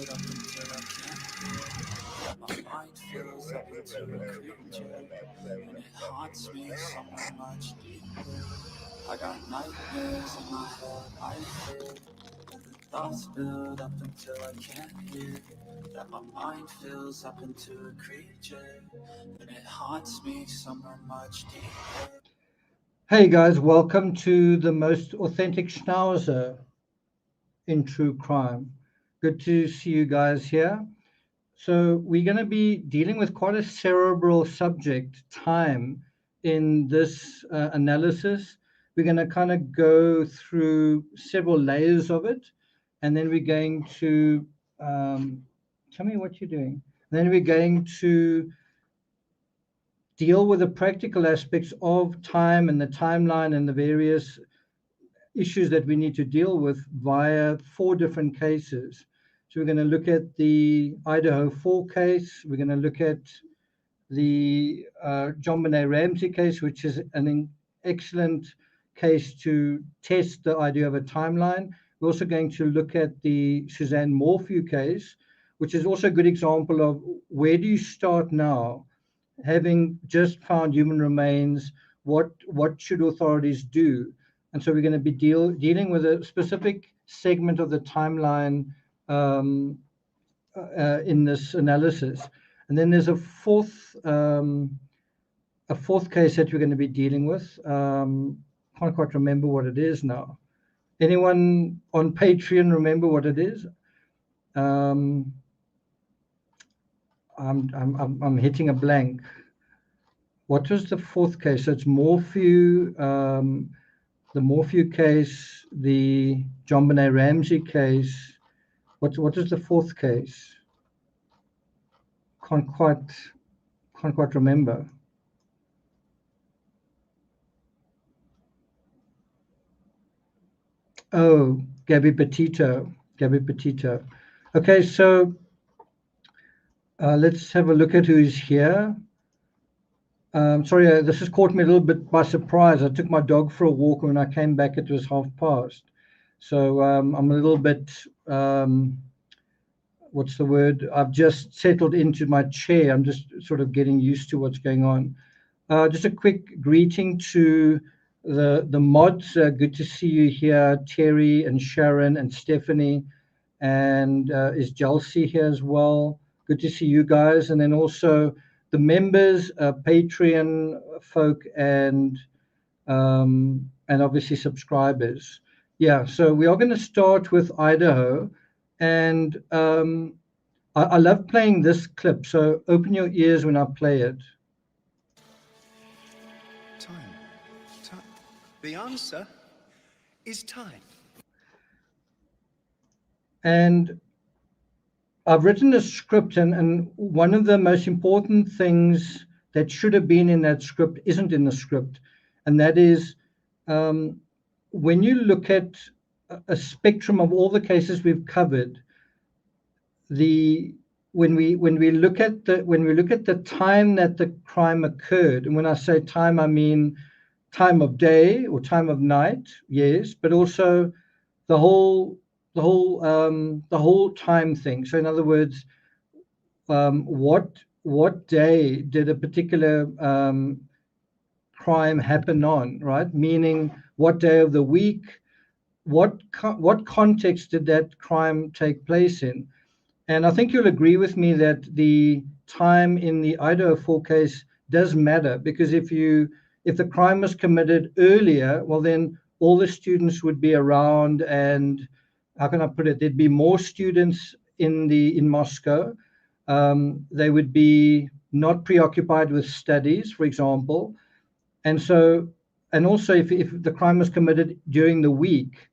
up until I can't. My mind fills up into a creature, and it haunts me somewhere much deeper. I got nightmares in my head, I fear that the thoughts build up until I can't hear. That my mind fills up into a creature, and it haunts me somewhere much deeper. Hey guys, welcome to the most authentic schnauzer in true crime. Good to see you guys here. So we're going to be dealing with quite a cerebral subject, time, in this analysis. We're going to kind of go through several layers of it, and then we're going to tell me what you're doing. And then we're going to deal with the practical aspects of time and the timeline and the various issues that we need to deal with via 4 different cases. So we're going to look at the Idaho 4 case. We're going to look at the John Benet Ramsey case, which is an excellent case to test the idea of a timeline. We're also going to look at the Suzanne Morphew case, which is also a good example of where do you start now? Having just found human remains, what should authorities do? And so we're going to be dealing with a specific segment of the timeline in this analysis. And then there's a fourth case that we're going to be dealing with. Can't quite remember what it is now. Anyone on Patreon remember what it is? I'm hitting a blank. What was the 4th case? So it's Morphew, the Morphew case, the John Benet Ramsey case. What is the 4th case? Can't quite remember. Oh, Gabby Petito. Okay, so let's have a look at who's here. Sorry, this has caught me a little bit by surprise. I took my dog for a walk, and when I came back, it was past. So I'm a little bit, what's the word? I've just settled into my chair. I'm just sort of getting used to what's going on. Just a quick greeting to the mods. Good to see you here, Terry and Sharon and Stephanie. And is Jelsi here as well? Good to see you guys. And then also the members, Patreon folk, and obviously subscribers. Yeah, so we are going to start with Idaho, and I love playing this clip. So open your ears when I play it. Time. The answer is time. And I've written a script, and one of the most important things that should have been in that script isn't in the script, and that is when you look at a spectrum of all the cases we've covered, when we look at the time that the crime occurred, and when I say time, I mean time of day or time of night, yes, but also the whole time thing. So in other words, what day did a particular crime happen on, right? Meaning what day of the week, what context did that crime take place in? And I think you'll agree with me that the time in the Idaho 4 case does matter, because if the crime was committed earlier, well, then all the students would be around, and how can I put it? There'd be more students in Moscow. They would be not preoccupied with studies, for example, and also if the crime was committed during the week,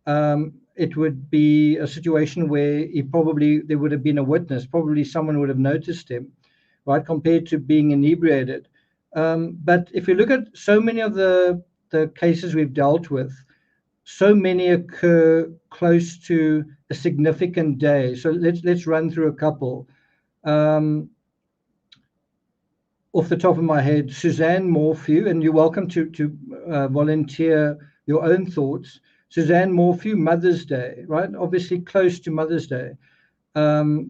it would be a situation where there would have been a witness, probably someone would have noticed him, right? Compared to being inebriated. But if you look at so many of the cases we've dealt with, so many occur close to a significant day. So let's run through a couple. Off the top of my head, Suzanne Morphew, and you're welcome to volunteer your own thoughts. Suzanne Morphew, Mother's Day, right? Obviously close to Mother's Day.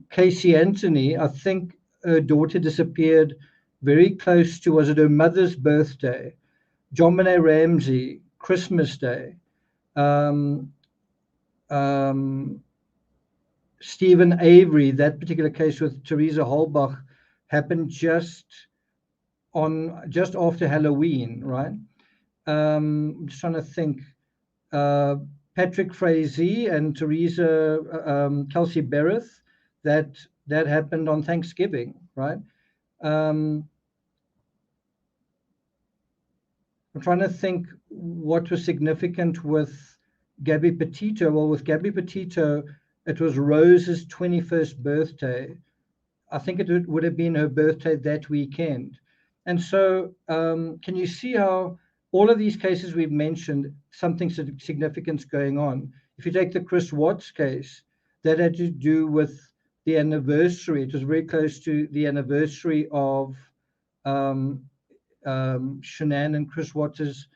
Casey Anthony, I think her daughter disappeared very close to, was it her mother's birthday? John Benet Ramsey, Christmas Day. Um, Stephen Avery, that particular case with Teresa Holbach happened just after Halloween, right? I'm just trying to think. Patrick Frazee and Teresa Kelsey Bereth, that happened on Thanksgiving, right? I'm trying to think what was significant with Gabby Petito. Well, with Gabby Petito, it was Rose's 21st birthday. I think it would have been her birthday that weekend. And so can you see how all of these cases we've mentioned, something significant going on? If you take the Chris Watts case, that had to do with the anniversary. It was very close to the anniversary of Shanann and Chris Watts'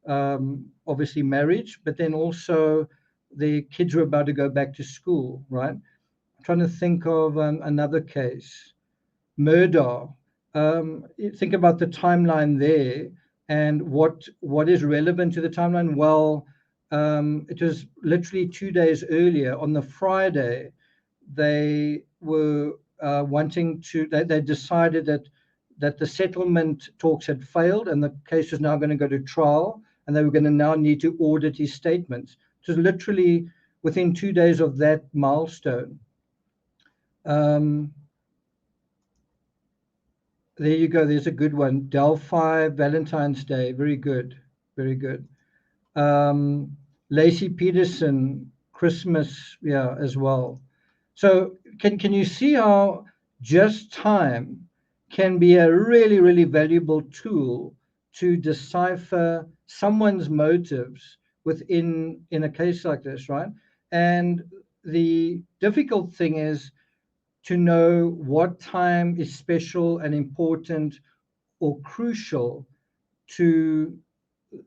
obviously marriage, but then also the kids were about to go back to school, right? I'm trying to think of another case. Murder. Think about the timeline there and what is relevant to the timeline. Well, it was literally 2 days earlier on the Friday. They were wanting to. They decided that the settlement talks had failed and the case was now going to go to trial, and they were going to now need to audit his statements. It was literally within 2 days of that milestone. There you go. There's a good one. Delphi, Valentine's Day. Very good. Very good. Lacey Peterson, Christmas, yeah, as well. So can you see how just time can be a really, really valuable tool to decipher someone's motives in a case like this, right? And the difficult thing is to know what time is special and important or crucial to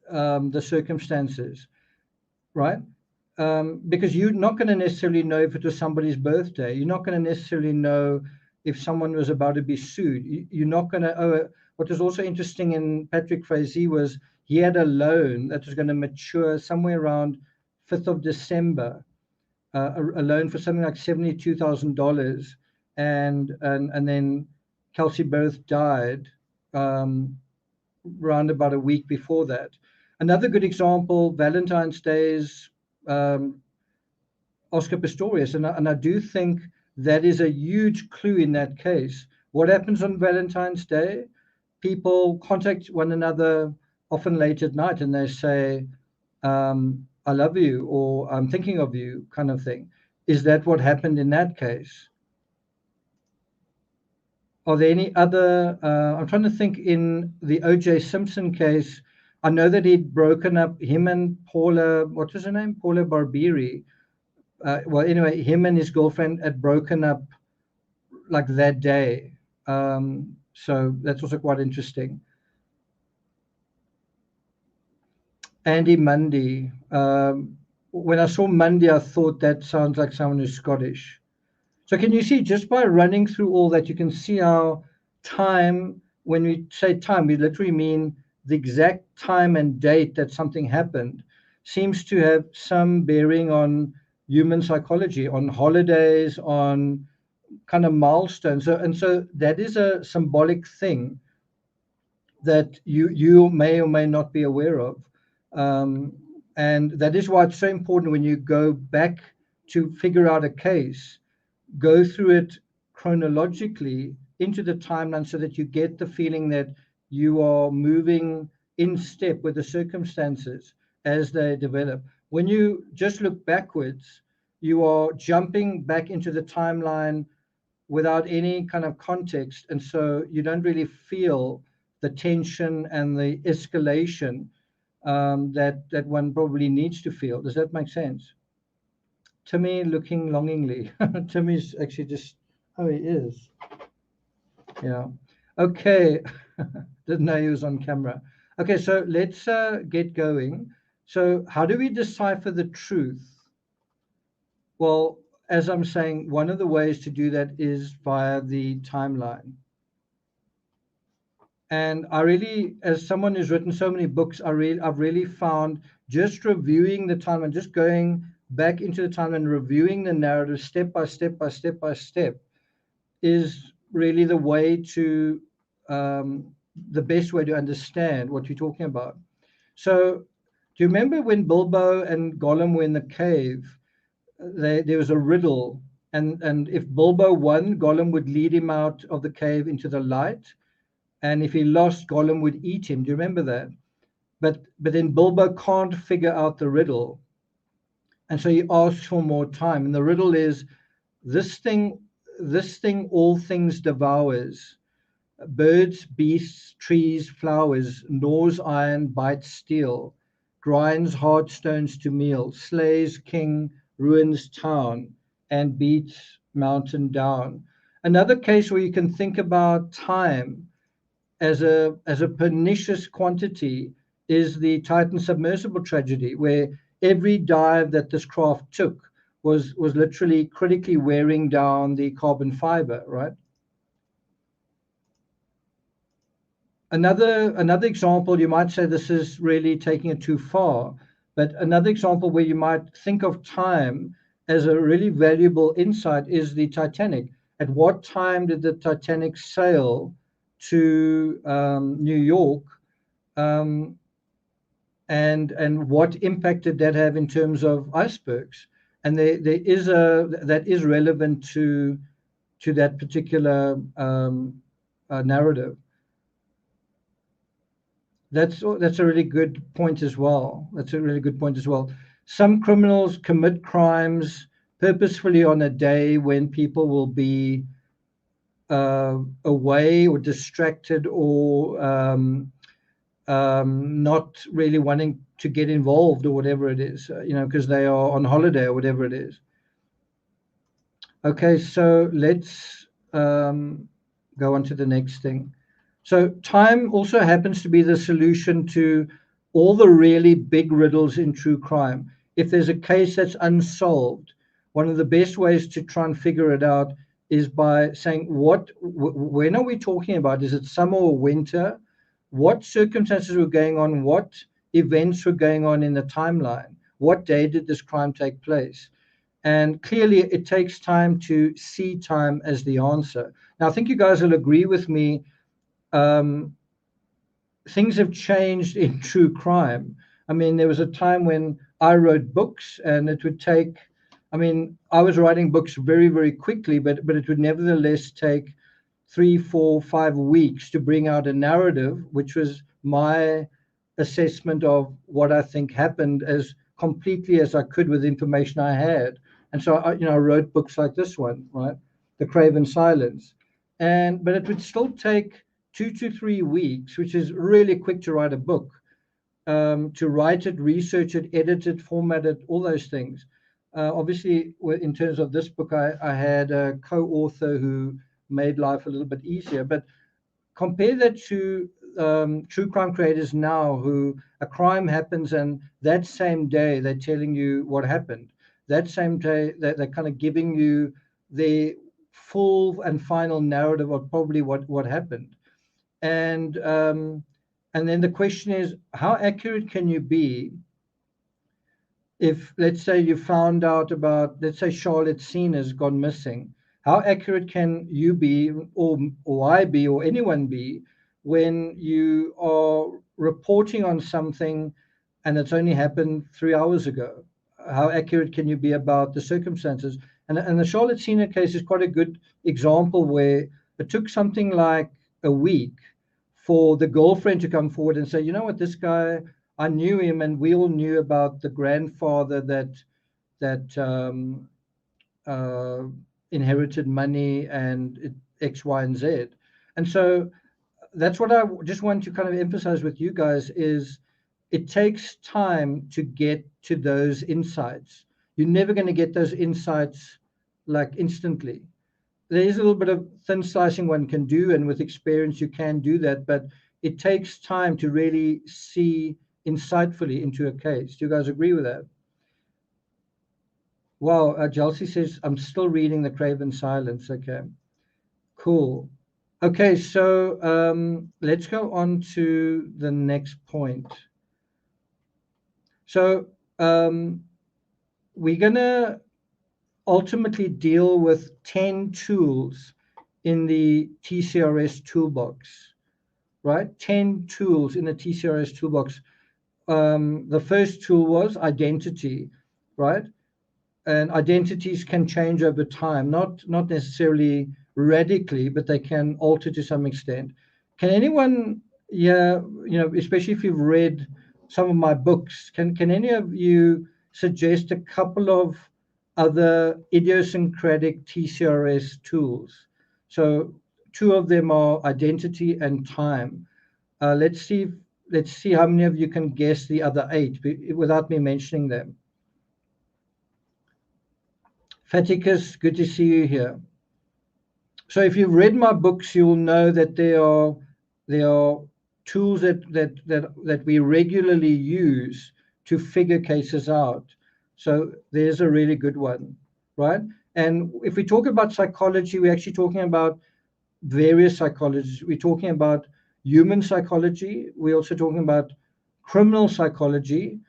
the circumstances, right? Because you're not going to necessarily know if it was somebody's birthday. You're not going to necessarily know if someone was about to be sued. You're not going to. What was also interesting in Patrick Frazee was he had a loan that was going to mature somewhere around 5th of December, a loan for something like $72,000, and then Kelsey Berth died around about a week before that. Another good example, Valentine's Day's Oscar Pistorius, and I do think that is a huge clue in that case. What happens on Valentine's Day? People contact one another often late at night and they say, I love you, or I'm thinking of you, kind of thing. Is that what happened in that case? Are there any other? I'm trying to think. In the O.J. Simpson case, I know that he'd broken up, him and Paula, what was her name? Paula Barbieri. Well, anyway, him and his girlfriend had broken up like that day. So that's also quite interesting. Andy Mundy. When I saw Mundy, I thought that sounds like someone who's Scottish. So can you see, just by running through all that, you can see how time, when we say time, we literally mean the exact time and date that something happened, seems to have some bearing on human psychology, on holidays, on kind of milestones. So that is a symbolic thing that you may or may not be aware of. And that is why it's so important when you go back to figure out a case, go through it chronologically into the timeline so that you get the feeling that you are moving in step with the circumstances as they develop. When you just look backwards, you are jumping back into the timeline without any kind of context. And so you don't really feel the tension and the escalation that one probably needs to feel. Does that make sense? Timmy looking longingly. Timmy's actually just, oh, he is. Yeah. Okay. Didn't know he was on camera. Okay, so let's get going. So how do we decipher the truth? Well, as I'm saying, one of the ways to do that is via the timeline. And I really, as someone who's written so many books, I've really found just reviewing the timeline, just going back into the timeline, reviewing the narrative step by step by step by step, is really the way to the best way to understand what you're talking about. So, do you remember when Bilbo and Gollum were in the cave? There was a riddle, and if Bilbo won, Gollum would lead him out of the cave into the light, and if he lost, Gollum would eat him. Do you remember that? But then Bilbo can't figure out the riddle, and so he asks for more time. And the riddle is, this thing all things devours: birds, beasts, trees, flowers, gnaws iron, bites steel, grinds hard stones to meal, slays king, ruins town, and beats mountain down. Another case where you can think about time as a pernicious quantity is the Titan submersible tragedy, where every dive that this craft took was literally critically wearing down the carbon fiber, right? Another example, you might say this is really taking it too far, but another example where you might think of time as a really valuable insight is the Titanic. At what time did the Titanic sail to New York, and what impact did that have in terms of icebergs? And there is that is relevant to that particular narrative. That's a really good point as well. That's a really good point as well. Some criminals commit crimes purposefully on a day when people will be away or distracted, or not really wanting to get involved, or whatever it is, because they are on holiday or whatever it is. Okay, so let's go on to the next thing. So time also happens to be the solution to all the really big riddles in true crime. If there's a case that's unsolved, one of the best ways to try and figure it out is by saying, when are we talking about? Is it summer or winter? What circumstances were going on? What events were going on in the timeline? What day did this crime take place? And clearly, it takes time to see time as the answer. Now, I think you guys will agree with me. Things have changed in true crime. I mean, there was a time when I wrote books, and it would take, I was writing books very, very quickly, but it would nevertheless take 3, 4, 5 weeks to bring out a narrative, which was my assessment of what I think happened as completely as I could with the information I had. And so I wrote books like this one, right? The Craven Silence. But it would still take 2 to 3 weeks, which is really quick to write a book, to write it, research it, edit it, format it, all those things. Obviously, in terms of this book, I had a co-author who made life a little bit easier. But compare that to true crime creators now, who a crime happens and that same day they're telling you what happened. That same day they're kind of giving you the full and final narrative of probably what happened. And then the question is, how accurate can you be if, let's say, you found out about, let's say, Charlotte Seen has gone missing? How accurate can you be, or I be, or anyone be, when you are reporting on something and it's only happened 3 hours ago? How accurate can you be about the circumstances? And the Charlotte Seen case is quite a good example, where it took something like a week for the girlfriend to come forward and say, you know what, this guy, I knew him, and we all knew about the grandfather that inherited money and X, Y, and Z. And so that's what I just want to kind of emphasize with you guys is it takes time to get to those insights. You're never going to get those insights like instantly. There is a little bit of thin slicing one can do, and with experience you can do that, but it takes time to really see insightfully into a case. Do you guys agree with that? Wow, Chelsea says, I'm still reading The Craven Silence. Okay, cool. Okay, so let's go on to the next point. So we're going to ultimately deal with 10 tools in the TCRS toolbox, right? 10 tools in the TCRS toolbox. The first tool was identity, right? And identities can change over time, not necessarily radically, but they can alter to some extent. Can anyone, yeah, especially if you've read some of my books, can any of you suggest a couple of other idiosyncratic TCRS tools? So two of them are identity and time. Let's see how many of you can guess the other eight without me mentioning them. Faticus, good to see you here. So if you've read my books, you'll know that there are tools that we regularly use to figure cases out. So there's a really good one, right? And if we talk about psychology, we're actually talking about various psychologies. We're talking about human psychology. We're also talking about criminal psychology,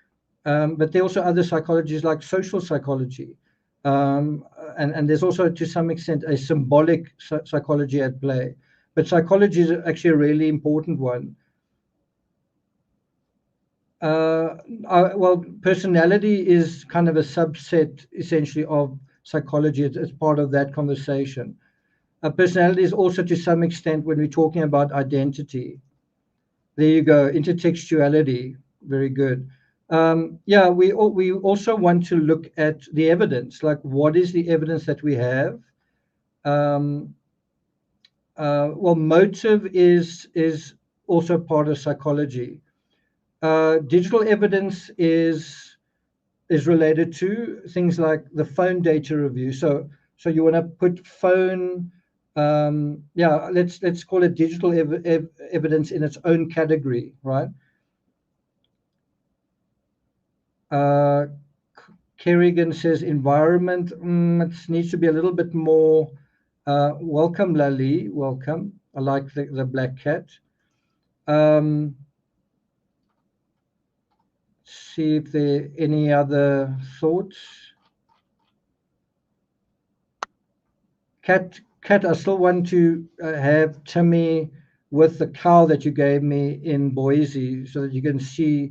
but there are also other psychologies like social psychology. And there's also, to some extent, a symbolic psychology at play. But psychology is actually a really important one. Well, personality is kind of a subset, essentially, of psychology. It's part of that conversation. Personality is also, to some extent, when we're talking about identity. There you go, intertextuality. Very good. Yeah, we also want to look at the evidence, like what is the evidence that we have. Well, motive is also part of psychology. Digital evidence is related to things like the phone data review. So you want to put phone, yeah, let's call it digital evidence in its own category, right? Kerrigan says environment, it needs to be a little bit more. Welcome, Lali, welcome. I like the black cat. See if there are any other thoughts. Cat, I still want to have Timmy with the cow that you gave me in Boise so that you can see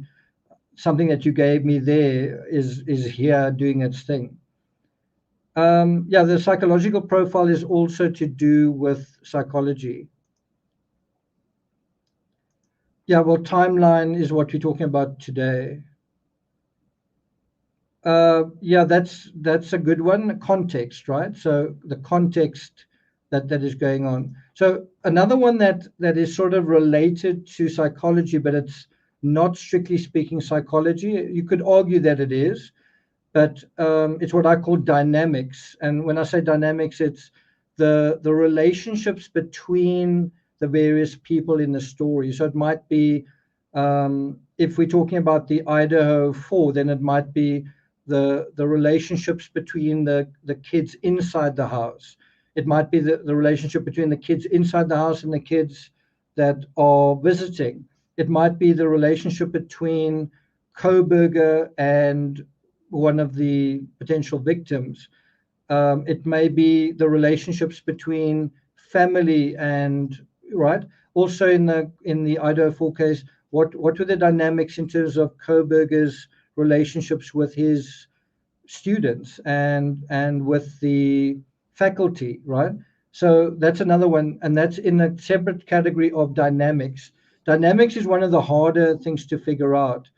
something that you gave me there is here doing its thing. Yeah, the psychological profile is also to do with psychology. Yeah, well, timeline is what we're talking about today. Yeah, that's a good one. Context, right? So the context that is going on. So another one that is sort of related to psychology, but it's not strictly speaking psychology. You could argue that it is, but it's what I call dynamics. And when I say dynamics, it's the relationships between the various people in the story. So it might be, if we're talking about the Idaho 4, then it might be the relationships between the kids inside the house. It might be the relationship between the kids inside the house and the kids that are visiting. It might be the relationship between Kohberger and one of the potential victims. It may be the relationships between family and, right. Also in the Idaho 4 case, what were the dynamics in terms of Kohberger's relationships with his students and with the faculty, right? So that's another one, and that's in a separate category of dynamics. Dynamics is one of the harder things to figure out.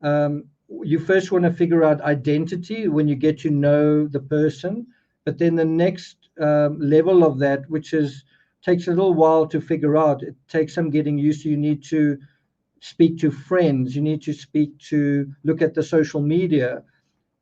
You first want to figure out identity when you get to know the person, but then the next level of that, which takes a little while to figure out, it takes some getting used to. You need to speak to friends, you need to look at the social media,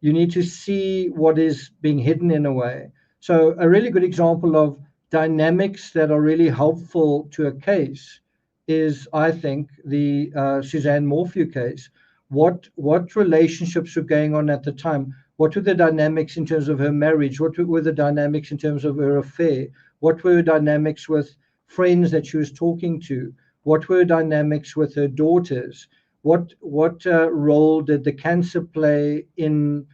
you need to see what is being hidden in a way. So a really good example of dynamics that are really helpful to a case is, I think, the Suzanne Morphew case. What relationships were going on at the time? What were the dynamics in terms of her marriage? What were the dynamics in terms of her affair? What were her dynamics with friends that she was talking to? What were her dynamics with her daughters? What role did the cancer play in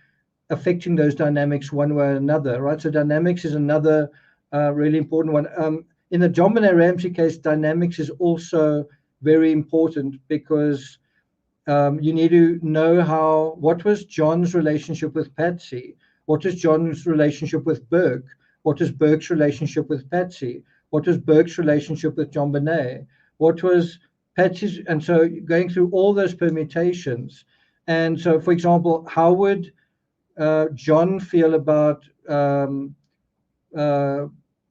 affecting those dynamics one way or another, right? So dynamics is another really important one. In the John Benet Ramsey case, dynamics is also very important because you need to know what was John's relationship with Patsy? What was John's relationship with Burke? What was Burke's relationship with Patsy? What was Burke's relationship with John Benet? What was Patsy's? And so going through all those permutations. And so, for example, how would John feel about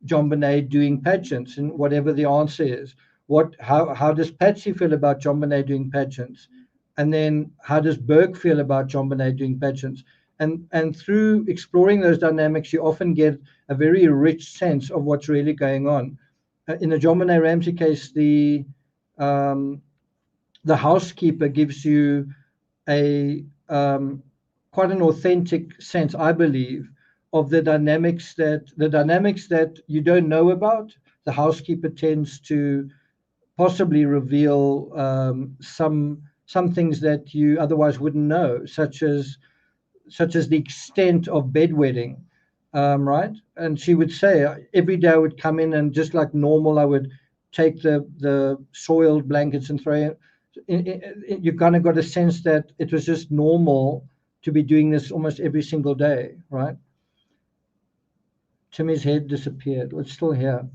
John Benet doing pageants, and whatever the answer is? How does Patsy feel about John Benet doing pageants? And then how does Burke feel about John Benet doing pageants? And through exploring those dynamics, you often get a very rich sense of what's really going on. In the John Benet Ramsey case, the housekeeper gives you a quite an authentic sense, I believe, of the dynamics that you don't know about. The housekeeper tends to possibly reveal some things that you otherwise wouldn't know, such as the extent of bedwetting, right? And she would say every day I would come in and just like normal, I would take the soiled blankets and throw it. You kind of got a sense that it was just normal to be doing this almost every single day, right? Timmy's head disappeared. It's still here.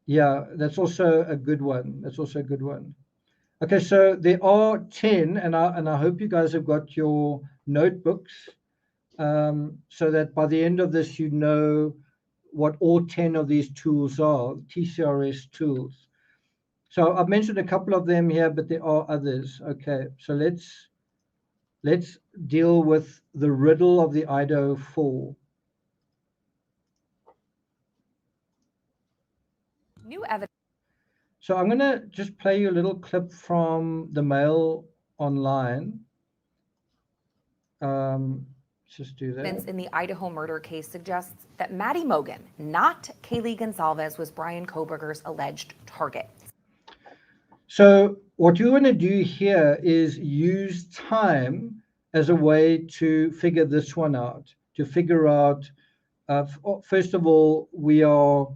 Yeah, that's also a good one. Okay, so there are 10, and I hope you guys have got your notebooks, so that by the end of this, you know what all 10 of these tools are, TCRS tools. So I've mentioned a couple of them here, but there are others. Okay, so let's deal with the riddle of the Idaho 4. New evidence. So I'm going to just play you a little clip from the Mail Online. Just do that. In the Idaho murder case suggests that Maddie Mogen, not Kaylee Gonzalez, was Brian Kohberger's alleged target. So what you want to do here is use time as a way to figure this one out, to figure out, first of all, we are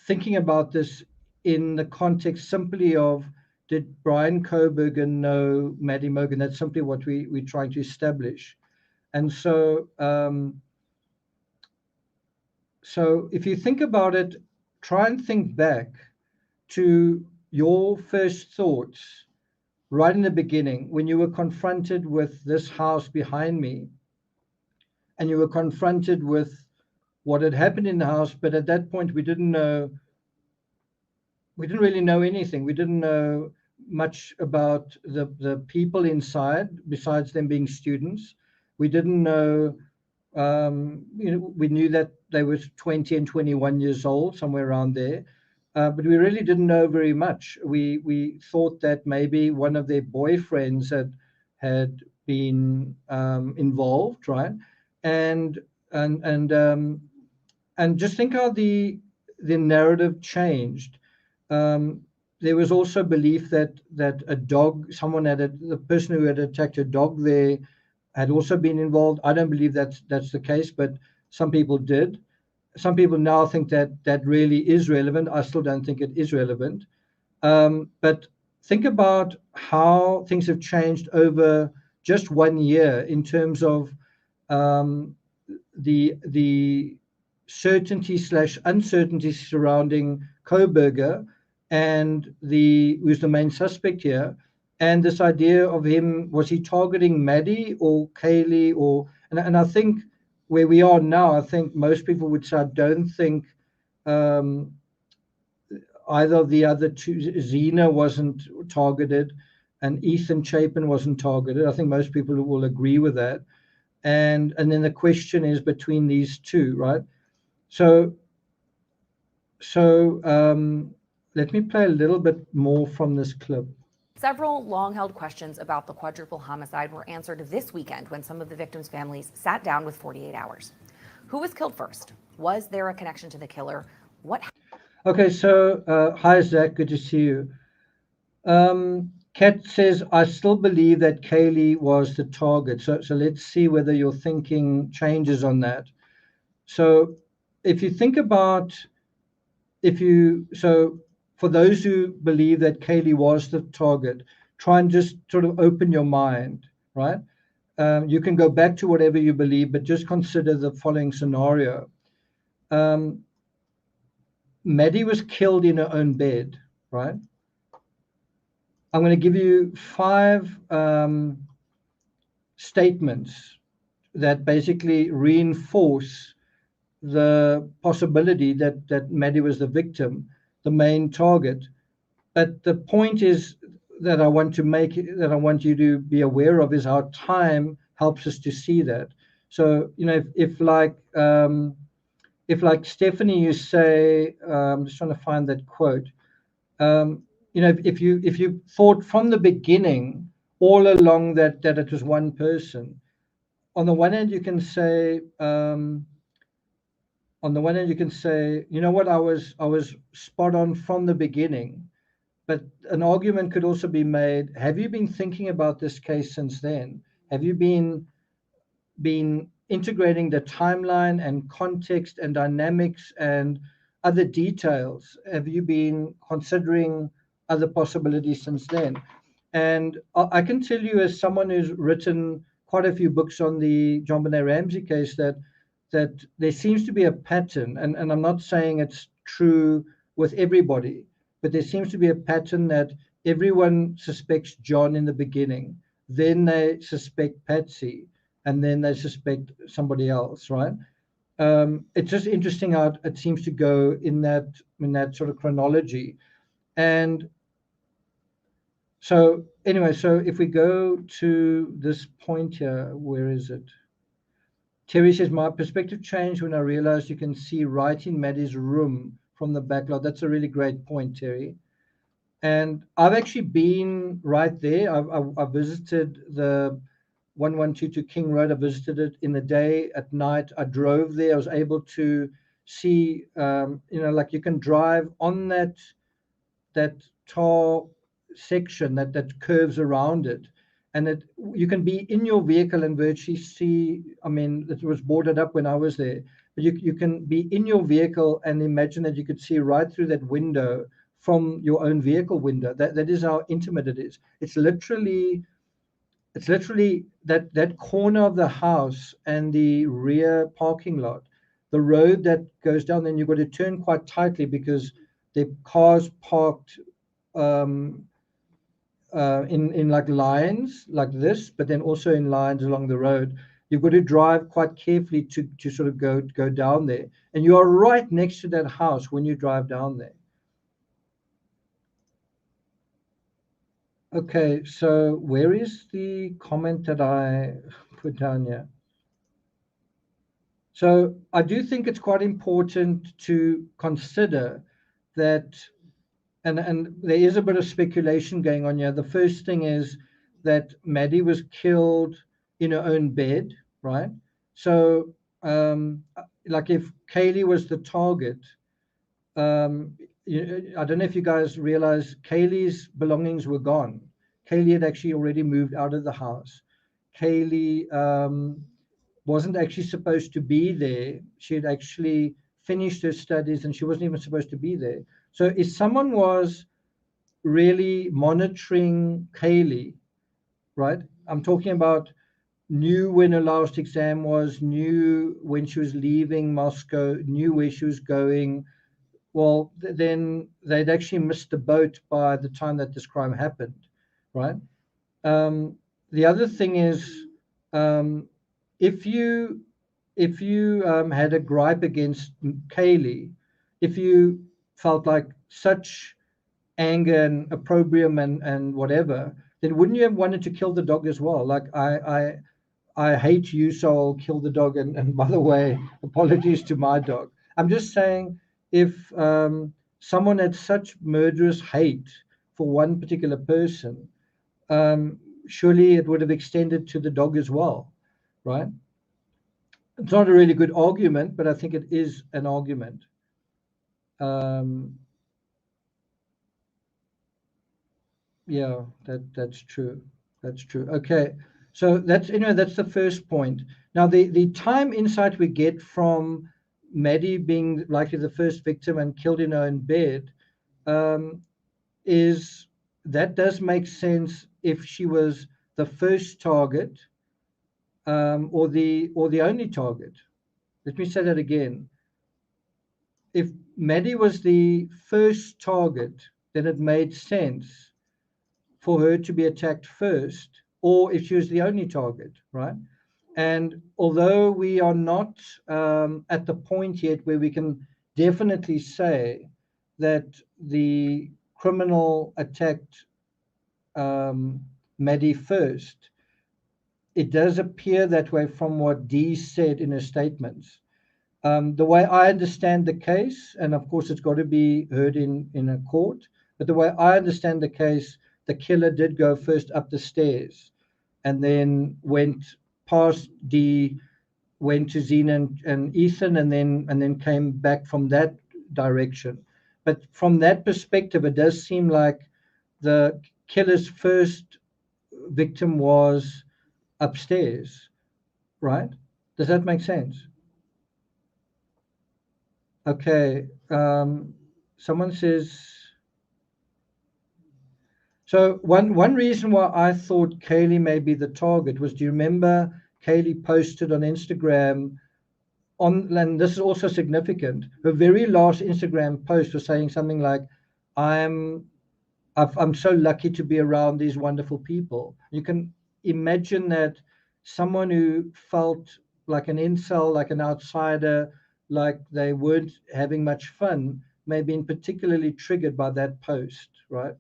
thinking about this in the context simply of, did Brian Kohberger know Maddie Mogen? That's simply what we're trying to establish. And so, so if you think about it, try and think back to your first thoughts right in the beginning when you were confronted with this house behind me, and you were confronted with what had happened in the house. But at that point, we didn't really know anything. We didn't know much about the people inside, besides them being students. We didn't know, we knew that they were 20 and 21 years old, somewhere around there. But we really didn't know very much. We thought that maybe one of their boyfriends had been involved, right? And just think how the narrative changed. There was also belief that a dog, the person who had attacked a dog there, had also been involved. I don't believe that's the case, but some people did. Some people now think that really is relevant. I still don't think it is relevant. But think about how things have changed over just 1 year in terms of the certainty/uncertainty surrounding Kohberger and who's the main suspect here, and this idea of him, was he targeting Maddie or Kaylee, and I think where we are now, I think most people would say, I don't think either of the other two, Zena wasn't targeted and Ethan Chapin wasn't targeted. I think most people will agree with that. And then the question is between these two, right? So let me play a little bit more from this clip. Several long-held questions about the quadruple homicide were answered this weekend when some of the victims' families sat down with 48 hours. Who was killed first? Was there a connection to the killer? What? Okay, so hi, Zach. Good to see you. Kat says, I still believe that Kaylee was the target. So let's see whether your thinking changes on that. So if you think about, so for those who believe that Kaylee was the target, try and just sort of open your mind, right? You can go back to whatever you believe, but just consider the following scenario. Maddie was killed in her own bed, right? I'm going to give you 5 statements that basically reinforce the possibility that Maddie was the victim, the main target. But the point is that I want you to be aware of is how time helps us to see that. So, if Stephanie, you say, I'm just trying to find that quote. If you thought from the beginning all along that it was one person, on the one hand you can say, you know what, I was spot on from the beginning. But an argument could also be made, have you been thinking about this case since then? Have you been integrating the timeline and context and dynamics and other details? Have you been considering other possibilities since then? And I can tell you, as someone who's written quite a few books on the John Benet Ramsey case, that there seems to be a pattern, and I'm not saying it's true with everybody, but there seems to be a pattern that everyone suspects John in the beginning, then they suspect Patsy, and then they suspect somebody else, right? It's just interesting how it seems to go in that sort of chronology. And so anyway, so if we go to this point here, where is it? Terry says, my perspective changed when I realized you can see right in Maddie's room from the back lot. That's a really great point, Terry. And I've actually been right there. I visited the 1122 King Road. I visited it in the day, at night. I drove there. I was able to see, like you can drive on that tar section that curves around it. And you can be in your vehicle and virtually see, it was boarded up when I was there, but you can be in your vehicle and imagine that you could see right through that window from your own vehicle window. That is how intimate it is. It's literally that corner of the house and the rear parking lot, the road that goes down, then you've got to turn quite tightly because the cars parked in like lines like this, but then also in lines along the road. You've got to drive quite carefully to sort of go down there. And you are right next to that house when you drive down there. Okay, so where is the comment that I put down here? So I do think it's quite important to consider that, and there is a bit of speculation going on here. The first thing is that Maddie was killed in her own bed, right? So, like if Kaylee was the target, I don't know if you guys realize Kaylee's belongings were gone. Kaylee had actually already moved out of the house. Kaylee wasn't actually supposed to be there. She had actually finished her studies and she wasn't even supposed to be there. So if someone was really monitoring Kaylee, right? I'm talking about knew when her last exam was, knew when she was leaving Moscow, knew where she was going. Well, then they'd actually missed the boat by the time that this crime happened, right? The other thing is, if you had a gripe against Kaylee, if you felt like such anger and opprobrium and whatever, then wouldn't you have wanted to kill the dog as well? Like I hate you, so I'll kill the dog. And by the way, apologies to my dog. I'm just saying, if someone had such murderous hate for one particular person, surely it would have extended to the dog as well, right? It's not a really good argument, but I think it is an argument. Yeah, that's true. That's true. Okay, so that's that's the first point. Now the time insight we get from Maddie being likely the first victim and killed in her own bed, is that does make sense if she was the first target, or the only target. Let me say that again. If Maddie was the first target, then it made sense for her to be attacked first, or if she was the only target, right? And although we are not at the point yet where we can definitely say that the criminal attacked Maddie first, it does appear that way from what Dee said in her statements. The way I understand the case, and of course it's got to be heard in a court, but the way I understand the case, the killer did go first up the stairs and then went past Dee, went to Zena and Ethan, and then came back from that direction. But from that perspective, it does seem like the killer's first victim was upstairs, right? Does that make sense? Okay. Someone says, so one reason why I thought Kaylee may be the target was, do you remember Kaylee posted on Instagram and this is also significant, her very last Instagram post was saying something like, I'm so lucky to be around these wonderful people. You can imagine that someone who felt like an incel, like an outsider, like they weren't having much fun, may have been particularly triggered by that post, right?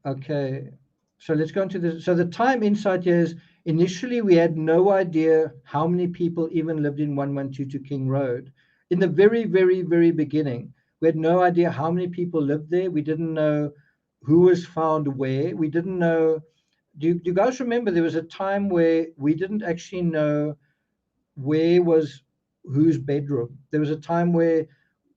Okay, so let's go into this. So the time insight here is, initially we had no idea how many people even lived in 1122 King Road. In the very, very, very beginning, we had no idea how many people lived there. We didn't know who was found where. We didn't know. Do you guys remember there was a time where we didn't actually know where was whose bedroom? There was a time where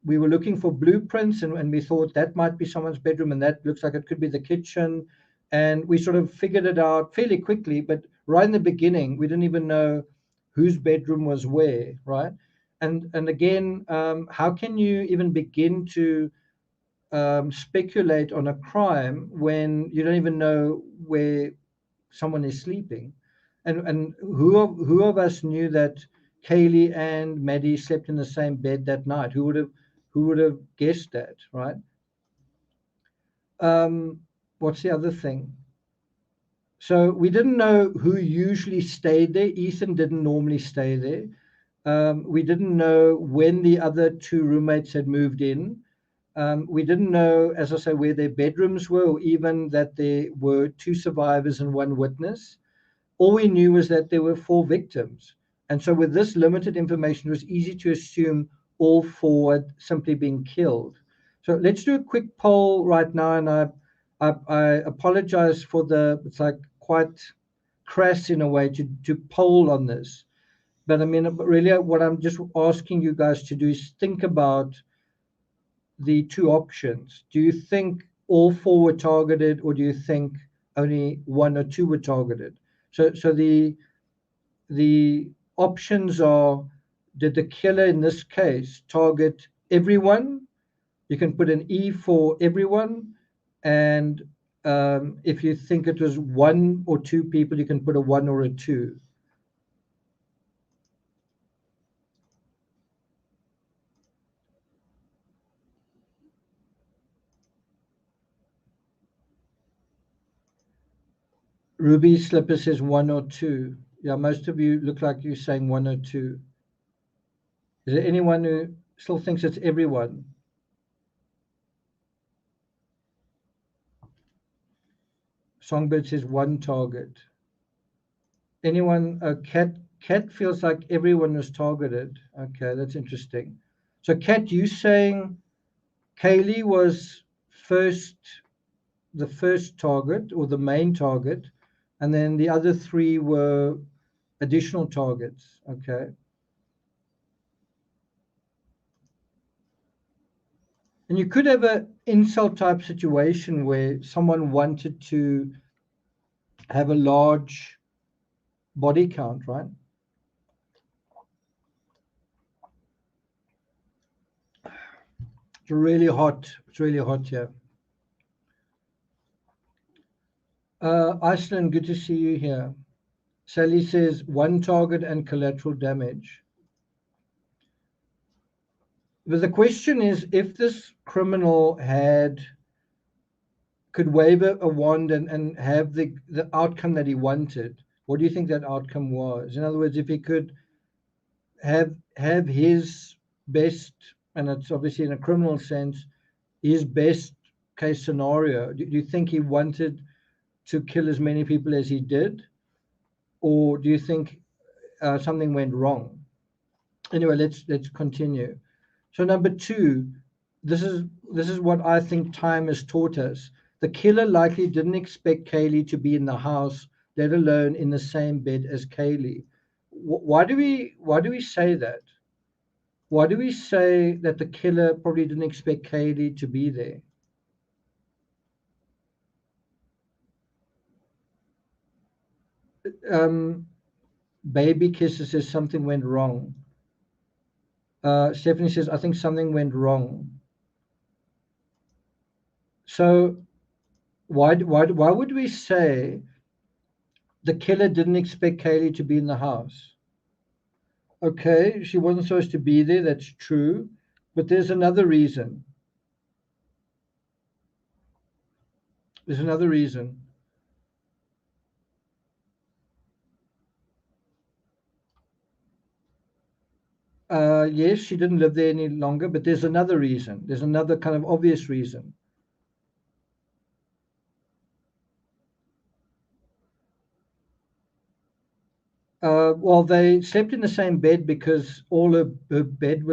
we were looking for blueprints and we thought that might be someone's bedroom and that looks like it could be the kitchen. And we sort of figured it out fairly quickly, but right in the beginning, we didn't even know whose bedroom was where, right? And again, how can you even begin to speculate on a crime when you don't even know where someone is sleeping? And who of us knew that Kaylee and Maddie slept in the same bed that night? Who would have guessed that, right? What's the other thing? So we didn't know who usually stayed there. Ethan didn't normally stay there. We didn't know when the other two roommates had moved in. We didn't know, as I say, where their bedrooms were, or even that there were two survivors and one witness. All we knew was that there were 4 victims. And so with this limited information, it was easy to assume all 4 had simply been killed. So let's do a quick poll right now. And I apologize for it's like quite crass in a way to poll on this. But I mean, really what I'm just asking you guys to do is think about the 2 options. Do you think all 4 were targeted, or do you think only 1 or 2 were targeted? So the options are, did the killer in this case target everyone? You can put an E for everyone. And if you think it was 1 or 2 people, you can put a 1 or a 2. Ruby Slipper says 1 or 2. Yeah, most of you look like you're saying 1 or 2. Is there anyone who still thinks it's everyone? Songbird says 1 target. Anyone? Cat feels like everyone was targeted. Okay, that's interesting. So Cat, you saying Kaylee was the first target or the main target, and then the other three were additional targets. Okay. And you could have an insult type situation where someone wanted to have a large body count, right? It's really hot. It's really hot here. Iceland, good to see you here. Sally says 1 target and collateral damage. But the question is, if this criminal could wave a wand and have the outcome that he wanted, what do you think that outcome was? In other words, if he could have his best, and it's obviously in a criminal sense, his best case scenario, do you think he wanted to kill as many people as he did? Or do you think something went wrong? Anyway, let's continue. So number 2, this is what I think time has taught us. The killer likely didn't expect Kaylee to be in the house, let alone in the same bed as Kaylee. Why do we say that? Why do we say that the killer probably didn't expect Kaylee to be there? Baby Kisses says something went wrong. Stephanie says, I think something went wrong. So why would we say the killer didn't expect Kaylee to be in the house? Okay, she wasn't supposed to be there, that's true. But there's another reason. There's another reason. Yes, she didn't live there any longer, but there's another reason. There's another kind of obvious reason. Well, they slept in the same bed because all her bed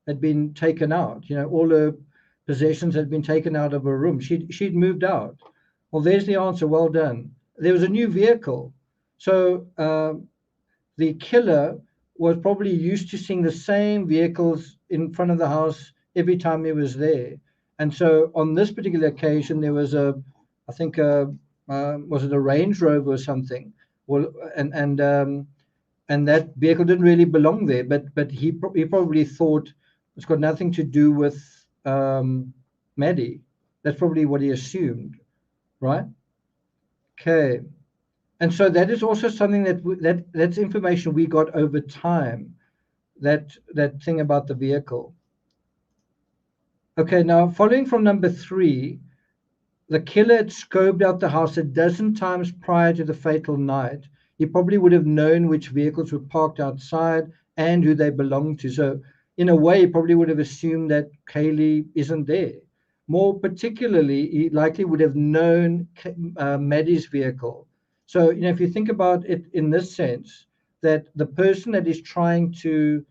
had been taken out. You know, all her possessions had been taken out of her room. She'd moved out. Well, there's the answer. Well done. There was a new vehicle. So the killer was probably used to seeing the same vehicles in front of the house every time he was there. And so on this particular occasion, there was was it a Range Rover or something? Well, and that vehicle didn't really belong there, but he probably thought it's got nothing to do with Maddie. That's probably what he assumed, right? Okay. And so that is also something that's information we got over time, that thing about the vehicle. Okay, now following from number 3, the killer had scoped out the house 12 times prior to the fatal night. He probably would have known which vehicles were parked outside and who they belonged to. So in a way, he probably would have assumed that Kaylee isn't there. More particularly, he likely would have known Maddie's vehicle. So, you know, if you think about it in this sense, that the person that is trying to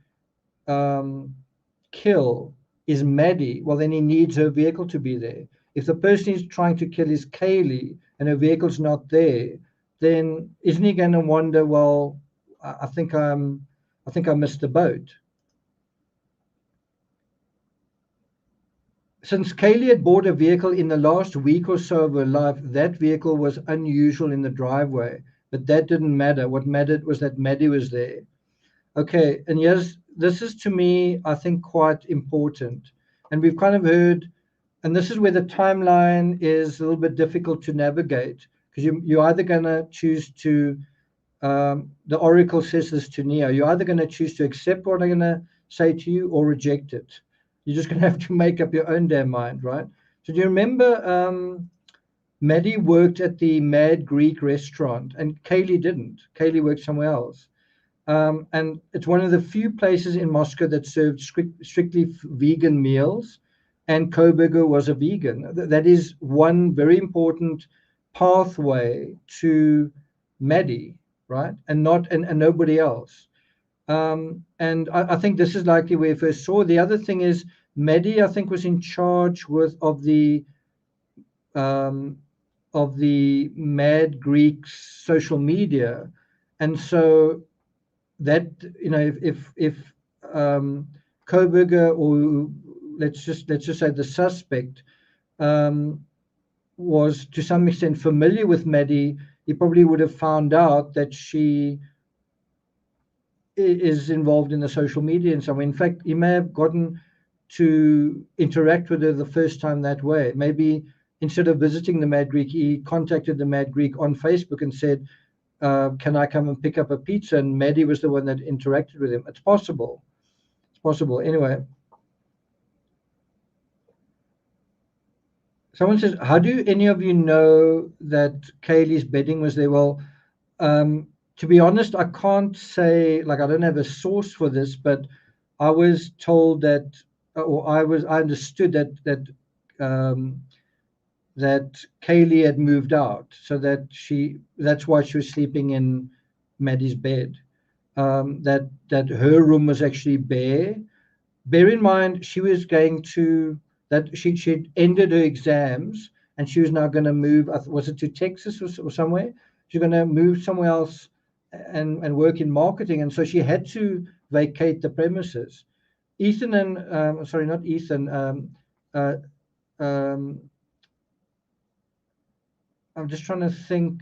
kill is Maddie, well, then he needs her vehicle to be there. If the person he's trying to kill is Kaylee and her vehicle's not there, then isn't he going to wonder, well, I think I missed the boat. Since Kaylee had bought a vehicle in the last week or so of her life, that vehicle was unusual in the driveway, but that didn't matter. What mattered was that Maddie was there. Okay, and yes, this is to me, I think, quite important. And we've kind of heard, and this is where the timeline is a little bit difficult to navigate, because you're either going to choose to, the Oracle says this to Neo, you're either going to choose to accept what I'm going to say to you or reject it. You're just going to have to make up your own damn mind, right? So do you remember Maddie worked at the Mad Greek restaurant and Kaylee didn't. Kaylee worked somewhere else. And it's one of the few places in Moscow that served strictly vegan meals, and Kohberger was a vegan. That is one very important pathway to Maddie, right? And nobody else. And I think this is likely where he first saw. The other thing is Maddie, I think, was in charge of the Mad Greeks social media, and so that, you know, if Kohberger, or let's just say the suspect, was to some extent familiar with Maddie, he probably would have found out that she is involved in the social media in some way. In fact, he may have gotten to interact with her the first time that way. Maybe instead of visiting the Mad Greek, he contacted the Mad Greek on Facebook and said, can I come and pick up a pizza? And Maddie was the one that interacted with him. It's possible. It's possible. Anyway. Someone says, how do any of you know that Kaylee's bedding was there? Well, to be honest, I can't say, like, I don't have a source for this, but I was told that, or I understood that Kaylee had moved out, so that's why she was sleeping in Maddie's bed. That her room was actually bare. Bear in mind, she was going to, that she'd ended her exams and she was now going to move, was it to Texas or somewhere? She's going to move somewhere else and work in marketing. And so she had to vacate the premises. Ethan and, sorry, not Ethan, I'm just trying to think,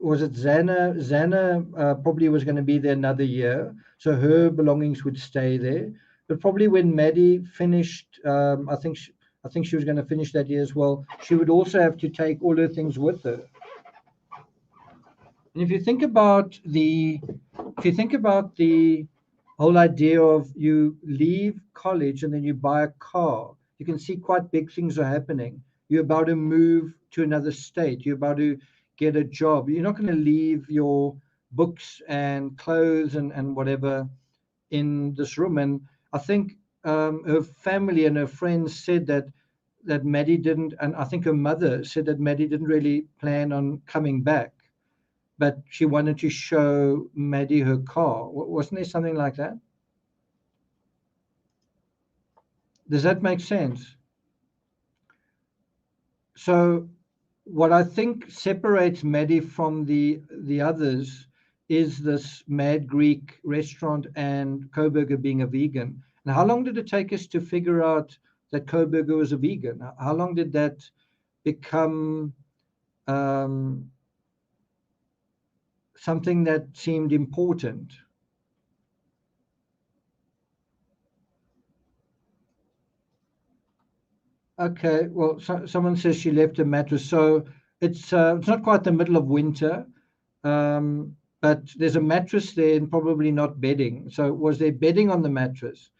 was it Xana? Xana probably was going to be there another year, so her belongings would stay there. But probably when Maddie finished, I think she was going to finish that year as well. She would also have to take all her things with her. And if you think about the whole idea of you leave college and then you buy a car, you can see quite big things are happening. You're about to move to another state. You're about to get a job. You're not going to leave your books and clothes and whatever in this room. And I think her family and her friends said that Maddie didn't, and I think her mother said that Maddie didn't really plan on coming back, but she wanted to show Maddie her car. Wasn't there something like that? Does that make sense? So what I think separates Maddie from the others is this Mad Greek restaurant and Kohberger being a vegan. And how long did it take us to figure out that Kohberger was a vegan? How long did that become something that seemed important? Okay, well, someone says she left a mattress. So it's not quite the middle of winter, but there's a mattress there and probably not bedding. So was there bedding on the mattress?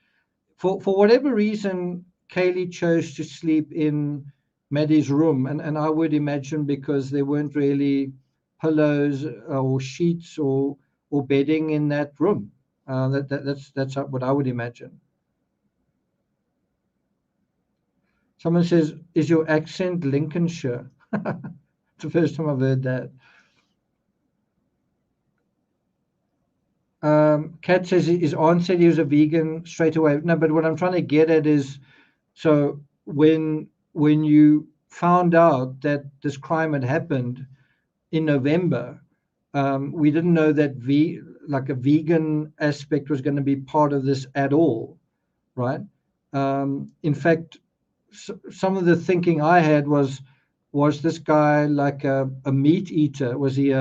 For whatever reason, Kaylee chose to sleep in Maddie's room, and I would imagine because there weren't really pillows or sheets or bedding in that room. That's what I would imagine. Someone says, is your accent Lincolnshire? It's the first time I've heard that. Kat says his aunt said he was a vegan straight away. No, but what I'm trying to get at is, so when you found out that this crime had happened in November, we didn't know that like a vegan aspect was going to be part of this at all, right? In fact, some of the thinking I had was this guy like a meat eater? Was he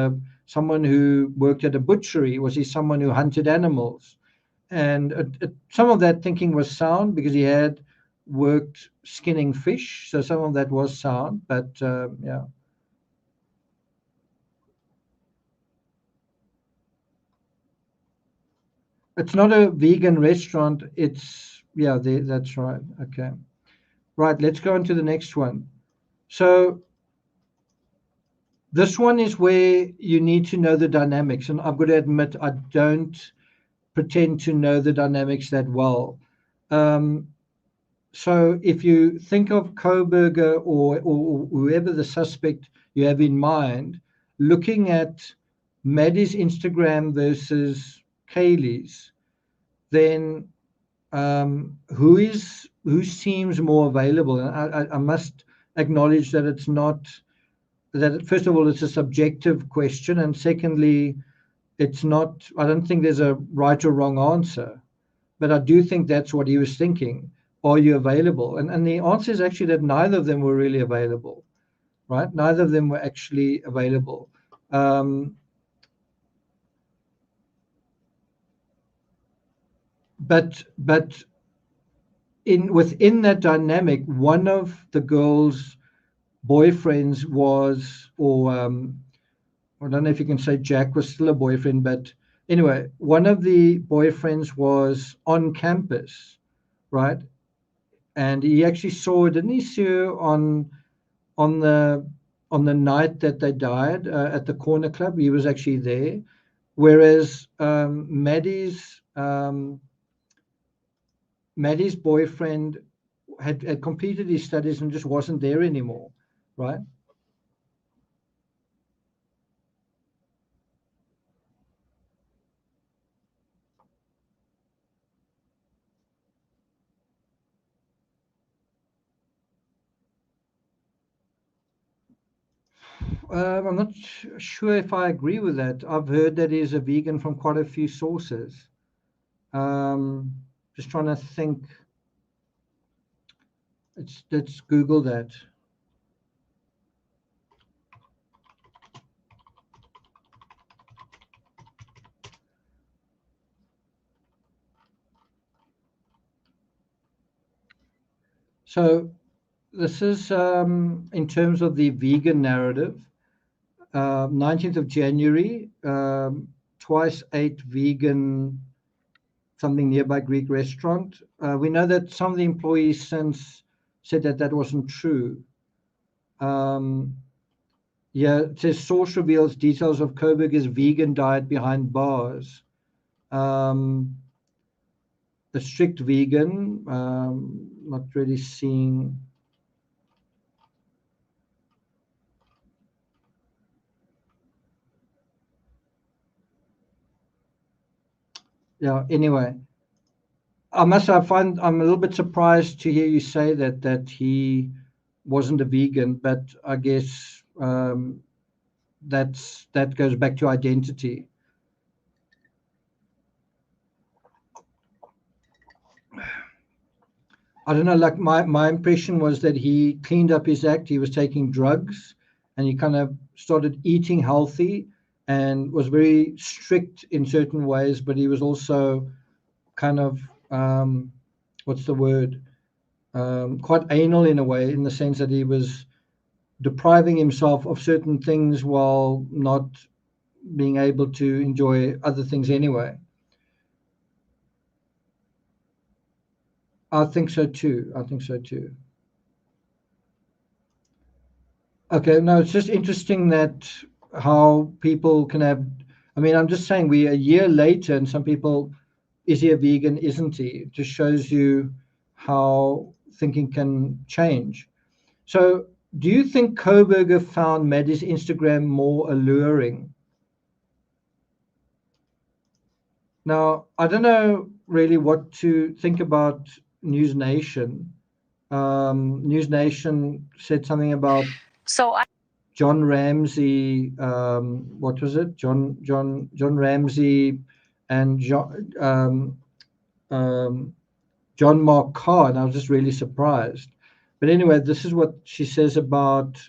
someone who worked at a butchery? Was he someone who hunted animals? And some of that thinking was sound because he had worked skinning fish, so some of that was sound. But yeah. It's not a vegan restaurant. It's, yeah, that's right. Okay. Right, let's go on to the next one. So this one is where you need to know the dynamics. And I've got to admit, I don't pretend to know the dynamics that well. So if you think of Kohberger or whoever the suspect you have in mind, looking at Maddie's Instagram versus Kaylee's, then who is who seems more available? And I must acknowledge that it's not, that first of all, it's a subjective question, and secondly, it's not, I don't think there's a right or wrong answer, but I do think that's what he was thinking. Are you available? And the answer is actually that neither of them were really available, right? Neither of them were actually available. But within that dynamic, one of the girl's boyfriends was, or I don't know if you can say Jack was still a boyfriend, but anyway, one of the boyfriends was on campus, right? And he actually saw, didn't he see her on the night that they died at the Corner Club? He was actually there, whereas Maddie's boyfriend had completed his studies and just wasn't there anymore, right? I'm not sure if I agree with that. I've heard that he's a vegan from quite a few sources. Just trying to think. Let's Google that. So this is in terms of the vegan narrative. 19th of January, twice ate vegan something nearby Greek restaurant. We know that some of the employees since said that that wasn't true. Yeah, it says source reveals details of Kohberger's vegan diet behind bars. A strict vegan, not really seeing. Yeah, anyway, I must say, I'm a little bit surprised to hear you say that he wasn't a vegan, but I guess that goes back to identity. I don't know, like my impression was that he cleaned up his act. He was taking drugs and he kind of started eating healthy and was very strict in certain ways, but he was also kind of, what's the word? Quite anal in a way, in the sense that he was depriving himself of certain things while not being able to enjoy other things anyway. I think so too. Okay, no, it's just interesting that how people can have. I mean, I'm just saying, we a year later, and some people, is he a vegan? Isn't he? It just shows you how thinking can change. So, do you think Kohberger found Maddie's Instagram more alluring? Now, I don't know really what to think about News Nation. News Nation said something about John Ramsey. What was it? John Ramsey and John Mark Carr, and I was just really surprised. But anyway, this is what she says about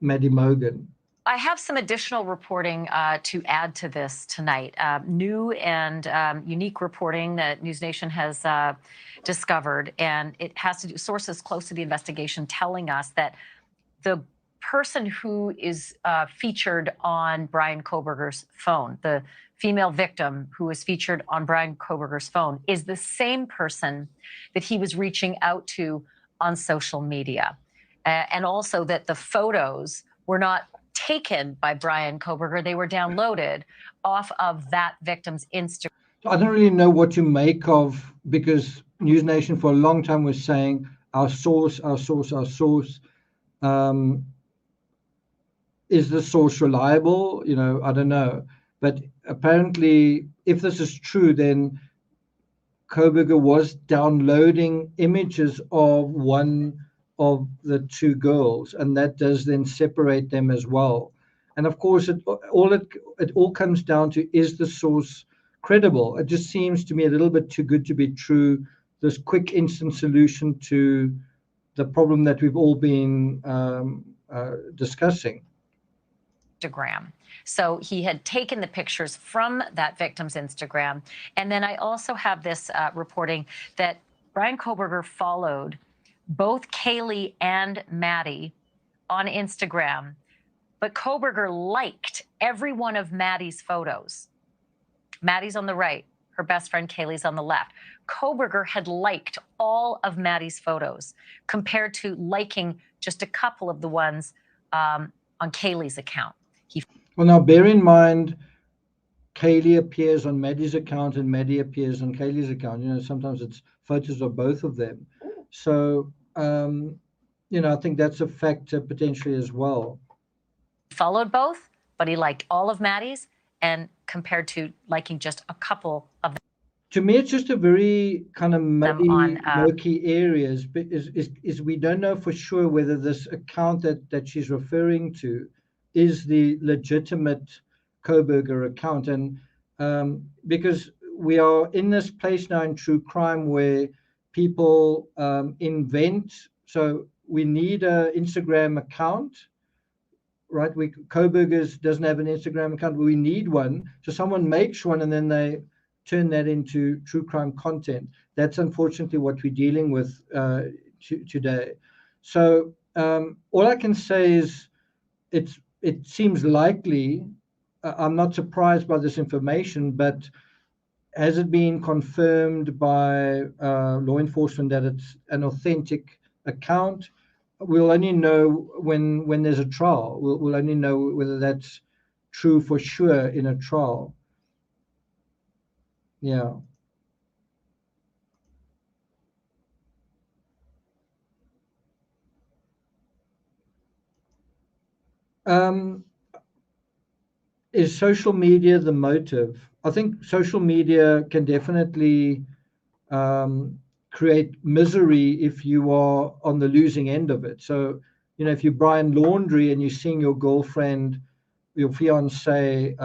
Maddie Mogan. I have some additional reporting to add to this tonight. New and unique reporting that News Nation has discovered, and it has to do sources close to the investigation telling us that the person who is featured on Brian Kohberger's phone, the female victim who was featured on Brian Kohberger's phone, is the same person that he was reaching out to on social media. And also that the photos were not taken by Brian Kohberger. They were downloaded off of that victim's Instagram. I don't really know what to make of, because News Nation for a long time was saying our source. Is the source reliable? You know, I don't know. But apparently, if this is true, then Kohberger was downloading images of one of the two girls, and that does then separate them as well. And of course, it all comes down to, is the source credible? It just seems to me a little bit too good to be true. This quick instant solution to the problem that we've all been discussing. Instagram. So he had taken the pictures from that victim's Instagram. And then I also have this reporting that Bryan Kohberger followed both Kaylee and Maddie on Instagram, but Kohberger liked every one of Maddie's photos. Maddie's on the right, her best friend Kaylee's on the left. Kohberger had liked all of Maddie's photos compared to liking just a couple of the ones on Kaylee's account. Well, now bear in mind, Kaylee appears on Maddie's account and Maddie appears on Kaylee's account. You know, sometimes it's photos of both of them. So, you know, I think that's a factor potentially as well. Followed both, but he liked all of Maddie's, and compared to liking just a couple of them. To me, it's just a very kind of muddy, murky areas. But is we don't know for sure whether this account that she's referring to is the legitimate Kohberger account. And because we are in this place now in true crime where people invent, so we need an Instagram account, right? Kohberger's doesn't have an Instagram account, but we need one. So someone makes one and then they turn that into true crime content. That's unfortunately what we're dealing with today. So all I can say is it seems likely. I'm not surprised by this information, but has it been confirmed by law enforcement that it's an authentic account? We'll only know when there's a trial. We'll only know whether that's true for sure in a trial. Yeah. Is social media the motive? I think social media can definitely create misery if you are on the losing end of it. So, you know, if you're Brian Laundrie and you're seeing your girlfriend, your fiance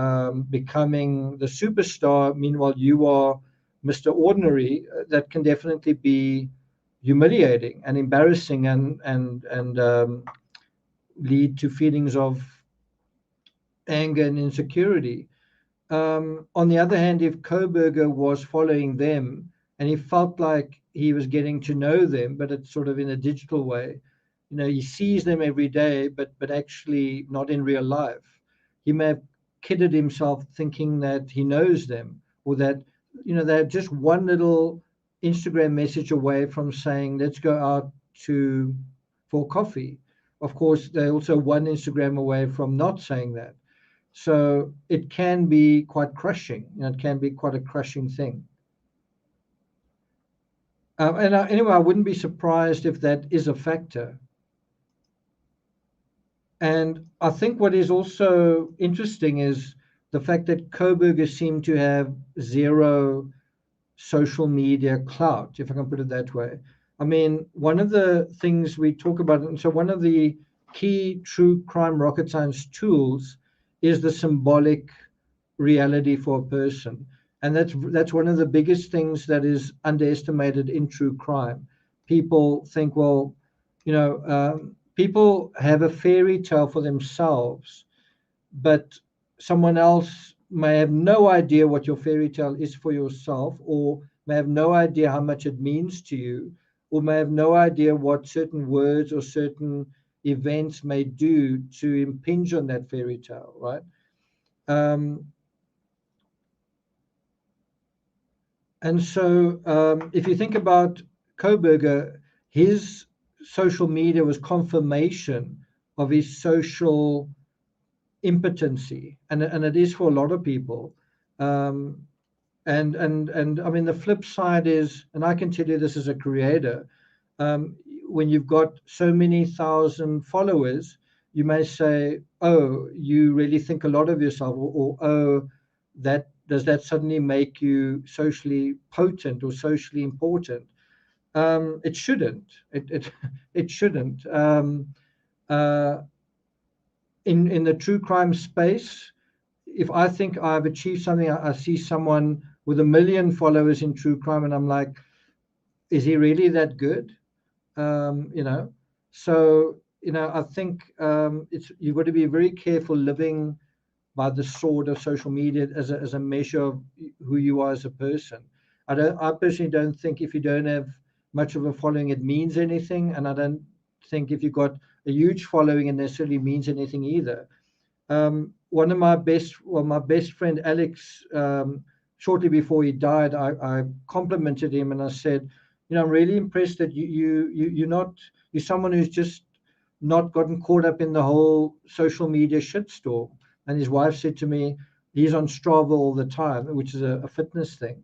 becoming the superstar, meanwhile you are Mr. Ordinary, that can definitely be humiliating and embarrassing and lead to feelings of anger and insecurity. On the other hand, if Kohberger was following them and he felt like he was getting to know them, but it's sort of in a digital way, you know, he sees them every day, but actually not in real life. He may have kidded himself thinking that he knows them, or that, you know, they're just one little Instagram message away from saying, let's go out for coffee. Of course, they're also one Instagram away from not saying that. So it can be quite crushing. You know, it can be quite a crushing thing. Anyway, I wouldn't be surprised if that is a factor. And I think what is also interesting is the fact that Kohberger seemed to have zero social media clout, if I can put it that way. I mean, one of the things we talk about, and so one of the key true crime rocket science tools is the symbolic reality for a person. And that's one of the biggest things that is underestimated in true crime. People think, well, you know, people have a fairy tale for themselves, but someone else may have no idea what your fairy tale is for yourself, or may have no idea how much it means to you, or may have no idea what certain words or certain events may do to impinge on that fairy tale, right? And so if you think about Kohberger, his social media was confirmation of his social impotency, and it is for a lot of people. And I mean, the flip side is, and I can tell you this as a creator, when you've got so many thousand followers, you may say, oh, you really think a lot of yourself, or oh, that does that suddenly make you socially potent or socially important? It shouldn't. It shouldn't. In the true crime space, if I think I've achieved something, I see someone with 1 million followers in true crime, and I'm like, is he really that good? So I think you've got to be very careful living by the sword of social media as a measure of who you are as a person. I personally don't think if you don't have much of a following, it means anything, and I don't think if you've got a huge following, it necessarily means anything either. One of my best friend Alex, shortly before he died, I complimented him and I said, I'm really impressed that you're someone who's just not gotten caught up in the whole social media shitstorm. And his wife said to me, he's on Strava all the time, which is a fitness thing.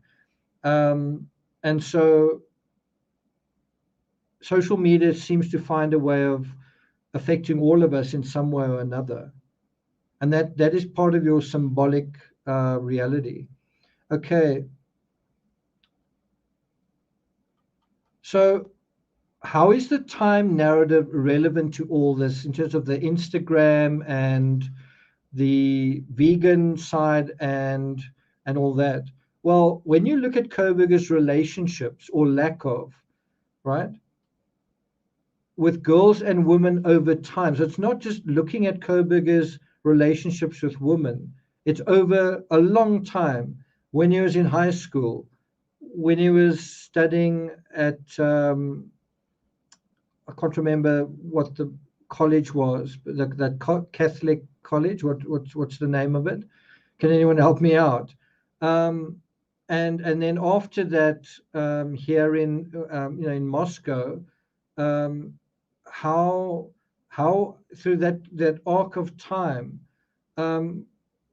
And so social media seems to find a way of affecting all of us in some way or another. And that is part of your symbolic reality. Okay. So how is the time narrative relevant to all this in terms of the Instagram and the vegan side and all that? Well, when you look at Kohberger's relationships or lack of, right, with girls and women over time. So it's not just looking at Kohberger's relationships with women. It's over a long time. When he was in high school, when he was studying at, I can't remember what the college was, but that Catholic college, what's the name of it? Can anyone help me out? And then after that, here in in Moscow, how through that arc of time,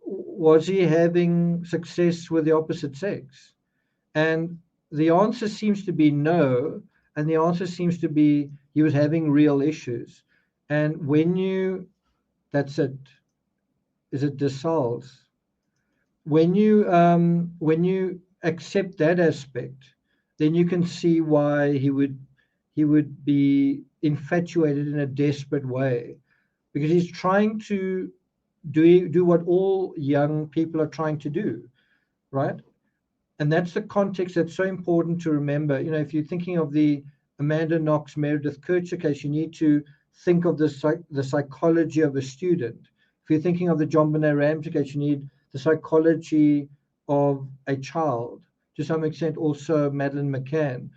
was he having success with the opposite sex? And the answer seems to be no, and the answer seems to be he was having real issues. And that's it. Is it Dessalles? When you accept that aspect, then you can see why he would be infatuated in a desperate way, because he's trying to do what all young people are trying to do, right? And that's the context that's so important to remember. If you're thinking of the Amanda Knox Meredith Kercher case, you need to think of the psychology of a student. If you're thinking of the John Benet Ramsey case, you need the psychology of a child. To some extent, also Madeleine McCann.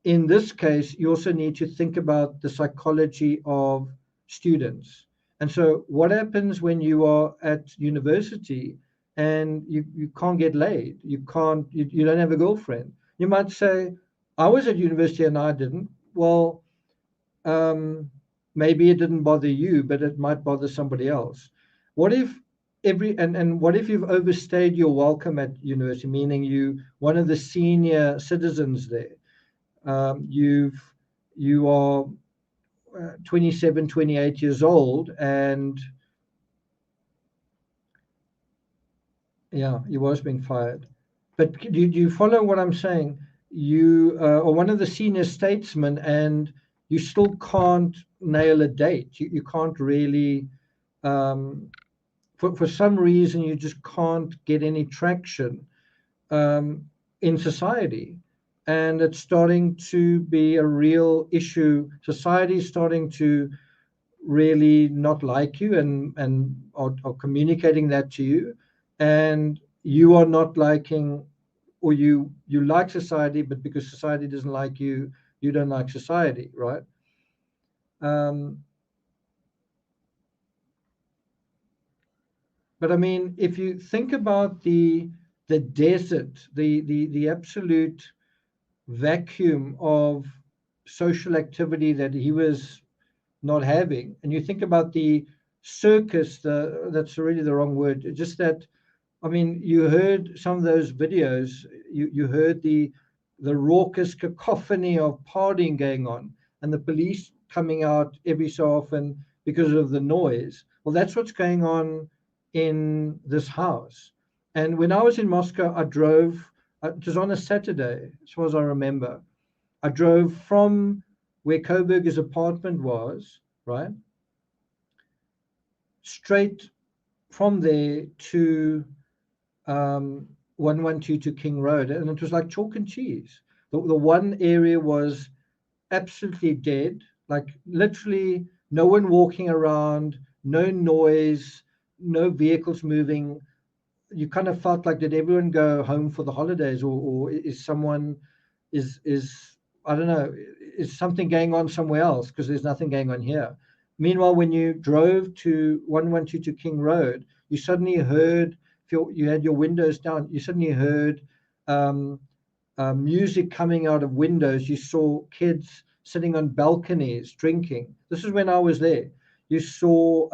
In this case, you also need to think about the psychology of students. And so what happens when you are at university and you can't get laid? You don't have a girlfriend. You might say, I was at university and I didn't. Well, maybe it didn't bother you, but it might bother somebody else. What if what if you've overstayed your welcome at university, meaning you one of the senior citizens there? You are 27, 28 years old, and you was being fired. But do you follow what I'm saying? You are one of the senior statesmen, and you still can't nail a date. You can't really, for some reason, you just can't get any traction in society. And it's starting to be a real issue. Society is starting to really not like you and are communicating that to you. And you are not liking, or you like society, but because society doesn't like you, you don't like society, right? But I mean, if you think about the desert, the absolute vacuum of social activity that he was not having, and you think about the circus, that's really the wrong word, just that, I mean, you heard some of those videos, you heard the raucous cacophony of partying going on and the police coming out every so often because of the noise. Well, that's what's going on in this house. And when I was in Moscow, I drove, it was on a Saturday, as far as I remember. I drove from where Kohberger's apartment was, right, straight from there to 112 King Road, and it was like chalk and cheese. The one area was absolutely dead, like literally no one walking around, no noise, no vehicles moving. You kind of felt like, did everyone go home for the holidays, or is someone is I don't know, is something going on somewhere else, because there's nothing going on here. Meanwhile, when you drove to 112 King Road, you suddenly heard, if you had your windows down, you suddenly heard music coming out of windows. You saw kids sitting on balconies drinking. This is when I was there. You saw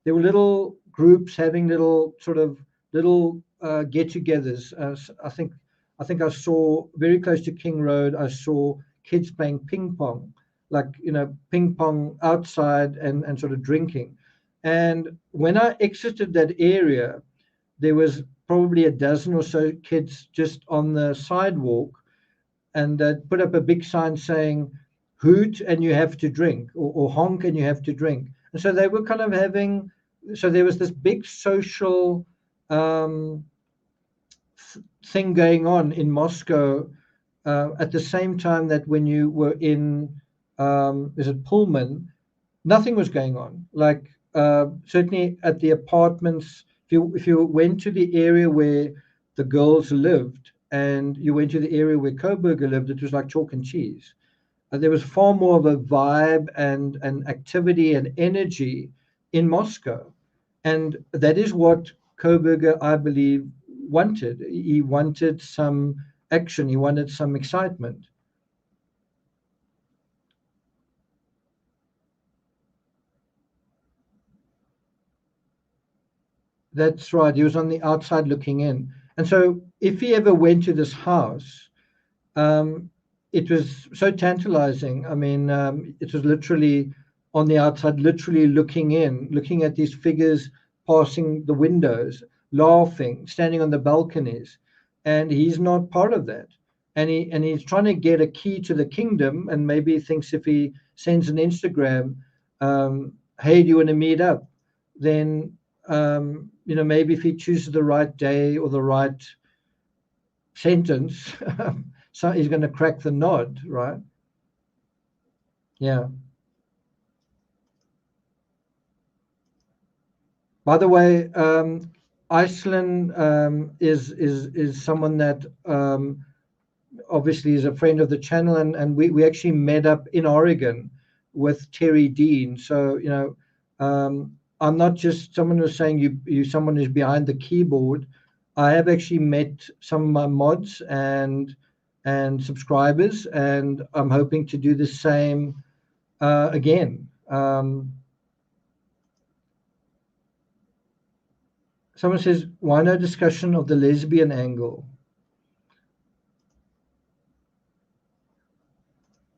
there were little groups having little get-togethers. I think I saw very close to King Road. I saw kids playing ping pong, like ping pong outside and sort of drinking. And when I exited that area, there was probably a dozen or so kids just on the sidewalk, and put up a big sign saying, "Hoot and you have to drink," or "Honk and you have to drink." And so they were kind of having. So there was this big social thing going on in Moscow at the same time that when you were in, is it Pullman, nothing was going on. Like certainly at the apartments, if you went to the area where the girls lived and you went to the area where Kohberger lived, it was like chalk and cheese. There was far more of a vibe and activity and energy in Moscow. And that is what Kohberger, I believe, wanted. He wanted some action, he wanted some excitement. That's right. He was on the outside looking in. And so if he ever went to this house, it was so tantalizing. I mean, it was literally on the outside, literally looking in, looking at these figures passing the windows, laughing, standing on the balconies. And he's not part of that. And he's trying to get a key to the kingdom, and maybe he thinks if he sends an Instagram, hey, do you want to meet up? Then maybe if he chooses the right day or the right sentence, so he's going to crack the nod, right? Yeah. By the way, Iceland is someone that obviously is a friend of the channel, and we actually met up in Oregon with Terry Dean. So I'm not just someone who's saying you someone who's behind the keyboard. I have actually met some of my mods and subscribers, and I'm hoping to do the same again. Someone says, why no discussion of the lesbian angle?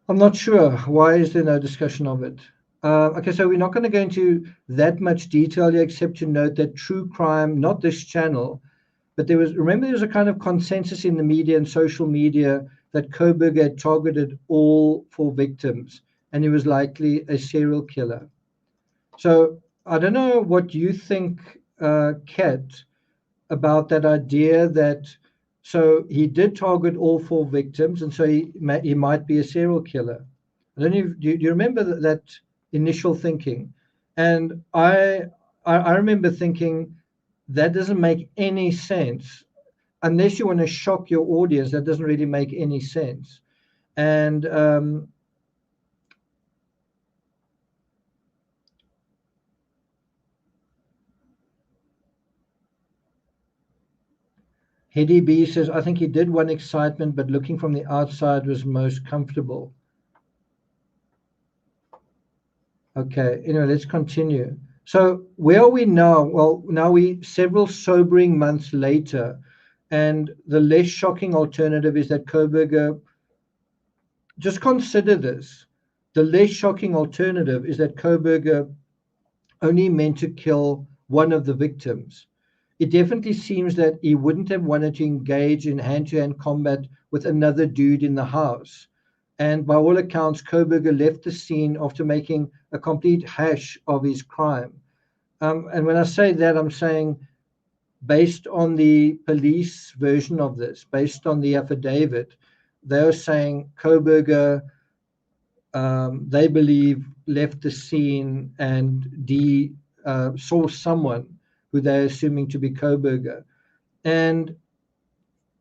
I'm not sure. Why is there no discussion of it? Okay, so we're not going to go into that much detail here, except to note that true crime, not this channel, but there was a kind of consensus in the media and social media that Kohberger had targeted all 4 victims, and he was likely a serial killer. So I don't know what you think, Kat, about that idea that, so he did target all 4 victims, and so he might be a serial killer. I don't know. Do you remember that initial thinking? And I remember thinking that doesn't make any sense unless you want to shock your audience. That doesn't really make any sense. And Hedy B says, I think he did want excitement, but looking from the outside was most comfortable. Okay, anyway, let's continue. So where are we now? Well, now we several sobering months later, and the less shocking alternative is that Kohberger, just consider this, the less shocking alternative is that Kohberger only meant to kill one of the victims. it definitely seems that he wouldn't have wanted to engage in hand-to-hand combat with another dude in the house. And by all accounts, Kohberger left the scene after making a complete hash of his crime. And when I say that, I'm saying based on the police version of this, based on the affidavit, they're saying Kohberger, they believe, left the scene and saw someone who they're assuming to be Kohberger. And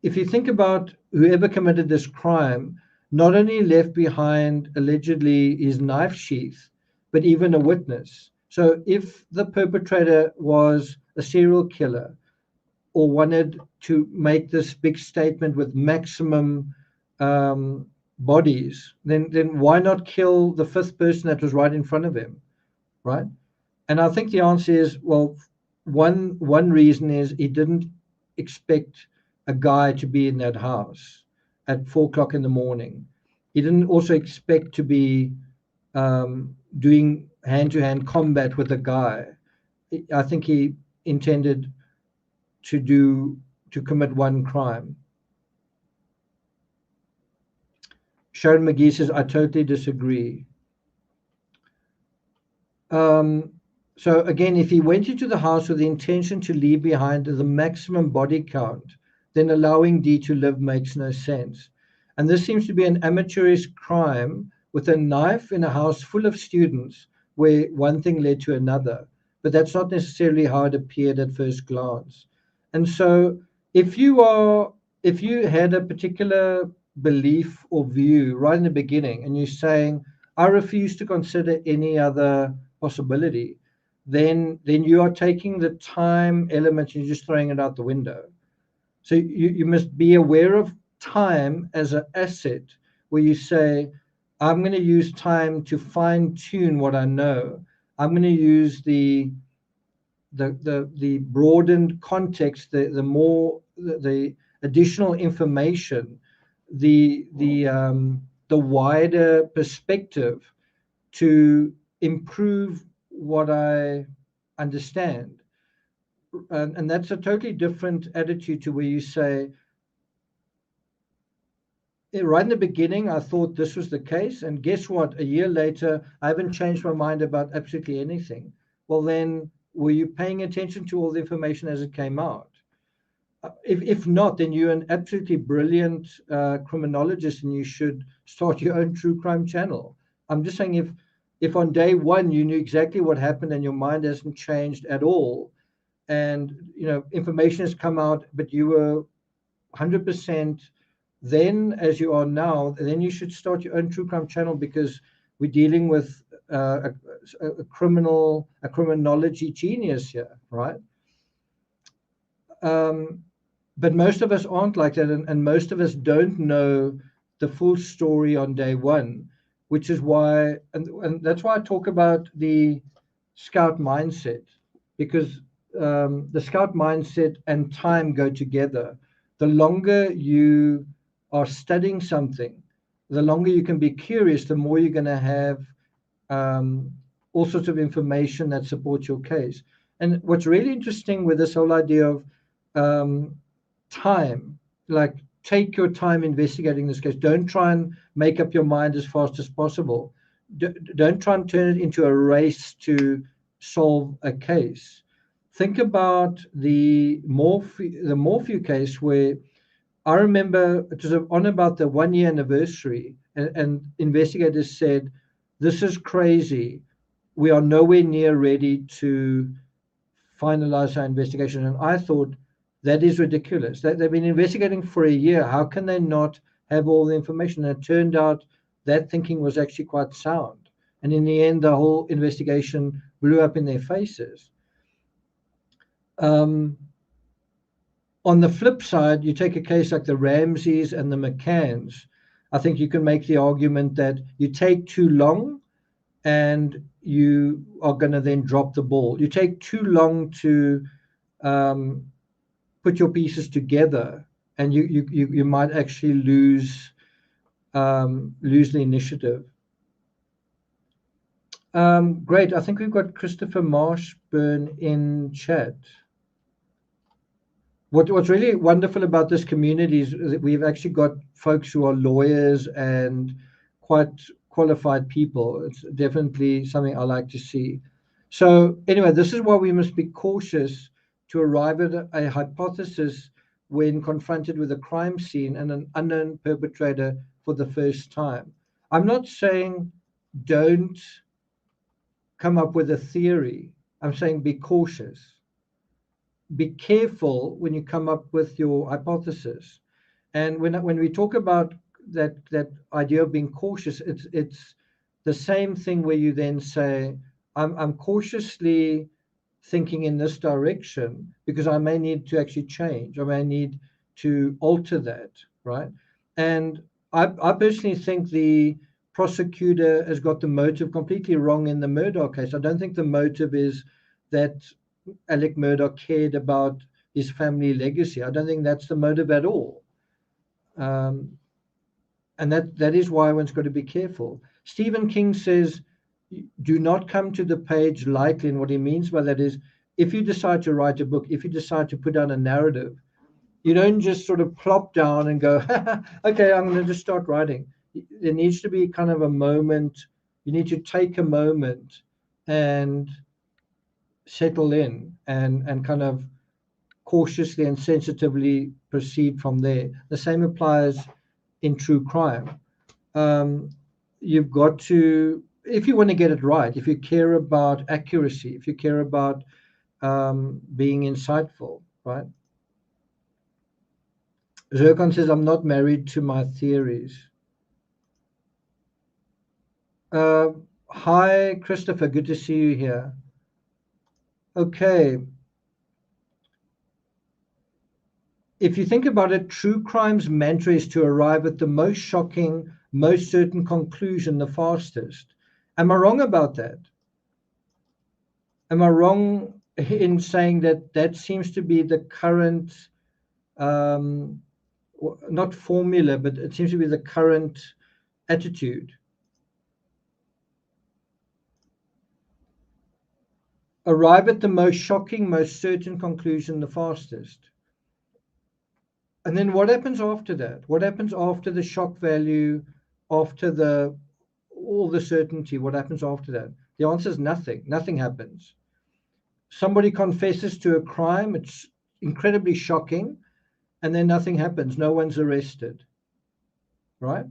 if you think about whoever committed this crime, not only left behind allegedly his knife sheath, but even a witness. So if the perpetrator was a serial killer or wanted to make this big statement with maximum bodies, then why not kill the fifth person that was right in front of him, right? And I think the answer is, well, one reason is he didn't expect a guy to be in that house at 4 o'clock in the morning. He didn't also expect to be doing hand-to-hand combat with a guy. I think he intended to commit one crime. Sharon McGee says, I totally disagree. So again, if he went into the house with the intention to leave behind the maximum body count, then allowing D to live makes no sense. And this seems to be an amateurish crime with a knife in a house full of students where one thing led to another. But that's not necessarily how it appeared at first glance. And so if you had a particular belief or view right in the beginning and you're saying, I refuse to consider any other possibility, then you are taking the time element and you're just throwing it out the window. So you must be aware of time as an asset where you say, I'm going to use time to fine tune what I know. I'm going to use the broadened context, the additional information, the wider perspective to improve what I understand. And that's a totally different attitude to where you say, right in the beginning, I thought this was the case. And guess what? A year later, I haven't changed my mind about absolutely anything. Well, then, were you paying attention to all the information as it came out? If not, then you're an absolutely brilliant criminologist and you should start your own true crime channel. I'm just saying if on day one you knew exactly what happened and your mind hasn't changed at all, and information has come out, but you were 100% then as you are now, then you should start your own true crime channel, because we're dealing with a criminology genius here, right? But most of us aren't like that, and most of us don't know the full story on day one, which is why, and that's why I talk about the scout mindset, because the scout mindset and time go together. The longer you are studying something, the longer you can be curious, the more you're going to have all sorts of information that supports your case. And what's really interesting with this whole idea of time, like, take your time investigating this case. Don't try and make up your mind as fast as possible. Don't try and turn it into a race to solve a case. Think about the Morphew case, where I remember it was on about the 1 year anniversary, and investigators said, this is crazy. We are nowhere near ready to finalize our investigation. And I thought, that is ridiculous. They've been investigating for a year. How can they not have all the information? And it turned out that thinking was actually quite sound. And in the end, the whole investigation blew up in their faces. On the flip side, you take a case like the Ramseys and the McCanns. I think you can make the argument that you take too long and you are going to then drop the ball. You take too long to put your pieces together, and you might actually lose the initiative. Great. I think we've got Christopher Marshburn in chat. What's really wonderful about this community is that we've actually got folks who are lawyers and quite qualified people. It's definitely something I like to see. So anyway, this is why we must be cautious to arrive at a hypothesis when confronted with a crime scene and an unknown perpetrator for the first time. I'm not saying don't come up with a theory. I'm saying be cautious. Be careful when you come up with your hypothesis. And when we talk about that idea of being cautious, it's the same thing where you then say, I'm cautiously thinking in this direction because I may need to actually change. I may need to alter that, right? And I personally think the prosecutor has got the motive completely wrong in the Murdoch case. I don't think the motive is that Alec Murdoch cared about his family legacy. I don't think that's the motive at all. And that is why one's got to be careful. Stephen King says, do not come to the page lightly. And what he means by that is, if you decide to write a book, if you decide to put down a narrative, you don't just sort of plop down and go, okay, I'm going to just start writing. There needs to be kind of a moment. You need to take a moment and settle in and kind of cautiously and sensitively proceed from there. The same applies in true crime. You've got to, if you want to get it right, if you care about accuracy, if you care about being insightful, right? Zircon says, I'm not married to my theories. Hi, Christopher. Good to see you here. Okay. If you think about it, true crime's mantra is to arrive at the most shocking, most certain conclusion the fastest. Am I wrong about that? Am I wrong in saying that that seems to be the current, not formula, but it seems to be the current attitude? Arrive at the most shocking, most certain conclusion the fastest. And then what happens after that? What happens after the shock value, after all the certainty? What happens after that? The answer is nothing. Nothing happens. Somebody confesses to a crime. It's incredibly shocking. And then nothing happens. No one's arrested. Right?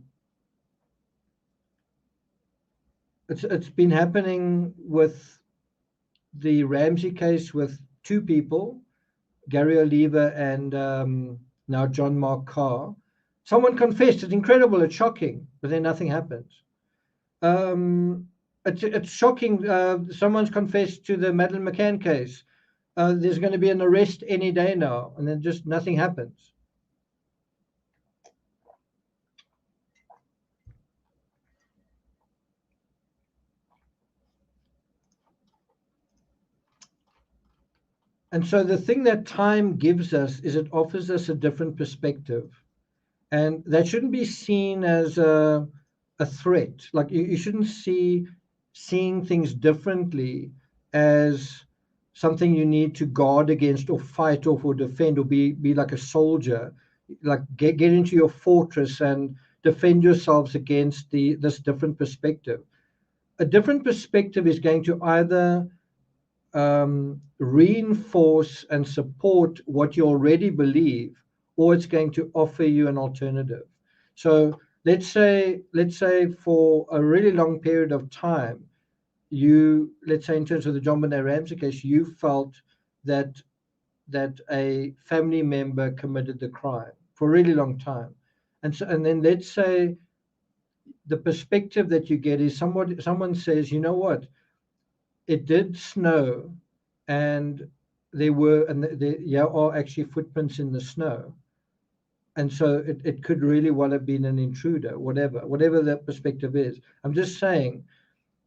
It's been happening with the Ramsey case with two people, Gary Oliver and now John Mark Carr. Someone confessed. It's incredible. It's shocking. But then nothing happens. It's shocking. Someone's confessed to the Madeleine McCann case. There's going to be an arrest any day now, and then just nothing happens. And so the thing that time gives us is it offers us a different perspective. And that shouldn't be seen as a threat. Like you shouldn't see seeing things differently as something you need to guard against or fight off or defend or be like a soldier, like get into your fortress and defend yourselves against this different perspective. A different perspective is going to either reinforce and support what you already believe, or it's going to offer you an alternative. So let's say for a really long period of time, let's say in terms of the John Benet Ramsey case, you felt that a family member committed the crime for a really long time. And then let's say the perspective that you get is someone says, you know what, it did snow, and there are actually footprints in the snow, and so it could really well have been an intruder. Whatever that perspective is, I'm just saying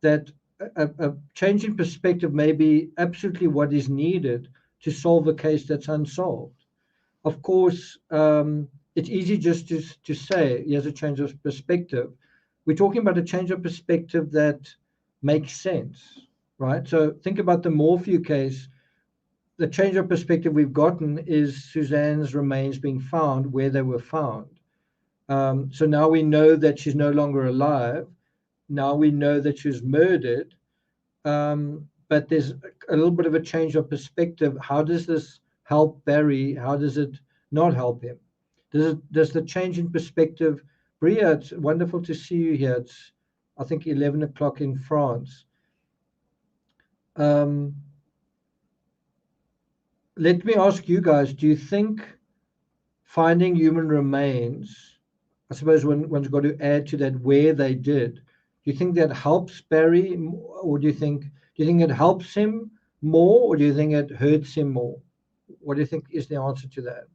that a change in perspective may be absolutely what is needed to solve a case that's unsolved. Of course, it's easy just to say here's a change of perspective. We're talking about a change of perspective that makes sense. Right. So think about the Morphew case. the change of perspective we've gotten is Suzanne's remains being found where they were found. So now we know that she's no longer alive. Now we know that she was murdered. But there's a little bit of a change of perspective. How does this help Barry? How does it not help him? Does the change in perspective, Bria, it's wonderful to see you here. It's, I think, 11 o'clock in France. Let me ask you guys, do you think finding human remains, I suppose one's got to add to that where they did, do you think that helps Barry, or do you think it helps him more, or do you think it hurts him more? What do you think is the answer to that?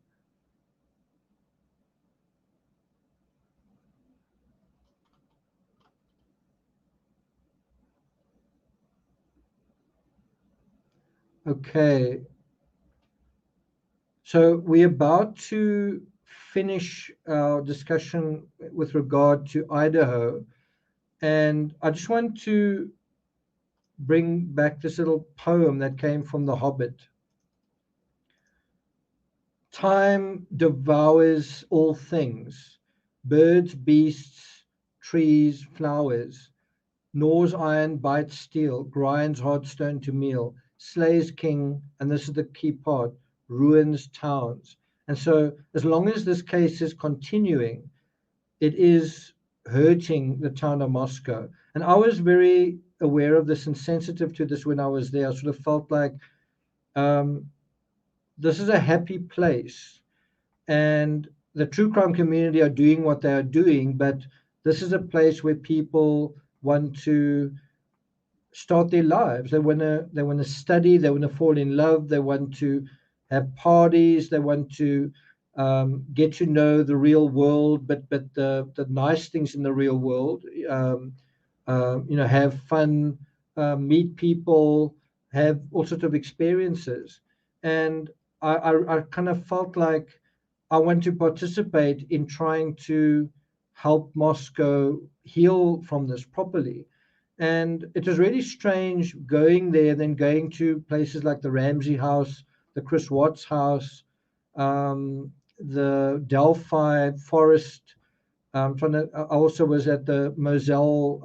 Okay. So we're about to finish our discussion with regard to Idaho. And I just want to bring back this little poem that came from The Hobbit. Time devours all things, birds, beasts, trees, flowers, gnaws iron, bites steel, grinds hard stone to meal, slays king, and this is the key part, ruins towns. And so as long as this case is continuing, it is hurting the town of Moscow. And I was very aware of this and sensitive to this when I was there. I sort of felt like this is a happy place, and the true crime community are doing what they are doing, but this is a place where people want to start their lives. They want to study. They want to fall in love. They want to have parties. They want to get to know the real world, but the nice things in the real world. Have fun, meet people, have all sorts of experiences. And I kind of felt like I want to participate in trying to help Moscow heal from this properly. And it was really strange going there, then going to places like the Ramsey House, the Chris Watts House, the Delphi Forest. I also was at the Moselle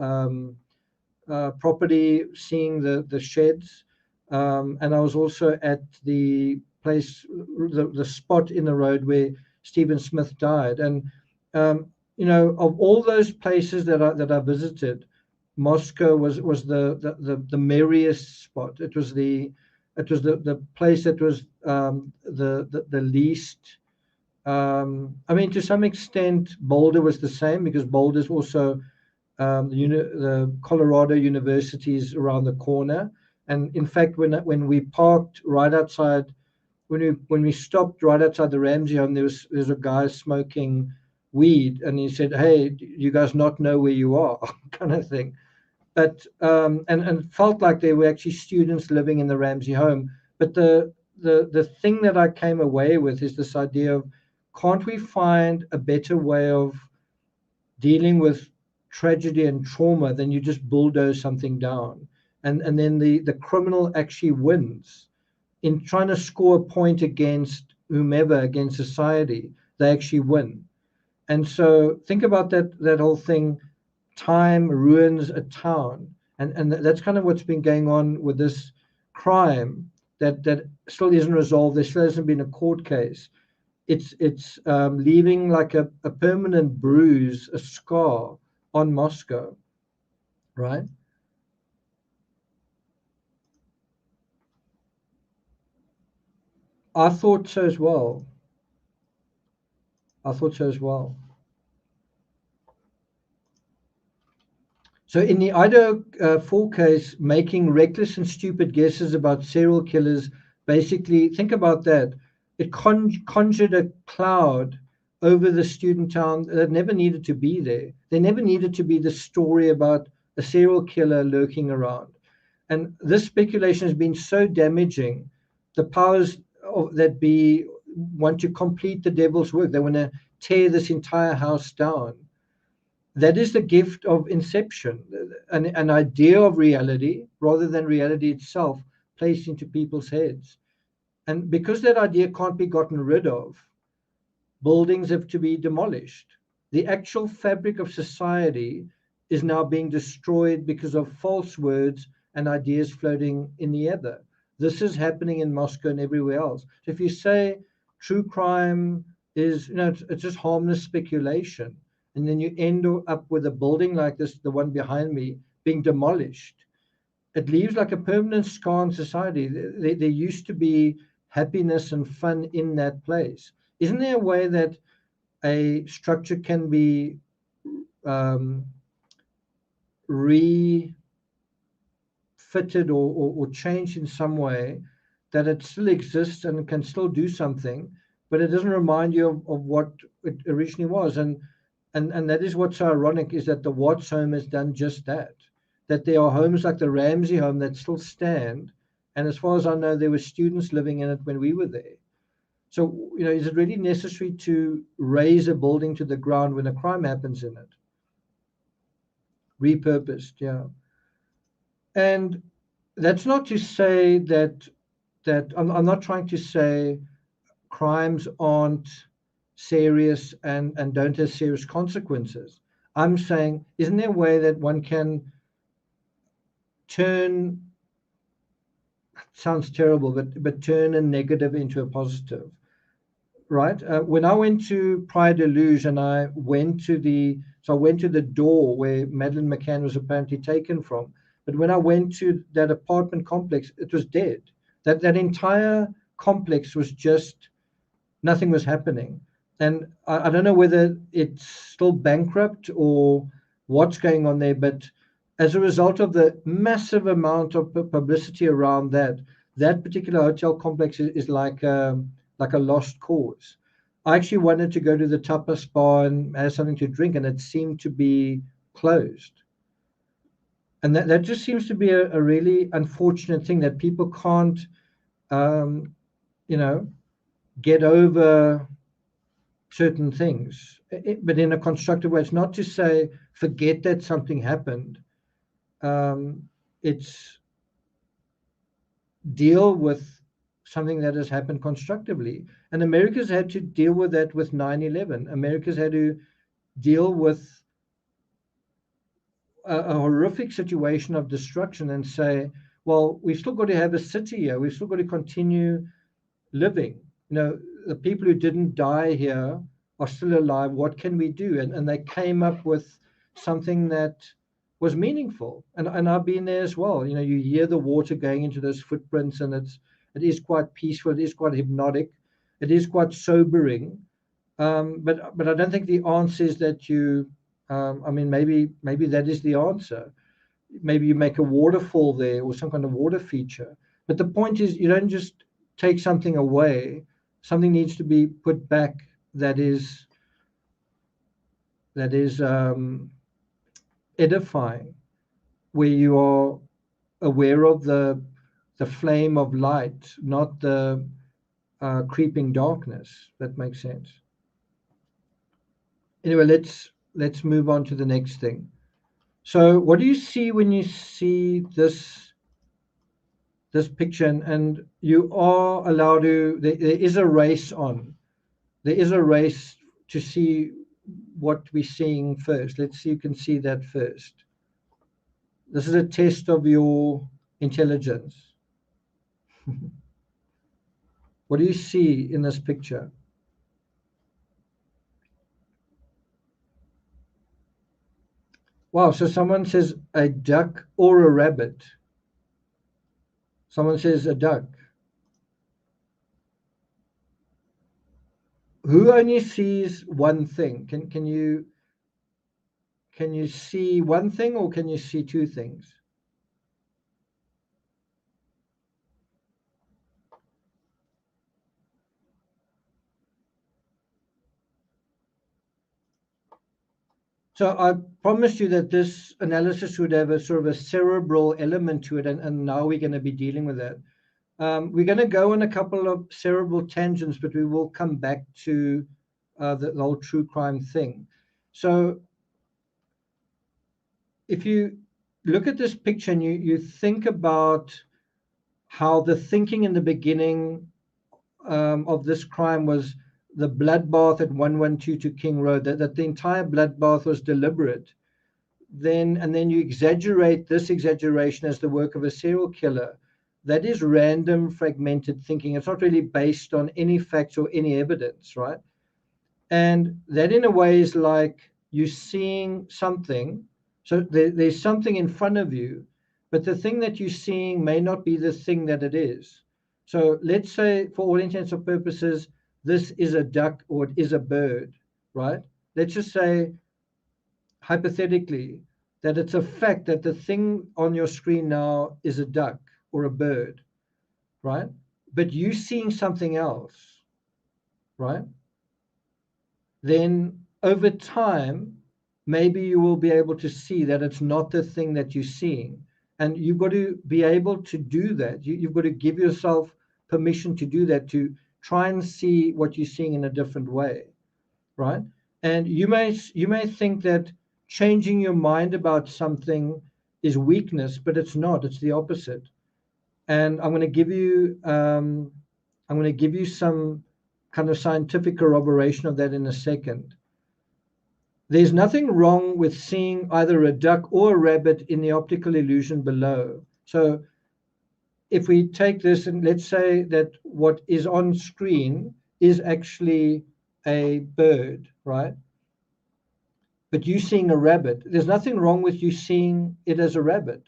property, seeing the sheds. And I was also at the place, the spot in the road where Stephen Smith died. And, of all those places that I visited, Moscow was the merriest spot. It was the place that was the least. To some extent, Boulder was the same, because Boulder is also the Colorado University is around the corner. And in fact, when we parked right outside, when we stopped right outside the Ramsey home, there's a guy smoking weed, and he said, "Hey, do you guys not know where you are?" kind of thing. But and felt like there were actually students living in the Ramsey home. But the thing that I came away with is this idea of, can't we find a better way of dealing with tragedy and trauma than you just bulldoze something down, and then the criminal actually wins in trying to score a point against whomever, against society. They actually win. And so think about that whole thing. Time ruins a town, and that's kind of what's been going on with this crime that still isn't resolved. There still hasn't been a court case. It's leaving like a permanent bruise, a scar on Moscow, right? I thought so as well. So in the Idaho 4 case, making reckless and stupid guesses about serial killers, basically, think about that. It conjured a cloud over the student town that never needed to be there. There never needed to be the story about a serial killer lurking around. And this speculation has been so damaging. The powers that be want to complete the devil's work. They want to tear this entire house down. That is the gift of inception, an idea of reality rather than reality itself placed into people's heads. And because that idea can't be gotten rid of, buildings have to be demolished. The actual fabric of society is now being destroyed because of false words and ideas floating in the ether. This is happening in Moscow and everywhere else. So if you say true crime is, it's just harmless speculation, and then you end up with a building like this, the one behind me, being demolished, it leaves like a permanent scar in society. There used to be happiness and fun in that place. Isn't there a way that a structure can be refitted or changed in some way that it still exists and can still do something, but it doesn't remind you of what it originally was? And that is what's so ironic, is that the Watts home has done just that. That there are homes like the Ramsey home that still stand, and as far as I know, there were students living in it when we were there. So, is it really necessary to raise a building to the ground when a crime happens in it? Repurposed, yeah. And that's not to say that I'm not trying to say crimes aren't serious and don't have serious consequences. I'm saying, isn't there a way that one can turn, sounds terrible, but turn a negative into a positive, right? When I went to Praia de Luz, and I went to the door where Madeleine McCann was apparently taken from. But when I went to that apartment complex, it was dead. That entire complex was just, nothing was happening. And I don't know whether it's still bankrupt or what's going on there, but as a result of the massive amount of publicity around that particular hotel complex is like a lost cause. I actually wanted to go to the tapas bar and have something to drink, and it seemed to be closed. And that just seems to be a really unfortunate thing, that people can't, get over certain things, but in a constructive way. It's not to say forget that something happened. It's deal with something that has happened constructively. And America's had to deal with that with 9/11. America's had to deal with a horrific situation of destruction and say, well, we've still got to have a city here. We've still got to continue living. The people who didn't die here are still alive. What can we do? And they came up with something that was meaningful. And I've been there as well. You hear the water going into those footprints, and it is quite peaceful. It is quite hypnotic. It is quite sobering. But I don't think the answer is that you. Maybe that is the answer. Maybe you make a waterfall there or some kind of water feature. But the point is, you don't just take something away. Something needs to be put back that is edifying, where you are aware of the flame of light, not the creeping darkness. That makes sense. Anyway, let's move on to the next thing. So what do you see when you see this picture? And you are allowed to, there is a race on. There is a race to see what we're seeing first. Let's see, you can see that first. This is a test of your intelligence. What do you see in this picture? Wow, so someone says a duck or a rabbit. Someone says a duck. Who only sees one thing? Can you see one thing, or can you see two things? So I promised you that this analysis would have a sort of a cerebral element to it, and now we're going to be dealing with that. We're going to go on a couple of cerebral tangents, but we will come back to the whole true crime thing. So if you look at this picture and you think about how the thinking in the beginning of this crime was the bloodbath at 112 King Road, that the entire bloodbath was deliberate, and then you exaggerate this exaggeration as the work of a serial killer, that is random, fragmented thinking. It's not really based on any facts or any evidence, right? And that in a way is like you seeing something. So there's something in front of you, but the thing that you're seeing may not be the thing that it is. So let's say, for all intents and purposes, this is a duck or it is a bird, right? Let's just say, hypothetically, that it's a fact that the thing on your screen now is a duck or a bird, right? But you seeing something else, right? Then over time, maybe you will be able to see that it's not the thing that you're seeing. And you've got to be able to do that. You've got to give yourself permission to do that, to try and see what you're seeing in a different way, right? And you may think that changing your mind about something is weakness, but it's not. It's the opposite. And I'm going to give you some kind of scientific corroboration of that in a second. There's nothing wrong with seeing either a duck or a rabbit in the optical illusion below. So if we take this and let's say that what is on screen is actually a bird, right? But you seeing a rabbit, there's nothing wrong with you seeing it as a rabbit.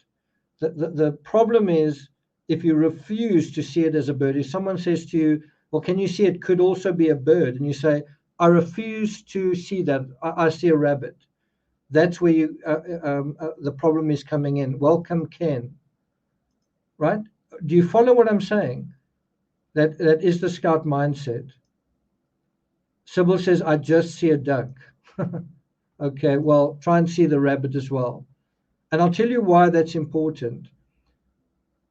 The problem is if you refuse to see it as a bird. If someone says to you, well, can you see it could also be a bird? And you say, I refuse to see that. I see a rabbit. That's where the problem is coming in. Welcome, Ken. Right? Do you follow what I'm saying? That is the scout mindset. Sybil says, I just see a duck. Okay, well, try and see the rabbit as well. And I'll tell you why that's important.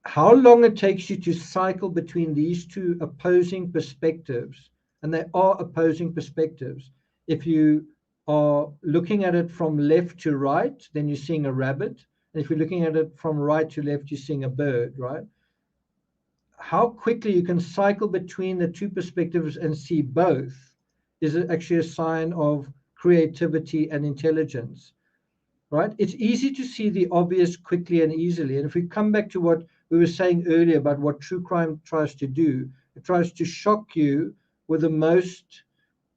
How long it takes you to cycle between these two opposing perspectives, and they are opposing perspectives. If you are looking at it from left to right, then you're seeing a rabbit. And if you're looking at it from right to left, you're seeing a bird, right? How quickly you can cycle between the two perspectives and see both is actually a sign of creativity and intelligence, right? It's easy to see the obvious quickly and easily. And if we come back to what we were saying earlier about what true crime tries to do, it tries to shock you with the most,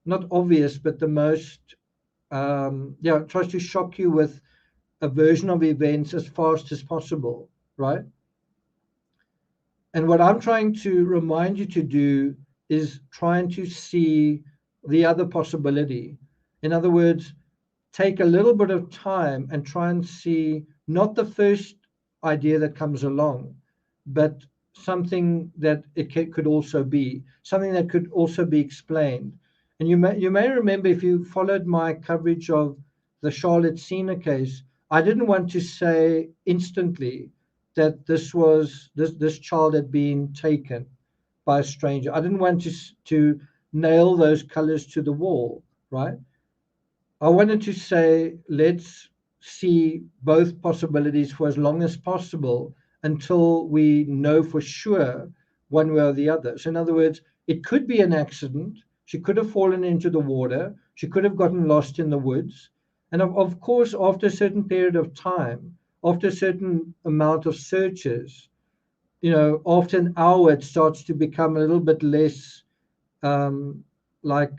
not obvious, but the most, it tries to shock you with a version of events as fast as possible, right? And what I'm trying to remind you to do is trying to see the other possibility. In other words, take a little bit of time and try and see not the first idea that comes along, but something that it could also be, something that could also be explained. And you may remember, if you followed my coverage of the Charlotte Cena case, I didn't want to say instantly that this child had been taken by a stranger. I didn't want to nail those colors to the wall, right? I wanted to say, let's see both possibilities for as long as possible until we know for sure one way or the other. So in other words, it could be an accident. She could have fallen into the water. She could have gotten lost in the woods. And of course, after a certain period of time, after a certain amount of searches, after an hour, it starts to become a little bit less like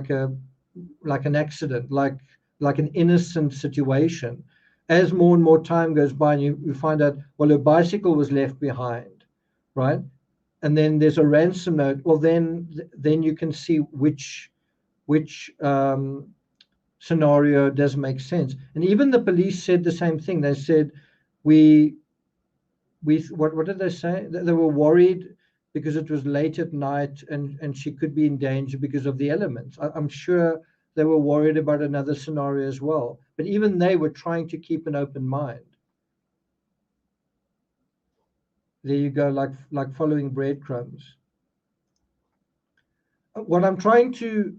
an accident, like an innocent situation. As more and more time goes by, and you find out, well, her bicycle was left behind, right? And then there's a ransom note. Well, then you can see which scenario does make sense. And even the police said the same thing. They said, what did they say? They were worried because it was late at night and she could be in danger because of the elements. I'm sure they were worried about another scenario as well. But even they were trying to keep an open mind. There you go, like following breadcrumbs. What I'm trying to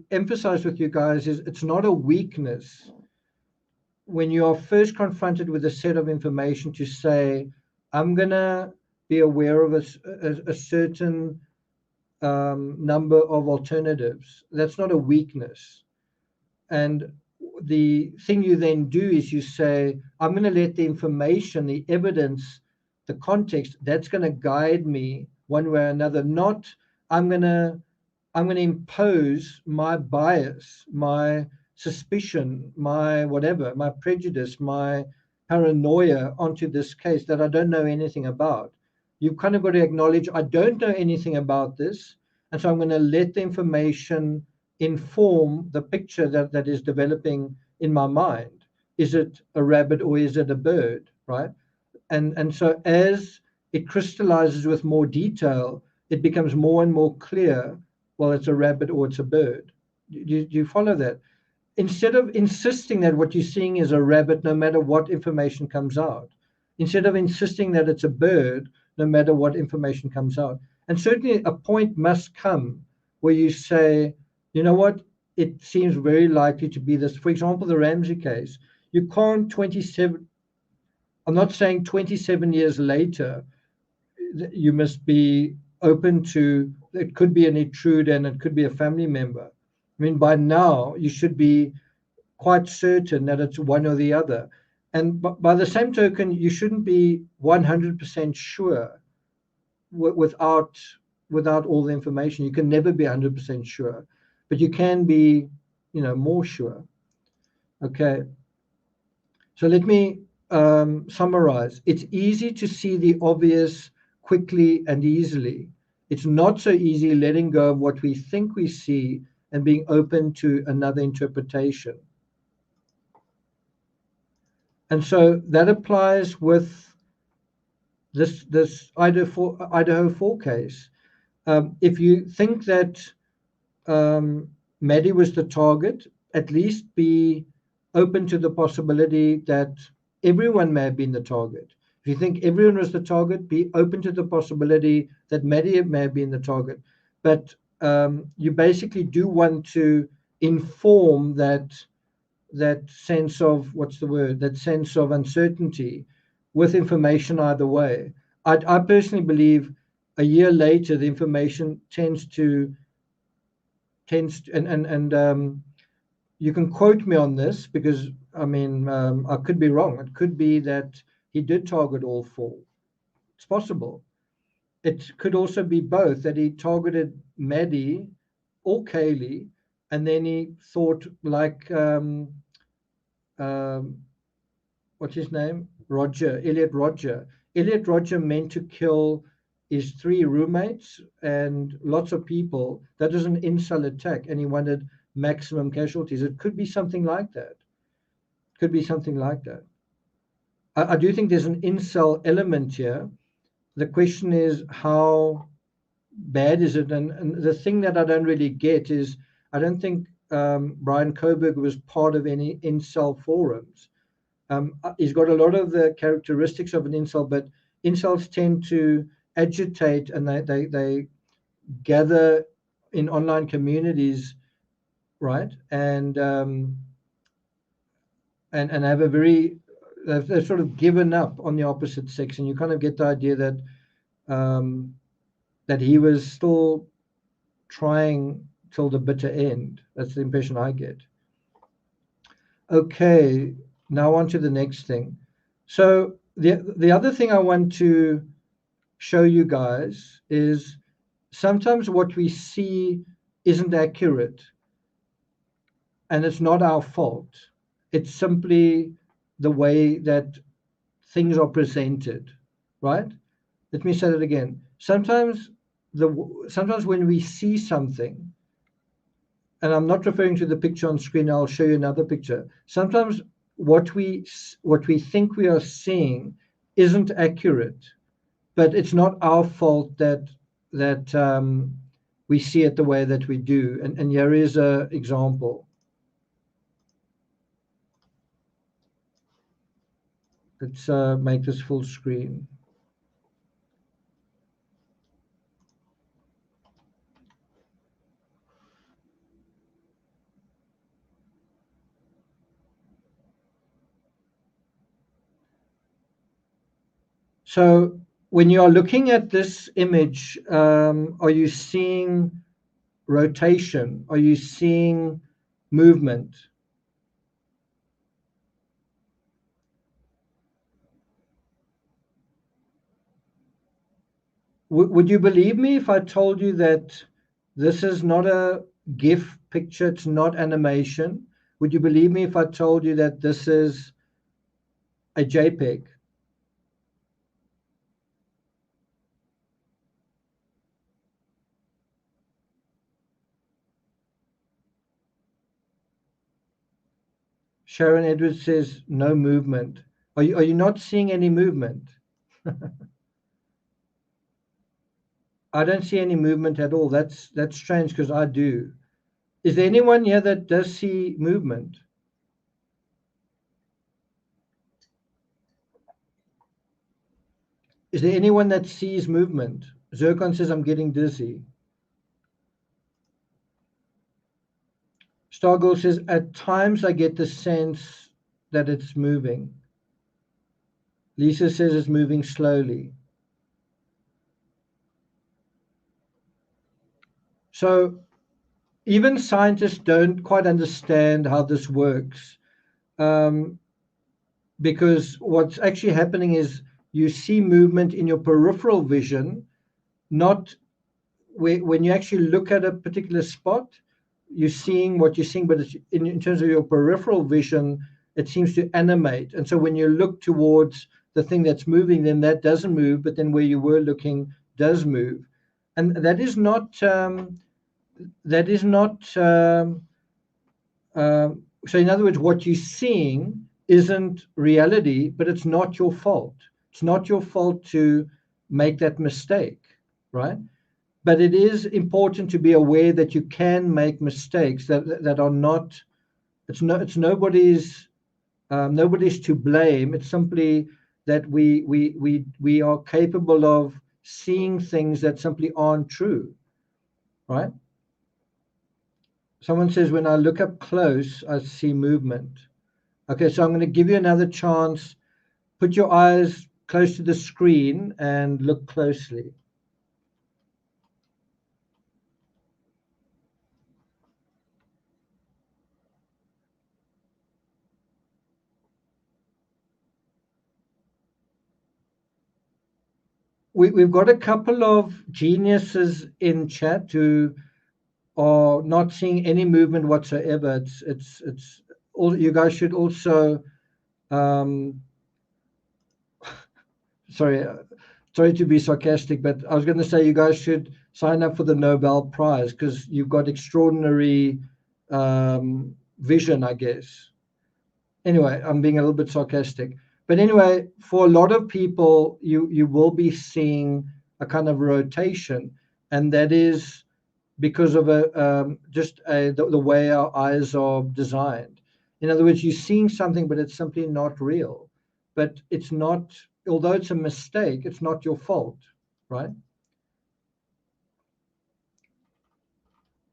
emphasize with you guys is it's not a weakness when you are first confronted with a set of information to say, I'm going to be aware of a certain number of alternatives. That's not a weakness. And the thing you then do is you say, I'm going to let the information, the evidence, the context, that's going to guide me one way or another. Not I'm going to impose my bias, my suspicion, my whatever, my prejudice, my paranoia onto this case that I don't know anything about. You've kind of got to acknowledge, I don't know anything about this. And so I'm going to let the information inform the picture that is developing in my mind. Is it a rabbit or is it a bird, right? And so as it crystallizes with more detail, it becomes more and more clear, well, it's a rabbit or it's a bird. Do you follow that? Instead of insisting that what you're seeing is a rabbit, no matter what information comes out, instead of insisting that it's a bird, no matter what information comes out. And certainly a point must come where you say, you know what, it seems very likely to be this. For example, the Ramsey case, you can't 27, I'm not saying 27 years later, you must be open to, it could be an intruder and it could be a family member. I mean, by now, you should be quite certain that it's one or the other. And by the same token, you shouldn't be 100% sure without all the information. You can never be 100% sure, but you can be, more sure. Okay. So let me summarize. It's easy to see the obvious quickly and easily. It's not so easy letting go of what we think we see and being open to another interpretation. And so that applies with this Idaho 4 case. If you think that Maddie was the target, at least be open to the possibility that everyone may have been the target. If you think everyone was the target, be open to the possibility that Maddie may have been the target. But you basically do want to inform that sense of, that sense of uncertainty with information either way. I personally believe a year later, the information tends to, and you can quote me on this because, I mean, I could be wrong. It could be that he did target all 4. It's possible. It could also be both, that he targeted Maddie or Kaylee, and then he thought like, what's his name? Elliot Roger. Elliot Roger meant to kill his 3 roommates and lots of people. That was an incel attack, and he wanted maximum casualties. It could be something like that. Could be something like that. I do think there's an incel element here. The question is, how bad is it? And the thing that I don't really get is, I don't think Brian Kohberger was part of any incel forums. He's got a lot of the characteristics of an incel, but incels tend to agitate, and they gather in online communities, right? And have a very, they've sort of given up on the opposite sex, and you kind of get the idea that that he was still trying till the bitter end. That's the impression I get. Okay, now on to the next thing. So the other thing I want to show you guys is sometimes what we see isn't accurate, and it's not our fault. It's simply the way that things are presented, right? Let me say that again. Sometimes when we see something, and I'm not referring to the picture on screen, I'll show you another picture. Sometimes what we think we are seeing isn't accurate, but it's not our fault that we see it the way that we do. And here is an example. Let's make this full screen. So when you are looking at this image, are you seeing rotation? Are you seeing movement? Would you believe me if I told you that this is not a GIF picture, it's not animation? Would you believe me if I told you that this is a JPEG? Sharon Edwards says no movement. Are you not seeing any movement? I don't see any movement at all. That's strange because I do. Is there anyone here that does see movement? Is there anyone that sees movement? Zircon says I'm getting dizzy. Stargirl says at times I get the sense that it's moving. Lisa says it's moving slowly. So even scientists don't quite understand how this works, because what's actually happening is you see movement in your peripheral vision, not when you actually look at a particular spot, you're seeing what you're seeing, but it's in terms of your peripheral vision, it seems to animate. And so when you look towards the thing that's moving, then that doesn't move, but then where you were looking does move. And that is not so in other words, what you're seeing isn't reality, but it's not your fault. It's not your fault to make that mistake, right? But it is important to be aware that you can make mistakes that are not. It's nobody's to blame. It's simply that we are capable of seeing things that simply aren't true, right? Someone says, when I look up close, I see movement. Okay, so I'm going to give you another chance. Put your eyes close to the screen and look closely. We've got a couple of geniuses in chat who are not seeing any movement whatsoever. It's all you guys should also sorry to be sarcastic, but I was going to say you guys should sign up for the Nobel Prize because you've got extraordinary vision, I guess. Anyway, I'm being a little bit sarcastic. But anyway, for a lot of people, you will be seeing a kind of rotation, and that is because of the way our eyes are designed. In other words, you're seeing something, but it's simply not real. But it's not, although it's a mistake, it's not your fault, right?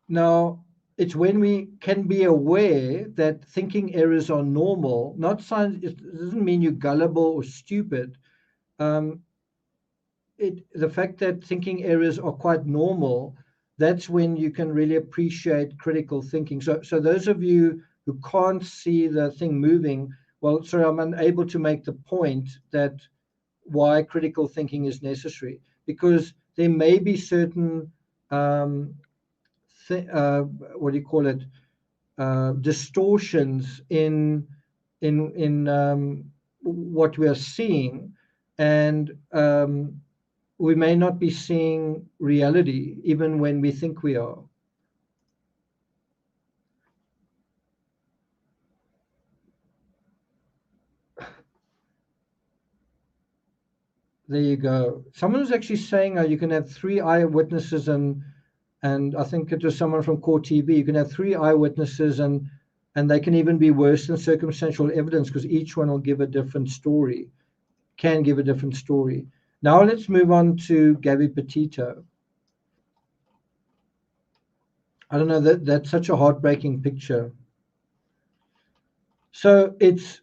Now, it's when we can be aware that thinking errors are normal, not science. It doesn't mean you're gullible or stupid. The fact that thinking errors are quite normal, that's when you can really appreciate critical thinking. So those of you who can't see the thing moving, well, sorry, I'm unable to make the point that why critical thinking is necessary, because there may be certain what do you call it, distortions in what we are seeing, and we may not be seeing reality even when we think we are. There you go. Someone was actually saying you can have 3 eyewitnesses, and I think it was someone from Core TV. You can have 3 eyewitnesses, and they can even be worse than circumstantial evidence because each one will give a different story, can give a different story. Now let's move on to Gabby Petito. I don't know, that's such a heartbreaking picture. So it's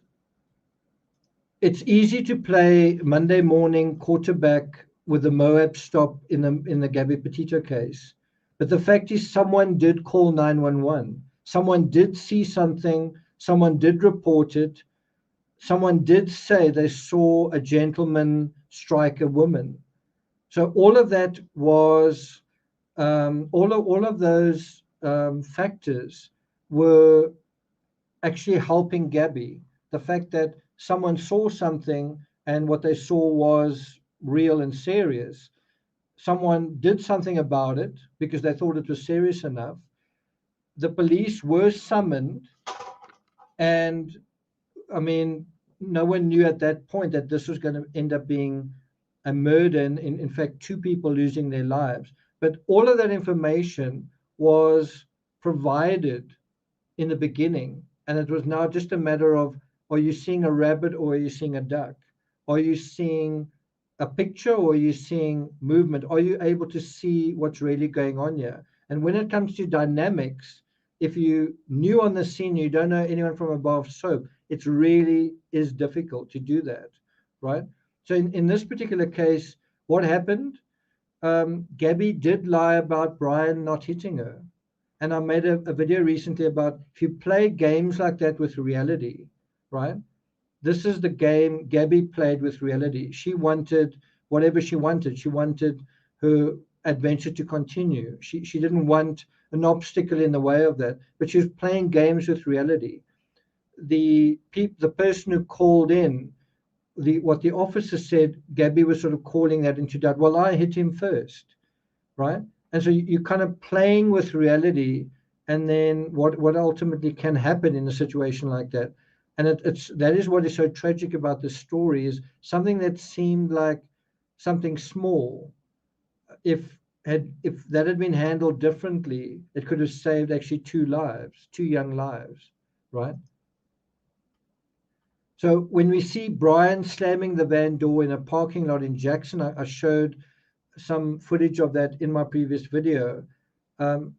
it's easy to play Monday morning quarterback with the Moab stop in the Gabby Petito case. But the fact is someone did call 911. Someone did see something. Someone did report it. Someone did say they saw a gentleman strike a woman. So all of that was, all of those factors were actually helping Gabby. The fact that someone saw something and what they saw was real and serious. Someone did something about it because they thought it was serious enough. The police were summoned, and I mean, no one knew at that point that this was going to end up being a murder, and in fact, 2 people losing their lives. But all of that information was provided in the beginning, and it was now just a matter of, are you seeing a rabbit or are you seeing a duck? Are you seeing a picture or are you seeing movement? Are you able to see what's really going on here? And when it comes to dynamics, if you new on the scene, you don't know anyone from a bar of soap, it really is difficult to do that, right? So in this particular case, what happened? Gabby did lie about Brian not hitting her. And I made a video recently about if you play games like that with reality, right? This is the game Gabby played with reality. She wanted whatever she wanted. She wanted her adventure to continue. She didn't want an obstacle in the way of that, but she was playing games with reality. The person who called in, what the officer said, Gabby was sort of calling that into doubt. Well, I hit him first, right? And so you're kind of playing with reality, and then what ultimately can happen in a situation like that. And that is what is so tragic about this story, is something that seemed like something small. If that had been handled differently, it could have saved actually 2 lives, 2 young lives, right? So when we see Brian slamming the van door in a parking lot in Jackson, I showed some footage of that in my previous video.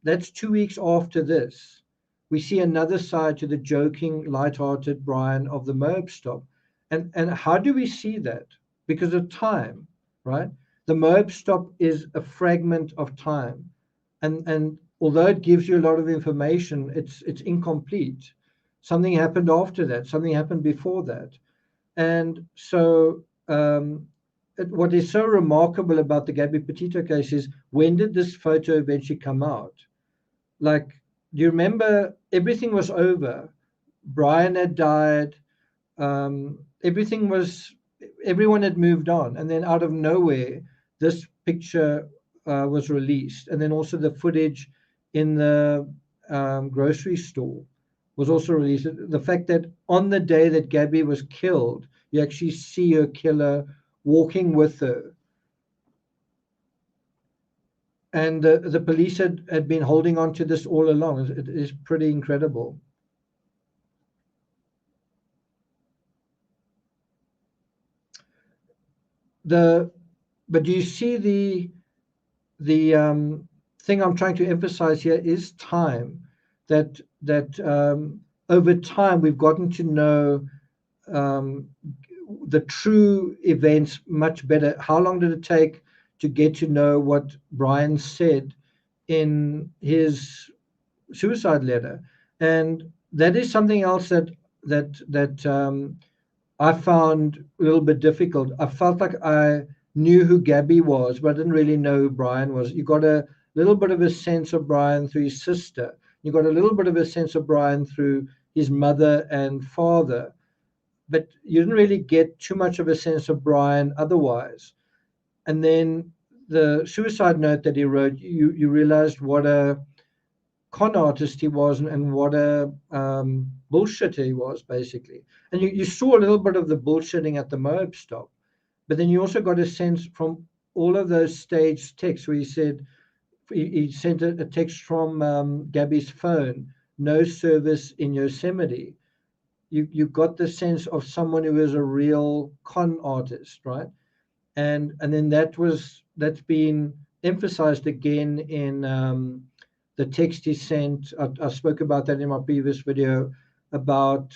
That's 2 weeks after this. We see another side to the joking, light-hearted Brian of the Moab stop. And how do we see that? Because of time, right? The Moab stop is a fragment of time. And although it gives you a lot of information, it's incomplete. Something happened after that. Something happened before that. And so what is so remarkable about the Gabby Petito case is, when did this photo eventually come out? Like, do you remember everything was over? Brian had died. Everyone had moved on. And then out of nowhere, this picture was released. And then also the footage in the grocery store was also released. The fact that on the day that Gabby was killed, you actually see her killer walking with her. And the police had been holding on to this all along. It is pretty incredible. But you see the thing I'm trying to emphasize here is time. That over time we've gotten to know the true events much better. How long did it take to get to know what Brian said in his suicide letter? And that is something else that I found a little bit difficult. I felt like I knew who Gabby was, but I didn't really know who Brian was. You got a little bit of a sense of Brian through his sister. You got a little bit of a sense of Brian through his mother and father, but you didn't really get too much of a sense of Brian otherwise. And then the suicide note that he wrote, you realized what a con artist he was, and what a bullshitter he was, basically. And you saw a little bit of the bullshitting at the Moab stop, but then you also got a sense from all of those staged texts where he said, he sent a text from Gabby's phone, no service in Yosemite. You got the sense of someone who is a real con artist, right? And then that's been emphasized again in the text he sent. I spoke about that in my previous video about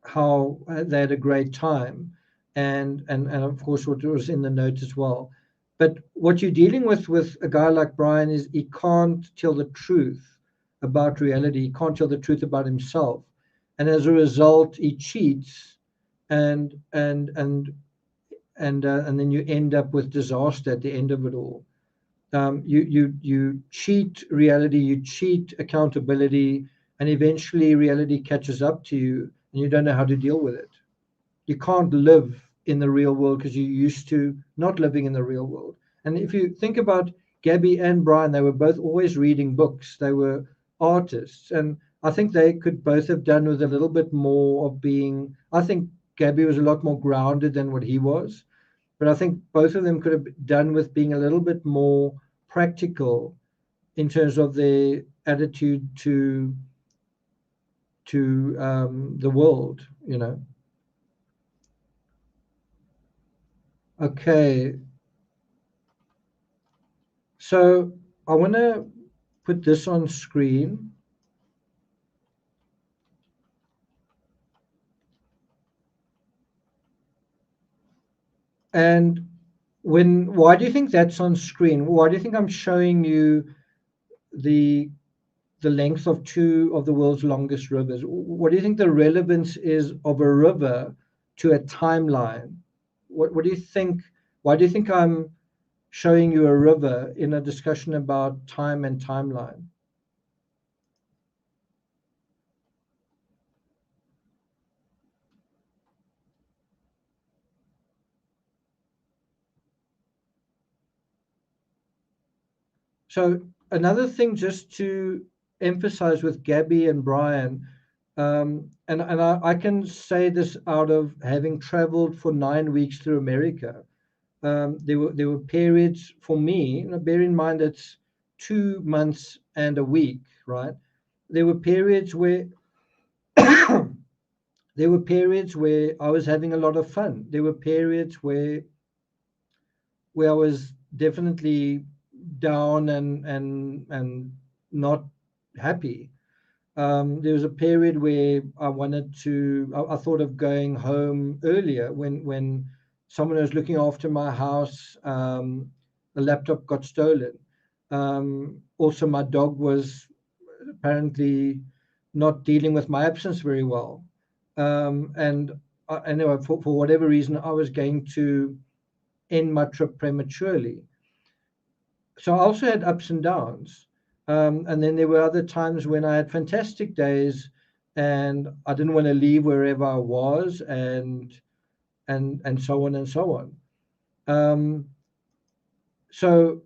how they had a great time, and of course what was in the note as well. But what you're dealing with a guy like Brian is he can't tell the truth about reality. He can't tell the truth about himself, and as a result, he cheats, and then you end up with disaster at the end of it all. You cheat reality, you cheat accountability, and eventually reality catches up to you, and you don't know how to deal with it. You can't live in the real world because you're used to not living in the real world. And if you think about Gabby and Brian, they were both always reading books. They were artists, and I think they could both have done with a little bit more of being. I think Gabby was a lot more grounded than what he was, but I think both of them could have done with being a little bit more practical in terms of their attitude to the world, you know. Okay, so I want to put this on screen. And why do you think that's on screen? Why do you think I'm showing you the length of two of the world's longest rivers? What do you think the relevance is of a river to a timeline? What do you think? Why do you think I'm showing you a river in a discussion about time and timeline? So another thing just to emphasize with Gabby and Brian, and I can say this out of having traveled for 9 weeks through America. There were periods for me, you know, bear in mind it's 2 months and a week, right? There were periods where there were periods where I was having a lot of fun. There were periods where I was definitely down and not happy. There was a period where I thought of going home earlier when someone was looking after my house. The laptop got stolen. Also, my dog was apparently not dealing with my absence very well. And anyway, for whatever reason, I was going to end my trip prematurely. So I also had ups and downs. And then there were other times when I had fantastic days and I didn't want to leave wherever I was, and so on and so on. So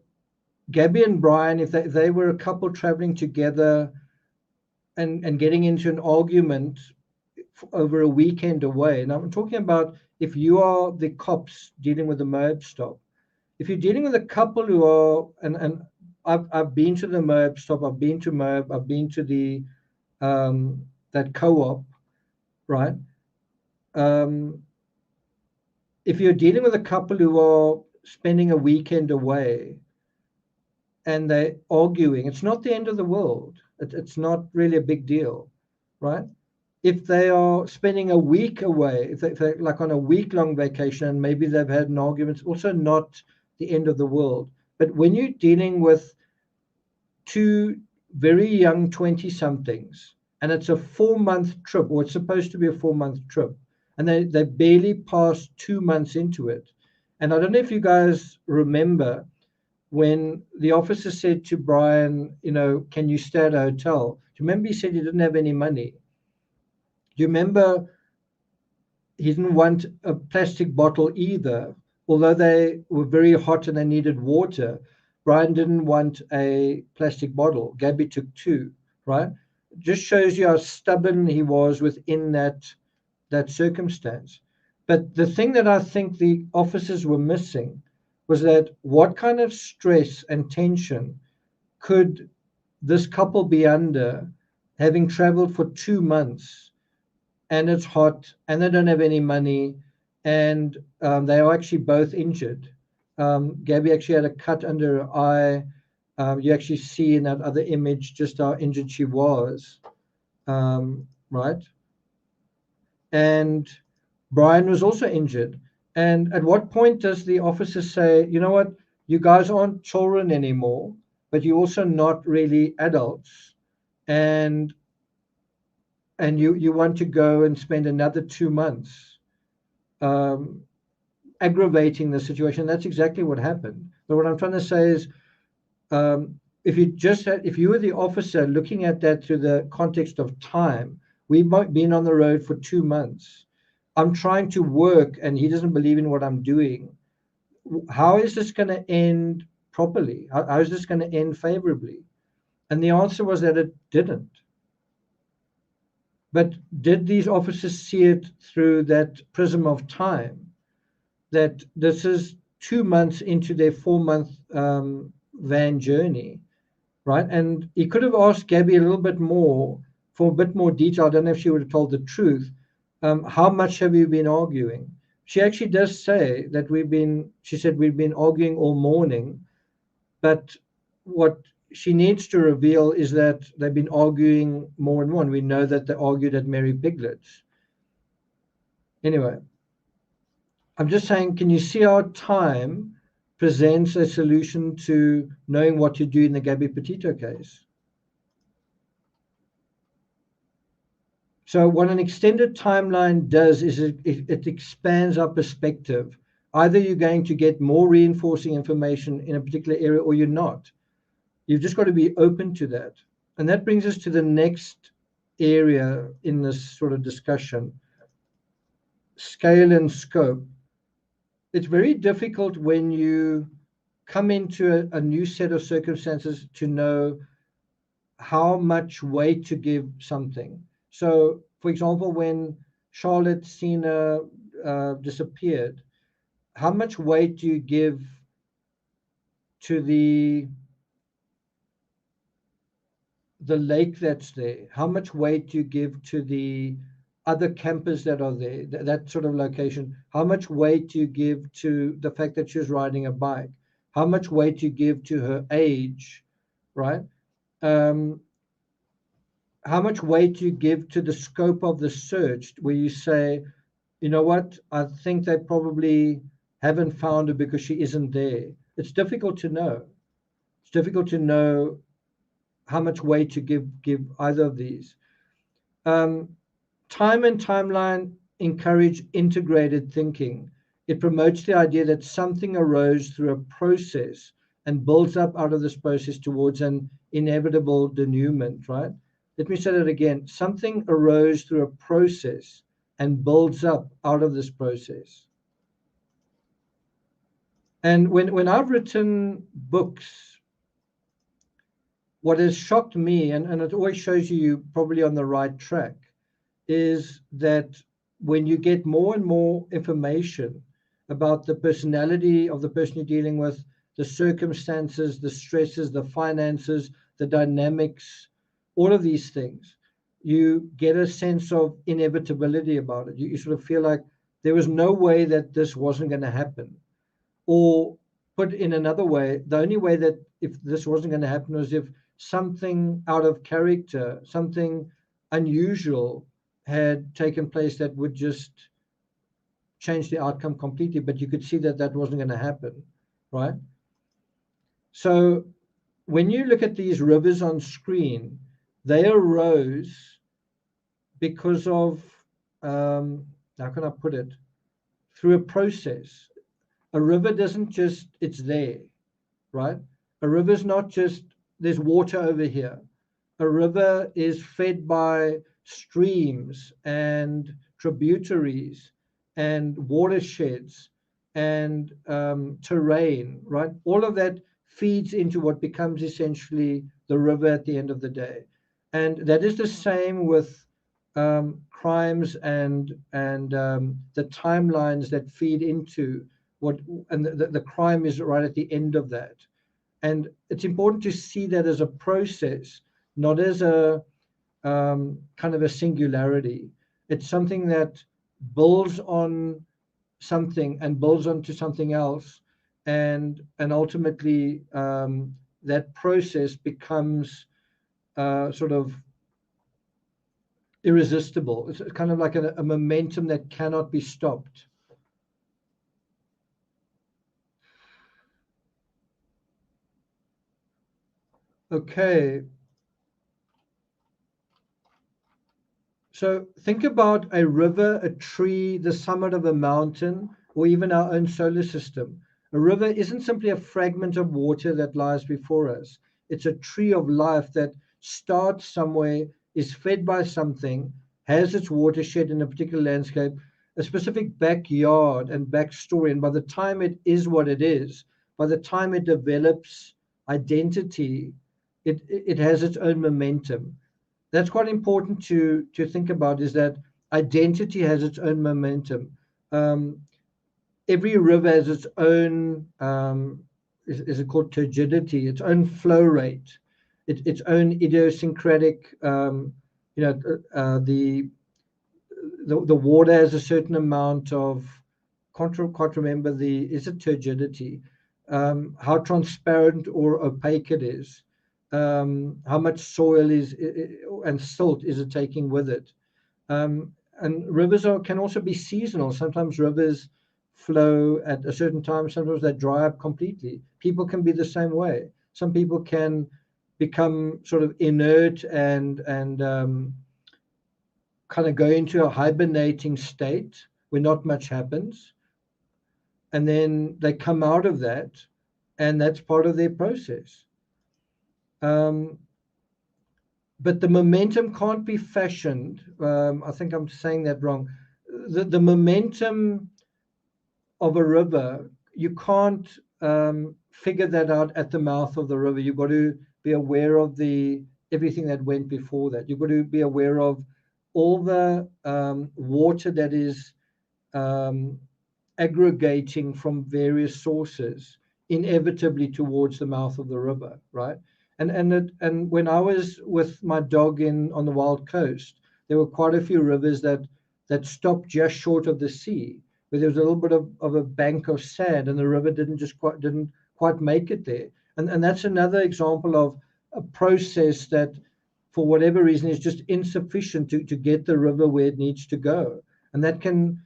Gabby and Brian, if they were a couple traveling together and getting into an argument over a weekend away, and I'm talking about if you are the cops dealing with the Moab stop, if you're dealing with a couple who are, and I've been to the Moab stop, I've been to Moab, I've been to the that co-op, right? If you're dealing with a couple who are spending a weekend away and they're arguing, it's not the end of the world. It's not really a big deal, right? If they are spending a week away, if they're like on a week-long vacation and maybe they've had an argument, it's also not the end of the world. But when you're dealing with two very young 20-somethings and it's a 4-month trip, or it's supposed to be a 4-month trip, and they barely passed 2 months into it. And I don't know if you guys remember when the officer said to Brian, you know, can you stay at a hotel? Do you remember he said he didn't have any money? Do you remember he didn't want a plastic bottle either? Although they were very hot and they needed water, Brian didn't want a plastic bottle. Gabby took 2, right? Just shows you how stubborn he was within that circumstance. But the thing that I think the officers were missing was that what kind of stress and tension could this couple be under, having traveled for 2 months, and it's hot and they don't have any money, and they are actually both injured. Gabby actually had a cut under her eye. You actually see in that other image just how injured she was, right? and Brian was also injured. And at what point does the officer say, you know what, you guys aren't children anymore, but you're also not really adults, and you want to go and spend another 2 months aggravating the situation? That's exactly what happened. But what I'm trying to say is, if you were the officer looking at that through the context of time, we've been on the road for 2 months. I'm trying to work, and he doesn't believe in what I'm doing. How is this going to end properly? How is this going to end favorably? And the answer was that it didn't. But did these officers see it through that prism of time? That this is 2 months into their 4-month van journey, right? And he could have asked Gabby a little bit more, for a bit more detail. I don't know if she would have told the truth. How much have you been arguing? She actually does say that she said we've been arguing all morning, but what she needs to reveal is that they've been arguing more and more. And we know that they argued at Mary Piglet's. Anyway, I'm just saying, can you see how time presents a solution to knowing what to do in the Gabby Petito case? So what an extended timeline does is it expands our perspective. Either you're going to get more reinforcing information in a particular area or you're not. You've just got to be open to that. And that brings us to the next area in this sort of discussion, scale and scope. It's very difficult when you come into a new set of circumstances to know how much weight to give something. So, for example, when Charlotte Cena disappeared, how much weight do you give to the lake that's there? How much weight do you give to the other campers that are there, that sort of location? How much weight do you give to the fact that she was riding a bike? How much weight do you give to her age, right? How much weight do you give to the scope of the search, where you say, you know what, I think they probably haven't found her because she isn't there. It's difficult to know. It's difficult to know how much weight to give either of these. Time and timeline encourage integrated thinking. It promotes the idea that something arose through a process and builds up out of this process towards an inevitable denouement, right? Let me say that again. Something arose through a process and builds up out of this process. And when I've written books, what has shocked me, and it always shows you're probably on the right track, is that when you get more and more information about the personality of the person you're dealing with, the circumstances, the stresses, the finances, the dynamics, all of these things, you get a sense of inevitability about it. You sort of feel like there was no way that this wasn't going to happen. Or put in another way, the only way that if this wasn't going to happen was if something out of character, something unusual had taken place that would just change the outcome completely. But you could see that that wasn't going to happen, right? So when you look at these rivers on screen, they arose because of, how can I put it, through a process. A river doesn't just, it's there, right? A river's not just, there's water over here. A river is fed by streams and tributaries and watersheds and terrain, right? All of that feeds into what becomes essentially the river at the end of the day. And that is the same with crimes and the timelines that feed into what, and the crime is right at the end of that. And it's important to see that as a process, not as a kind of a singularity. It's something that builds on something and builds onto something else, and ultimately that process becomes sort of irresistible. It's kind of like a momentum that cannot be stopped. Okay. So think about a river, a tree, the summit of a mountain, or even our own solar system. A river isn't simply a fragment of water that lies before us. It's a tree of life that starts somewhere, is fed by something, has its watershed in a particular landscape, a specific backyard and backstory. And by the time it is what it is, by the time it develops identity, it has its own momentum. That's quite important to think about, is that identity has its own momentum. Every river has its own, is it called turgidity, its own flow rate, its own idiosyncratic, the water has a certain amount of, can't remember is it turgidity, how transparent or opaque it is, how much soil and silt is it taking with it. And rivers can also be seasonal. Sometimes rivers flow at a certain time, sometimes they dry up completely. People can be the same way. Some people can become sort of inert and kind of go into a hibernating state where not much happens. And then they come out of that, and that's part of their process. But the momentum can't be fashioned. I think I'm saying that wrong. The momentum of a river, you can't figure that out at the mouth of the river. You've got to be aware of everything that went before that. You've got to be aware of all the water that is aggregating from various sources inevitably towards the mouth of the river, right? And when I was with my dog on the Wild Coast, there were quite a few rivers that stopped just short of the sea, where there was a little bit of a bank of sand, and the river didn't quite make it there. And that's another example of a process that, for whatever reason, is just insufficient to get the river where it needs to go. And that can,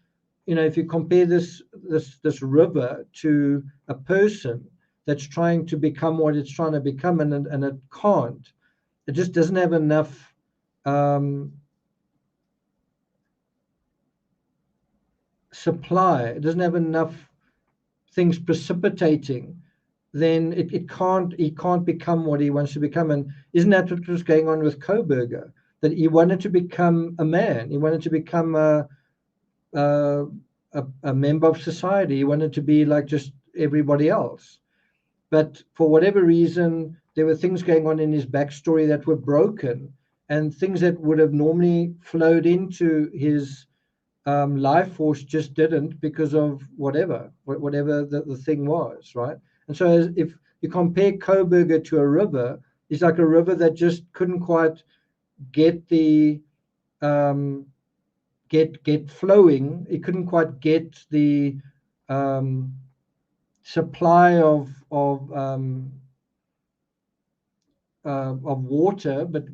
if you compare this river to a person that's trying to become what it's trying to become, and it can't. It just doesn't have enough supply. It doesn't have enough things precipitating. Then it can't become what he wants to become. And isn't that what was going on with Kohberger? That he wanted to become a man. He wanted to become a member of society. He wanted to be like just everybody else. But for whatever reason, there were things going on in his backstory that were broken, and things that would have normally flowed into his life force just didn't, because of whatever the thing was, right? And so if you compare Kohberger to a river, it's like a river that just couldn't quite get the get flowing. It couldn't quite get the supply of water, but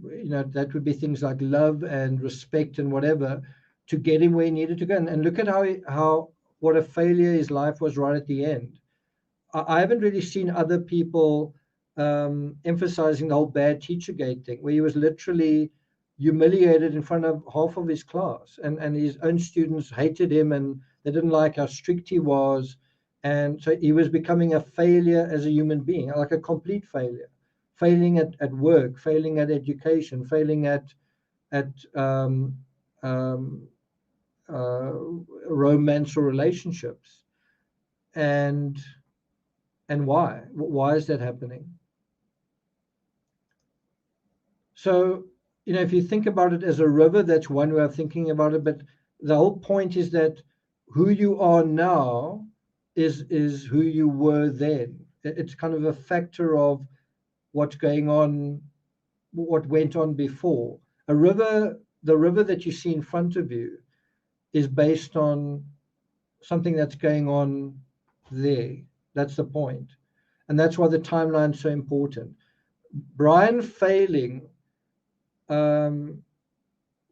that would be things like love and respect and whatever, to get him where he needed to go. And look at how what a failure his life was right at the end. I haven't really seen other people emphasizing the whole bad Teachergate thing, where he was literally humiliated in front of half of his class, and his own students hated him, and they didn't like how strict he was. And so he was becoming a failure as a human being, like a complete failure, failing at work, failing at education, failing at romance or relationships. And why? Why is that happening? So, if you think about it as a river, that's one way of thinking about it. But the whole point is that who you are now is who you were then. It's kind of a factor of what's going on, what went on before. The river that you see in front of you is based on something that's going on there. That's the point. And that's why the timeline's so important. Brian failing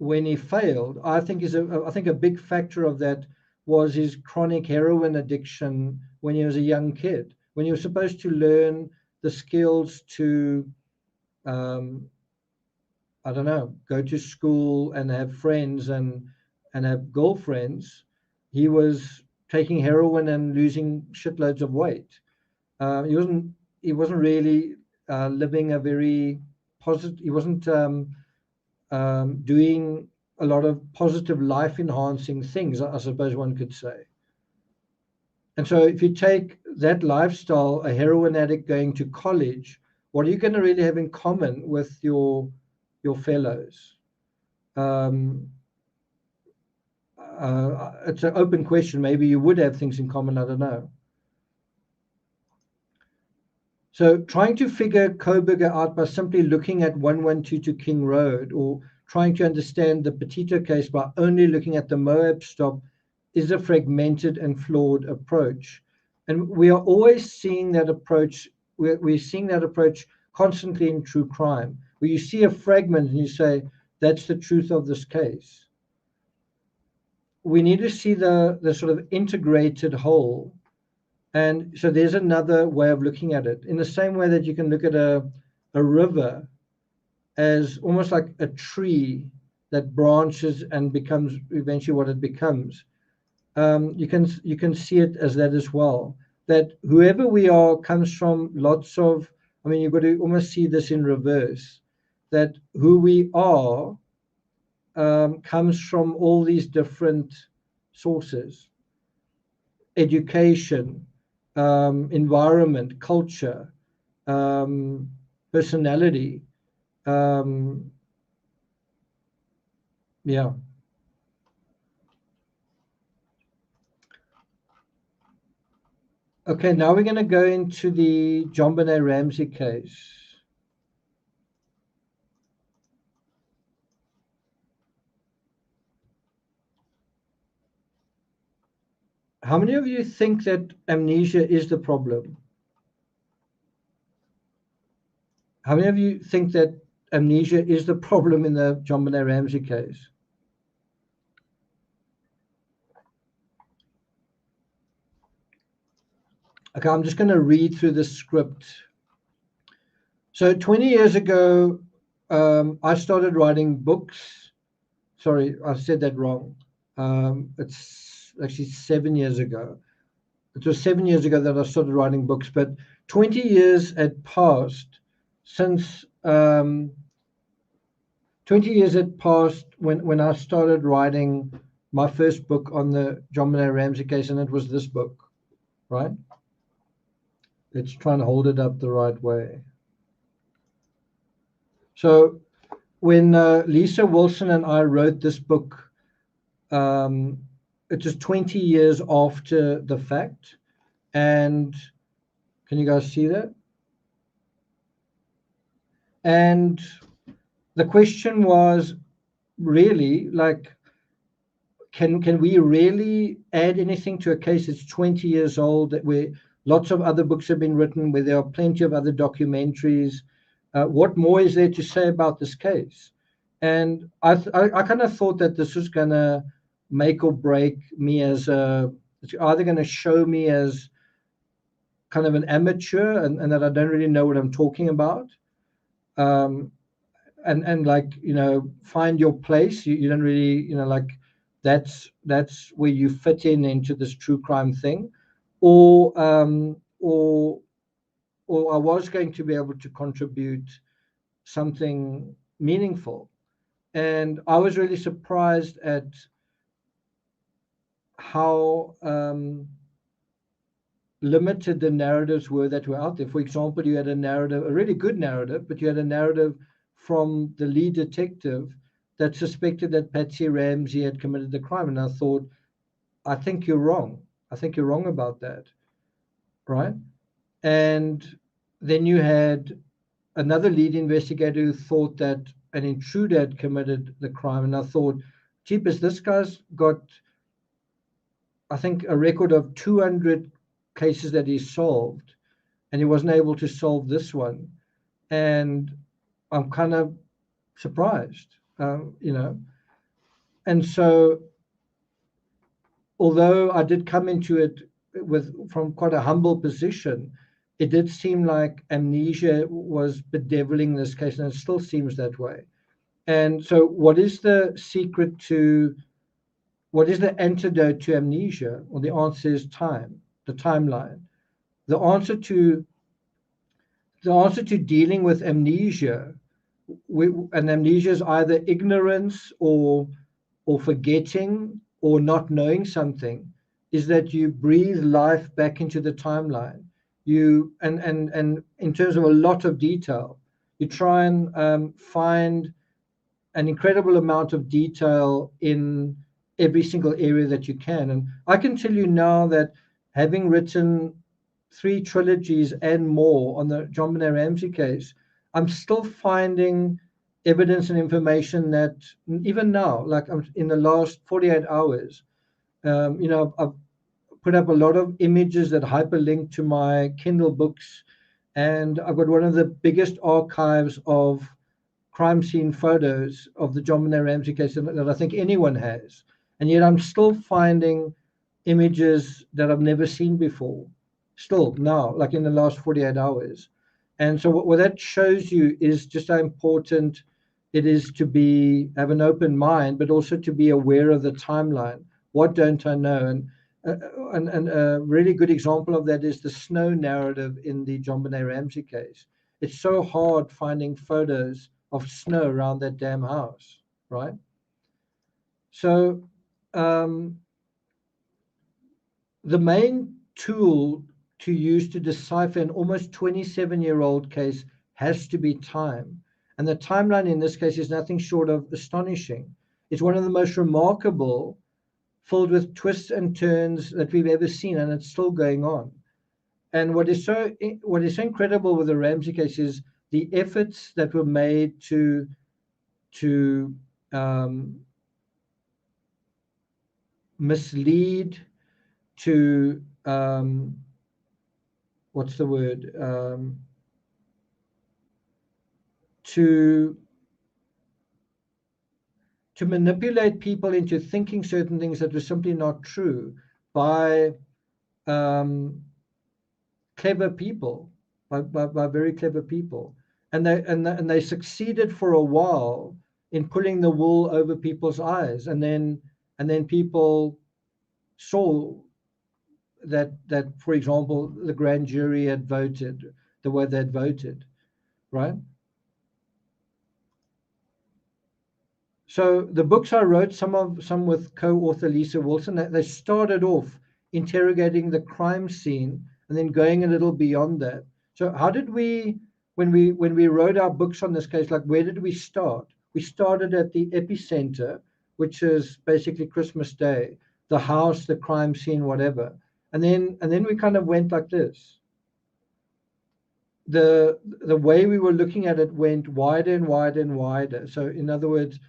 when he failed, I think a big factor of that was his chronic heroin addiction when he was a young kid, when he was supposed to learn the skills to, I don't know, go to school and have friends and have girlfriends. He was taking heroin and losing shitloads of weight. He wasn't really living a very positive. He wasn't doing a lot of positive life enhancing things, I suppose one could say. And so if you take that lifestyle, a heroin addict going to college, what are you going to really have in common with your fellows? It's an open question. Maybe you would have things in common, I don't know. So trying to figure Kohberger out by simply looking at 1122 King Road, or trying to understand the Petito case by only looking at the Moab stop, is a fragmented and flawed approach. And we are always seeing that approach. We're seeing that approach constantly in true crime, where you see a fragment and you say, that's the truth of this case. We need to see the sort of integrated whole. And so there's another way of looking at it, in the same way that you can look at a river as almost like a tree that branches and becomes eventually what it becomes. You can see it as that as well, that whoever we are comes from lots of, I mean, you've got to almost see this in reverse, that who we are comes from all these different sources: education, environment, culture, personality. Yeah. Okay, now we're going to go into the JonBenet Ramsey case. How many of you think that amnesia is the problem? How many of you think that amnesia is the problem in the JonBenet Ramsey case? Okay, I'm just going to read through the script. So 20 years ago, I started writing books. Sorry, I said that wrong. It's actually 7 years ago. It was 7 years ago that I started writing books, but 20 years had passed since 20 years had passed when I started writing my first book on the JonBenet Ramsey case, and it was this book, right? Let's try and hold it up the right way. So when Lisa Wilson and I wrote this book, it was 20 years after the fact. And can you guys see that? And the question was really like, can we really add anything to a case that's 20 years old, that where lots of other books have been written, where there are plenty of other documentaries? What more is there to say about this case? And I kind of thought that this was going to make or break me as it's either going to show me as kind of an amateur and that I don't really know what I'm talking about. And like, you know, find your place. You don't really, you know, like that's where you fit into this true crime thing, or I was going to be able to contribute something meaningful. And I was really surprised at how limited the narratives were that were out there. For example, you had a narrative, a really good narrative, but you had a narrative from the lead detective that suspected that Patsy Ramsey had committed the crime. And I thought, I think you're wrong. I think you're wrong about that, right? And then you had another lead investigator who thought that an intruder had committed the crime. And I thought, jeepers, this guy's got, I think, a record of 200 cases that he solved, and he wasn't able to solve this one. And I'm kind of surprised, you know. and so, although I did come into it from quite a humble position, it did seem like amnesia was bedeviling this case, and it still seems that way. And so, what is the secret to, what is the antidote to amnesia? Well, the answer is time, the timeline. The answer to dealing with amnesia, and amnesia is either ignorance or forgetting or not knowing something, is that you breathe life back into the timeline. You and in terms of a lot of detail, you try and find an incredible amount of detail in every single area that you can. And I can tell you now that, having written 3 trilogies and more on the John Benet Ramsey case, I'm still finding evidence and information that even now, like in the last 48 hours, I've put up a lot of images that hyperlink to my Kindle books, and I've got one of the biggest archives of crime scene photos of the John Benet Ramsey case that I think anyone has. And yet I'm still finding images that I've never seen before, still now, like in the last 48 hours. And so what that shows you is just how important it is to have an open mind, but also to be aware of the timeline. What don't I know? And a really good example of that is the snow narrative in the John Benet Ramsey case. It's so hard finding photos of snow around that damn house, right? So the main tool to use to decipher an almost 27-year-old case has to be time. And the timeline in this case is nothing short of astonishing. It's one of the most remarkable, filled with twists and turns that we've ever seen, and it's still going on. And what is so incredible with the Ramsey case is the efforts that were made to mislead, to what's the word? To manipulate people into thinking certain things that were simply not true by clever people, by very clever people, and they succeeded for a while in pulling the wool over people's eyes, and then people saw that for example the grand jury had voted the way they'd voted, right? So the books I wrote, some with co-author Lisa Wilson, they started off interrogating the crime scene and then going a little beyond that. So how did we, when we wrote our books on this case, like where did we start? We started at the epicenter, which is basically Christmas Day, the house, the crime scene, whatever. And then we kind of went like this. The way we were looking at it went wider and wider and wider. So in other words,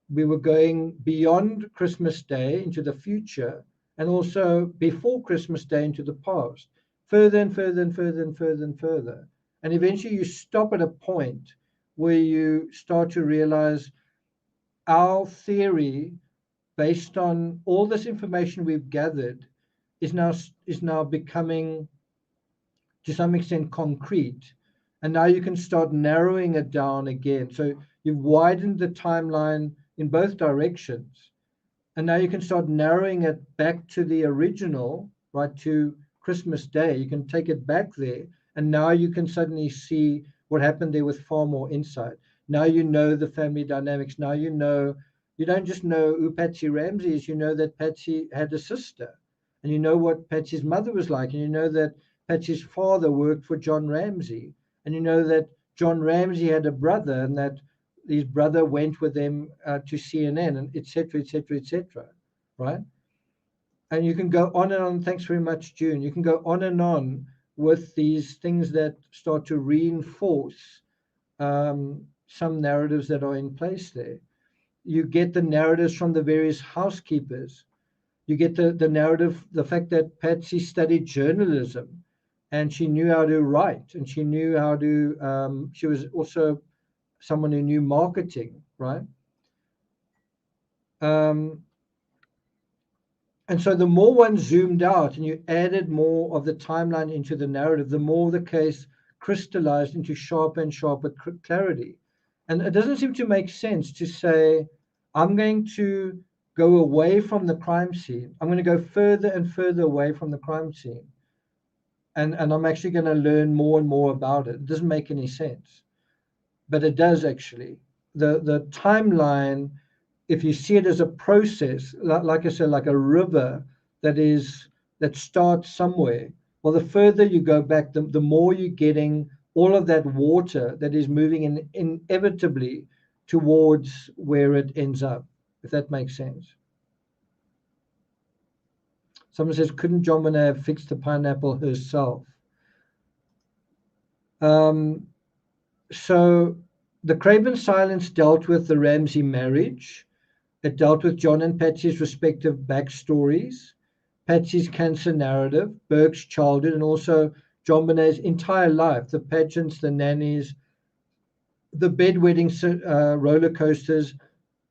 we were going beyond Christmas Day into the future, and also before Christmas Day into the past, further and further and further and further and further. And eventually you stop at a point where you start to realize our theory, based on all this information we've gathered, is now becoming to some extent concrete. And now you can start narrowing it down again. So you've widened the timeline in both directions. And now you can start narrowing it back to the original, right, to Christmas Day. You can take it back there. And now you can suddenly see what happened there with far more insight. Now you know the family dynamics. Now you don't just know who Patsy Ramsey is, you know that Patsy had a sister. And you know what Patsy's mother was like. And you know that Patsy's father worked for John Ramsey. And you know that John Ramsey had a brother, and that his brother went with them to CNN, and et cetera, right? And you can go on and on. Thanks very much, June. You can go on and on with these things that start to reinforce some narratives that are in place there. You get the narratives from the various housekeepers. You get the narrative, the fact that Patsy studied journalism, and she knew how to write, and she knew how to, she was also someone who knew marketing, right? And so the more one zoomed out and you added more of the timeline into the narrative, the more the case crystallized into sharper and sharper clarity. And it doesn't seem to make sense to say, I'm going to go away from the crime scene. I'm going to go further and further away from the crime scene. And I'm actually going to learn more and more about it. It doesn't make any sense. But it does actually. The timeline, if you see it as a process, like I said, like a river that starts somewhere, well, the further you go back, the more you're getting all of that water that is moving inevitably towards where it ends up, if that makes sense. Someone says, couldn't John Bonet have fixed the pineapple herself? So the Craven Silence dealt with the Ramsey marriage. It dealt with John and Patsy's respective backstories, Patsy's cancer narrative, Burke's childhood, and also John Bonet's entire life, the pageants, the nannies, the bedwetting roller coasters,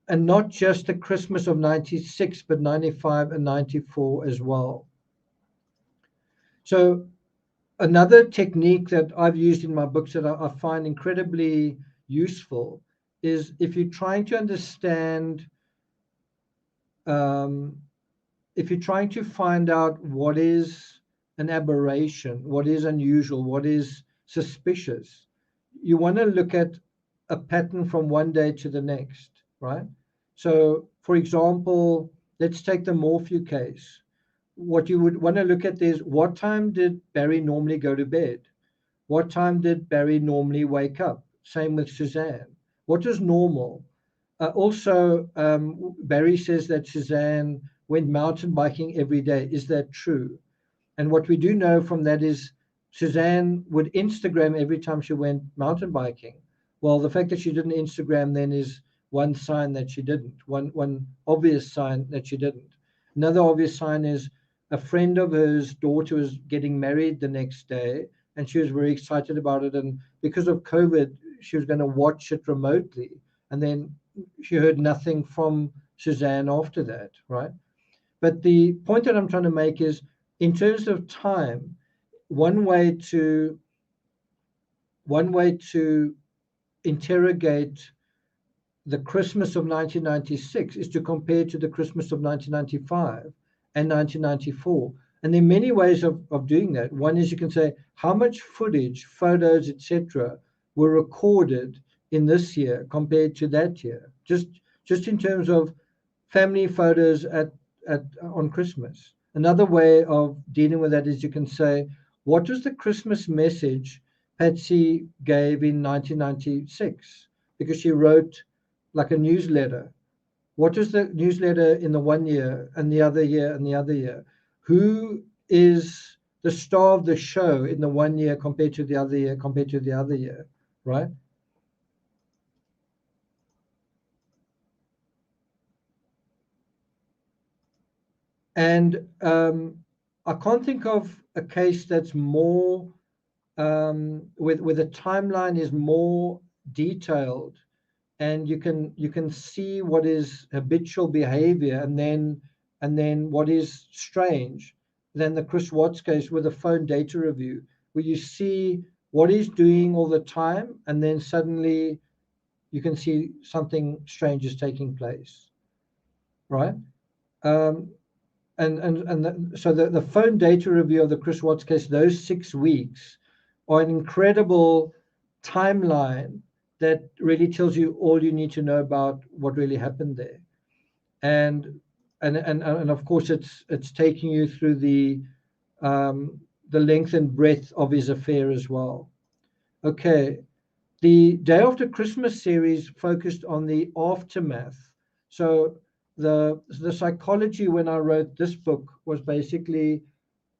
and not just the Christmas of 96, but 95 and 94 as well. So another technique that I've used in my books that I find incredibly useful is if you're trying to understand, if you're trying to find out what is an aberration, what is unusual, what is suspicious, you want to look at a pattern from one day to the next, right? So, for example, let's take the Morphew case. What you would want to look at is, what time did Barry normally go to bed? What time did Barry normally wake up? Same with Suzanne. What is normal? Also, Barry says that Suzanne went mountain biking every day. Is that true? And what we do know from that is Suzanne would Instagram every time she went mountain biking. Well, the fact that she didn't Instagram then is one sign that she didn't, one obvious sign that she didn't. Another obvious sign is a friend of hers daughter was getting married the next day, and she was very excited about it. And because of COVID, she was going to watch it remotely. And then she heard nothing from Suzanne after that, right? But the point that I'm trying to make is, in terms of time, one way to interrogate the Christmas of 1996 is to compare to the Christmas of 1995 and 1994. And there are many ways of doing that. One is you can say, how much footage, photos, etc., were recorded in this year compared to that year, just in terms of family photos on Christmas. Another way of dealing with that is you can say, what was the Christmas message Patsy gave in 1996? Because she wrote like a newsletter. What was the newsletter in the one year and the other year and the other year? Who is the star of the show in the one year compared to the other year, compared to the other year, right? And I can't think of a case that's more, where the timeline is more detailed, and you can see what is habitual behavior and then what is strange, than the Chris Watts case with a phone data review, where you see what he's doing all the time, and then suddenly you can see something strange is taking place, right? So the phone data review of the Chris Watts case, those 6 weeks are an incredible timeline that really tells you all you need to know about what really happened there. And of course it's taking you through the length and breadth of his affair as well. Okay. The Day After Christmas series focused on the aftermath. So the psychology when I wrote this book was basically,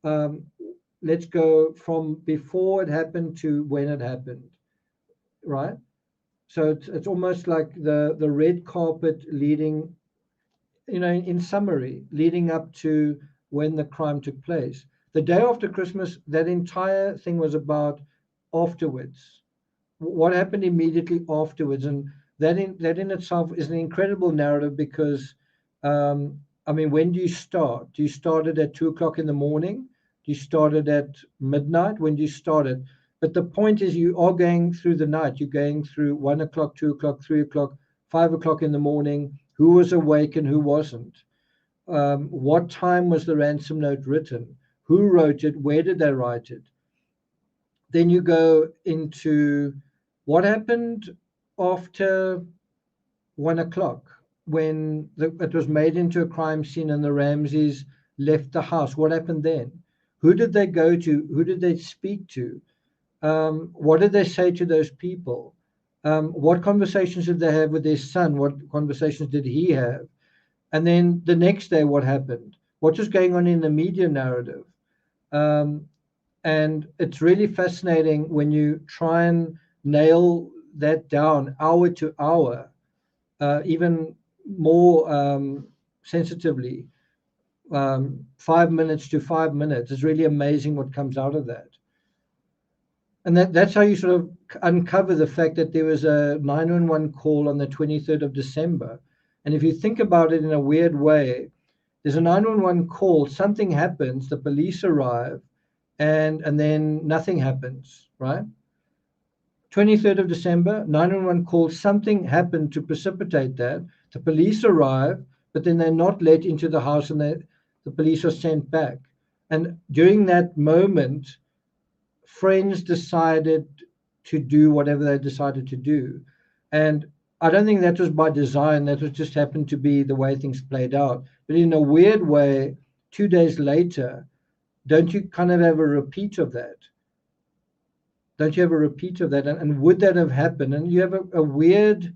let's go from before it happened to when it happened, right? So it's almost like the red carpet leading, in summary, leading up to when the crime took place. The Day After Christmas, that entire thing was about afterwards. What happened immediately afterwards, and that in itself is an incredible narrative, because I mean, when do you start? Do you start it at 2 o'clock in the morning? Do you start it at midnight? When do you start it? But the point is, you are going through the night. You're going through 1 o'clock, 2 o'clock, 3 o'clock, 5 o'clock in the morning. Who was awake and who wasn't? What time was the ransom note written? Who wrote it? Where did they write it? Then you go into what happened after 1 o'clock when it was made into a crime scene and the Ramseys left the house. What happened then? Who did they go to? Who did they speak to? What did they say to those people? What conversations did they have with their son? What conversations did he have? And then the next day, what happened? What was going on in the media narrative? And it's really fascinating when you try and nail that down hour to hour, even more sensitively, 5 minutes to 5 minutes. It's really amazing what comes out of that. And that's how you sort of uncover the fact that there was a 911 call on the 23rd of December. And if you think about it in a weird way, there's a 911 call, something happens, the police arrive, and then nothing happens, right? 23rd of December, 911 call, something happened to precipitate that. The police arrive, but then they're not let into the house and the police are sent back. And during that moment, friends decided to do whatever they decided to do. And I don't think that was by design. That was just happened to be the way things played out. But in a weird way, 2 days later, don't you kind of have a repeat of that? Don't you have a repeat of that? And would that have happened? And you have a weird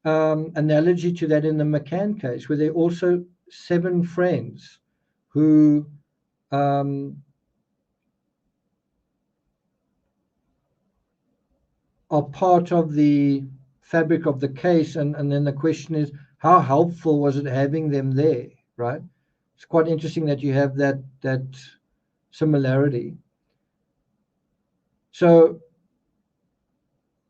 analogy to that in the McCann case, where there are also 7 friends who are part of the fabric of the case. And then the question is, how helpful was it having them there, right? It's quite interesting that you have that similarity. So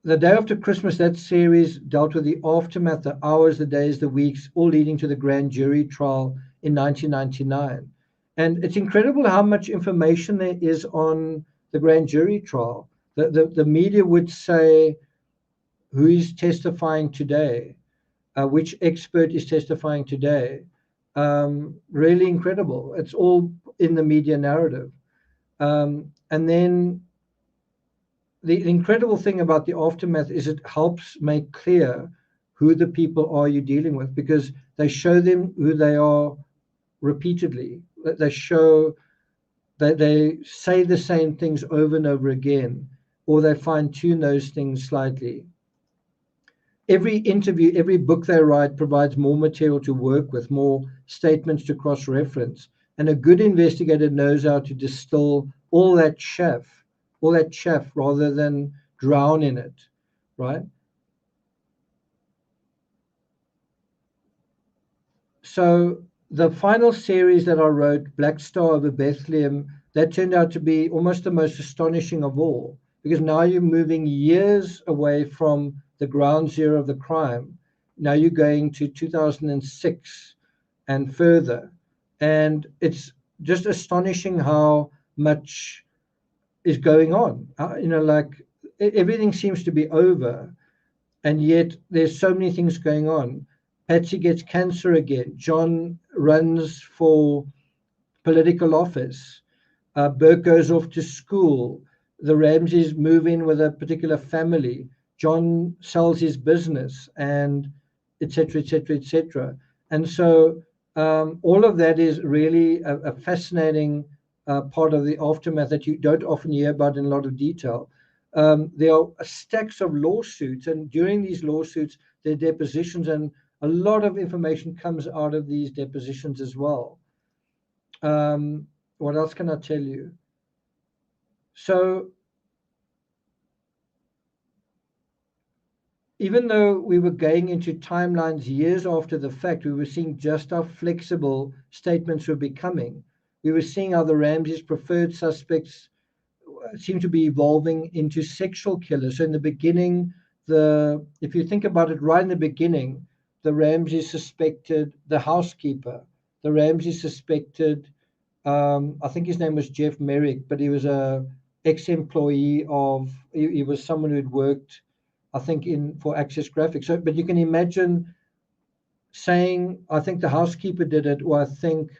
the day after Christmas, that series dealt with the aftermath, the hours, the days, the weeks, all leading to the grand jury trial in 1999. And it's incredible how much information there is on the grand jury trial. The media would say who is testifying today, which expert is testifying today. Really incredible. It's all in the media narrative. And then the incredible thing about the aftermath is it helps make clear who the people are you're dealing with, because they show them who they are repeatedly. They show that they say the same things over and over again, or they fine-tune those things slightly. Every interview, every book they write provides more material to work with, more statements to cross-reference. And a good investigator knows how to distill all that chaff rather than drown in it, right? So the final series that I wrote, Black Star over Bethlehem, that turned out to be almost the most astonishing of all, because now you're moving years away from the ground zero of the crime. Now you're going to 2006 and further. And it's just astonishing how much is going on. Like everything seems to be over, and yet there's so many things going on. Patsy gets cancer again. John runs for political office. Burke goes off to school. The Ramseys move in with a particular family. John sells his business, and et cetera, et cetera, et cetera. And so all of that is really a fascinating part of the aftermath that you don't often hear about in a lot of detail. There are stacks of lawsuits, and during these lawsuits, there are depositions, and a lot of information comes out of these depositions as well. What else can I tell you? So even though we were going into timelines years after the fact, we were seeing just how flexible statements were becoming. We were seeing how the Ramseys' preferred suspects seem to be evolving into sexual killers. So in the beginning, if you think about it, right in the beginning, the Ramseys suspected the housekeeper. The Ramseys suspected, I think his name was Jeff Merrick, but he was a ex-employee of, he was someone who'd worked, I think, for Access Graphics. So, but you can imagine saying, I think the housekeeper did it, or I think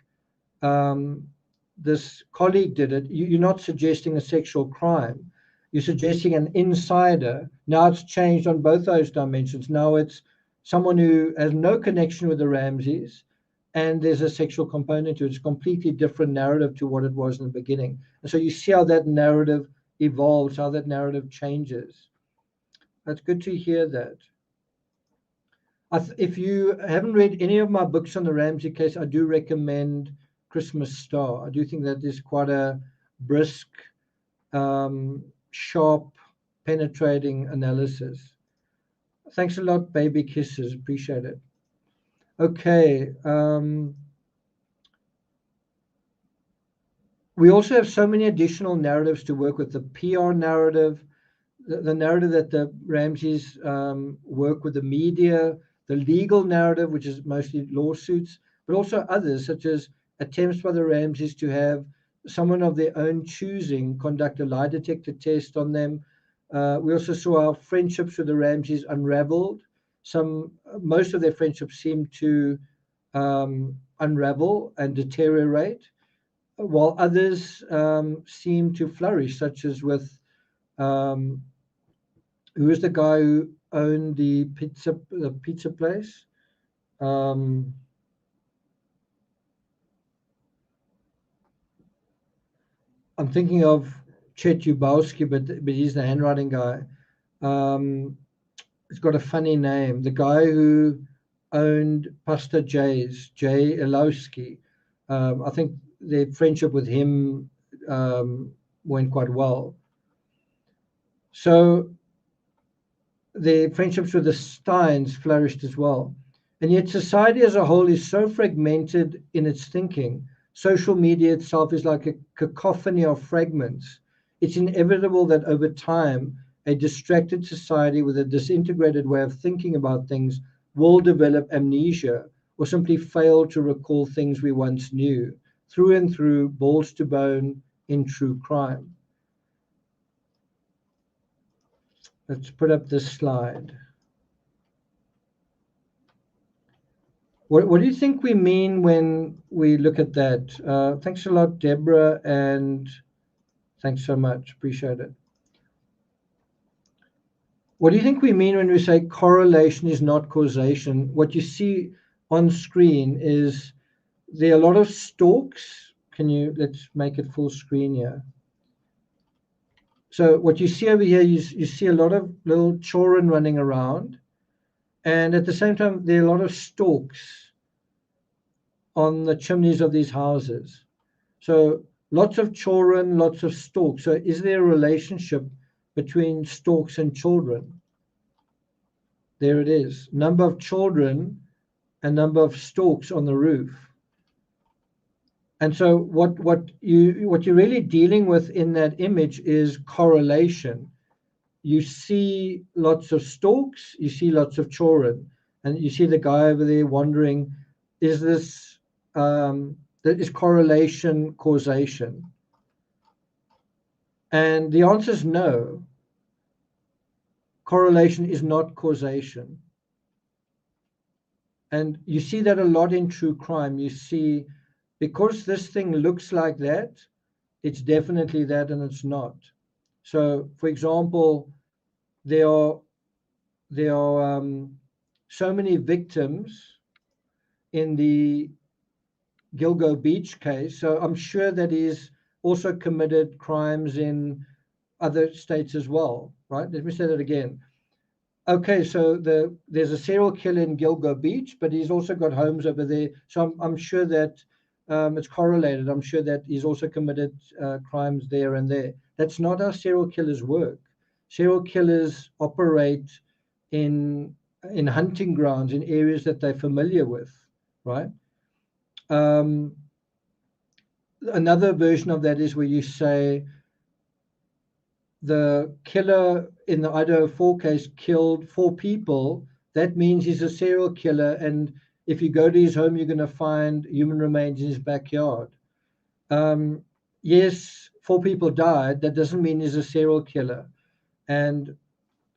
this colleague did it. You're not suggesting a sexual crime. You're suggesting an insider. Now it's changed on both those dimensions. Now it's someone who has no connection with the Ramseys, and there's a sexual component to it. It's a completely different narrative to what it was in the beginning. And so you see how that narrative evolves, how that narrative changes. That's good to hear that. If you haven't read any of my books on the Ramsey case, I do recommend Christmas Star. I do think that is quite a brisk, sharp, penetrating analysis. Thanks a lot, baby kisses. Appreciate it. Okay. We also have so many additional narratives to work with. The PR narrative, the narrative that the Ramseys work with the media, the legal narrative, which is mostly lawsuits, but also others, such as attempts by the Ramseys to have someone of their own choosing conduct a lie detector test on them. We also saw our friendships with the Ramseys unraveled. Most of their friendships seem to unravel and deteriorate, while others seem to flourish, such as with who is the guy who owned the pizza place? I'm thinking of Chet Ubowski, but he's the handwriting guy. It's got a funny name. The guy who owned Pastor Jay's, Jay Elowski. I think their friendship with him went quite well. So their friendships with the Steins flourished as well. And yet society as a whole is so fragmented in its thinking. Social media itself is like a cacophony of fragments. It's inevitable that over time, a distracted society with a disintegrated way of thinking about things will develop amnesia or simply fail to recall things we once knew, through and through, balls to bone in true crime. Let's put up this slide. What do you think we mean when we look at that? Thanks a lot, Deborah, and thanks so much. Appreciate it. What do you think we mean when we say correlation is not causation? What you see on screen is there are a lot of stalks. Let's make it full screen here. So what you see over here, you see a lot of little children running around. And at the same time, there are a lot of stalks on the chimneys of these houses. So lots of children, lots of stalks. So is there a relationship between stalks and children? There it is. Number of children and number of stalks on the roof. And so what you're really dealing with in that image is correlation. You see lots of stalks, you see lots of children, and you see the guy over there wondering, is this is correlation causation? And the answer is no. Correlation is not causation. And you see that a lot in true crime. You see, because this thing looks like that, it's definitely that and it's not. So, for example, there are so many victims in the Gilgo Beach case. So I'm sure that he's also committed crimes in other states as well, right? Let me say that again. Okay, so there's a serial killer in Gilgo Beach, but he's also got homes over there. So I'm sure that it's correlated. I'm sure that he's also committed crimes there and there. That's not how serial killers work. Serial killers operate in hunting grounds, in areas that they're familiar with, right? Another version of that is where you say the killer in the Idaho 4 case killed 4 people that means he's a serial killer, and if you go to his home, you're going to find human remains in his backyard. Yes, 4 people died. That doesn't mean he's a serial killer. And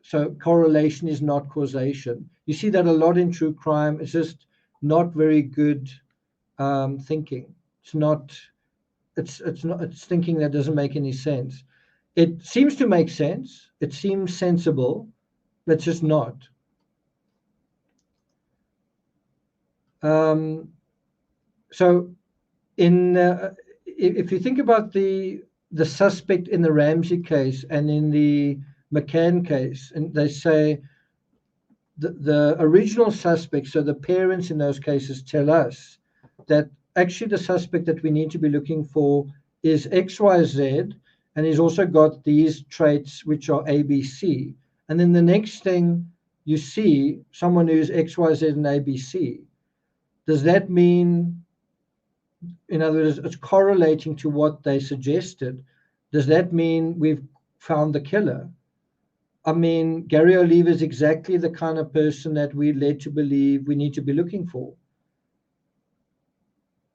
so correlation is not causation. You see that a lot in true crime. It's just not very good thinking. It's thinking that doesn't make any sense. It seems to make sense. It seems sensible, but it's just not. So if you think about the suspect in the Ramsey case and in the McCann case, and they say the original suspects, so the parents in those cases, tell us that actually the suspect that we need to be looking for is XYZ, and he's also got these traits which are ABC. And then the next thing you see someone who's XYZ and ABC. Does that mean, in other words, it's correlating to what they suggested? Does that mean we've found the killer? I mean, Gary Oliva is exactly the kind of person that we're led to believe we need to be looking for.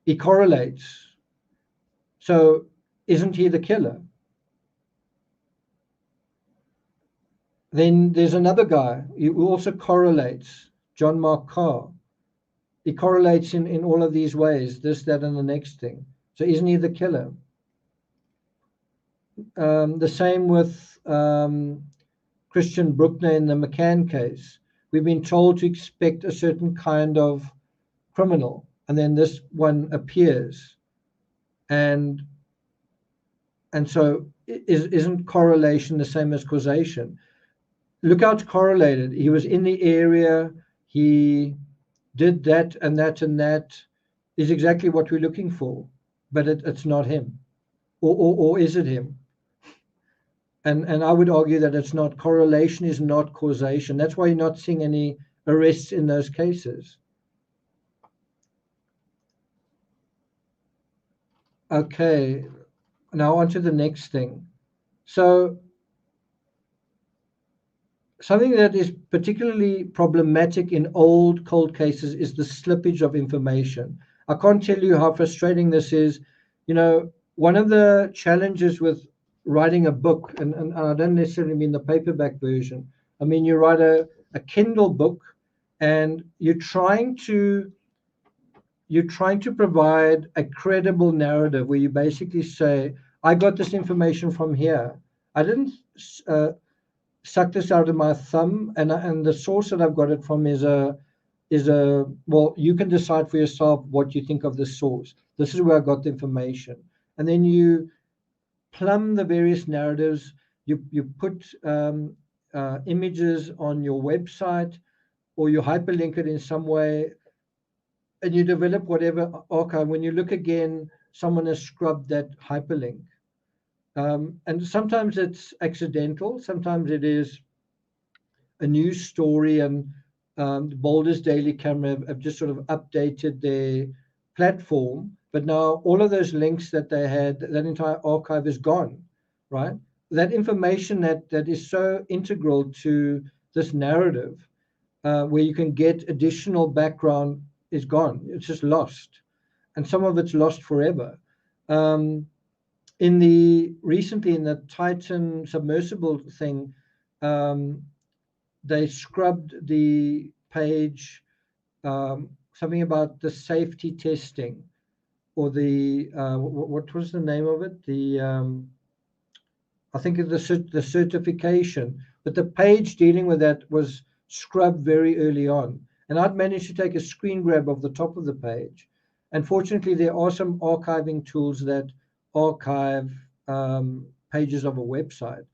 He correlates. So isn't he the killer? Then there's another guy who also correlates, John Mark Carr. He correlates in all of these ways, this, that, and the next thing. So isn't he the killer? The same with Christian Bruckner in the McCann case. We've been told to expect a certain kind of criminal, and then this one appears. And so isn't correlation the same as causation? Look how it's correlated. He was in the area, he did that and that and that, is exactly what we're looking for, but it's not him. Or is it him? And I would argue that it's not. Correlation is not causation. That's why you're not seeing any arrests in those cases. Okay, now on to the next thing. So something that is particularly problematic in old cold cases is the slippage of information. I can't tell you how frustrating this is. You know, one of the challenges with writing a book, and I don't necessarily mean the paperback version. I mean, you write a Kindle book, and you're trying to provide a credible narrative where you basically say, I got this information from here. I didn't suck this out of my thumb, and the source that I've got it from is a well, you can decide for yourself what you think of the source. This is where I got the information. And then you plumb the various narratives. You put images on your website, or you hyperlink it in some way, and you develop whatever archive. When you look again, someone has scrubbed that hyperlink. And sometimes it's accidental. Sometimes it is a news story, and Boulder's Daily Camera have just sort of updated their platform. But now all of those links that they had, that entire archive is gone, right? That information that is so integral to this narrative, where you can get additional background, is gone. It's just lost. And some of it's lost forever. Recently in the Titan submersible thing, they scrubbed the page, something about the safety testing, or the what was the name of it? I think it's the certification. But the page dealing with that was scrubbed very early on, and I'd managed to take a screen grab of the top of the page. And fortunately, there are some archiving tools that archive pages of a website.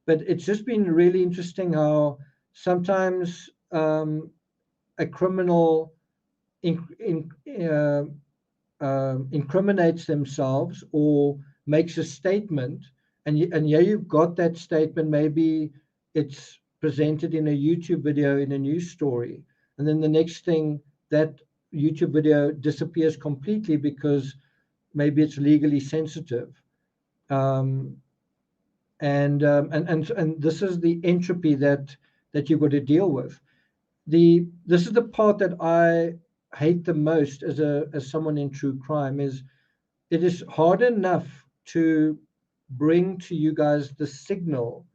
But it's just been really interesting how sometimes a criminal incriminates themselves or makes a statement, and you've got that statement. Maybe it's presented in a YouTube video, in a news story, and then the next thing, that YouTube video disappears completely because maybe it's legally sensitive. And this is the entropy that you've got to deal with. this is the part that I hate the most as someone in true crime is it is hard enough to bring to you guys the signal,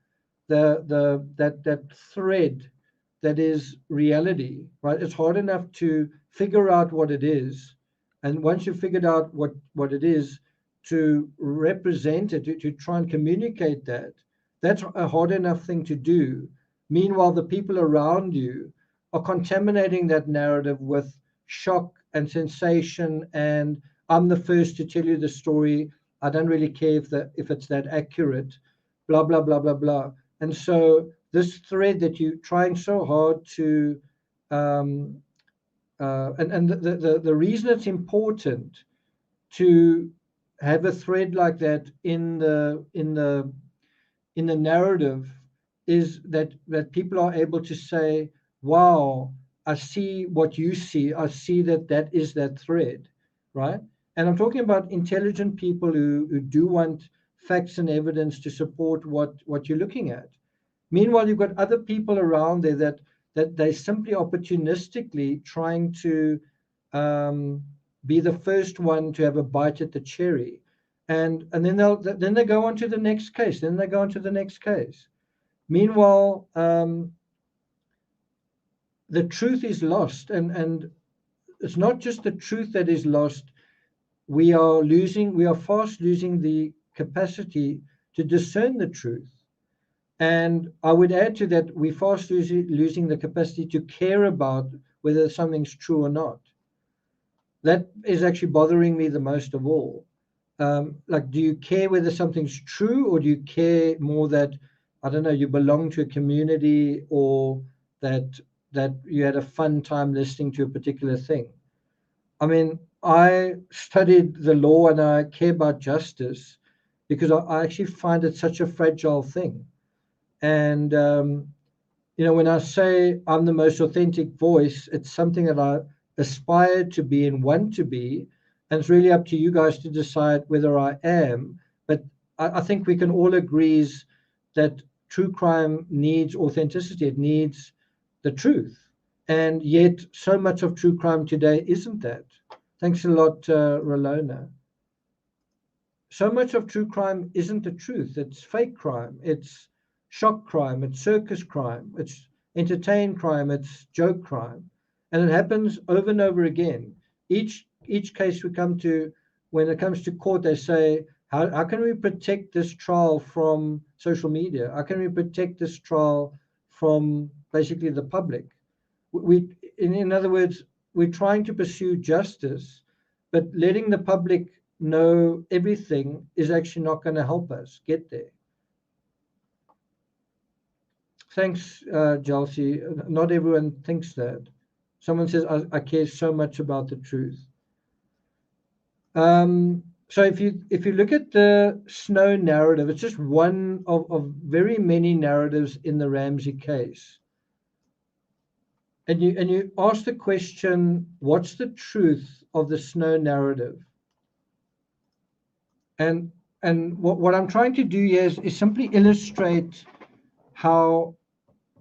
that thread that is reality, right? It's hard enough to figure out what it is, and once you've figured out what it is, to represent it, to try and communicate that, that's a hard enough thing to do. Meanwhile, the people around you are contaminating that narrative with shock and sensation, and I'm the first to tell you the story. I don't really care if it's that accurate, blah blah blah blah blah. And so this thread that you're trying so hard to, and the reason it's important to have a thread like that in the narrative is that people are able to say, "Wow, I see what you see. I see that is that thread," right? And I'm talking about intelligent people who do want facts and evidence to support what you're looking at. Meanwhile, you've got other people around there that they simply opportunistically trying to be the first one to have a bite at the cherry, and then they go on to the next case, then they go on to the next case. Meanwhile, the truth is lost, and it's not just the truth that is lost. We are fast losing the capacity to discern the truth. And I would add to that, we fast losing the capacity to care about whether something's true or not. That is actually bothering me the most of all. Like, do you care whether something's true, or do you care more that, I don't know, you belong to a community, or that you had a fun time listening to a particular thing? I mean, I studied the law and I care about justice because I actually find it such a fragile thing. And, when I say I'm the most authentic voice, it's something that I aspire to be and want to be. And it's really up to you guys to decide whether I am. But I think we can all agree that true crime needs authenticity. It needs the truth. And yet so much of true crime today isn't that. Thanks a lot, Rolona. So much of true crime isn't the truth. It's fake crime. It's shock crime. It's circus crime. It's entertain crime. It's joke crime. And it happens over and over again. Each case we come to, when it comes to court, they say, how can we protect this trial from social media? How can we protect this trial from basically the public? In other words, we're trying to pursue justice, but letting the public know everything is actually not going to help us get there. Thanks, Chelsea. Not everyone thinks that. Someone says, I care so much about the truth. So if you look at the Snow narrative, it's just one of very many narratives in the Ramsey case. And you ask the question, what's the truth of the Snow narrative? And what I'm trying to do here is simply illustrate how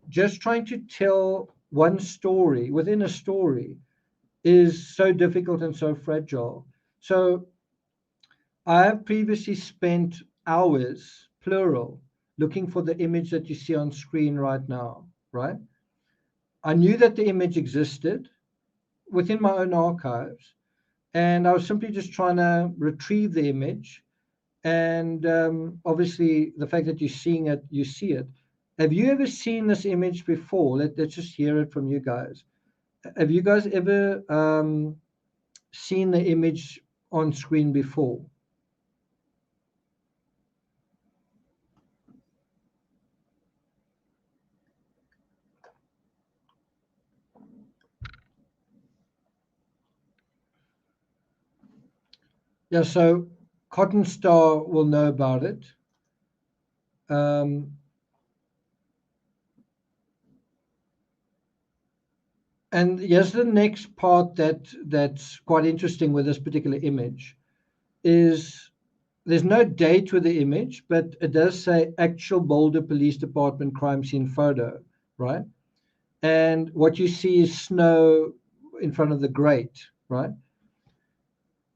just trying to tell one story within a story is so difficult and so fragile. So I have previously spent hours, plural, looking for the image that you see on screen right now, right? I knew that the image existed within my own archives, and I was simply just trying to retrieve the image. And obviously, the fact that you're seeing it, you see it. Have you ever seen this image before? Let's just hear it from you guys. Have you guys ever seen the image on screen before? Yeah, so Cotton Star will know about it. And here's the next part that's quite interesting with this particular image is there's no date with the image, but it does say actual Boulder Police Department crime scene photo, right? and what you see is snow in front of the grate, right?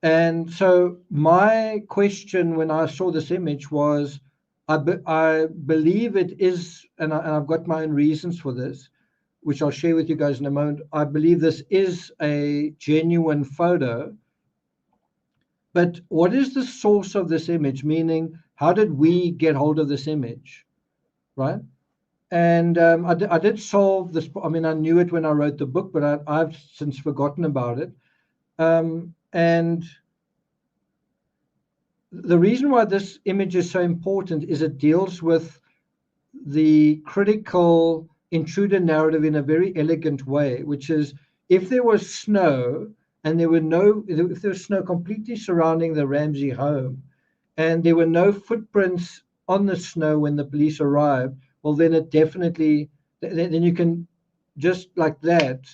And so my question when I saw this image was, I believe it is, and I've got my own reasons for this, which I'll share with you guys in a moment. I believe this is a genuine photo. But what is the source of this image? Meaning, how did we get hold of this image, right? And I did solve this. I mean, I knew it when I wrote the book, but I've since forgotten about it. And the reason why this image is so important is it deals with the critical intruder narrative in a very elegant way, which is if there was snow and if there was snow completely surrounding the Ramsey home and there were no footprints on the snow when the police arrived, well, then it definitely, then you can just like that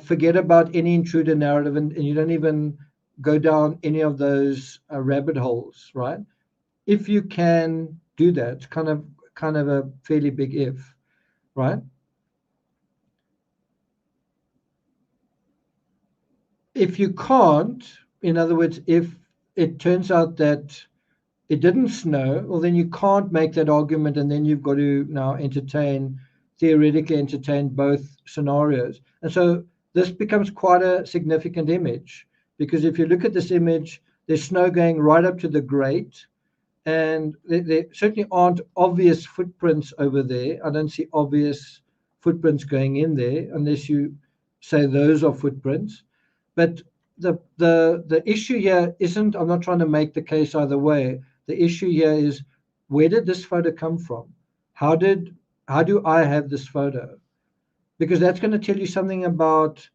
forget about any intruder narrative, and you don't even go down any of those rabbit holes, right? If you can do that, kind of a fairly big if, right? If you can't, in other words, if it turns out that it didn't snow, well, then you can't make that argument, and then you've got to now theoretically entertain both scenarios. And so this becomes quite a significant image, because if you look at this image, there's snow going right up to the grate, and there certainly aren't obvious footprints over there. I don't see obvious footprints going in there unless you say those are footprints. But the issue here isn't, I'm not trying to make the case either way. The issue here is, where did this photo come from? How do I have this photo? Because that's going to tell you something about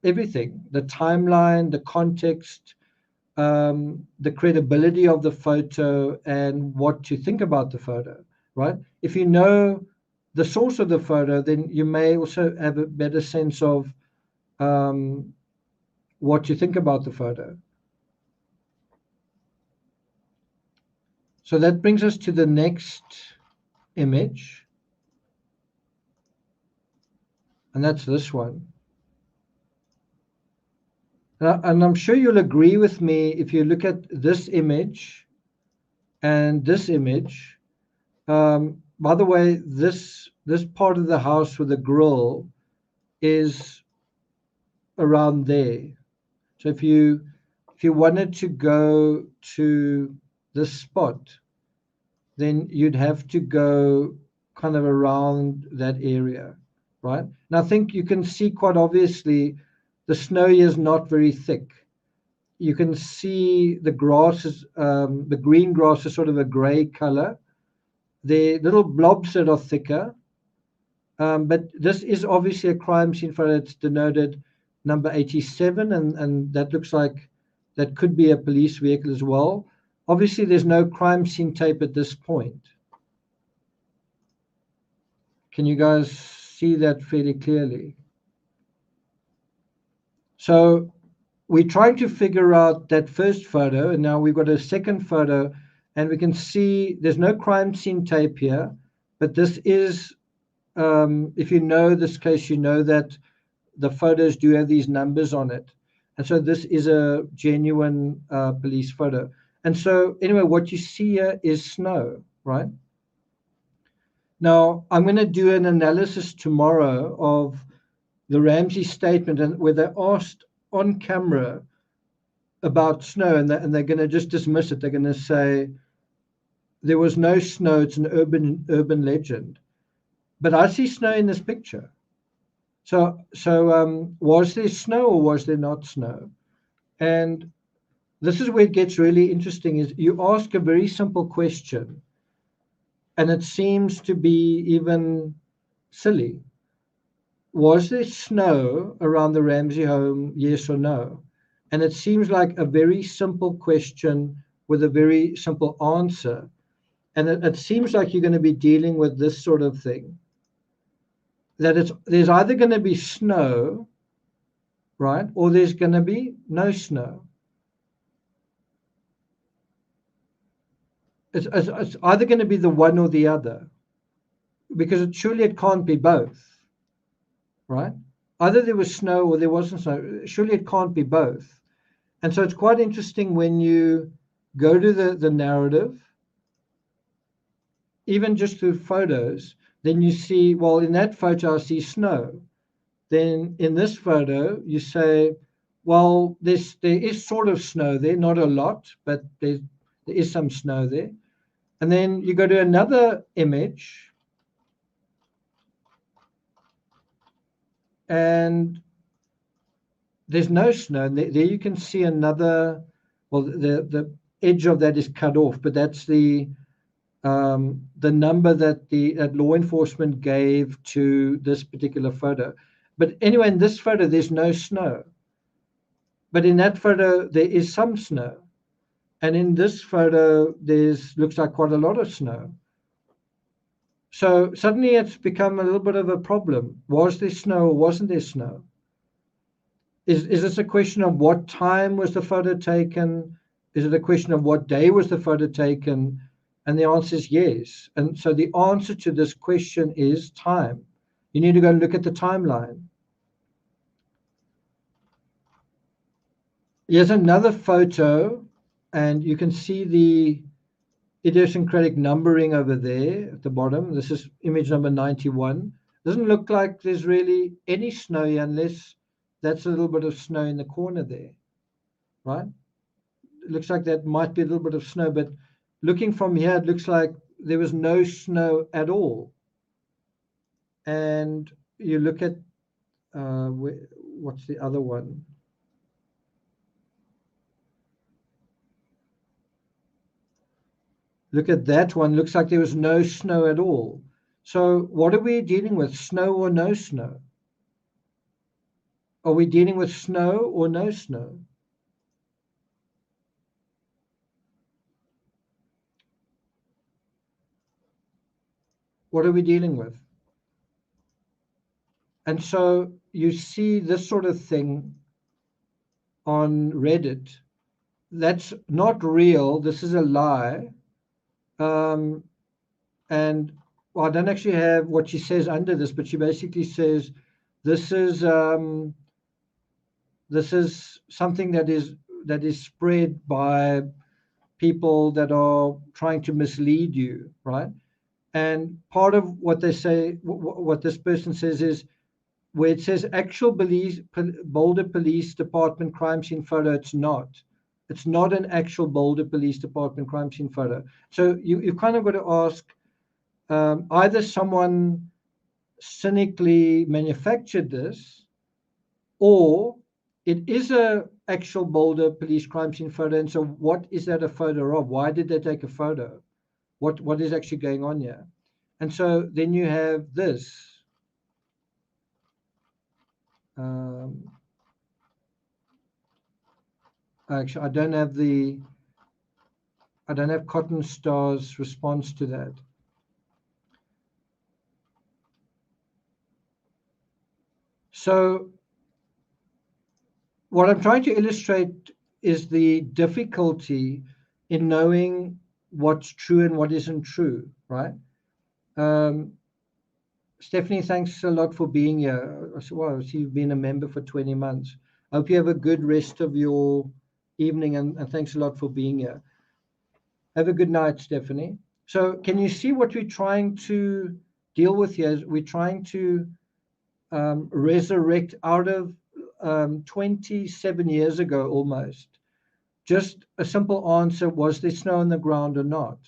everything, the timeline, the context, the credibility of the photo, and what to think about the photo, right? If you know the source of the photo, then you may also have a better sense of what you think about the photo. So that brings us to the next image, and that's this one. And I'm sure you'll agree with me if you look at this image and this image. By the way, this part of the house with the grill is around there. So if you wanted to go to this spot, then you'd have to go kind of around that area, right? And I think you can see quite obviously the snow is not very thick. You can see the grass is, the green grass is sort of a gray color. The little blobs that are thicker, but this is obviously a crime scene photo. It's denoted number 87, and that looks like that could be a police vehicle as well. Obviously, there's no crime scene tape at this point. Can you guys see that fairly clearly? So we're trying to figure out that first photo, and now we've got a second photo, and we can see there's no crime scene tape here, but this is, if you know this case, you know that the photos do have these numbers on it. And so this is a genuine police photo. And so anyway, what you see here is snow, right? Now, I'm going to do an analysis tomorrow of the Ramsey statement, and where they're asked on camera about snow, and they're going to just dismiss it. They're going to say, there was no snow, it's an urban legend. But I see snow in this picture. So was there snow or was there not snow? And this is where it gets really interesting, is you ask a very simple question, and it seems to be even silly. Was there snow around the Ramsey home, yes or no? And it seems like a very simple question with a very simple answer. And it seems like you're going to be dealing with this sort of thing, that there's either going to be snow, right, or there's going to be no snow. It's either going to be the one or the other, because surely it can't be both. right? Either there was snow or there wasn't snow. Surely it can't be both. And so it's quite interesting when you go to the narrative, even just through photos, then you see, well, in that photo, I see snow. Then in this photo, you say, well, there is sort of snow there, not a lot, but there is some snow there. And then you go to another image, and there's no snow. And there you can see another, well, the edge of that is cut off, but that's the number that law enforcement gave to this particular photo. But anyway, in this photo, there's no snow. But in that photo, there is some snow. And in this photo, looks like quite a lot of snow. So suddenly it's become a little bit of a problem. Was there snow or wasn't there snow? Is this a question of what time was the photo taken? Is it a question of what day was the photo taken? And the answer is yes. And so the answer to this question is time. You need to go and look at the timeline. Here's another photo, and you can see the idiosyncratic numbering over there at the bottom. This is image number 91. Doesn't look like there's really any snow here unless that's a little bit of snow in the corner there, right? It looks like that might be a little bit of snow, but looking from here, it looks like there was no snow at all. And you look at, what's the other one? Look at that one. Looks like there was no snow at all. So what are we dealing with? Snow or no snow? Are we dealing with snow or no snow? What are we dealing with? And so you see this sort of thing on Reddit. That's not real. This is a lie. And well, I don't actually have what she says under this, but she basically says this is something that is spread by people that are trying to mislead you, right? And part of what they say, what this person says is, where it says actual Boulder Police Department crime scene photo, it's not. It's not an actual Boulder Police Department crime scene photo. So you've kind of got to ask, either someone cynically manufactured this, or it is a actual Boulder Police crime scene photo. And so what is that a photo of? Why did they take a photo? What is actually going on here? And so then you have this. Actually, I don't have Cotton Star's response to that. So what I'm trying to illustrate is the difficulty in knowing what's true and what isn't true, right? Stephanie, thanks a lot for being here. Well, I see you've been a member for 20 months. I hope you have a good rest of your evening, and thanks a lot for being here. Have a good night, Stephanie. So can you see what we're trying to deal with here? We're trying to resurrect out of 27 years ago almost. Just a simple answer, was there snow on the ground or not,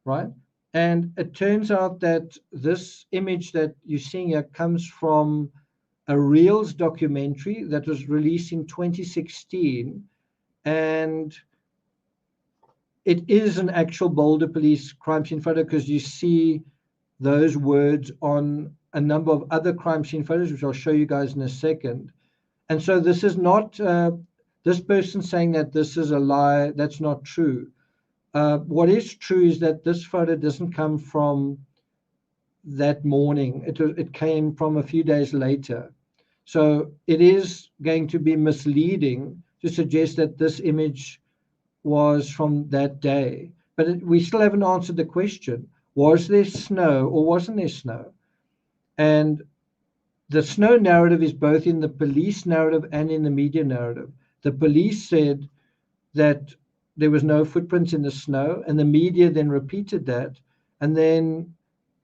right? And it turns out that this image that you're seeing here comes from a Reels documentary that was released in 2016. And it is an actual Boulder Police crime scene photo, because you see those words on a number of other crime scene photos, which I'll show you guys in a second. And so this is not, this person saying that this is a lie, that's not true. What is true is that this photo doesn't come from that morning. It came from a few days later. So it is going to be misleading to suggest that this image was from that day. But we still haven't answered the question. Was there snow or wasn't there snow? And the snow narrative is both in the police narrative and in the media narrative. The police said that there was no footprints in the snow, and the media then repeated that. And then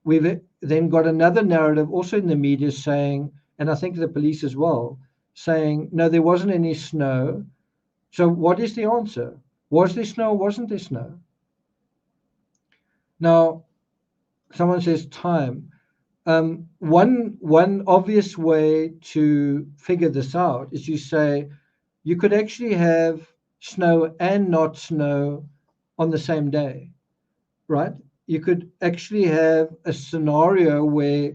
we've then got another narrative also in the media saying, and I think the police as well, saying, no, there wasn't any snow. So what is the answer? Was there snow or wasn't there snow? Now, someone says time. One obvious way to figure this out is you say you could actually have snow and not snow on the same day, right? You could actually have a scenario where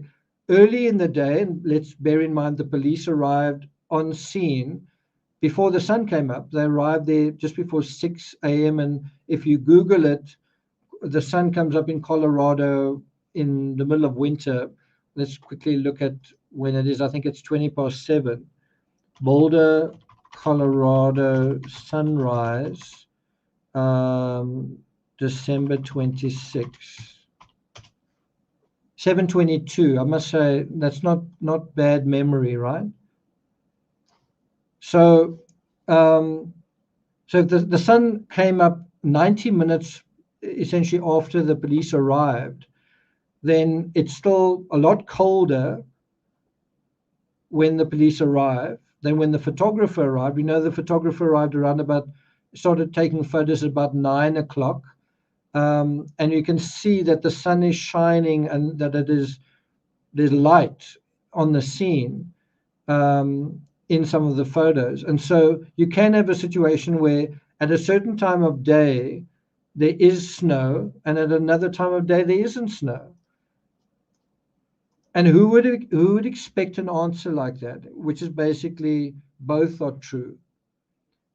early in the day, and let's bear in mind the police arrived on scene before the sun came up. They arrived there just before 6 a.m. And if you Google it, the sun comes up in Colorado in the middle of winter. Let's quickly look at when it is. I think it's 7:20. Boulder, Colorado sunrise, December 26th. 7:22. I must say that's not bad memory, right? So, so the sun came up 90 minutes essentially after the police arrived. Then it's still a lot colder when the police arrived than when the photographer arrived. We know the photographer arrived started taking photos at about 9 o'clock. And you can see that the sun is shining and that there's light on the scene in some of the photos. And so you can have a situation where at a certain time of day, there is snow, and at another time of day, there isn't snow. And who would expect an answer like that, which is basically both are true?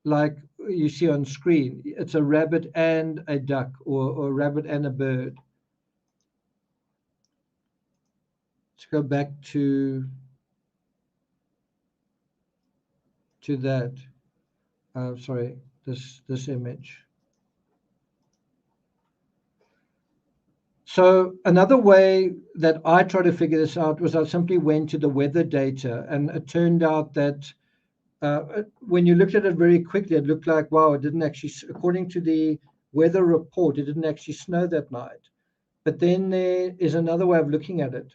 Like you see on screen, it's a rabbit and a duck, or a rabbit and a bird. Let's go back to that. Sorry, this image. So another way that I tried to figure this out was I simply went to the weather data, and it turned out that when you looked at it very quickly, it looked like, wow, it didn't actually, according to the weather report, it didn't actually snow that night. But then there is another way of looking at it.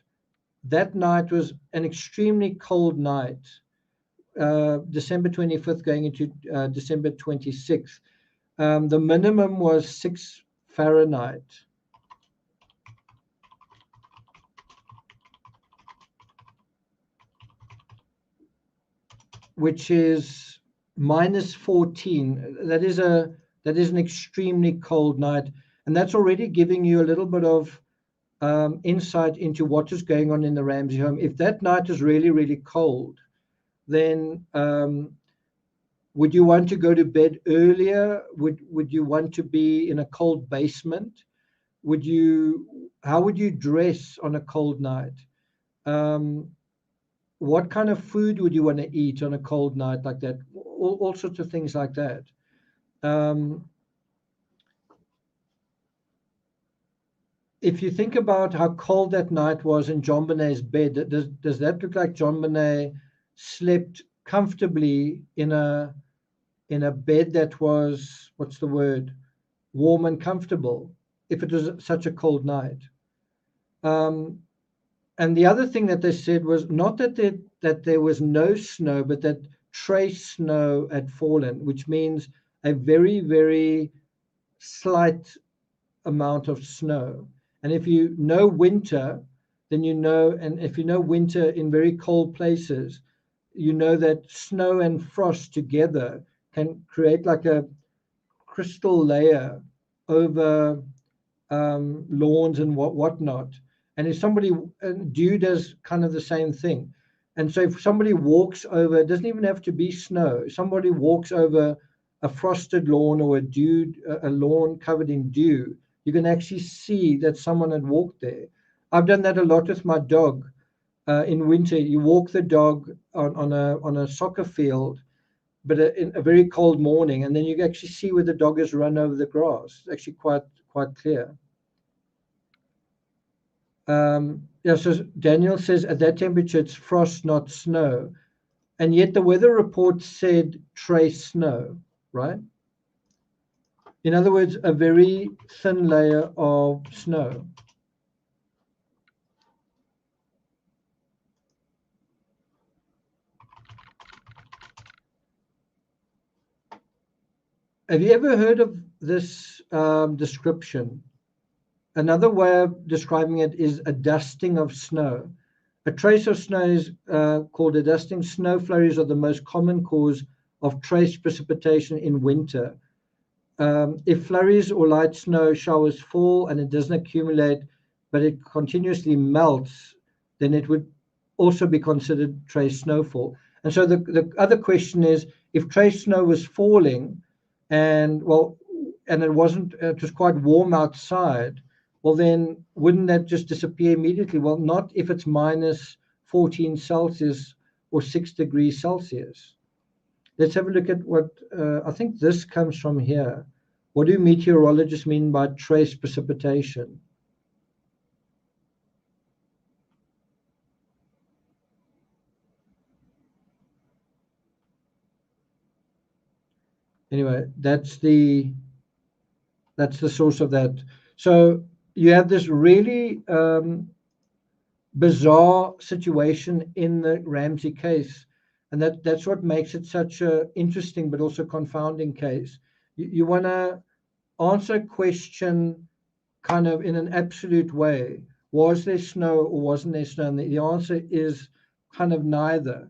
That night was an extremely cold night, December 25th going into December 26th. The minimum was 6 Fahrenheit. Which is -14. That is an extremely cold night, and that's already giving you a little bit of insight into what is going on in the Ramsey home. If that night is really, really cold, then would you want to go to bed earlier? Would you want to be in a cold basement? How would you dress on a cold night? What kind of food would you want to eat on a cold night like that? All sorts of things like that. If you think about how cold that night was in John Bonet's bed, does that look like John Bonet slept comfortably in a bed that was, what's the word, warm and comfortable, if it was such a cold night? And the other thing that they said was not that there was no snow, but that trace snow had fallen, which means a very, very slight amount of snow. And if you know winter, then you know, and if you know winter in very cold places, you know that snow and frost together can create like a crystal layer over lawns and whatnot. And if somebody, dew does kind of the same thing. And so if somebody walks over, it doesn't even have to be snow. If somebody walks over a frosted lawn or a lawn covered in dew, you can actually see that someone had walked there. I've done that a lot with my dog. In winter, you walk the dog on a soccer field, but in a very cold morning, and then you can actually see where the dog has run over the grass. It's actually quite clear. Yeah, so Daniel says at that temperature it's frost, not snow. And yet the weather report said trace snow, right? In other words, a very thin layer of snow. Have you ever heard of this description? Another way of describing it is a dusting of snow. A trace of snow is called a dusting. Snow flurries are the most common cause of trace precipitation in winter. If flurries or light snow showers fall and it doesn't accumulate, but it continuously melts, then it would also be considered trace snowfall. And so the other question is, if trace snow was falling and it wasn't, it was quite warm outside, well, then wouldn't that just disappear immediately? Well, not if it's minus 14 Celsius or 6 degrees Celsius. Let's have a look at what, I think this comes from here. What do meteorologists mean by trace precipitation? Anyway, that's the source of that. So you have this really bizarre situation in the Ramsey case, and that's what makes it such a interesting but also confounding case. You want to answer a question kind of in an absolute way. Was there snow or wasn't there snow? And the answer is kind of neither.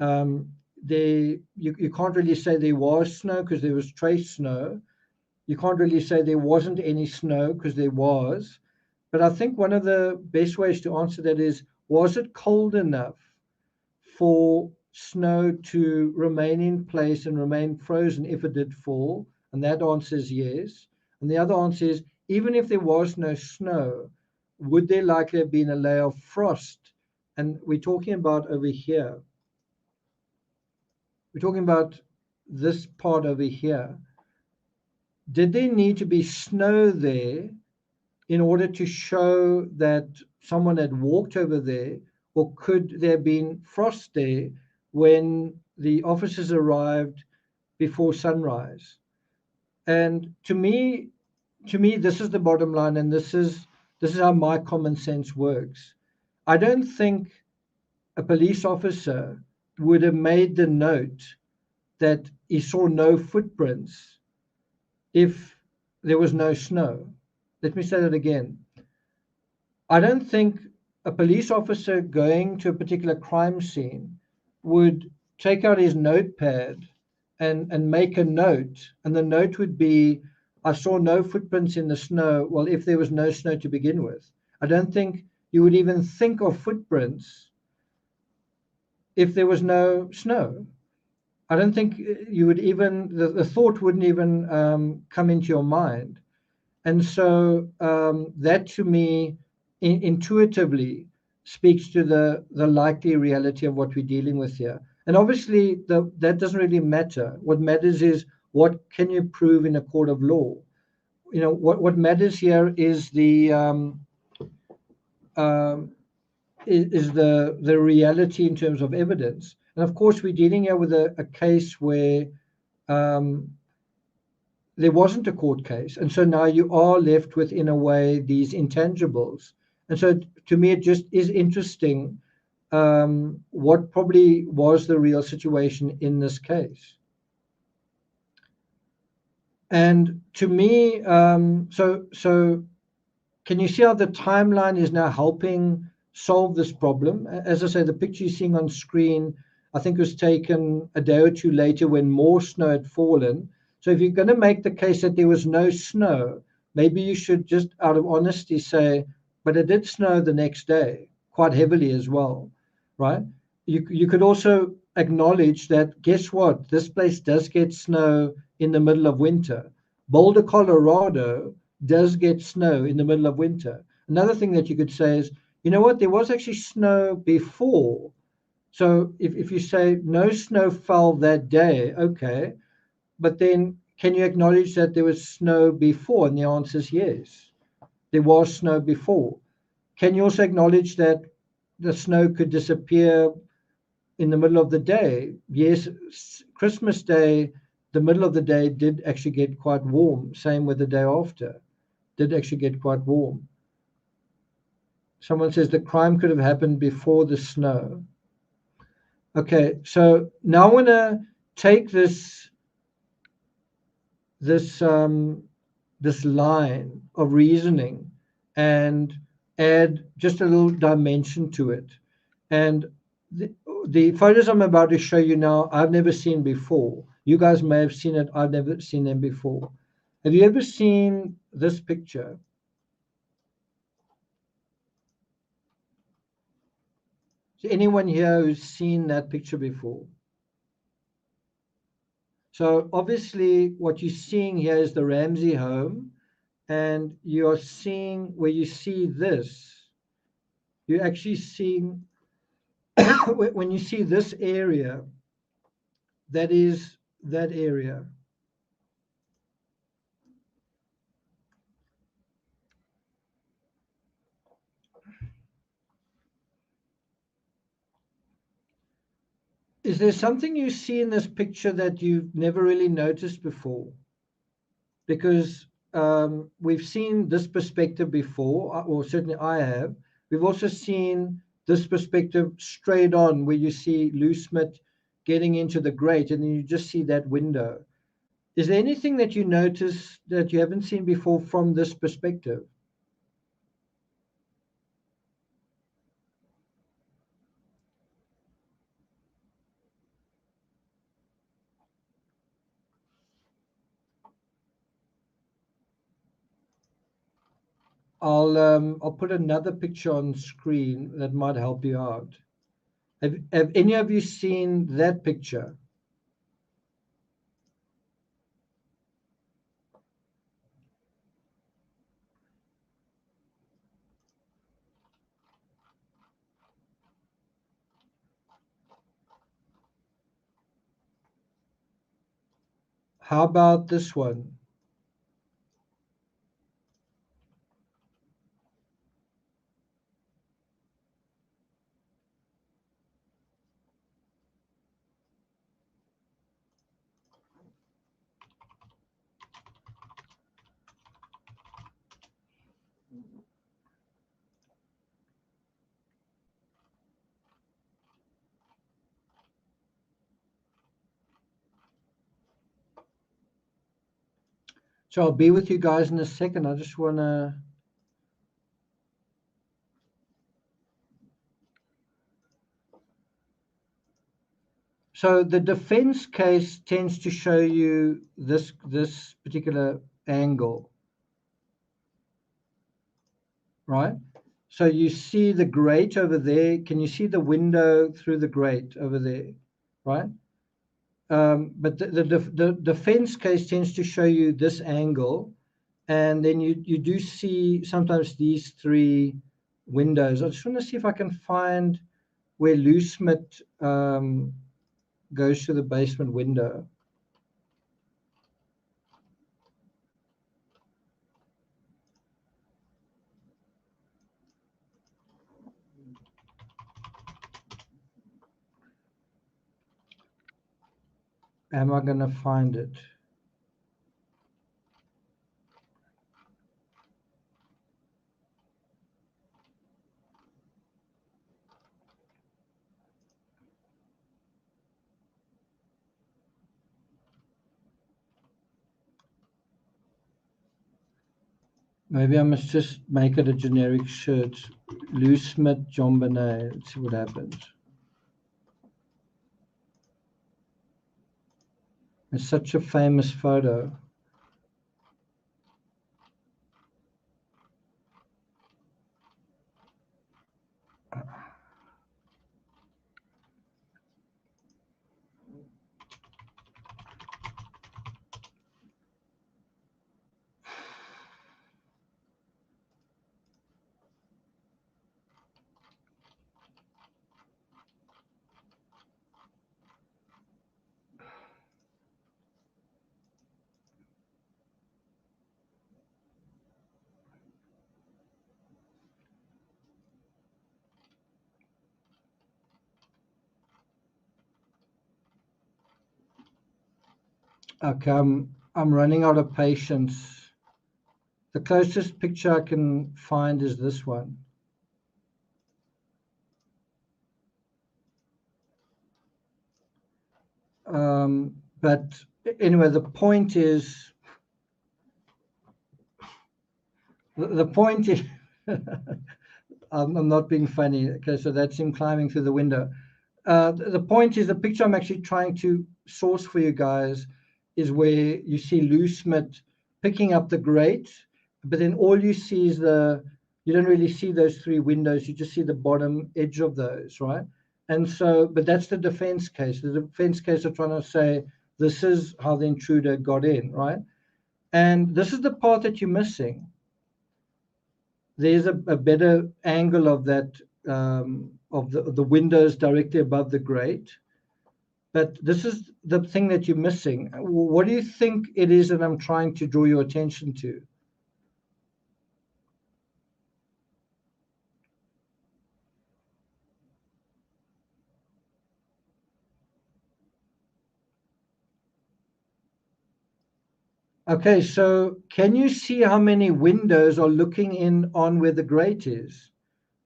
You can't really say there was snow because there was trace snow. You can't really say there wasn't any snow because there was. But I think one of the best ways to answer that is, was it cold enough for snow to remain in place and remain frozen if it did fall? And that answer is yes. And the other answer is, even if there was no snow, would there likely have been a layer of frost? And we're talking about over here. We're talking about this part over here. Did there need to be snow there in order to show that someone had walked over there, or could there have been frost there when the officers arrived before sunrise? And to me, this is the bottom line, and this is how my common sense works. I don't think a police officer would have made the note that he saw no footprints if there was no snow. Let me say that again. I don't think a police officer going to a particular crime scene would take out his notepad and make a note, and the note would be, I saw no footprints in the snow. Well, if there was no snow to begin with. I don't think you would even think of footprints if there was no snow. I don't think you would even, the thought wouldn't even come into your mind. And so that to me intuitively speaks to the likely reality of what we're dealing with here. And obviously that doesn't really matter. What matters is, what can you prove in a court of law? You know, what matters here is the reality in terms of evidence. And of course, we're dealing here with a case where there wasn't a court case. And so now you are left with, in a way, these intangibles. And so to me, it just is interesting what probably was the real situation in this case. And to me, so can you see how the timeline is now helping solve this problem? As I say, the picture you're seeing on screen, I think was taken a day or two later when more snow had fallen. So if you're going to make the case that there was no snow, maybe you should just, out of honesty, say, but it did snow the next day, quite heavily as well, right? You could also acknowledge that, guess what? This place does get snow in the middle of winter. Boulder, Colorado does get snow in the middle of winter. Another thing that you could say is, you know what? There was actually snow before. So if you say no snow fell that day, okay, but then can you acknowledge that there was snow before? And the answer is yes, there was snow before. can you also acknowledge that the snow could disappear in the middle of the day? Yes, Christmas Day, the middle of the day did actually get quite warm. Same with the day after, did actually get quite warm. Someone says the crime could have happened before the snow. Okay, so now I want to take this line of reasoning and add just a little dimension to it. And the photos I'm about to show you now, I've never seen before. You guys may have seen it. I've never seen them before. Have you ever seen this picture? Is anyone here who's seen that picture before? So obviously what you're seeing here is the Ramsey home, and you're seeing where you see this, you're actually seeing when you see this area, that is that area. Is there something you see in this picture that you've never really noticed before? Because we've seen this perspective before, or certainly I have. We've also seen this perspective straight on, where you see Lou Smith getting into the grate, and then you just see that window. Is there anything that you notice that you haven't seen before from this perspective? I'll put another picture on screen that might help you out. Have any of you seen that picture? How about this one? So I'll be with you guys in a second. I just want to... So the defense case tends to show you this particular angle, right? So you see the grate over there. Can you see the window through the grate over there, right? But the defense case tends to show you this angle, and then you do see sometimes these three windows. I just want to see if I can find where Lou Smith goes to the basement window. Am I going to find it? Maybe I must just make it a generic shirt. Lou Smith, John Bonet. Let's see what happens. It's such a famous photo. Okay, I'm running out of patience. The closest picture I can find is this one. But anyway, the point is, the point is, I'm not being funny. Okay, so that's him climbing through the window. The point is, the picture I'm actually trying to source for you guys is where you see Lou Smith picking up the grate, but then all you see is you don't really see those three windows, you just see the bottom edge of those, right? And so, but that's the defense case. The defense case are trying to say, this is how the intruder got in, right? And this is the part that you're missing. There's a better angle of that, of the windows directly above the grate. But this is the thing that you're missing. What do you think it is that I'm trying to draw your attention to? Okay, so can you see how many windows are looking in on where the grate is?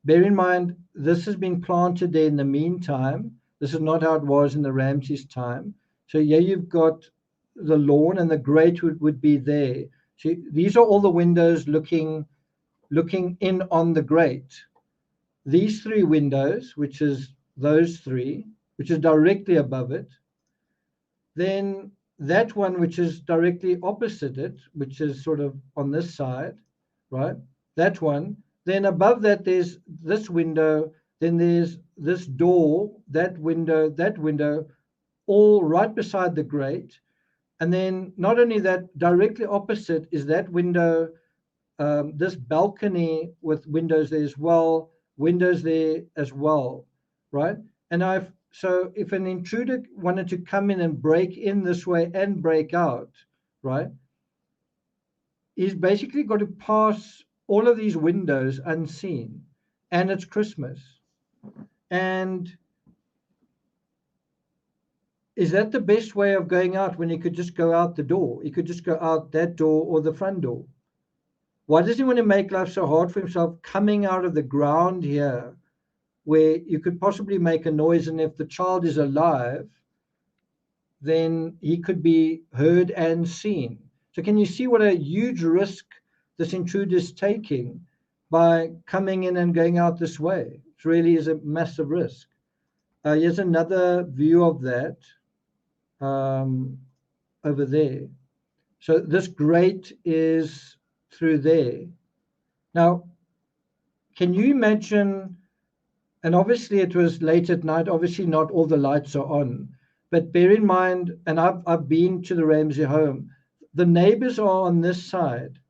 Bear in mind, this has been planted there in the meantime. This is not how it was in the Ramses time. So here you've got the lawn and the grate would be there. So these are all the windows looking in on the grate. These three windows, which is those three, which is directly above it. Then that one, which is directly opposite it, which is sort of on this side, right? That one. Then above that, there's this window. Then there's this door, that window, all right beside the grate. And then not only that, directly opposite is that window, this balcony with windows there as well, windows there as well, right? And so if an intruder wanted to come in and break in this way and break out, right, he's basically got to pass all of these windows unseen, and it's Christmas. And is that the best way of going out when he could just go out the door? He could just go out that door or the front door. Why does he want to make life so hard for himself coming out of the ground here where you could possibly make a noise, and if the child is alive, then he could be heard and seen? So can you see what a huge risk this intruder is taking by coming in and going out this way? It really is a massive risk. Here's another view of that over there. So this grate is through there. Now, can you imagine, and obviously it was late at night, obviously not all the lights are on, but bear in mind, and I've been to the Ramsey home, the neighbors are on this side.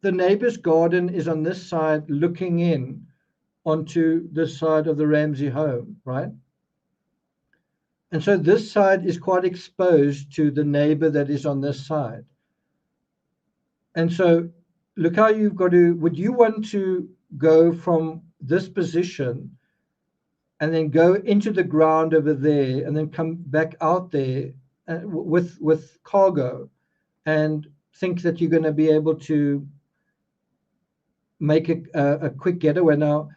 The neighbor's garden is on this side looking in onto this side of the Ramsey home, right? And so this side is quite exposed to the neighbor that is on this side. And so look how you've got to, would you want to go from this position and then go into the ground over there and then come back out there with cargo and think that you're going to be able to make a quick getaway? Now,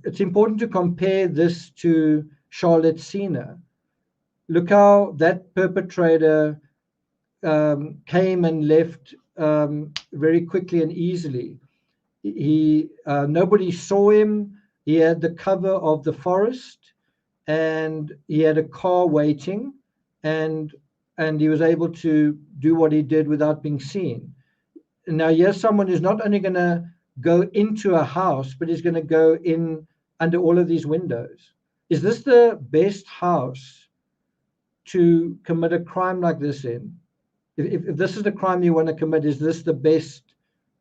it's important to compare this to Charlotte Cena. Look how that perpetrator came and left very quickly and easily. Nobody saw him. He had the cover of the forest, and he had a car waiting, and he was able to do what he did without being seen. Now, here's someone who's not only going to go into a house, but he's going to go in under all of these windows. Is this the best house to commit a crime like this in? If this is the crime you want to commit, is this the best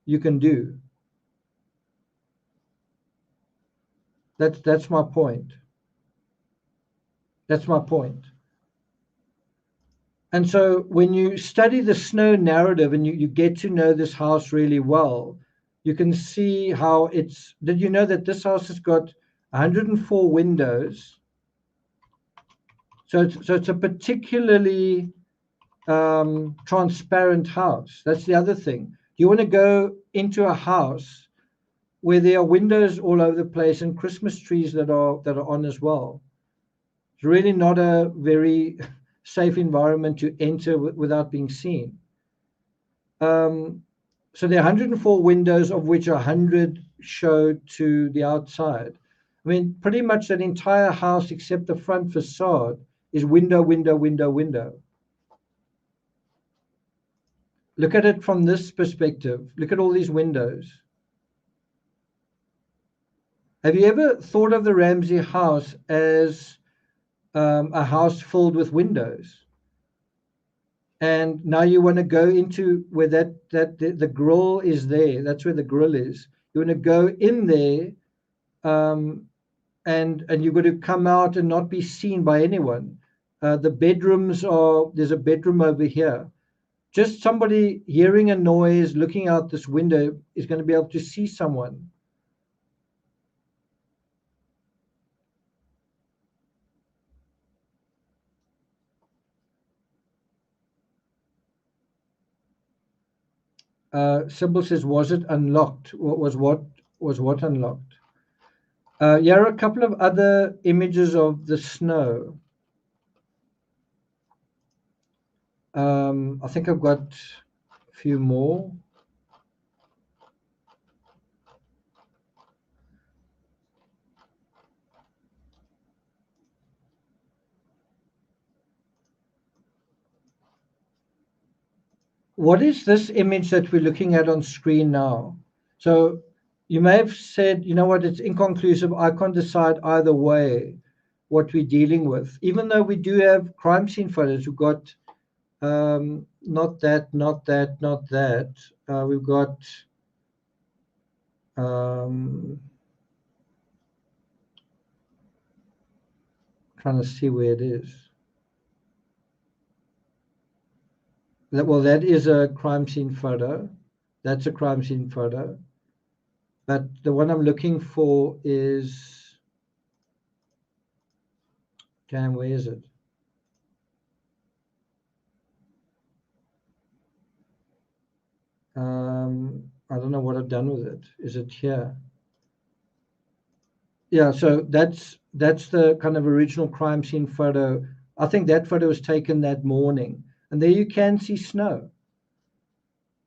you can do? That's my point. That's my point. And so when you study the Snow narrative and you get to know this house really well, you can see how it's, did you know that this house has got 104 windows? So it's a particularly transparent house. That's the other thing. You want to go into a house where there are windows all over the place and Christmas trees that are on as well. It's really not a very safe environment to enter without being seen. So there are 104 windows, of which 100 show to the outside. I mean, pretty much that entire house, except the front facade, is window, window, window, window. Look at it from this perspective. Look at all these windows. Have you ever thought of the Ramsey house as a house filled with windows? And now you want to go into where the grill is there. That's where the grill is. You want to go in there, and you've got to come out and not be seen by anyone. The bedrooms there's a bedroom over here. Just somebody hearing a noise, looking out this window, is going to be able to see someone. Sybil says, was it unlocked? Was what unlocked? Here are a couple of other images of the snow. I think I've got a few more. What is this image that we're looking at on screen now? So you may have said, you know what, it's inconclusive. I can't decide either way what we're dealing with. Even though we do have crime scene photos, we've got not that, not that, not that. We've got trying to see where it is. That is a crime scene photo. That's a crime scene photo. But the one I'm looking for is, where is it? I don't know what I've done with it. Is it here? Yeah, so that's the kind of original crime scene photo. I think that photo was taken that morning. And there you can see snow.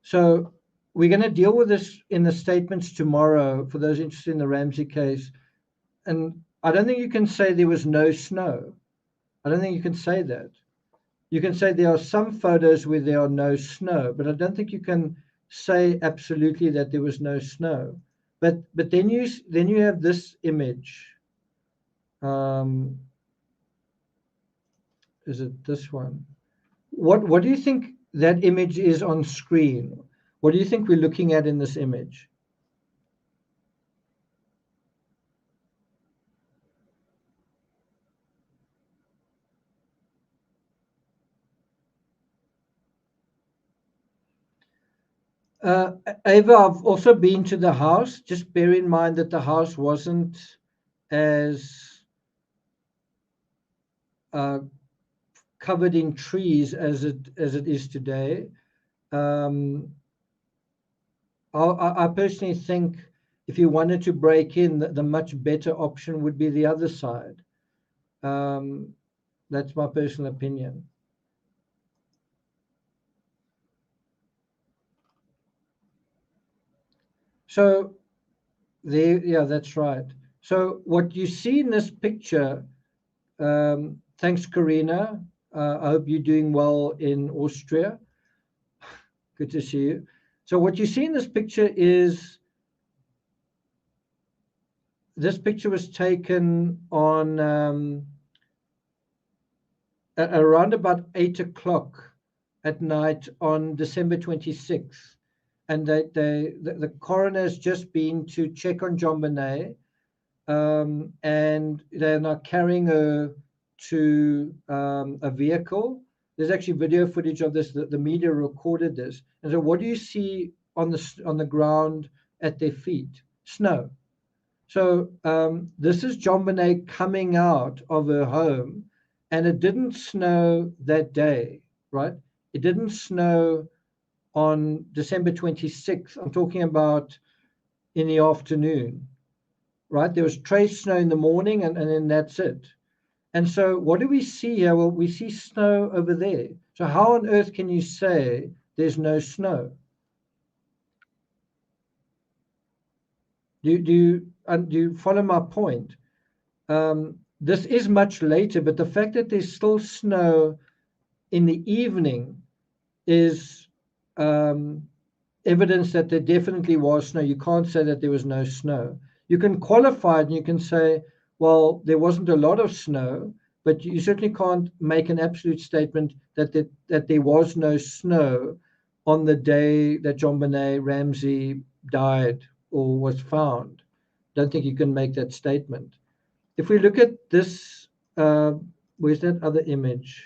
So we're going to deal with this in the statements tomorrow for those interested in the Ramsey case. And I don't think you can say there was no snow. I don't think you can say that. You can say there are some photos where there are no snow, but I don't think you can say absolutely that there was no snow. But then you have this image. Is it this one? What do you think that image is on screen? What do you think we're looking at in this image? Ava, I've also been to the house. Just bear in mind that the house wasn't as covered in trees as it is today. I personally think if you wanted to break in, the much better option would be the other side. That's my personal opinion. So there, yeah, that's right. So what you see in this picture, thanks, Karina. I hope you're doing well in Austria. Good to see you. So what you see in this picture is, this picture was taken on around about 8 o'clock at night on December 26th. And the coroner has just been to check on JonBenet, and they're now carrying her to a vehicle. There's actually video footage of this. The media recorded this. And so, what do you see on the ground at their feet? Snow. So this is JonBenet coming out of her home, and it didn't snow that day, right? It didn't snow on December 26th. I'm talking about in the afternoon, right? There was trace snow in the morning, and then that's it. And so what do we see here? Well, we see snow over there. So how on earth can you say there's no snow? Do you follow my point? This is much later, but the fact that there's still snow in the evening is evidence that there definitely was snow. You can't say that there was no snow. You can qualify it and you can say, well, there wasn't a lot of snow, but you certainly can't make an absolute statement that there was no snow on the day that JonBenet Ramsey died or was found. Don't think you can make that statement. If we look at this, where's that other image?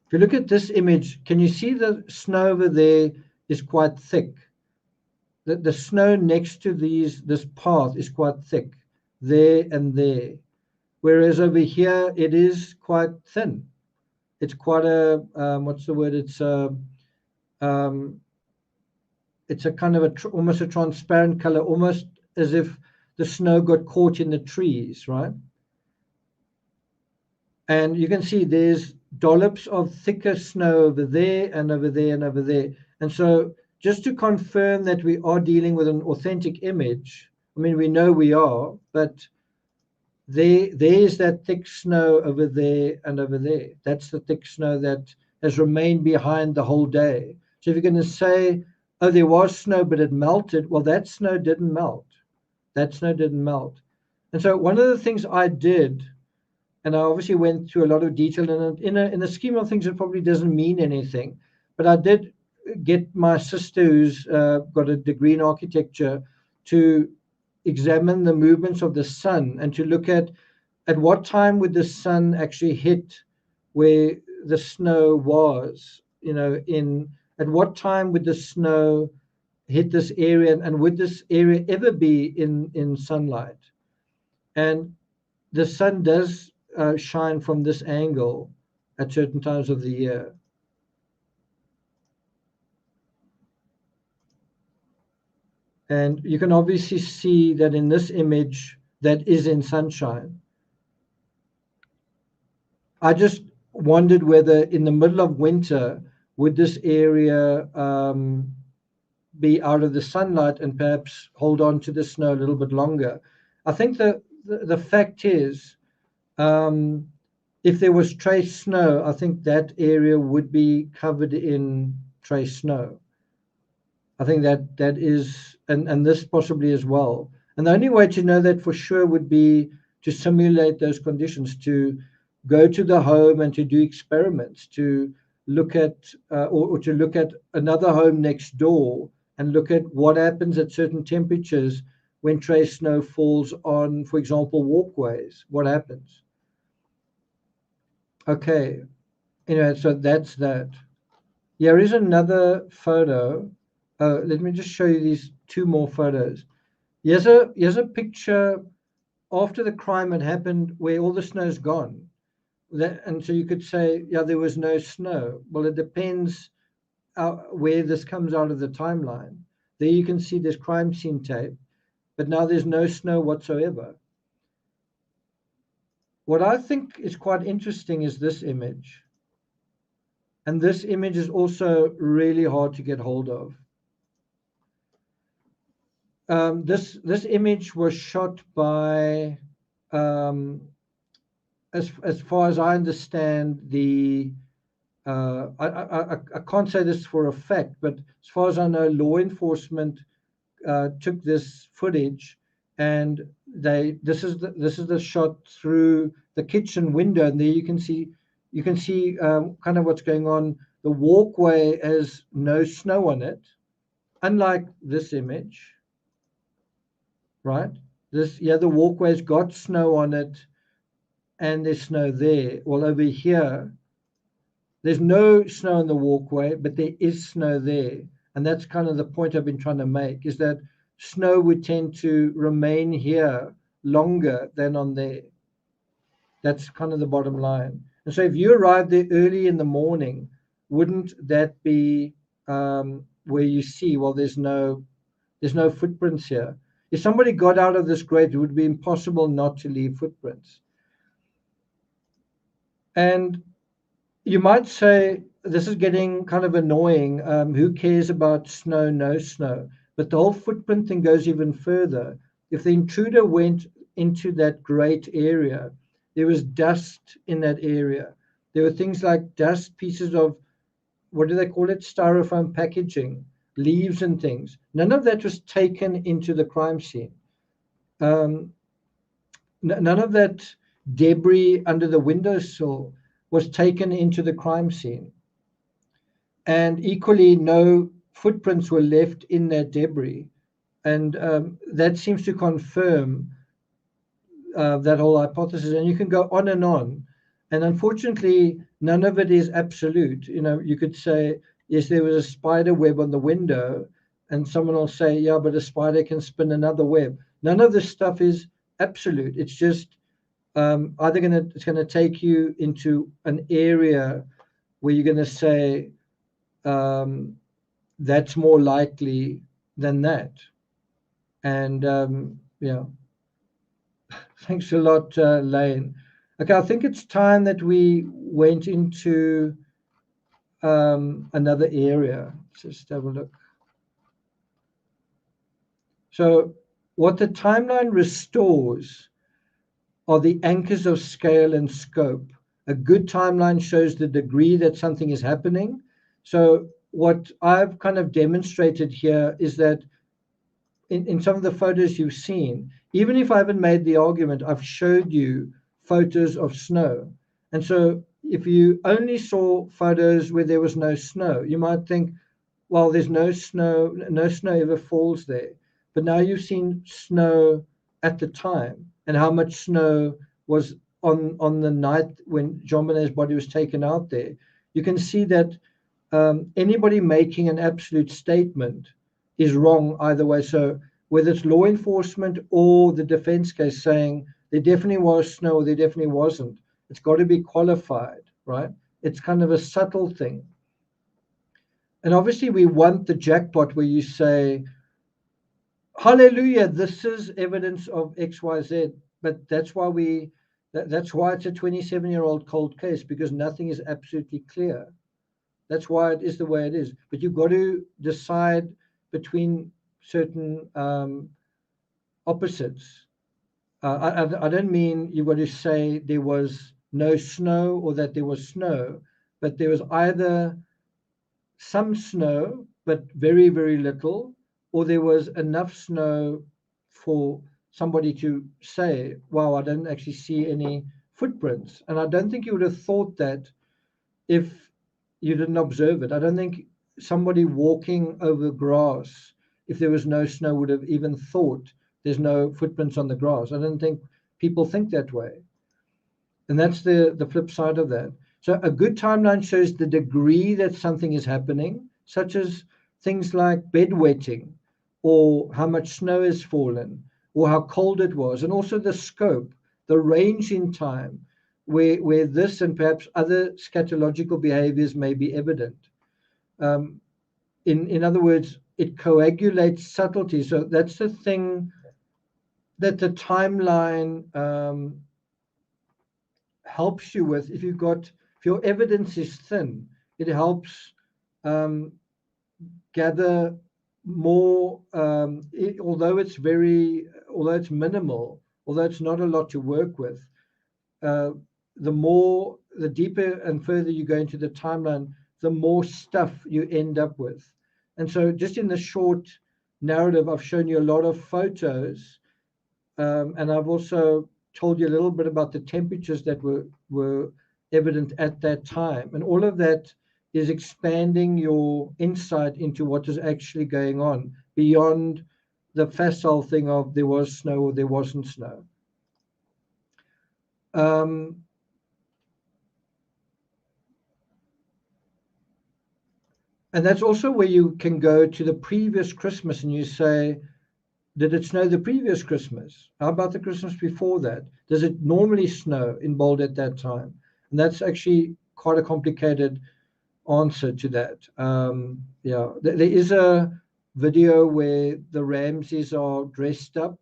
If you look at this image, can you see the snow over there is quite thick? The snow next to this path is quite thick, there and there. Whereas over here, it is quite thin. It's quite a, what's the word? It's a kind of almost a transparent color, almost as if the snow got caught in the trees, right? And you can see there's dollops of thicker snow over there and over there and over there. And so just to confirm that we are dealing with an authentic image, I mean, we know we are, but there's that thick snow over there and over there. That's the thick snow that has remained behind the whole day. So if you're going to say, oh, there was snow, but it melted, well, that snow didn't melt. That snow didn't melt. And so one of the things I did, and I obviously went through a lot of detail, and in the scheme of things, it probably doesn't mean anything, but I did get my sister, who's got a degree in architecture, to examine the movements of the sun and to look at what time would the sun actually hit where the snow was, at what time would the snow hit this area, and would this area ever be in sunlight? And the sun does shine from this angle at certain times of the year. And you can obviously see that in this image that is in sunshine. I just wondered whether in the middle of winter, would this area be out of the sunlight and perhaps hold on to the snow a little bit longer. I think the fact is, if there was trace snow, I think that area would be covered in trace snow. I think that is, and this possibly as well. And the only way to know that for sure would be to simulate those conditions, to go to the home and to do experiments, to look at, or to look at another home next door and look at what happens at certain temperatures when trace snow falls on, for example, walkways. What happens? Okay, anyway, so that's that. Here is another photo. Let me just show you these two more photos. Here's a picture after the crime had happened where all the snow's gone. And so you could say, yeah, there was no snow. Well, it depends where this comes out of the timeline. There you can see this crime scene tape, but now there's no snow whatsoever. What I think is quite interesting is this image. And this image is also really hard to get hold of. This image was shot by, as far as I understand, I can't say this for a fact, but as far as I know, law enforcement took this footage, and this is the shot through the kitchen window, and there you can see kind of what's going on. The walkway has no snow on it, unlike this image. Right? The walkway's got snow on it, and there's snow there. Well, over here, there's no snow on the walkway, but there is snow there. And that's kind of the point I've been trying to make, is that snow would tend to remain here longer than on there. That's kind of the bottom line. And so if you arrived there early in the morning, wouldn't that be where you see, well, there's no footprints here. If somebody got out of this grave, it would be impossible not to leave footprints. And you might say, this is getting kind of annoying. Who cares about snow, no snow? But the whole footprint thing goes even further. If the intruder went into that great area, there was dust in that area. There were things like dust, pieces of, what do they call it? Styrofoam packaging, leaves and things. None of that was taken into the crime scene. None of that debris under the windowsill was taken into the crime scene. And equally, no footprints were left in that debris. And that seems to confirm that whole hypothesis. And you can go on. And unfortunately, none of it is absolute. You know, you could say, yes, there was a spider web on the window, and someone will say, yeah, but a spider can spin another web. None of this stuff is absolute. It's just it's going to take you into an area where you're going to say that's more likely than that. And yeah, thanks a lot, Lane. Okay, I think it's time that we went into another area. Let's just have a look. So what the timeline restores are the anchors of scale and scope. A good timeline shows the degree that something is happening. So what I've kind of demonstrated here is that in some of the photos you've seen, even if I haven't made the argument, I've showed you photos of snow. And so if you only saw photos where there was no snow, you might think, well, there's no snow ever falls there. But now you've seen snow at the time and how much snow was on the night when Jean Bonnet's body was taken out there. You can see that anybody making an absolute statement is wrong either way. So whether it's law enforcement or the defense case saying there definitely was snow or there definitely wasn't, it's got to be qualified, right? It's kind of a subtle thing. And obviously we want the jackpot where you say, hallelujah, this is evidence of XYZ. But that's why that's why it's a 27-year-old cold case, because nothing is absolutely clear. That's why it is the way it is. But you've got to decide between certain opposites. I don't mean you've got to say there was no snow or that there was snow, but there was either some snow, but very, very little, or there was enough snow for somebody to say, wow, I don't actually see any footprints. And I don't think you would have thought that if you didn't observe it. I don't think somebody walking over grass, if there was no snow, would have even thought there's no footprints on the grass. I don't think people think that way. And that's the flip side of that. So a good timeline shows the degree that something is happening, such as things like bedwetting, or how much snow has fallen, or how cold it was, and also the scope, the range in time, where this and perhaps other scatological behaviors may be evident. In other words, it coagulates subtlety. So that's the thing that the timeline helps you with. If your evidence is thin, it helps gather more, although it's minimal, although it's not a lot to work with, the deeper and further you go into the timeline, the more stuff you end up with. And so just in the short narrative, I've shown you a lot of photos, and I've also told you a little bit about the temperatures that were evident at that time. And all of that is expanding your insight into what is actually going on beyond the facile thing of there was snow or there wasn't snow. And that's also where you can go to the previous Christmas and you say, Did it snow the previous Christmas? How about the Christmas before that? Does it normally snow in Bold at that time? And that's actually quite a complicated answer to that. Yeah, there is a video where the Ramseys are dressed up,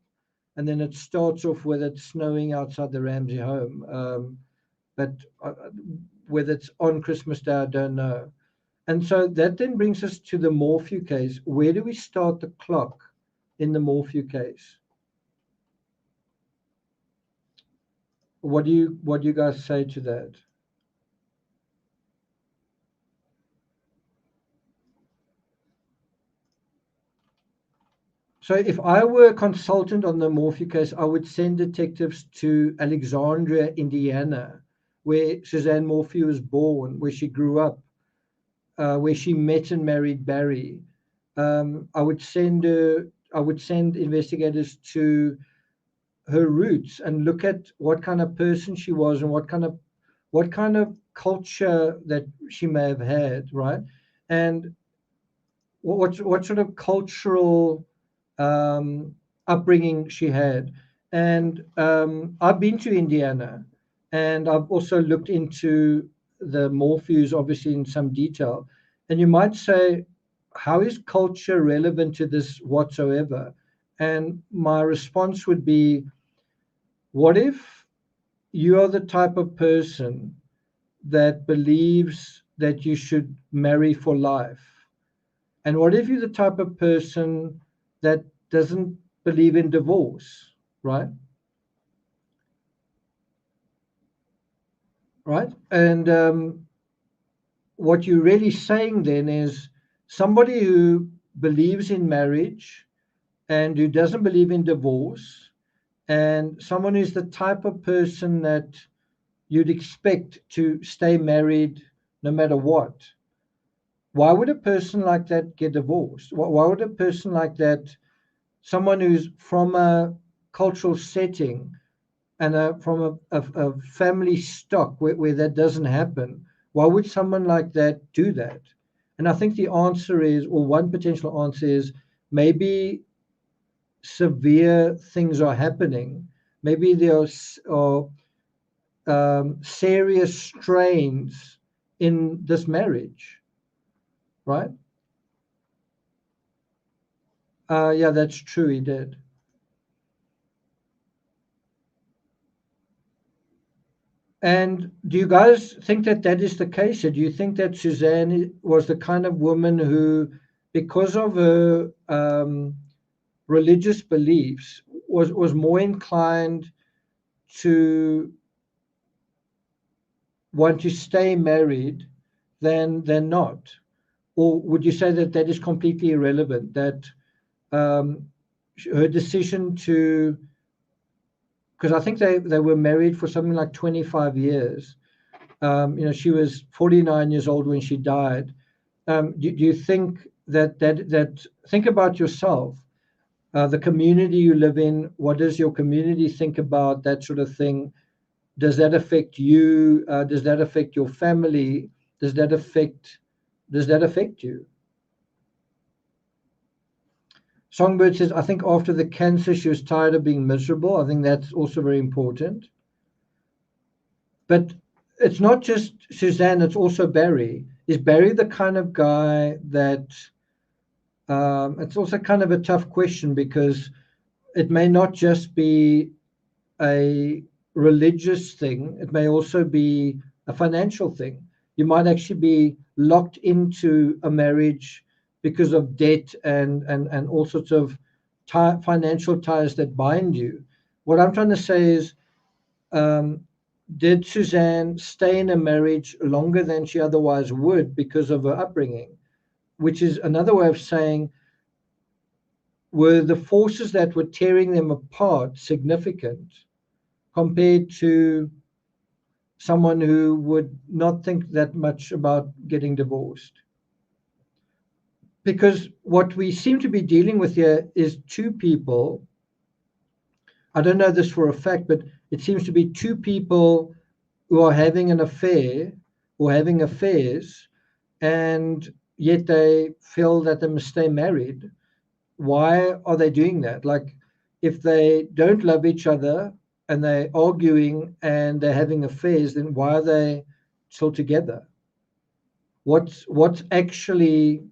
and then it starts off with it snowing outside the Ramsey home. But whether it's on Christmas Day, I don't know. And so that then brings us to the Morphew case. Where do we start the clock in the Morphew case? What do you guys say to that? So if I were a consultant on the Morphew case, I would send detectives to Alexandria, Indiana, where Suzanne Morphew was born, where she grew up, where she met and married Barry. I would send investigators to her roots and look at what kind of person she was and what kind of culture that she may have had, right? And what sort of cultural upbringing she had. And I've been to Indiana, and I've also looked into the Morphews, obviously in some detail. And you might say, how is culture relevant to this whatsoever? And my response would be, what if you are the type of person that believes that you should marry for life? And what if you're the type of person that doesn't believe in divorce, right? Right? And what you're really saying then is somebody who believes in marriage and who doesn't believe in divorce, and someone who's the type of person that you'd expect to stay married no matter what. Why would a person like that get divorced? Why would a person like that, someone who's from a cultural setting and from a family stock where that doesn't happen, why would someone like that do that? And I think the answer is, or one potential answer is, maybe severe things are happening. Maybe there are serious strains in this marriage, right? Yeah, that's true, he did. And do you guys think that that is the case? Or do you think that Suzanne was the kind of woman who, because of her religious beliefs, was more inclined to want to stay married than not? Or would you say that that is completely irrelevant, that her decision to, because I think they were married for something like 25 years. She was 49 years old when she died. Do you think that think about yourself, the community you live in, what does your community think about that sort of thing? Does that affect you? Does that affect your family? Does that affect you? Songbird says, I think after the cancer, she was tired of being miserable. I think that's also very important. But it's not just Suzanne, it's also Barry. Is Barry the kind of guy that, it's also kind of a tough question, because it may not just be a religious thing, it may also be a financial thing. You might actually be locked into a marriage because of debt and all sorts of financial ties that bind you. What I'm trying to say is, did Suzanne stay in a marriage longer than she otherwise would because of her upbringing? Which is another way of saying, were the forces that were tearing them apart significant compared to someone who would not think that much about getting divorced? Because what we seem to be dealing with here is two people. I don't know this for a fact, but it seems to be two people who are having an affair or having affairs, and yet they feel that they must stay married. why are they doing that? Like, if they don't love each other and they're arguing and they're having affairs, then why are they still together? What's actually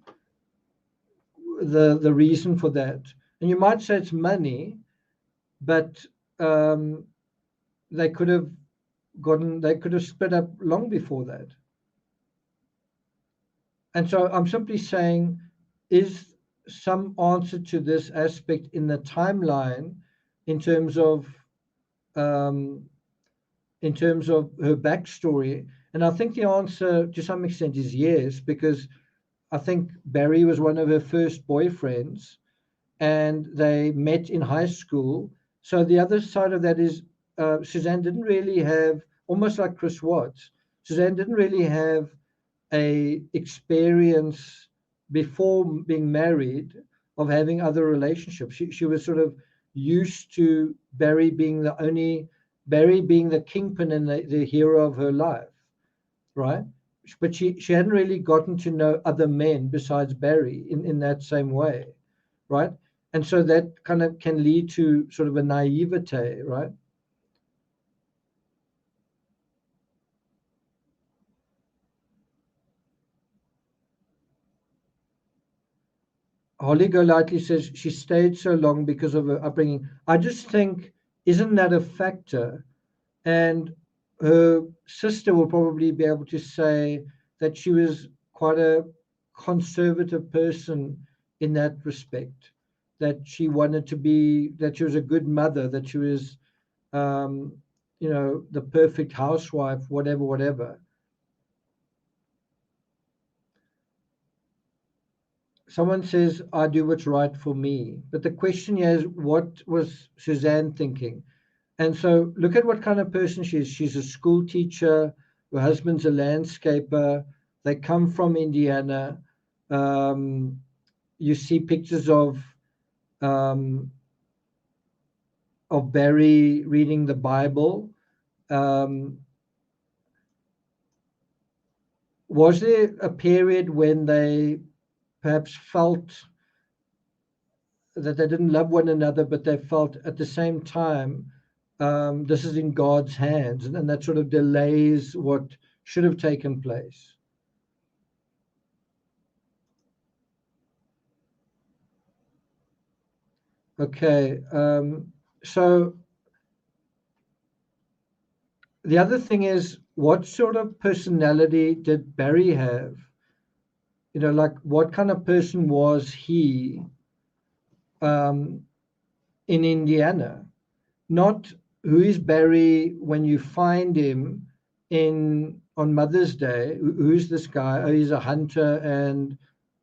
the reason for that? And you might say it's money, but they could have split up long before that. And so I'm simply saying, is some answer to this aspect in the timeline in terms of her backstory? And I think the answer to some extent is yes, because I think Barry was one of her first boyfriends and they met in high school. So the other side of that is Suzanne didn't really have, almost like Chris Watts, Suzanne didn't really have a experience before being married of having other relationships. She was sort of used to Barry being the kingpin and the hero of her life, right? But she hadn't really gotten to know other men besides Barry in that same way, right? And so that kind of can lead to sort of a naivete, right? Holly Golightly says she stayed so long because of her upbringing. I just think, isn't that a factor? And her sister will probably be able to say that she was quite a conservative person in that respect, that she wanted to be, that she was a good mother, that she was, the perfect housewife, whatever. Someone says, I do what's right for me. But the question here is, what was Suzanne thinking? And so look at what kind of person she is. She's a school teacher. Her husband's a landscaper. They come from Indiana. You see pictures of Barry reading the Bible. Was there a period when they perhaps felt that they didn't love one another, but they felt at the same time, this is in God's hands, and that sort of delays what should have taken place? Okay, so the other thing is, what sort of personality did Barry have? Like, what kind of person was he in Indiana? Not who is Barry when you find him on Mother's Day. Who's this guy? Oh, he's a hunter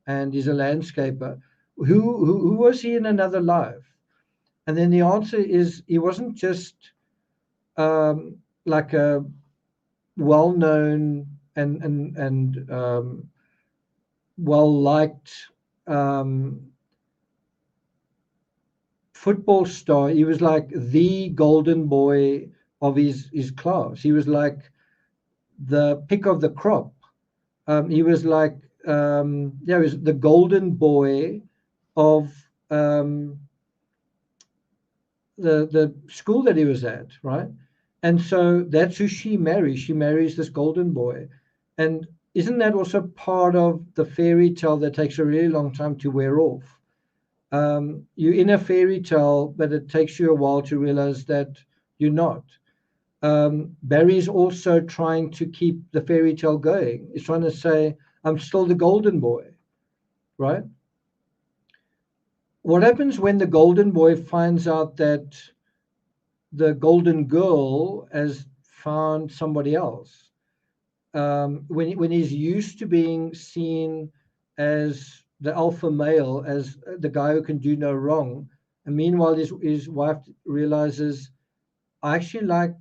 and he's a landscaper. Who was he in another life? And then the answer is, he wasn't just like a well-known and well-liked football star. He was like the golden boy of his class. He was like the pick of the crop. He was like, he was the golden boy of the school that he was at, right? And so that's who she marries. She marries this golden boy. And isn't that also part of the fairy tale that takes a really long time to wear off? You're in a fairy tale, but it takes you a while to realize that you're not. Barry's also trying to keep the fairy tale going. He's trying to say, I'm still the golden boy, right? What happens when the golden boy finds out that the golden girl has found somebody else? When he's used to being seen as the alpha male, as the guy who can do no wrong, and meanwhile his wife realizes, I actually like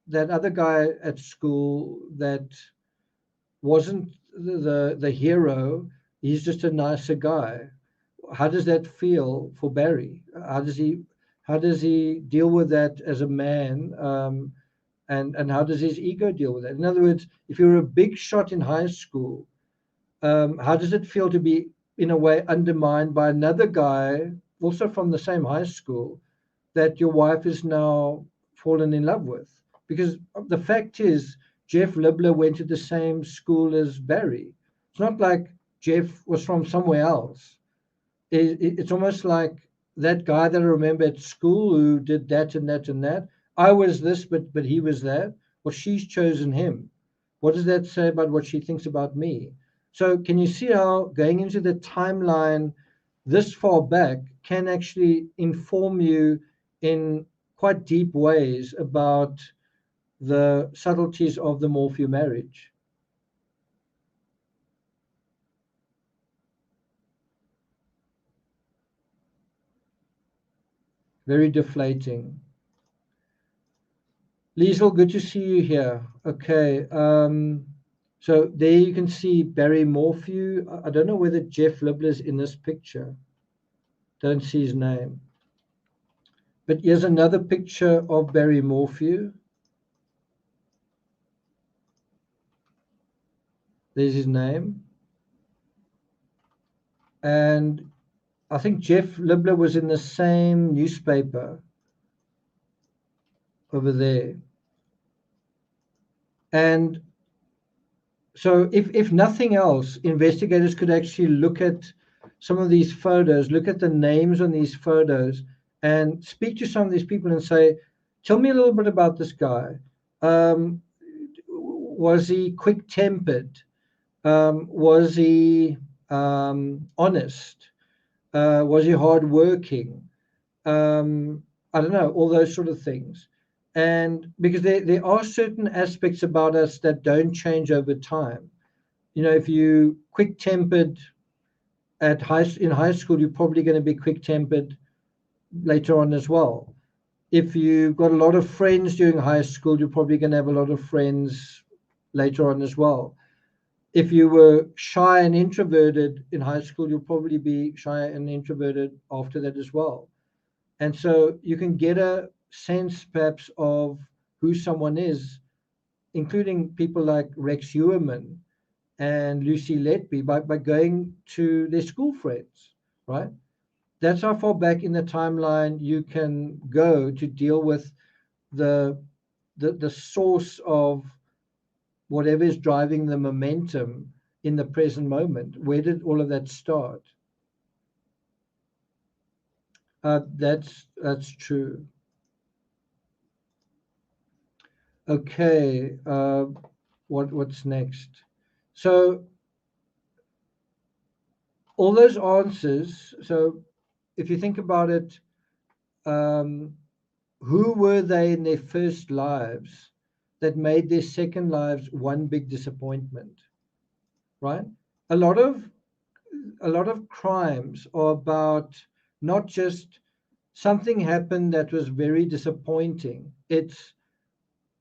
that other guy at school that wasn't the hero. He's just a nicer guy. How does that feel for Barry? How does he deal with that as a man? And how does his ego deal with that? In other words, if you're a big shot in high school, how does it feel to be, in a way, undermined by another guy also from the same high school that your wife is now fallen in love with. Because the fact is, Jeff Libler went to the same school as Barry. It's not like Jeff was from somewhere else. It's almost like that guy that I remember at school who did that and that and that. I was this, but he was that. Well, she's chosen him. What does that say about what she thinks about me? So can you see how going into the timeline this far back can actually inform you in quite deep ways about the subtleties of the Morphew marriage? Very deflating. Liesel, good to see you here. Okay. So there you can see Barry Morphew. I don't know whether Jeff Libler's in this picture. Don't see his name. But here's another picture of Barry Morphew. There's his name. And I think Jeff Libler was in the same newspaper over there. And so if nothing else, investigators could actually look at some of these photos, look at the names on these photos, and speak to some of these people and say, tell me a little bit about this guy. Was he quick-tempered? Was he honest? Was he hardworking? I don't know, all those sort of things. And because there are certain aspects about us that don't change over time. You know, if you quick-tempered in high school, you're probably going to be quick-tempered later on as well. If you've got a lot of friends during high school, you're probably going to have a lot of friends later on as well. If you were shy and introverted in high school, you'll probably be shy and introverted after that as well. And so you can get a sense perhaps of who someone is, including people like Rex Heuermann and Lucy Letby, by going to their school friends, right? That's how far back in the timeline you can go to deal with the source of whatever is driving the momentum in the present moment. Where did all of that start? That's true. Okay, what's next? So all those answers. So if you think about it, who were they in their first lives that made their second lives one big disappointment, right? A lot of crimes are about not just something happened that was very disappointing. It's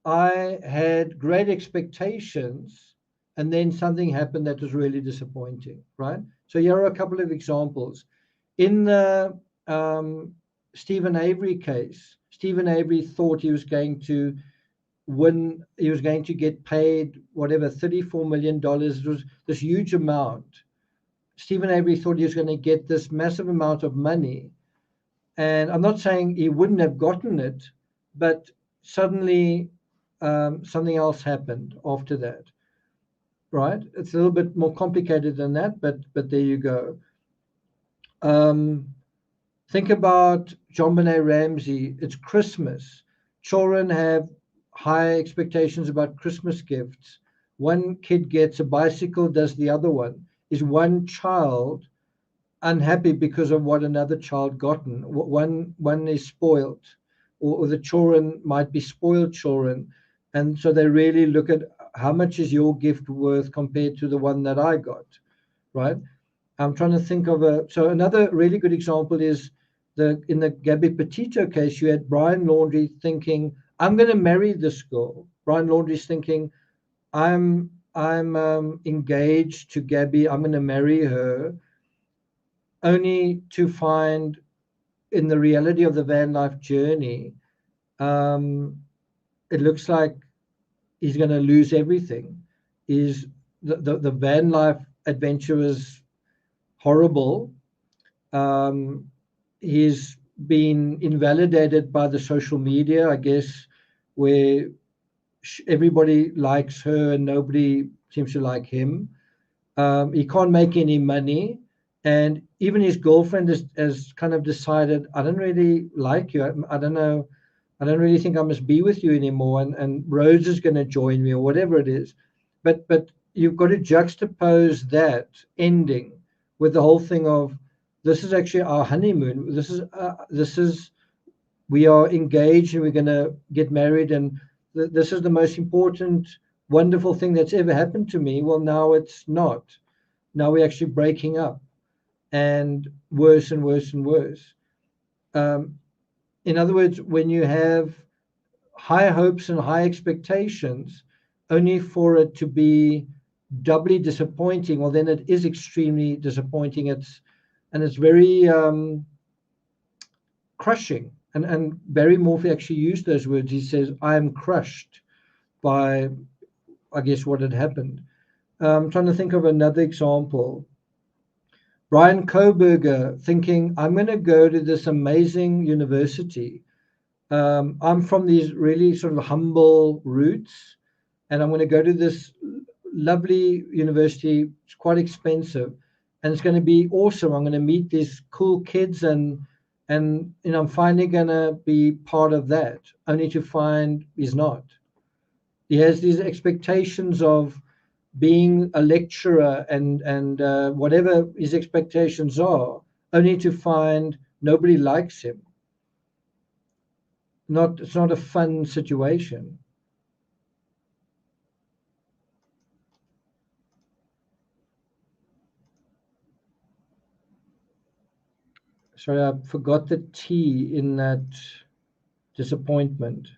I had great expectations and then something happened that was really disappointing, right? So here are a couple of examples. In the Stephen Avery case, Stephen Avery thought he was going to win, he was going to get paid whatever, $34 million. It was this huge amount. Stephen Avery thought he was going to get this massive amount of money. And I'm not saying he wouldn't have gotten it, but suddenly something else happened after that, right? It's a little bit more complicated than that, but there you go. Think about JonBenet Ramsey. It's Christmas. Children have high expectations about Christmas gifts. One kid gets a bicycle, does the other one. Is one child unhappy because of what another child gotten? One is spoiled, or the children might be spoiled children. And so they really look at how much is your gift worth compared to the one that I got, right? I'm trying to think of so another really good example is in the Gabby Petito case, you had Brian Laundrie thinking, I'm going to marry this girl. Brian Laundrie's thinking, I'm engaged to Gabby, I'm going to marry her, only to find in the reality of the van life journey, it looks like he's going to lose everything. The van life adventure was horrible. he's been invalidated by the social media, I guess, where everybody likes her and nobody seems to like him. He can't make any money, and even his girlfriend has kind of decided, I don't really like you. I don't know. I don't really think I must be with you anymore. And Rose is going to join me or whatever it is. But you've got to juxtapose that ending with the whole thing of, this is actually our honeymoon. This is we are engaged and we're going to get married, and this is the most important, wonderful thing that's ever happened to me. Well, now it's not. Now we're actually breaking up, and worse and worse and worse. In other words, when you have high hopes and high expectations, only for it to be doubly disappointing, well, then it is extremely disappointing. It's very crushing. And Barry Morphy actually used those words. He says, I am crushed by, I guess, what had happened. I'm trying to think of another example. Brian Kohberger thinking, I'm going to go to this amazing university. I'm from these really sort of humble roots, and I'm going to go to this lovely university. It's quite expensive, and it's going to be awesome. I'm going to meet these cool kids, and I'm finally going to be part of that, only to find he's not. He has these expectations of being a lecturer and whatever his expectations are, only to find nobody likes him. It's not a fun situation. Sorry, I forgot the T in that disappointment.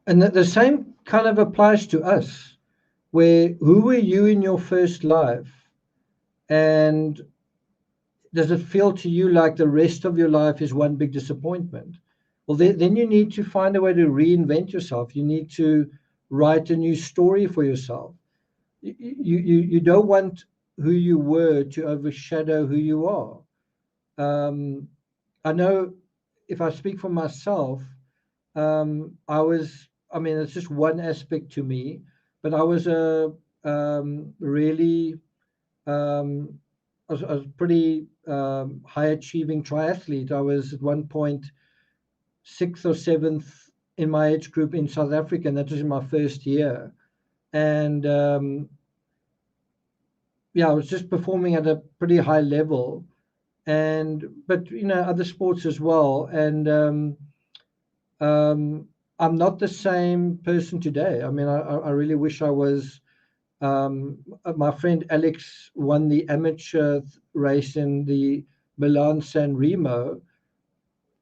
And the same kind of applies to us, where who were you in your first life? And does it feel to you like the rest of your life is one big disappointment? Well, then you need to find a way to reinvent yourself. You need to write a new story for yourself. You don't want who you were to overshadow who you are. I know if I speak for myself, it's just one aspect to me, but I was a really, I was pretty high achieving triathlete. I was at one point 6th or 7th in my age group in South Africa, and that was in my first year. And I was just performing at a pretty high level, but other sports as well. And I'm not the same person today. I mean, I really wish I was. My friend Alex won the amateur race in the Milan San Remo.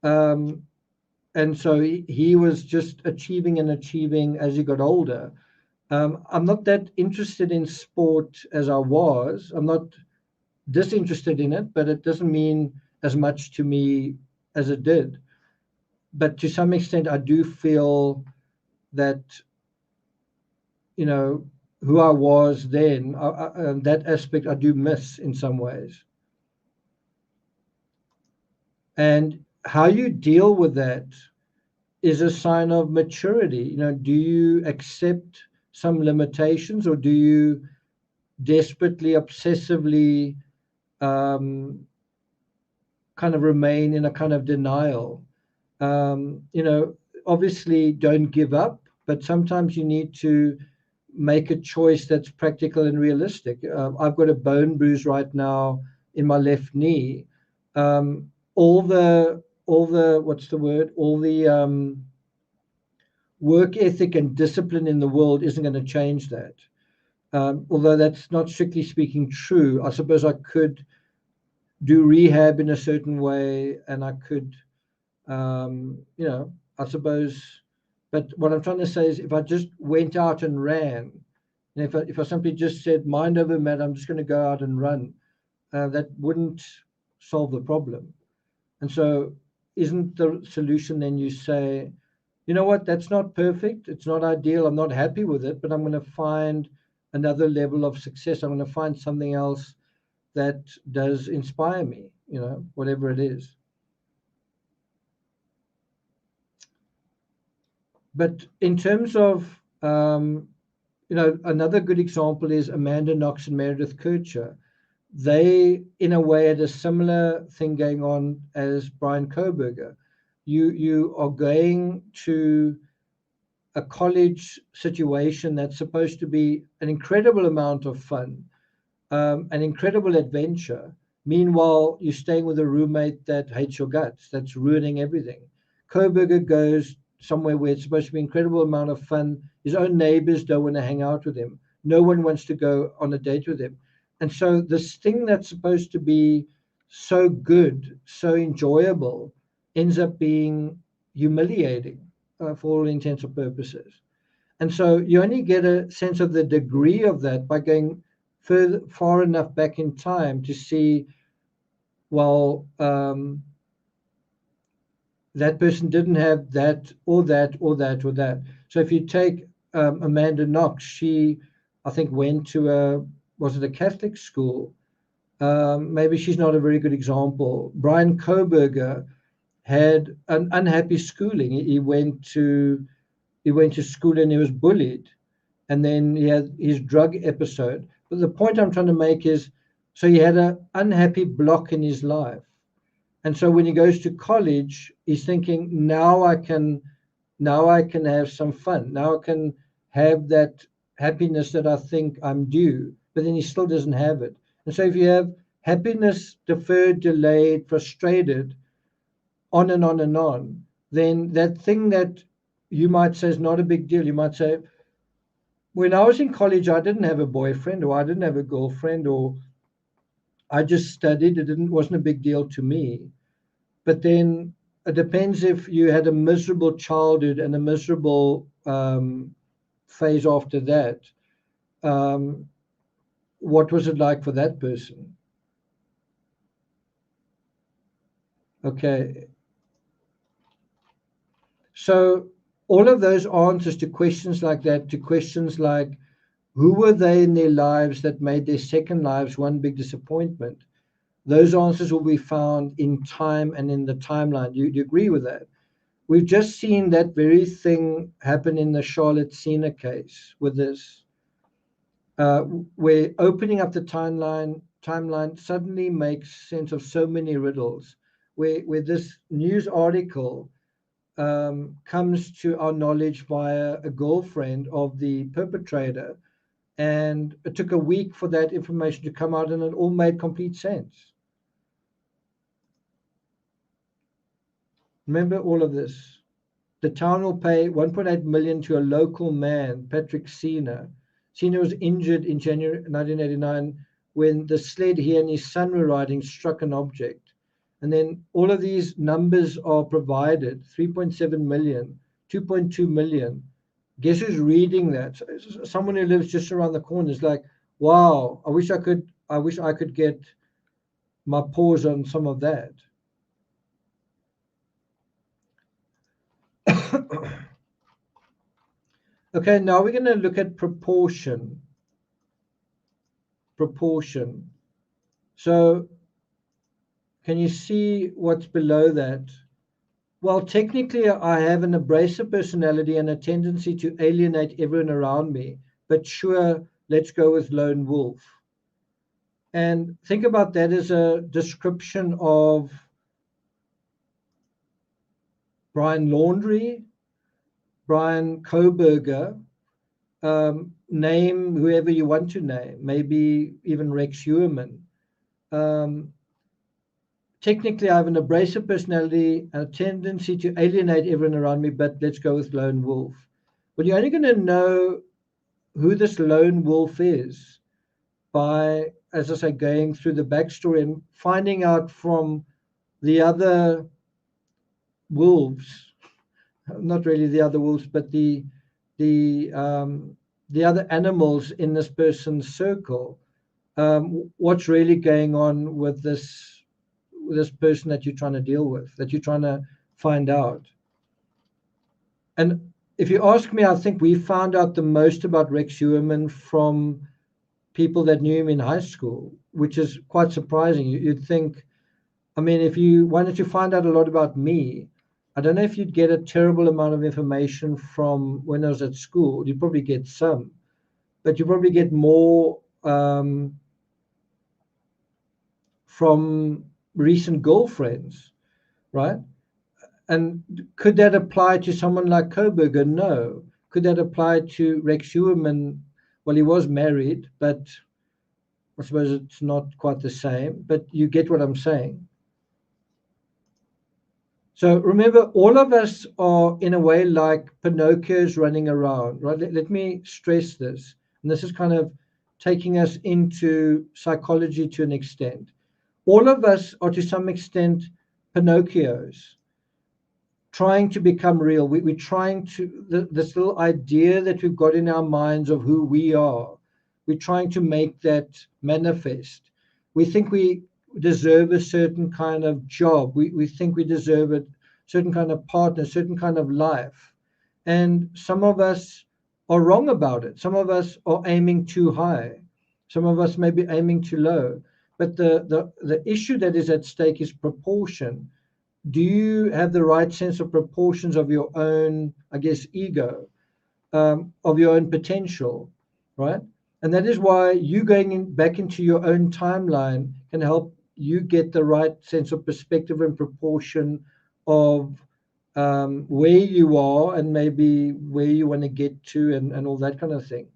And so he was just achieving as he got older. I'm not that interested in sport as I was. I'm not disinterested in it, but it doesn't mean as much to me as it did. But to some extent, I do feel that, who I was then, that aspect I do miss in some ways. And how you deal with that is a sign of maturity. Do you accept some limitations, or do you desperately, obsessively kind of remain in a kind of denial? Obviously don't give up, but sometimes you need to make a choice that's practical and realistic. I've got a bone bruise right now in my left knee. All the work ethic and discipline in the world isn't going to change that. Although that's not strictly speaking true. I suppose I could do rehab in a certain way, and I could, I suppose. But what I'm trying to say is, if I just went out and ran, and if I simply just said, mind over matter, I'm just going to go out and run, that wouldn't solve the problem. And so isn't the solution then you say, you know what, that's not perfect, it's not ideal, I'm not happy with it, but I'm going to find another level of success. I'm going to find something else that does inspire me, whatever it is. But in terms of, another good example is Amanda Knox and Meredith Kercher. They, in a way, had a similar thing going on as Brian Kohberger. You are going to a college situation that's supposed to be an incredible amount of fun, an incredible adventure. Meanwhile, you're staying with a roommate that hates your guts, that's ruining everything. Kohberger goes somewhere where it's supposed to be an incredible amount of fun. His own neighbors don't want to hang out with him. No one wants to go on a date with him. And so this thing that's supposed to be so good, so enjoyable, ends up being humiliating for all intents and purposes. And so you only get a sense of the degree of that by going far enough back in time to see, well, that person didn't have that or that or that or that. So if you take Amanda Knox, she, I think, went to was it a Catholic school? Maybe she's not a very good example. Brian Kohberger had an unhappy schooling. He went to school and he was bullied, and then he had his drug episode. But the point I'm trying to make is, so he had an unhappy block in his life. And so when he goes to college, he's thinking, now I can have some fun. Now I can have that happiness that I think I'm due, but then he still doesn't have it. And so if you have happiness deferred, delayed, frustrated, on and on and on, then that thing that you might say is not a big deal. You might say, when I was in college, I didn't have a boyfriend, or I didn't have a girlfriend, or I just studied. It wasn't a big deal to me. But then it depends if you had a miserable childhood and a miserable phase after that. What was it like for that person? Okay. So all of those answers to questions like that, to questions like, who were they in their lives that made their second lives one big disappointment? Those answers will be found in time and in the timeline. Do you agree with that? We've just seen that very thing happen in the Charlotte Cena case with this, where opening up the timeline suddenly makes sense of so many riddles, where this news article comes to our knowledge via a girlfriend of the perpetrator, and it took a week for that information to come out, and it all made complete sense. Remember all of this. The town will pay 1.8 million to a local man, Patrick Cena. Cena was injured in January 1989 when the sled he and his son were riding struck an object. And then all of these numbers are provided, 3.7 million, 2.2 million. Guess who's reading that? Someone who lives just around the corner is like, wow, I wish I could get my paws on some of that. Okay, now we're going to look at proportion. Proportion. So can you see what's below that? Well, technically, I have an abrasive personality and a tendency to alienate everyone around me. But sure, let's go with lone wolf. And think about that as a description of Brian Laundrie, Brian Kohberger, name whoever you want to name, maybe even Rex Huerman. Technically, I have an abrasive personality and a tendency to alienate everyone around me, but let's go with lone wolf. Well, you're only going to know who this lone wolf is by, as I say, going through the backstory and finding out from the other wolves, not really the other wolves, but the other animals in this person's circle, what's really going on with this person that you're trying to deal with, that you're trying to find out. And if you ask me, I think we found out the most about Rex Huerman from people that knew him in high school. which is quite surprising. You'd think, I mean, if you wanted to find out a lot about me, I don't know if you'd get a terrible amount of information from when I was at school. You'd probably get some, but you probably get more from recent girlfriends, right? And could that apply to someone like Kohberger? No. Could that apply to Rex Huerman? Well, he was married, but I suppose it's not quite the same, but you get what I'm saying. So remember, all of us are in a way like Pinocchios running around, right? Let me stress this. And this is kind of taking us into psychology to an extent. All of us are to some extent Pinocchios, trying to become real. We're trying to, this little idea that we've got in our minds of who we are, we're trying to make that manifest. We think we deserve a certain kind of job. We think we deserve a certain kind of partner, certain kind of life. And some of us are wrong about it. Some of us are aiming too high. Some of us may be aiming too low. But the issue that is at stake is proportion. Do you have the right sense of proportions of your own, I guess, ego, of your own potential, right? And that is why you going back into your own timeline can help you get the right sense of perspective and proportion of where you are and maybe where you want to get to and all that kind of thing.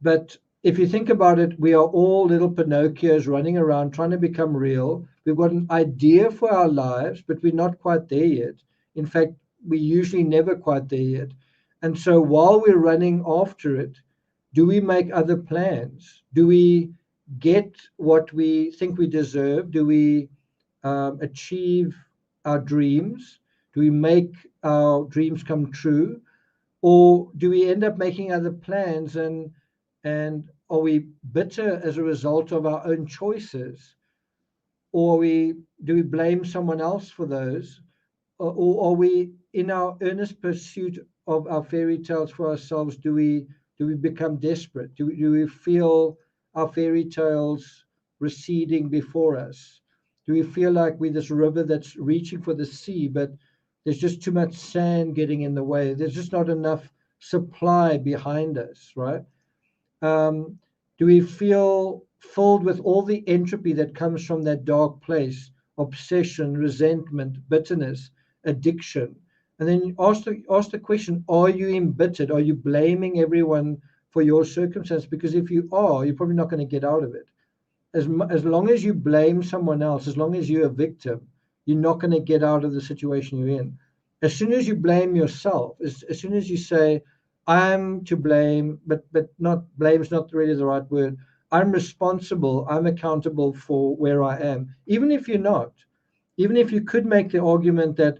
But if you think about it, we are all little Pinocchios running around trying to become real. We've got an idea for our lives, but we're not quite there yet. In fact, we're usually never quite there yet. And so while we're running after it, do we make other plans? Do we get what we think we deserve? Do we achieve our dreams? Do we make our dreams come true? Or do we end up making other plans and are we bitter as a result of our own choices? Or do we blame someone else for those? Or are we, in our earnest pursuit of our fairy tales for ourselves, do we become desperate? Do we feel our fairy tales receding before us? Do we feel like we're this river that's reaching for the sea, but there's just too much sand getting in the way? There's just not enough supply behind us, right? Do we feel filled with all the entropy that comes from that dark place, obsession, resentment, bitterness, addiction? And then ask the question, are you embittered? Are you blaming everyone for your circumstance? Because if you are, you're probably not going to get out of it. As long as you blame someone else, as long as you're a victim, you're not going to get out of the situation you're in. As soon as you blame yourself, as soon as you say, I'm to blame, but not blame is not really the right word. I'm responsible, I'm accountable for where I am. Even if you're not, even if you could make the argument that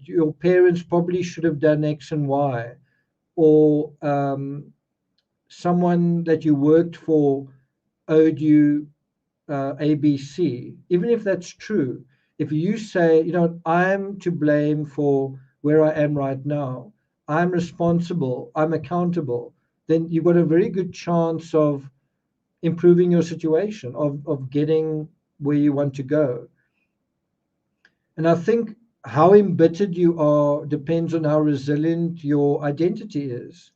your parents probably should have done X and Y, or someone that you worked for owed you ABC, even if that's true, if you say, you know, I'm to blame for where I am right now, I'm responsible, I'm accountable, then you've got a very good chance of improving your situation, of getting where you want to go. And I think how embittered you are depends on how resilient your identity is,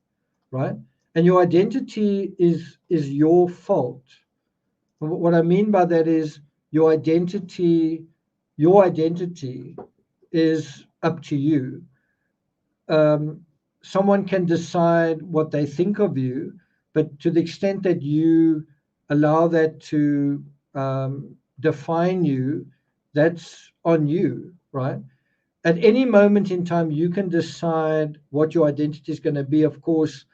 right? And your identity is your fault. What I mean by that is your identity is up to you. Someone can decide what they think of you, but to the extent that you allow that to define you, that's on you, right? At any moment in time, you can decide what your identity is going to be. Of course,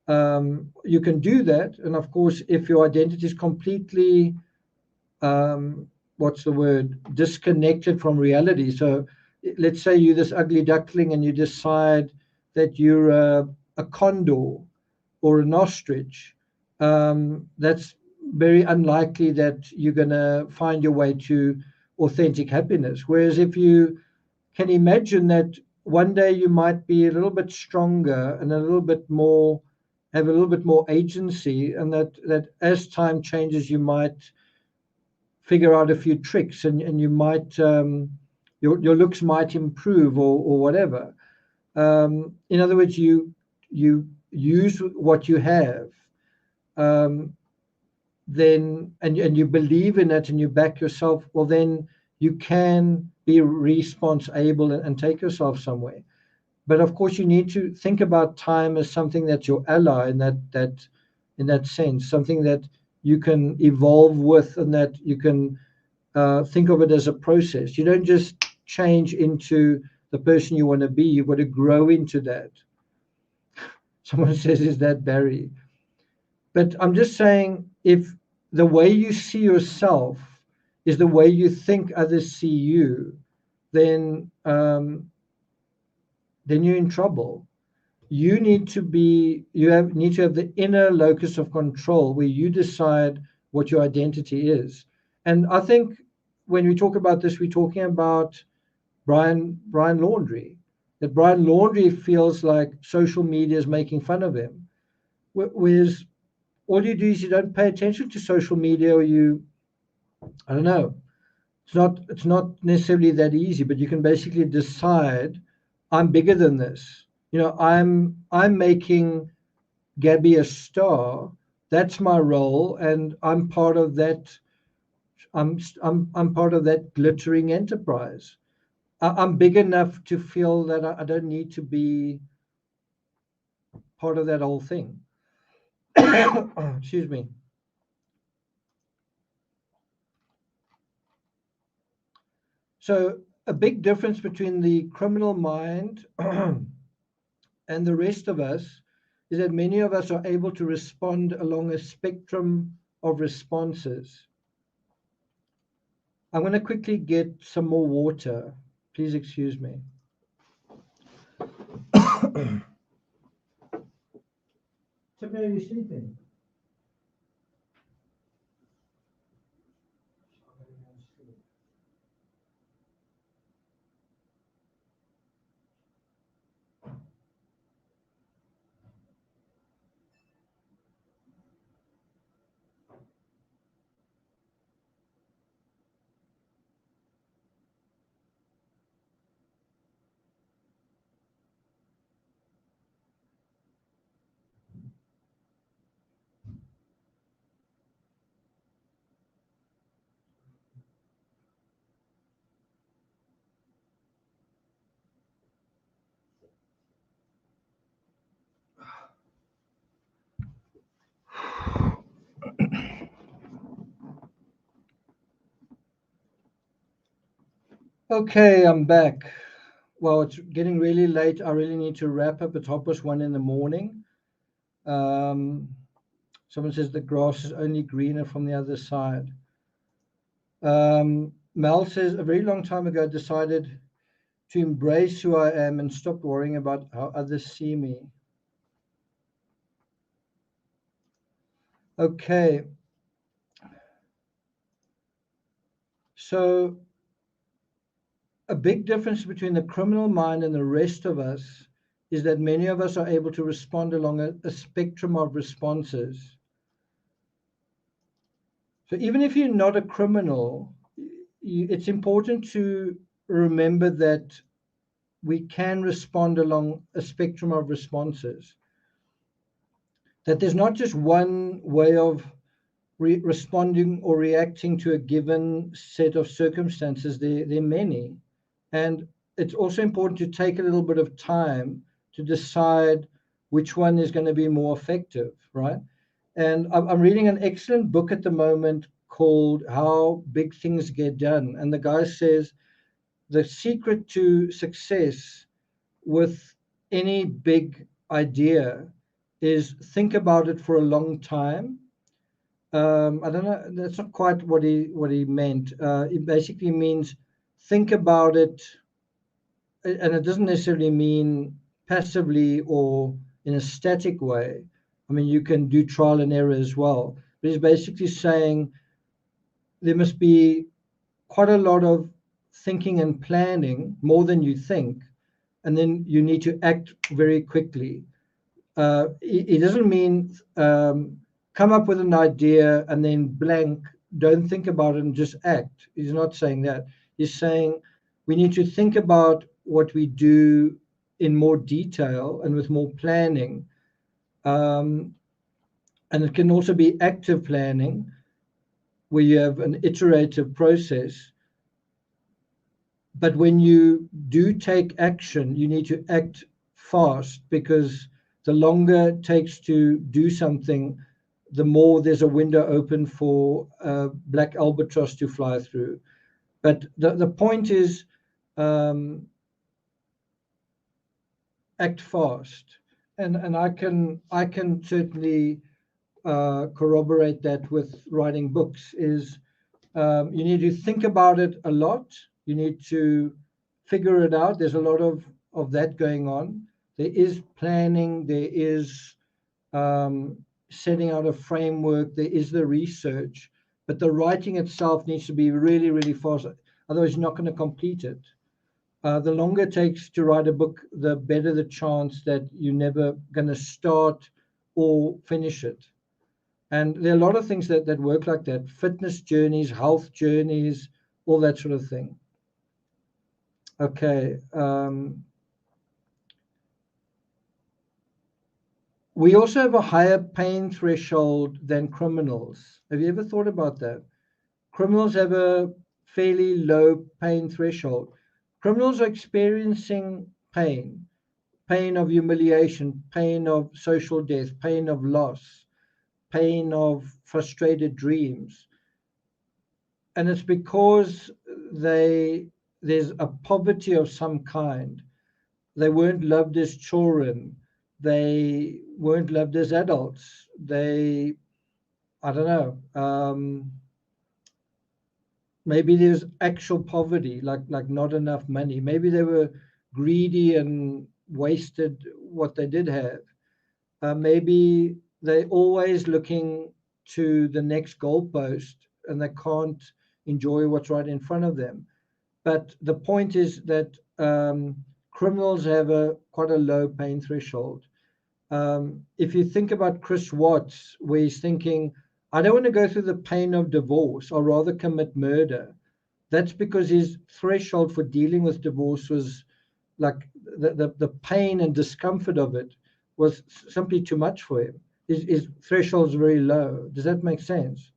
you can do that. And of course, if your identity is completely, disconnected from reality. So let's say you're this ugly duckling and you decide that you're a condor or an ostrich. That's very unlikely that you're going to find your way to authentic happiness. Whereas if you can imagine that one day you might be a little bit stronger and a little bit more have a little bit more agency, and that as time changes, you might figure out a few tricks, and you might your looks might improve or whatever. In other words, you use what you have, then and you believe in it and you back yourself. Well, then you can be responsible and take yourself somewhere. But of course, you need to think about time as something that's your ally in that sense, something that you can evolve with, and that you can think of it as a process. You don't just change into the person you want to be. You've got to grow into that. Someone says, "Is that Barry?" But I'm just saying, if the way you see yourself is the way you think others see you, then you're in trouble. You need to have the inner locus of control where you decide what your identity is. And I think when we talk about this, we're talking about Brian Laundrie. That Brian Laundrie feels like social media is making fun of him. Whereas all you do is you don't pay attention to social media, or I don't know. It's not necessarily that easy, but you can basically decide, I'm bigger than this. I'm making Gabby a star. That's my role, and I'm part of that. I'm part of that glittering enterprise. I'm big enough to feel that I don't need to be part of that whole thing. Excuse me. So a big difference between the criminal mind and the rest of us is that many of us are able to respond along a spectrum of responses. I'm going to quickly get some more water. Please excuse me. Tiffany, are you sleeping? Okay, I'm back. Well, it's getting really late. I really need to wrap up. It's 1:30 in the morning. Someone says the grass is only greener from the other side. Mel says, a very long time ago, I decided to embrace who I am and stop worrying about how others see me. Okay. So a big difference between the criminal mind and the rest of us is that many of us are able to respond along a spectrum of responses. So even if you're not a criminal, it's important to remember that we can respond along a spectrum of responses. That there's not just one way of responding or reacting to a given set of circumstances. There are many. And it's also important to take a little bit of time to decide which one is going to be more effective, right? And I'm reading an excellent book at the moment called How Big Things Get Done. And the guy says the secret to success with any big idea is think about it for a long time. I don't know, that's not quite what he meant. It basically means think about it, and it doesn't necessarily mean passively or in a static way. I mean, you can do trial and error as well. But he's basically saying there must be quite a lot of thinking and planning, more than you think, and then you need to act very quickly. it doesn't mean come up with an idea and then blank, don't think about it and just act. He's not saying that. He's saying we need to think about what we do in more detail and with more planning. And it can also be active planning, where you have an iterative process. But when you do take action, you need to act fast, because the longer it takes to do something, the more there's a window open for black albatross to fly through. But the point is, act fast. And I can certainly corroborate that with writing books. Is you need to think about it a lot. You need to figure it out. There's a lot of that going on. There is planning. There is setting out a framework. There is the research. But the writing itself needs to be really, really fast. Otherwise, you're not going to complete it. The longer it takes to write a book, the better the chance that you're never going to start or finish it. And there are a lot of things that work like that: fitness journeys, health journeys, all that sort of thing. Okay. We also have a higher pain threshold than criminals. Have you ever thought about that? Criminals have a fairly low pain threshold. Criminals are experiencing pain of humiliation, pain of social death, pain of loss, pain of frustrated dreams. And it's because there's a poverty of some kind. They weren't loved as children. They weren't loved as adults. I don't know. Maybe there's actual poverty, like not enough money. Maybe they were greedy and wasted what they did have. Maybe they're always looking to the next goalpost and they can't enjoy what's right in front of them. But the point is that criminals have quite a low pain threshold. If you think about Chris Watts, where he's thinking, I don't want to go through the pain of divorce, I'll rather commit murder. That's because his threshold for dealing with divorce was like the pain and discomfort of it was simply too much for him. His threshold is very low. Does that make sense?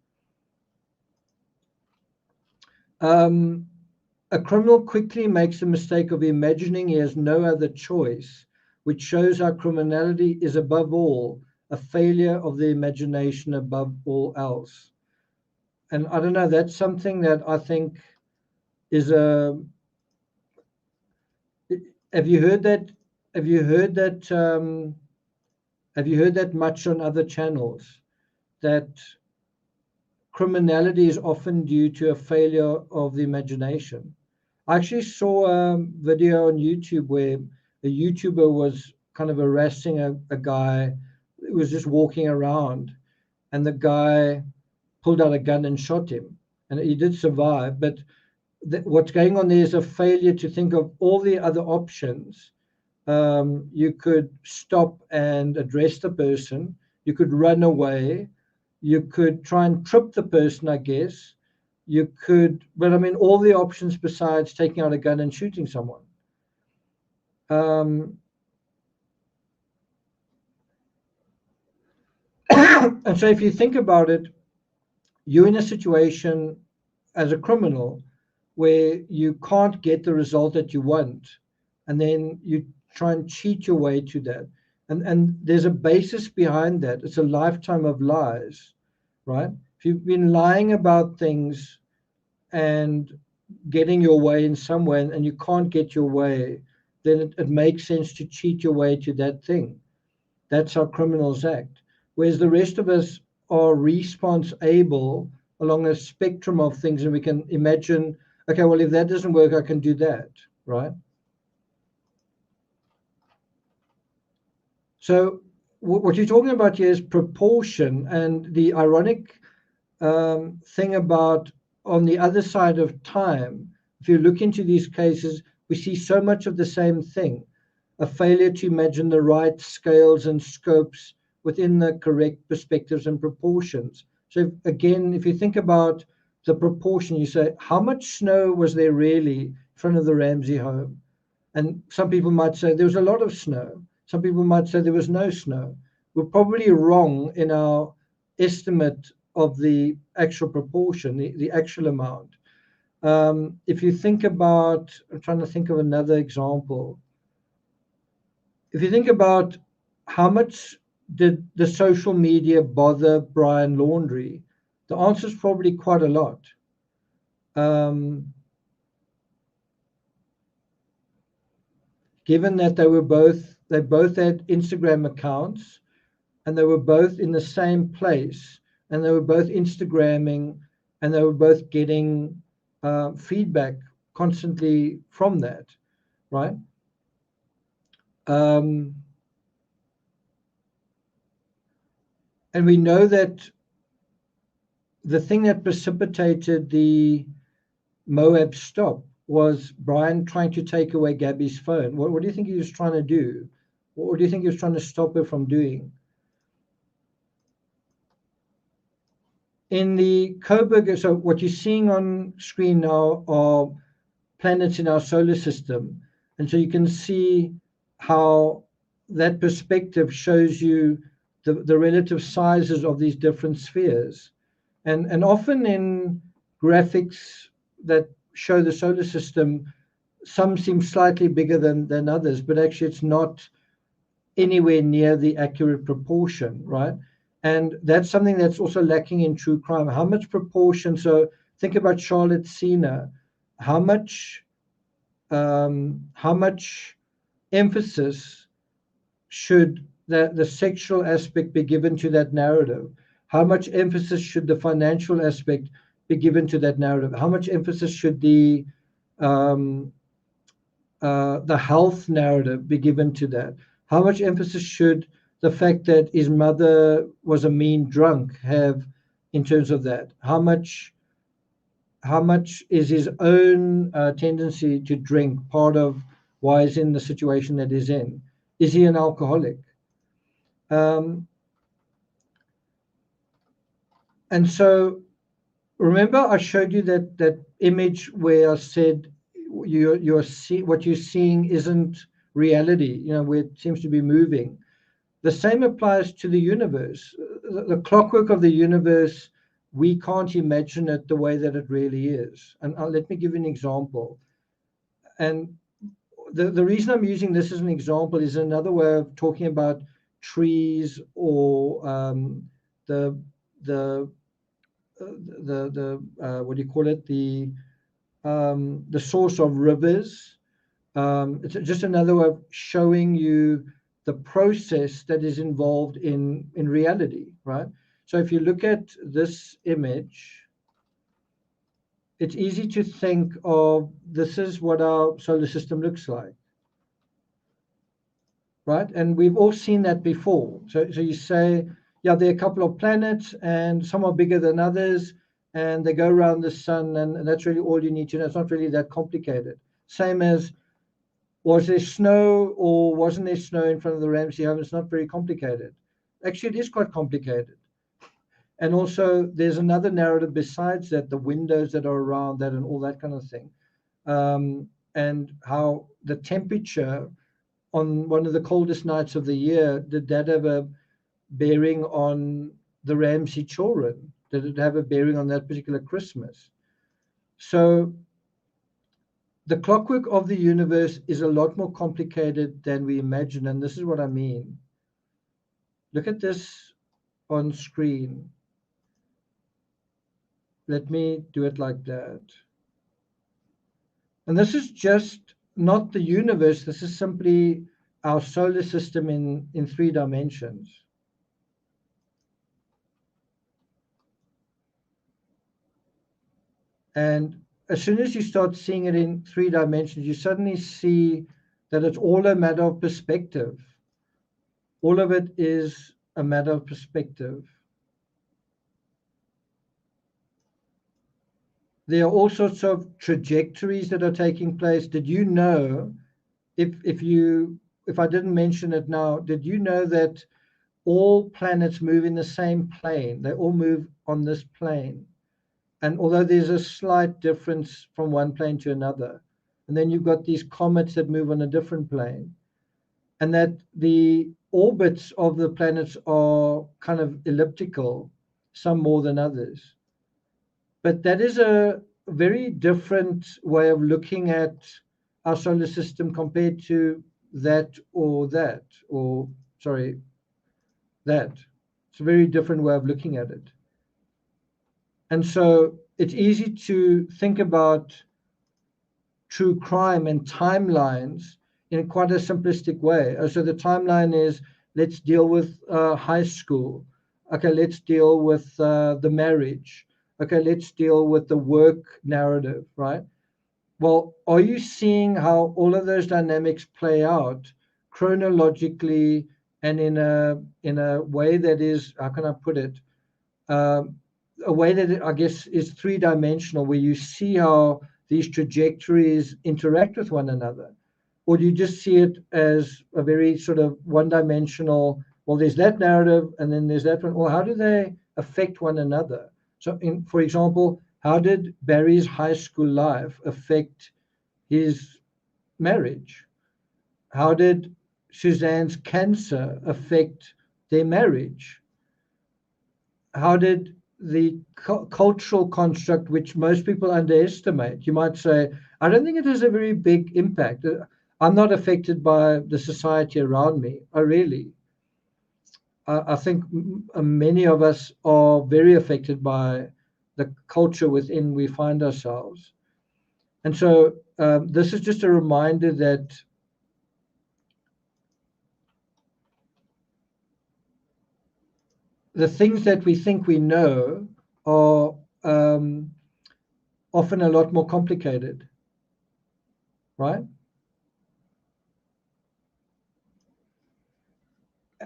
A criminal quickly makes the mistake of imagining he has no other choice, which shows how criminality is above all a failure of the imagination above all else. And I don't know, that's something that I think is a... Have you heard that? Have you heard that much on other channels? That criminality is often due to a failure of the imagination. I actually saw a video on YouTube where a YouTuber was kind of harassing a guy who was just walking around, and the guy pulled out a gun and shot him, and he did survive. But what's going on there is a failure to think of all the other options. You could stop and address the person. You could run away. You could try and trip the person, I guess. You could, but I mean, all the options besides taking out a gun and shooting someone. And so if you think about it, you're in a situation as a criminal where you can't get the result that you want, and then you try and cheat your way to that. And there's a basis behind that. It's a lifetime of lies, right? If you've been lying about things and getting your way in some way, and you can't get your way, then it makes sense to cheat your way to that thing. That's how criminals act. Whereas the rest of us are response able along a spectrum of things, and we can imagine, okay, well, if that doesn't work, I can do that, right? So what you're talking about here is proportion, and the ironic thing about on the other side of time, if you look into these cases, we see so much of the same thing. We a failure to imagine the right scales and scopes within the correct perspectives and proportions. So again, if you think about the proportion, you say, how much snow was there really in front of the Ramsey home? And some people might say there was a lot of snow. Some people might say there was no snow. We're probably wrong in our estimate of the actual proportion, the actual amount. If you think about, I'm trying to think of another example. If you think about how much did the social media bother Brian Laundrie, the answer is probably quite a lot. Given that they both had Instagram accounts, and they were both in the same place, and they were both Instagramming, and they were both getting feedback constantly from that, right? And we know that the thing that precipitated the Moab stop was Brian trying to take away Gabby's phone. What do you think he was trying to do? What do you think he was trying to stop her from doing? In the Kohberger, so what you're seeing on screen now are planets in our solar system. And so you can see how that perspective shows you the relative sizes of these different spheres. And often in graphics that show the solar system, some seem slightly bigger than others, but actually it's not anywhere near the accurate proportion, right? And that's something that's also lacking in true crime. How much proportion? So think about Charlotte Cena. How much emphasis should the sexual aspect be given to that narrative? How much emphasis should the financial aspect be given to that narrative? How much emphasis should the health narrative be given to that? How much emphasis should the fact that his mother was a mean drunk have in terms of that? How much is his own tendency to drink part of why he's in the situation that he's in? Is he an alcoholic? And so remember I showed you that image where I said what you're seeing isn't reality, where it seems to be moving. The same applies to the universe. The clockwork of the universe, we can't imagine it the way that it really is. And let me give you an example. And the reason I'm using this as an example is another way of talking about trees or the what do you call it? The source of rivers. It's just another way of showing you the process that is involved in reality, right? So if you look at this image, it's easy to think of this is what our solar system looks like, right? And we've all seen that before. So you say, yeah, there are a couple of planets and some are bigger than others and they go around the sun and that's really all you need to know. It's not really that complicated. Same as, was there snow or wasn't there snow in front of the Ramsey home? It's not very complicated. Actually, it is quite complicated. And also, there's another narrative besides that, the windows that are around that and all that kind of thing. And how the temperature on one of the coldest nights of the year, did that have a bearing on the Ramsey children? Did it have a bearing on that particular Christmas? So the clockwork of the universe is a lot more complicated than we imagine, and this is what I mean. Look at this on screen. Let me do it like that. And this is just not the universe, this is simply our solar system in 3 dimensions. And as soon as you start seeing it in 3 dimensions, you suddenly see that it's all a matter of perspective. All of it is a matter of perspective. There are all sorts of trajectories that are taking place. Did you know if you if I didn't mention it now, did you know that all planets move in the same plane? They all move on this plane. And although there's a slight difference from one plane to another, and then you've got these comets that move on a different plane, and that the orbits of the planets are kind of elliptical, some more than others. But that is a very different way of looking at our solar system compared to that, that. It's a very different way of looking at it. And so it's easy to think about true crime and timelines in quite a simplistic way. So the timeline is, let's deal with high school. Okay, let's deal with the marriage. Okay, let's deal with the work narrative, right? Well, are you seeing how all of those dynamics play out chronologically and in a way that is, how can I put it, a way that I guess is three-dimensional, where you see how these trajectories interact with one another? Or do you just see it as a very sort of one-dimensional, well, there's that narrative and then there's that one, or how do they affect one another? So, for example, how did Barry's high school life affect his marriage? How did Suzanne's cancer affect their marriage? How did the cultural construct, which most people underestimate, you might say, I don't think it has a very big impact. I'm not affected by the society around me. I think many of us are very affected by the culture within we find ourselves. And so this is just a reminder that the things that we think we know are often a lot more complicated, right?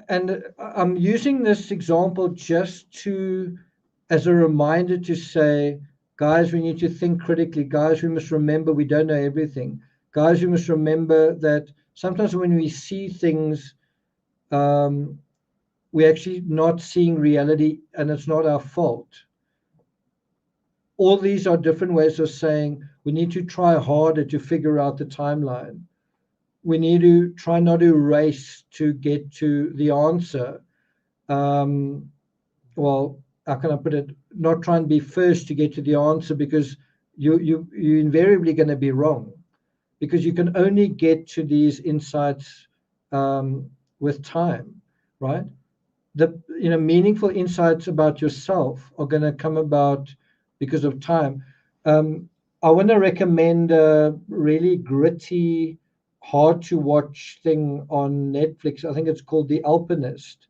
And I'm using this example just as a reminder to say, guys, we need to think critically. Guys, we must remember we don't know everything. Guys, we must remember that sometimes when we see things, we're actually not seeing reality, and it's not our fault. All these are different ways of saying we need to try harder to figure out the timeline. We need to try not to race to get to the answer. Well, how can I put it? Not try and be first to get to the answer, because you're invariably going to be wrong, because you can only get to these insights with time, right? The meaningful insights about yourself are going to come about because of time. I want to recommend a really gritty, hard to watch thing on Netflix. I think it's called The Alpinist.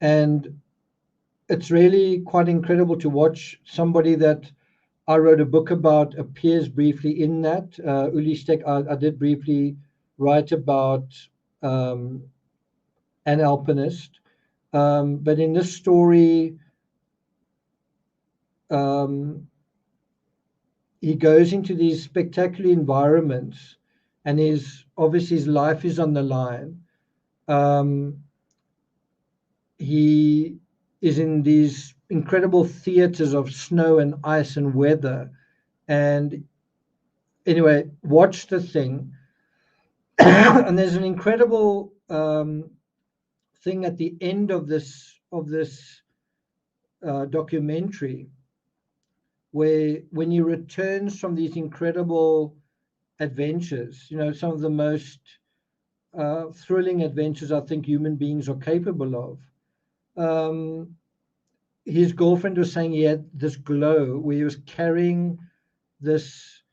And it's really quite incredible to watch somebody that I wrote a book about appears briefly in that. Uli Steck, I did briefly write about an alpinist. But in this story, he goes into these spectacular environments, and obviously his life is on the line. He is in these incredible theaters of snow and ice and weather. And anyway, watch the thing. And there's an incredible thing at the end of this documentary, where when he returns from these incredible adventures, some of the most thrilling adventures I think human beings are capable of, his girlfriend was saying he had this glow where he was carrying this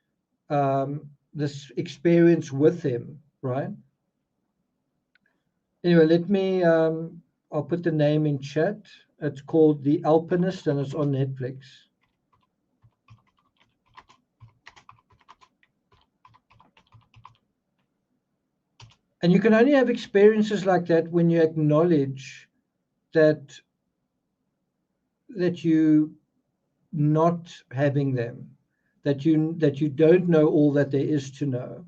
this experience with him, right? Anyway, let me I'll put the name in chat. It's called The Alpinist, and it's on Netflix. And you can only have experiences like that when you acknowledge that you not having them, that you don't know all that there is to know,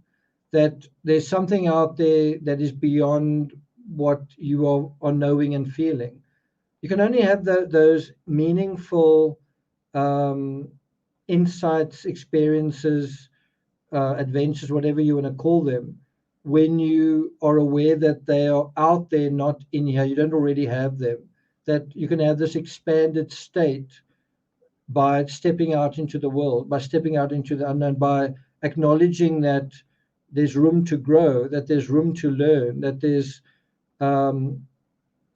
that there's something out there that is beyond what you are knowing and feeling. You can only have those meaningful insights, experiences, adventures, whatever you want to call them, when you are aware that they are out there, not in here. You don't already have them. That you can have this expanded state by stepping out into the world, by stepping out into the unknown, by acknowledging that there's room to grow, that there's room to learn, that there's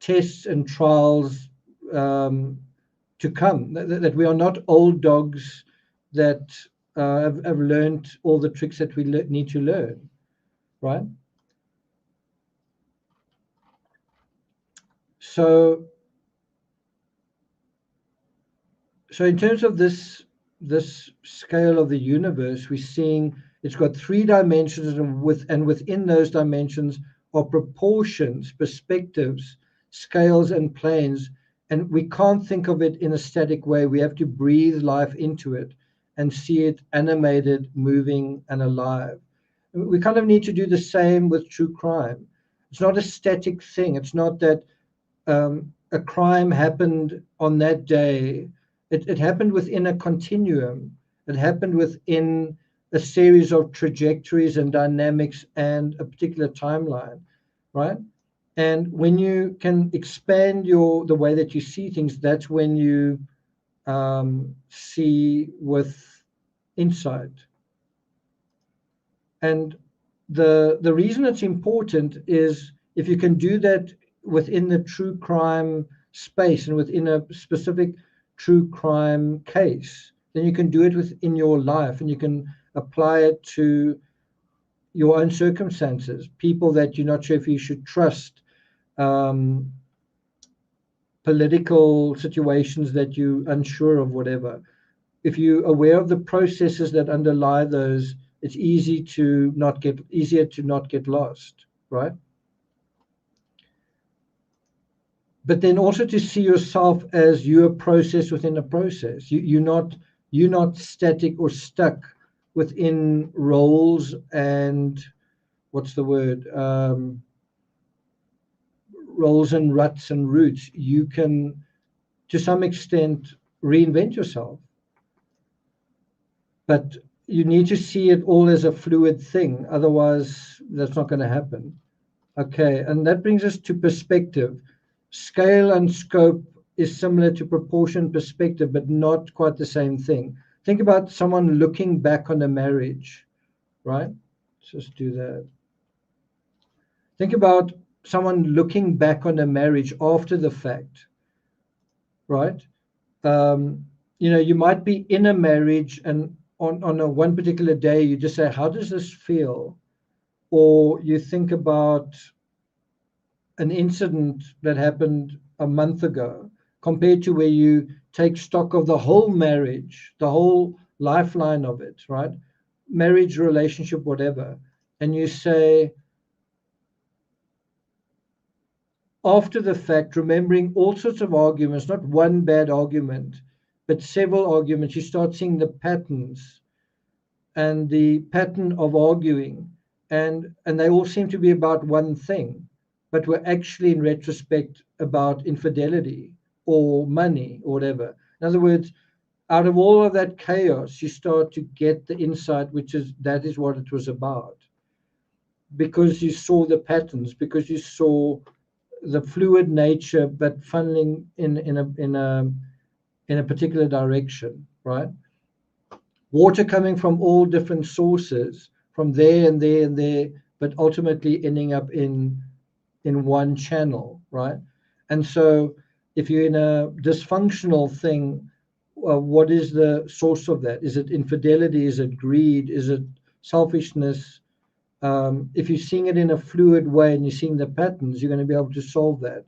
tests and trials to come, that we are not old dogs that have learned all the tricks that we need to learn, right? So in terms of this scale of the universe, we're seeing it's got 3 dimensions, and within those dimensions are proportions, perspectives, scales, and planes. And we can't think of it in a static way. We have to breathe life into it and see it animated, moving, and alive. We kind of need to do the same with true crime. It's not a static thing. It's not that a crime happened on that day. It happened within a continuum. It happened within a series of trajectories and dynamics and a particular timeline, right? And when you can expand the way that you see things, that's when you see with insight. And the reason it's important is if you can do that within the true crime space and within a specific true crime case, then you can do it within your life, and you can apply it to your own circumstances, people that you're not sure if you should trust, political situations that you're unsure of, whatever. If you're aware of the processes that underlie those, it's easier to not get lost, right? But then also to see yourself as you're a process within a process. You're not static or stuck within roles and roles and ruts and roots. You can, to some extent, reinvent yourself. But you need to see it all as a fluid thing. Otherwise, that's not going to happen. Okay, and that brings us to perspective. Scale and scope is similar to proportion, perspective, but not quite the same thing. Think about someone looking back on a marriage, right? Let's just do that. Think about someone looking back on a marriage after the fact, right? You might be in a marriage, and on a one particular day, you just say, how does this feel? Or you think about an incident that happened a month ago compared to where you take stock of the whole marriage, the whole lifeline of it, right? Marriage, relationship, whatever. And you say, after the fact, remembering all sorts of arguments, not one bad argument, but several arguments, you start seeing the patterns and the pattern of arguing. And they all seem to be about one thing, but were actually in retrospect about infidelity or money or whatever. In other words, out of all of that chaos, you start to get the insight, that is what it was about. Because you saw the patterns, because you saw the fluid nature, but funneling in a particular direction, right? Water coming from all different sources, from there and there and there, but ultimately ending up in one channel, right? And so if you're in a dysfunctional thing, what is the source of that? Is it infidelity? Is it greed? Is it selfishness? If you're seeing it in a fluid way and you're seeing the patterns, you're going to be able to solve that.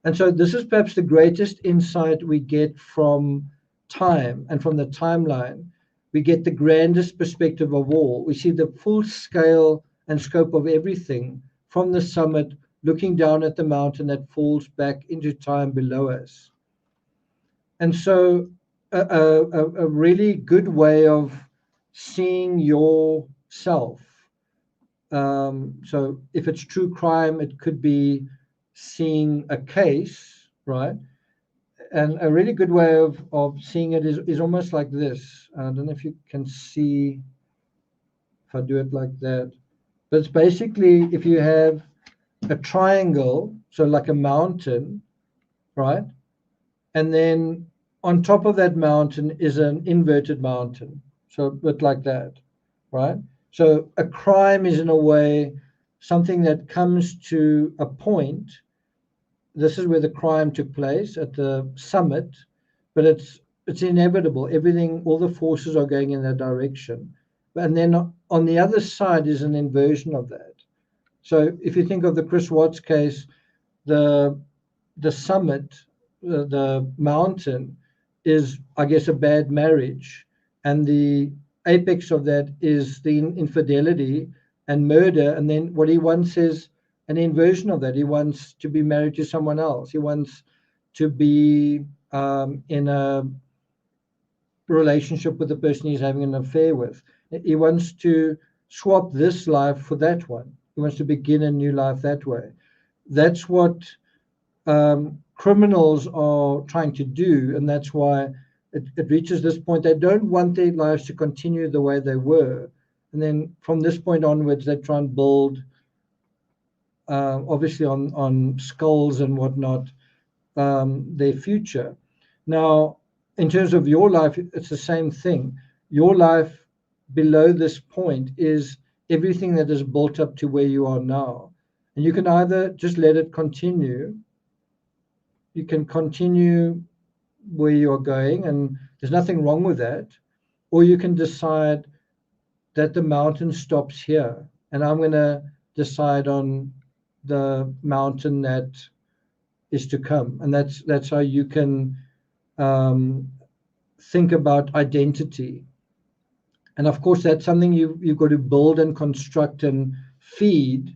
And so this is perhaps the greatest insight we get from time and from the timeline. We get the grandest perspective of all. We see the full scale and scope of everything from the summit, looking down at the mountain that falls back into time below us. And so a really good way of seeing yourself So if it's true crime, it could be seeing a case, right? And a really good way of seeing it is almost like this. I don't know if you can see if I do it like that. But it's basically if you have a triangle, so like a mountain, right? And then on top of that mountain is an inverted mountain. So a bit like that, right? So a crime is in a way something that comes to a point. This is where the crime took place at the summit, but it's inevitable. Everything, all the forces are going in that direction. And then on the other side is an inversion of that. So if you think of the Chris Watts case, the summit, the mountain, is, I guess, a bad marriage, and the apex of that is the infidelity and murder. And then what he wants is an inversion of that. He wants to be married to someone else. He wants to be in a relationship with the person he's having an affair with. He wants to swap this life for that one. He wants to begin a new life that way. That's what criminals are trying to do, and that's why it reaches this point. They don't want their lives to continue the way they were, and then from this point onwards, they try and build, obviously on skulls and whatnot, their future. Now, in terms of your life, it's the same thing. Your life below this point is everything that is built up to where you are now, and you can either just let it continue. You can continue where you're going, and there's nothing wrong with that. Or you can decide that the mountain stops here, and I'm going to decide on the mountain that is to come. And that's how you can think about identity. And of course, that's something you've got to build and construct and feed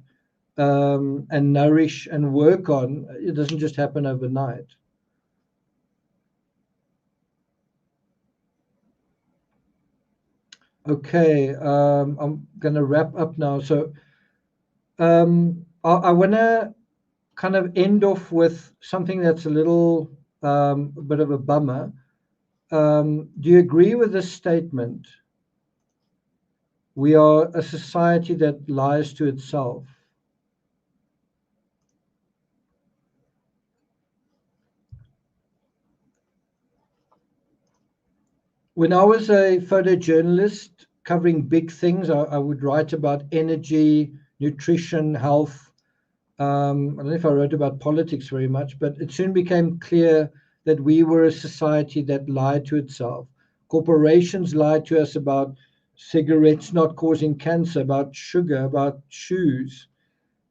and nourish and work on. It doesn't just happen overnight. Okay, I'm going to wrap up now. So I want to kind of end off with something that's a little a bit of a bummer. Do you agree with this statement? We are a society that lies to itself. When I was a photojournalist covering big things, I would write about energy, nutrition, health. I don't know if I wrote about politics very much, but it soon became clear that we were a society that lied to itself. Corporations lied to us about cigarettes not causing cancer, about sugar, about shoes.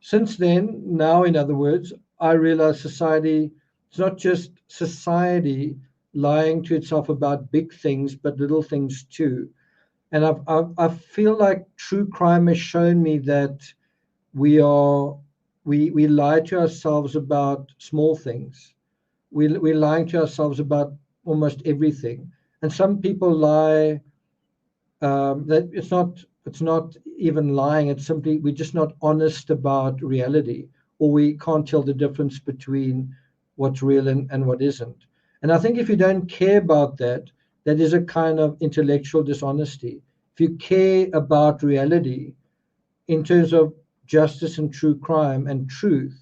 Since then, now, in other words, I realize society, it's not just society lying to itself about big things, but little things too. And I feel like true crime has shown me that we lie to ourselves about small things. We're lying to ourselves about almost everything. And some people lie that it's not even lying. It's simply we're just not honest about reality, or we can't tell the difference between what's real and what isn't. And I think if you don't care about that, that is a kind of intellectual dishonesty. If you care about reality in terms of justice and true crime and truth,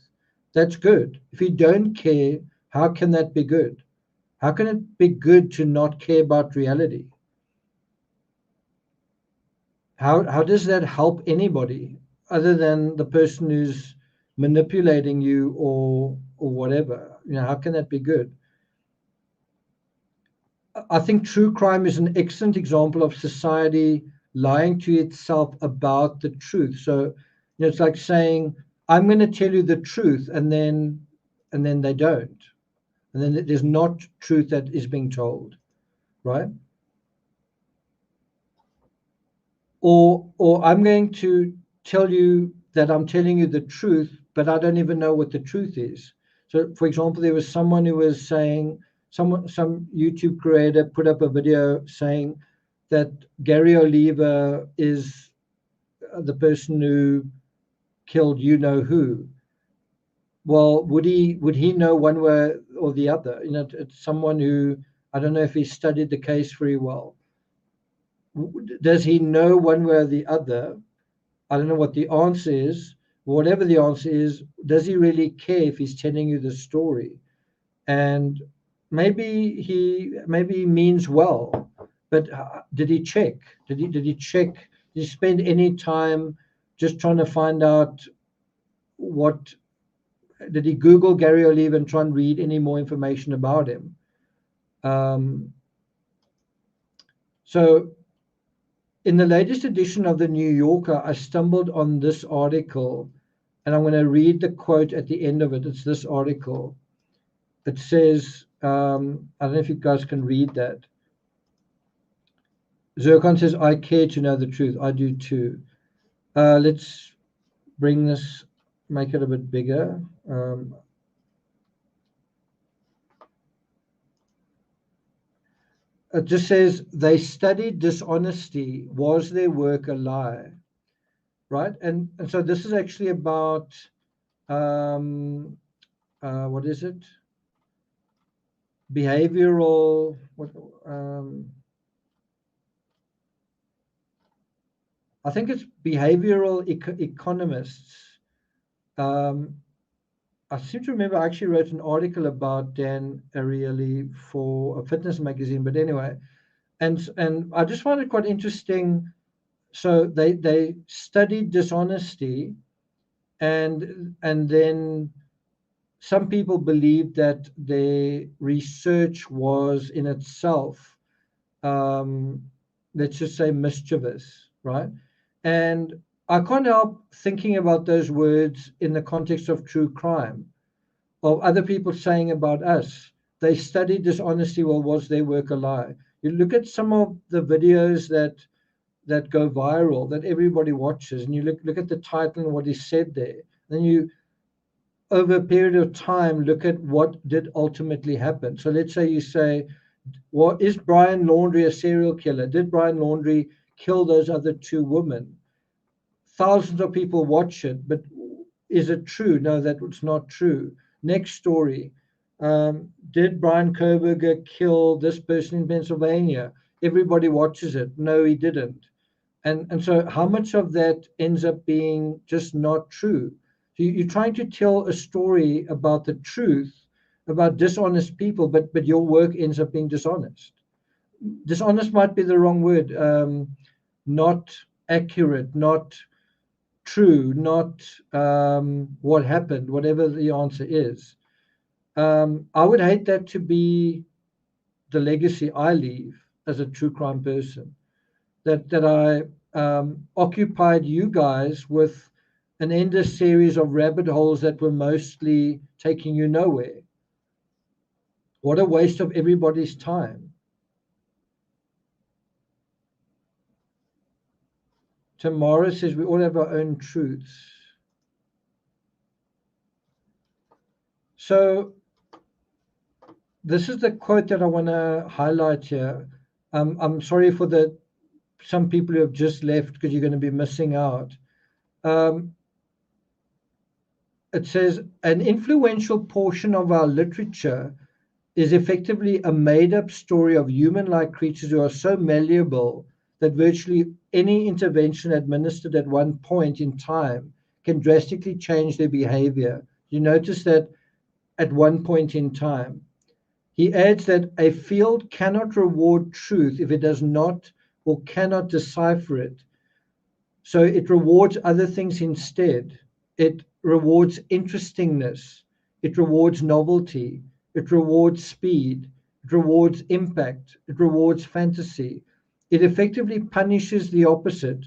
that's good. If you don't care, how can that be good? How can it be good to not care about reality? How does that help anybody other than the person who's manipulating you or whatever? How can that be good? I think true crime is an excellent example of society lying to itself about the truth. So it's like saying, I'm going to tell you the truth, and then they don't. And then there's not truth that is being told, right? Or I'm going to tell you that I'm telling you the truth, but I don't even know what the truth is. So, for example, there was someone who was saying, some YouTube creator put up a video saying that Gary Oliver is the person who killed you know who. Well, would he know one way or the other? You know, it's someone who, I don't know if he studied the case very well. Does he know one way or the other? I don't know what the answer is. Whatever the answer is, does he really care if he's telling you the story? And maybe he means well, but did he check? Did he check? Did he spend any time just trying to find out what? Did he Google Gary Olive and try and read any more information about him? So in the latest edition of the New Yorker, I stumbled on this article, and I'm going to read the quote at the end of it. It's this article. It says, I don't know if you guys can read that. Zircon says, I care to know the truth. I do too. Let's bring this, make it a bit bigger. It just says, they studied dishonesty. Was their work a lie? Right? And so this is actually about, what is it? Behavioral, I think it's behavioral economists. I seem to remember I actually wrote an article about Dan Ariely for a fitness magazine, but anyway, and I just found it quite interesting. So they studied dishonesty, and then some people believed that their research was in itself, let's just say, mischievous, right? And I can't help thinking about those words in the context of true crime, of other people saying about us, they studied dishonesty. Well, was their work a lie? You look at some of the videos that go viral, that everybody watches, and you look at the title and what is said there. Then you, over a period of time, look at what did ultimately happen. So let's say you say, well, is Brian Laundrie a serial killer? Did Brian Laundrie kill those other two women? Thousands of people watch it, but is it true? No, that was not true. Next story. Did Brian Kohberger kill this person in Pennsylvania? Everybody watches it. No, he didn't. And so how much of that ends up being just not true? So you're trying to tell a story about the truth, about dishonest people, but your work ends up being dishonest. Dishonest might be the wrong word. Not accurate, not true, not what happened, whatever the answer is. I would hate that to be the legacy I leave as a true crime person, that I occupied you guys with an endless series of rabbit holes that were mostly taking you nowhere. What a waste of everybody's time. Tamara says we all have our own truths. So this is the quote that I want to highlight here. I'm sorry for some people who have just left, because you're going to be missing out. It says, an influential portion of our literature is effectively a made-up story of human-like creatures who are so malleable that virtually any intervention administered at one point in time can drastically change their behavior. You notice that at one point in time. He adds that a field cannot reward truth if it does not or cannot decipher it. So it rewards other things instead. It rewards interestingness. It rewards novelty. It rewards speed. It rewards impact. It rewards fantasy. It effectively punishes the opposite: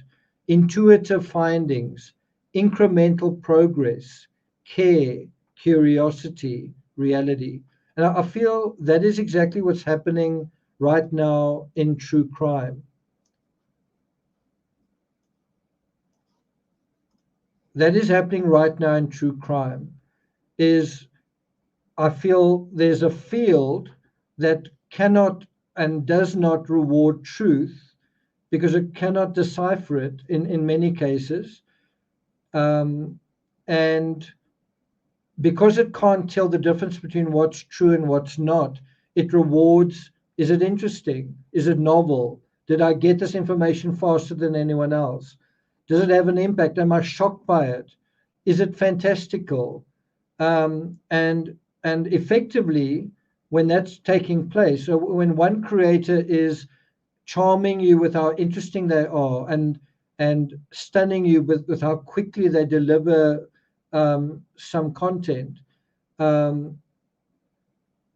intuitive findings, incremental progress, care, curiosity, reality. And I feel that is exactly what's happening right now in true crime. That is happening right now in true crime. Is I feel there's a field that cannot and does not reward truth because it cannot decipher it in many cases. And because it can't tell the difference between what's true and what's not, it rewards, is it interesting? Is it novel? Did I get this information faster than anyone else? Does it have an impact? Am I shocked by it? Is it fantastical? And effectively, when that's taking place, so when one creator is charming you with how interesting they are and stunning you with how quickly they deliver some content,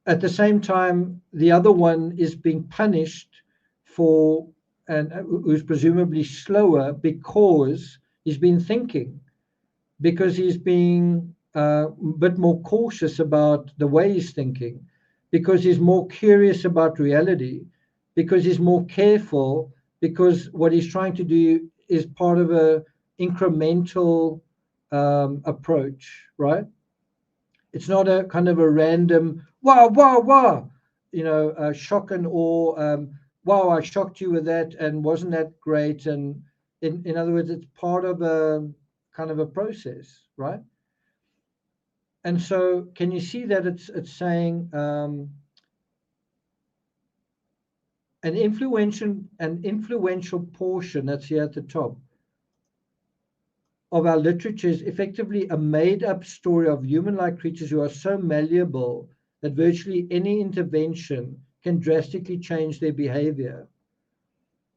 at the same time, the other one is being punished for, and who's presumably slower because he's been thinking, because he's being a bit more cautious about the way he's thinking, because he's more curious about reality, because he's more careful, because what he's trying to do is part of a incremental approach, right? It's not a kind of a random wow, shock and awe. Wow, I shocked you with that, and wasn't that great? And in other words, it's part of a kind of a process, right? And so, can you see that it's saying an influential portion that's here at the top of our literature is effectively a made-up story of human-like creatures who are so malleable that virtually any intervention can drastically change their behavior.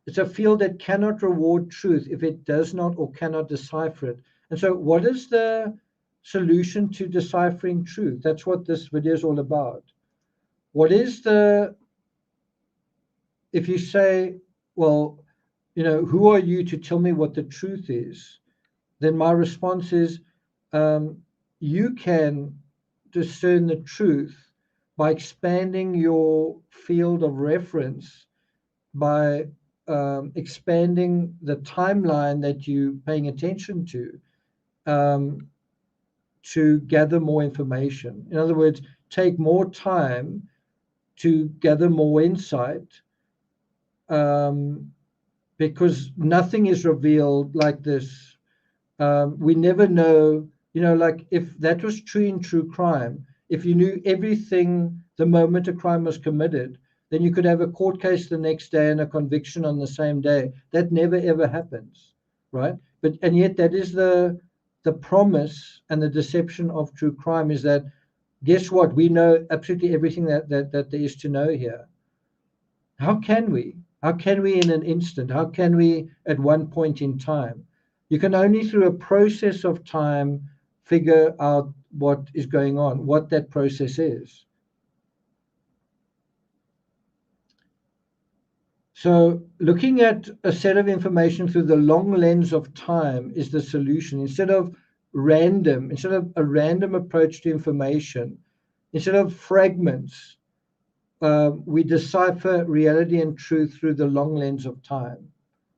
It's a field that cannot reward truth if it does not or cannot decipher it. And so what is the solution to deciphering truth? That's what this video is all about. What is if you say, well, who are you to tell me what the truth is? Then my response is, you can discern the truth by expanding your field of reference, by expanding the timeline that you're paying attention to gather more information. In other words, take more time to gather more insight, because nothing is revealed like this. We never know, like if that was true in true crime, if you knew everything the moment a crime was committed, then you could have a court case the next day and a conviction on the same day. That never ever happens, right? And yet that is the promise and the deception of true crime, is that, guess what? We know absolutely everything that there is to know here. How can we? How can we in an instant? How can we at one point in time? You can only through a process of time figure out what is going on, what that process is. So looking at a set of information through the long lens of time is the solution. Instead of a random approach to information, instead of fragments, we decipher reality and truth through the long lens of time,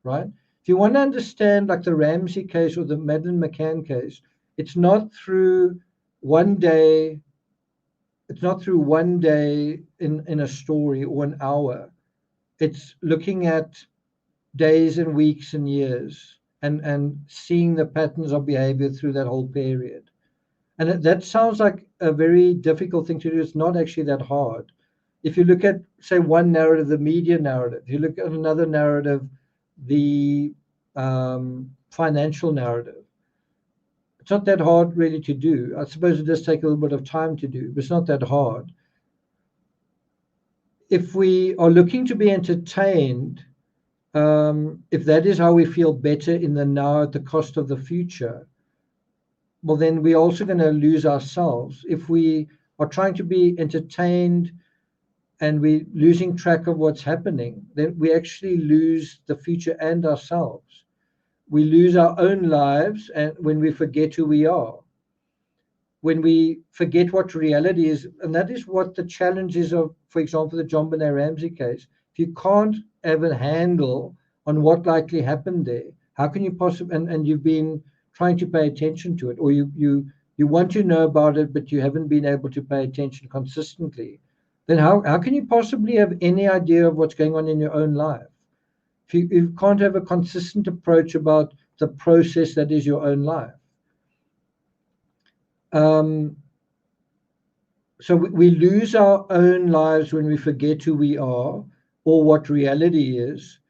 right? If you want to understand like the Ramsey case or the Madeleine McCann case, it's not through one day in a story or an hour. It's looking at days and weeks and years and seeing the patterns of behavior through that whole period. And that sounds like a very difficult thing to do. It's not actually that hard. If you look at, say, one narrative, the media narrative, you look at another narrative, the financial narrative, it's not that hard really to do. I suppose it does take a little bit of time to do, but it's not that hard. If we are looking to be entertained, if that is how we feel better in the now at the cost of the future, well, then we're also going to lose ourselves. If we are trying to be entertained and we're losing track of what's happening, then we actually lose the future and ourselves. We lose our own lives, and when we forget who we are, when we forget what reality is, and that is what the challenge is of, for example, the John Benet Ramsey case. If you can't have a handle on what likely happened there, how can you possibly, and you've been trying to pay attention to it, or you want to know about it, but you haven't been able to pay attention consistently, then how can you possibly have any idea of what's going on in your own life? if you can't have a consistent approach about the process that is your own life. So we lose our own lives when we forget who we are or what reality is.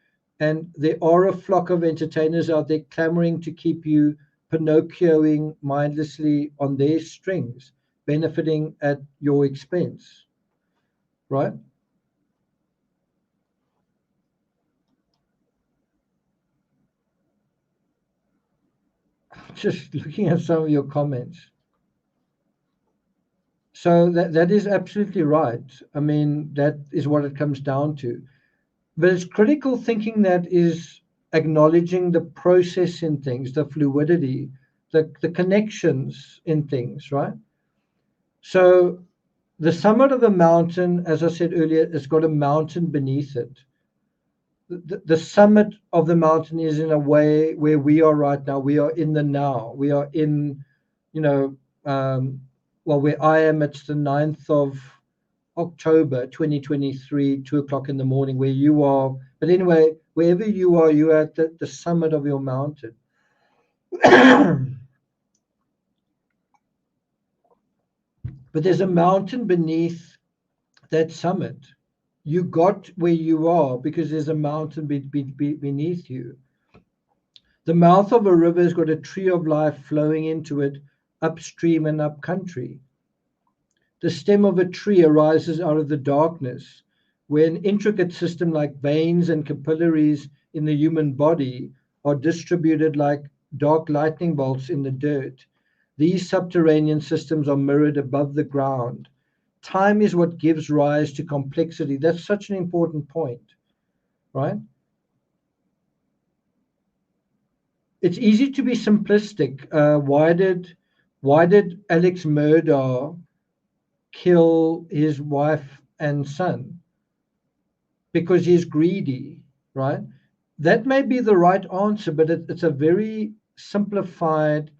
And there are a flock of entertainers out there clamoring to keep you Pinocchioing mindlessly on their strings, benefiting at your expense, right? Just looking at some of your comments. So that is absolutely right. I mean, that is what it comes down to. But it's critical thinking that is acknowledging the process in things, the fluidity, the connections in things, right? So the summit of the mountain, as I said earlier, has got a mountain beneath it. The summit of the mountain is in a way where we are right now. We are in the now. We are in, well, where I am, it's the 9th of October 2023, 2 o'clock in the morning, where you are. But anyway, wherever you are, you are at the summit of your mountain. But there's a mountain beneath that summit. You got where you are because there's a mountain beneath you. The mouth of a river has got a tree of life flowing into it, upstream and up country. The stem of a tree arises out of the darkness, where an intricate system like veins and capillaries in the human body are distributed like dark lightning bolts in the dirt. These subterranean systems are mirrored above the ground. Time is what gives rise to complexity. That's such an important point, right? It's easy to be simplistic. Why did Alex Murdaugh kill his wife and son? Because he's greedy, right? That may be the right answer, but it's a very simplified,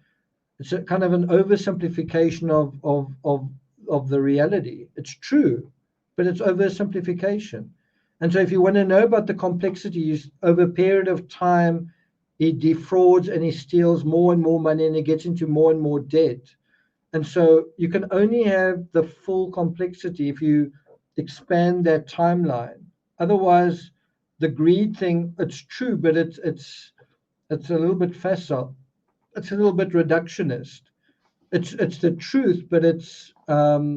it's a kind of an oversimplification of the reality. It's true, but it's oversimplification. And so if you want to know about the complexities, over a period of time, he defrauds and he steals more and more money and he gets into more and more debt. And so you can only have the full complexity if you expand that timeline. Otherwise, the greed thing, it's true, but it's a little bit facile. It's a little bit reductionist. It's the truth, but it's not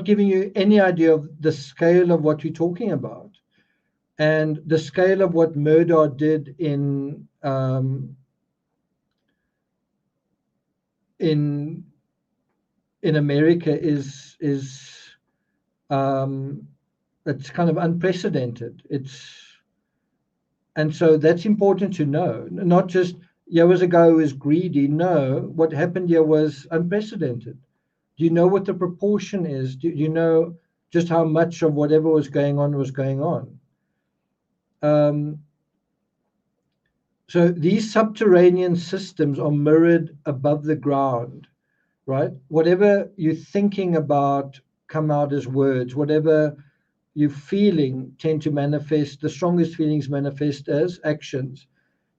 giving you any idea of the scale of what you're talking about, and the scale of what Murdaugh did in America is it's kind of unprecedented. And so that's important to know. Not just there was a guy who was greedy. No, what happened here was unprecedented. Do you know what the proportion is? Do you know just how much of whatever was going on was going on? So these subterranean systems are mirrored above the ground, right? Whatever you're thinking about come out as words. Whatever you're feeling tend to manifest, the strongest feelings manifest as actions.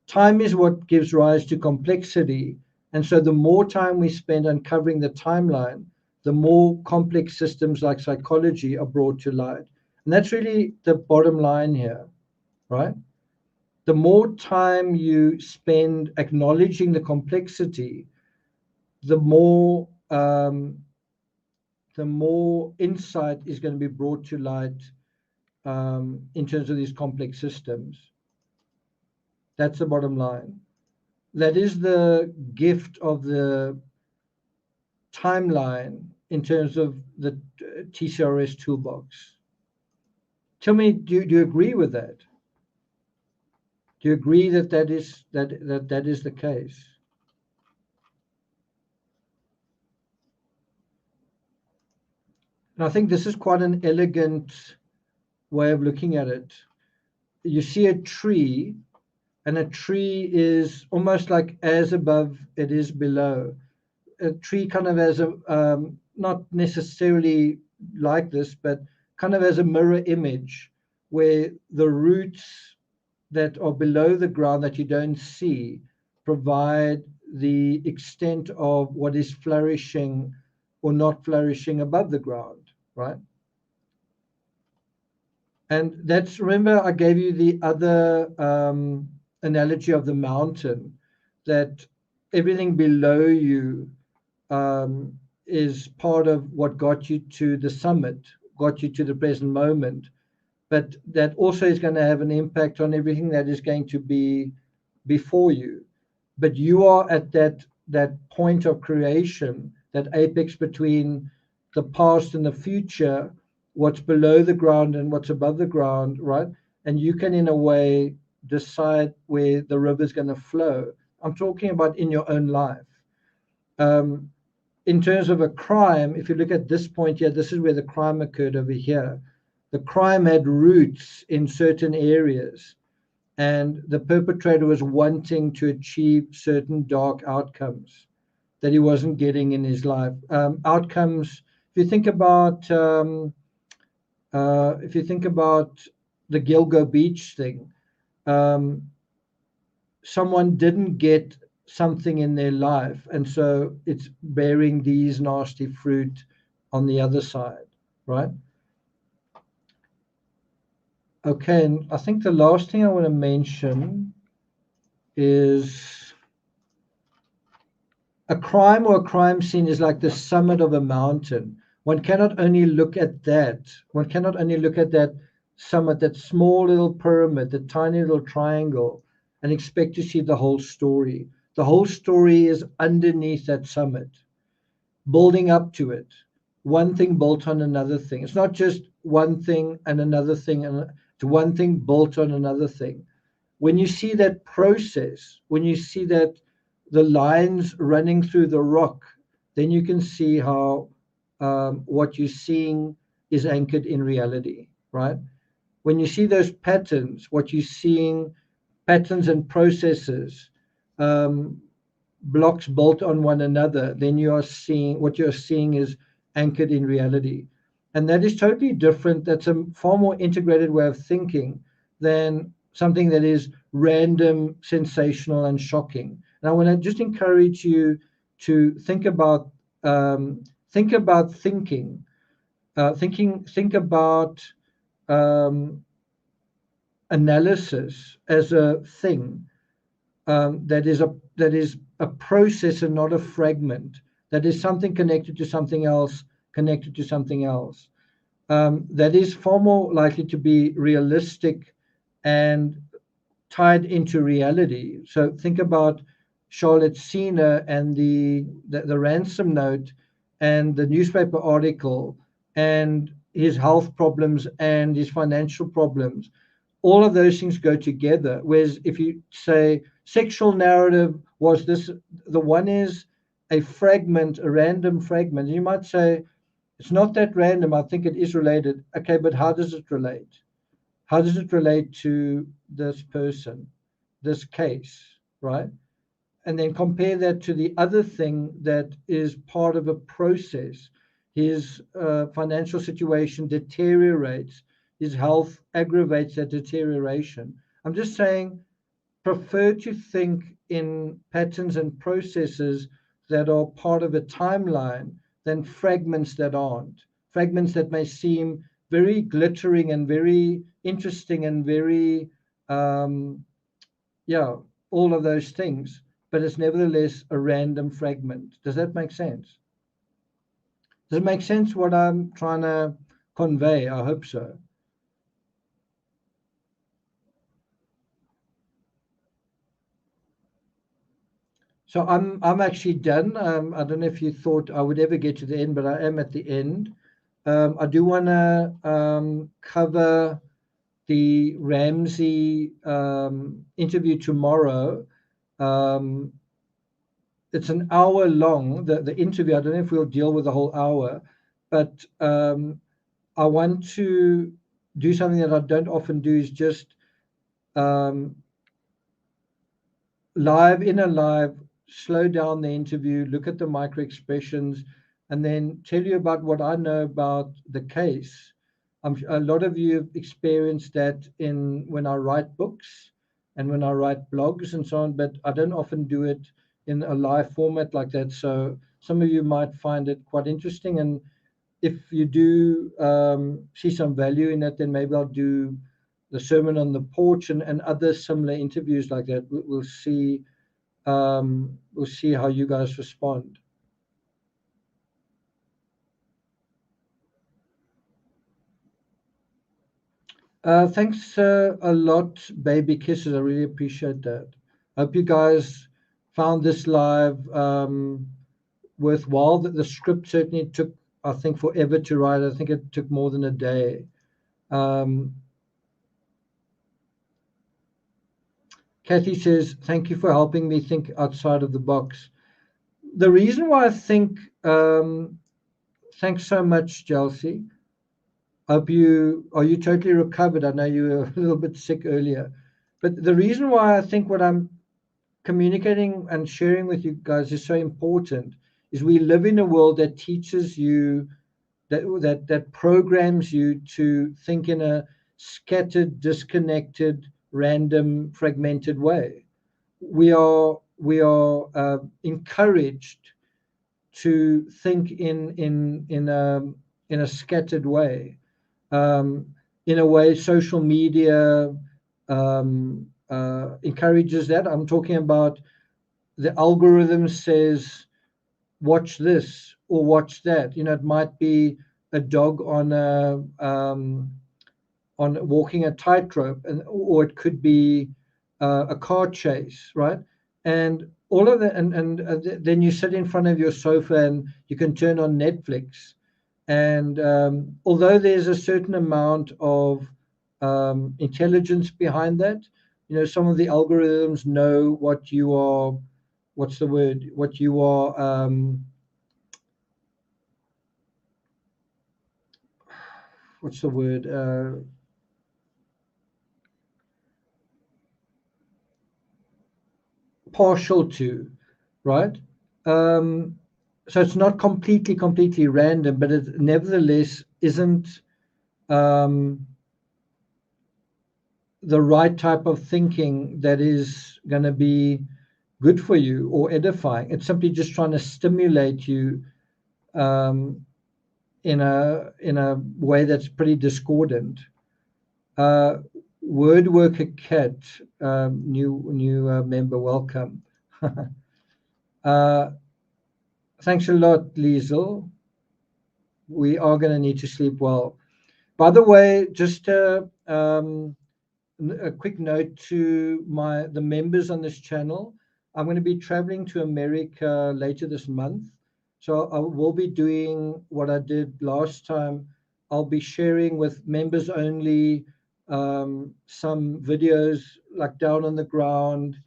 Time is what gives rise to complexity. And so the more time we spend uncovering the timeline, the more complex systems like psychology are brought to light. And that's really the bottom line here, right? The more time you spend acknowledging the complexity, the more insight is going to be brought to light in terms of these complex systems. That's the bottom line. That is the gift of the timeline in terms of the TCRS toolbox. Tell me, do you agree with that? Do you agree that that is the case? And I think this is quite an elegant way of looking at it. You see a tree, and a tree is almost like as above it is below. A tree kind of has a, not necessarily like this, but kind of as a mirror image where the roots that are below the ground that you don't see provide the extent of what is flourishing or not flourishing above the ground, right? And that's, remember, I gave you the other analogy of the mountain, that everything below you is part of what got you to the summit, got you to the present moment. But that also is going to have an impact on everything that is going to be before you. But you are at that point of creation, that apex between the past and the future, what's below the ground and what's above the ground, right? And you can, in a way, decide where the river's going to flow. I'm talking about in your own life. In terms of a crime, if you look at this point here, this is where the crime occurred over here. The crime had roots in certain areas, and the perpetrator was wanting to achieve certain dark outcomes that he wasn't getting in his life. Outcomes, if you think about the Gilgo Beach thing, someone didn't get something in their life, and so it's bearing these nasty fruit on the other side, right? Okay, and I think the last thing I want to mention is a crime or a crime scene is like the summit of a mountain. One cannot only look at that. One cannot only look at that summit, that small little pyramid, the tiny little triangle, and expect to see the whole story. The whole story is underneath that summit, building up to it. One thing built on another thing. It's not just one thing and another thing, and it's one thing built on another thing. When you see that process, when you see that the lines running through the rock, then you can see how what you're seeing is anchored in reality, right? When you see those patterns, what you're seeing, patterns and processes, blocks built on one another, then you are seeing, what you're seeing is anchored in reality. And that is totally different. That's a far more integrated way of thinking than something that is random, sensational, and shocking. And I want to just encourage you to think about thinking. Think about analysis as a thing that is a process and not a fragment. That is something connected to something else, connected to something else. That is far more likely to be realistic and tied into reality. So think about Charlotte Cena and the ransom note and the newspaper article and his health problems and his financial problems. All of those things go together. Whereas if you say sexual narrative was this, the one is a fragment, a random fragment. You might say, it's not that random. I think it is related. Okay, but how does it relate? How does it relate to this person, this case, right? And then compare that to the other thing that is part of a process. His financial situation deteriorates. His health aggravates that deterioration. I'm just saying, prefer to think in patterns and processes that are part of a timeline than fragments that aren't. Fragments that may seem very glittering and very interesting and very, all of those things, but it's nevertheless a random fragment. Does that make sense? Does it make sense what I'm trying to convey? I hope so. So I'm actually done. I don't know if you thought I would ever get to the end, but I am at the end. I do want to cover the Ramsey interview tomorrow. It's an hour long, the interview. I don't know if we'll deal with the whole hour, but I want to do something that I don't often do, is just live, slow down the interview, look at the micro expressions, and then tell you about what I know about the case. A lot of you have experienced that when I write books and when I write blogs and so on, but I don't often do it in a live format like that. So some of you might find it quite interesting. And if you do see some value in it, then maybe I'll do the Sermon on the Porch and other similar interviews like that. We'll see. We'll see how you guys respond. Thanks a lot, Baby Kisses. I really appreciate that. Hope you guys found this live worthwhile. The script certainly took, I think, forever to write. I think it took more than a day. Kathy says, thank you for helping me think outside of the box. The reason why I think, thanks so much, Chelsea. Are you totally recovered? I know you were a little bit sick earlier. But the reason why I think what I'm communicating and sharing with you guys is so important is we live in a world that teaches you, that programs you to think in a scattered, disconnected, random, fragmented way. We are encouraged to think in a scattered way. In a way, social media encourages that. I'm talking about the algorithm says, watch this or watch that. It might be a dog on walking a tightrope, or it could be a car chase, right? And all of that, and then you sit in front of your sofa and you can turn on Netflix. And although there's a certain amount of intelligence behind that, some of the algorithms know what you are, what's the word, what you are, what's the word, partial to, right? So it's not completely random, but it nevertheless isn't the right type of thinking that is going to be good for you or edifying. It's simply just trying to stimulate you in a way that's pretty discordant. Word Worker Cat, new member, welcome. Thanks a lot, Liesel. We are going to need to sleep well. By the way, just a quick note to the members on this channel. I'm going to be traveling to America later this month. So I will be doing what I did last time. I'll be sharing with members only some videos like down on the ground,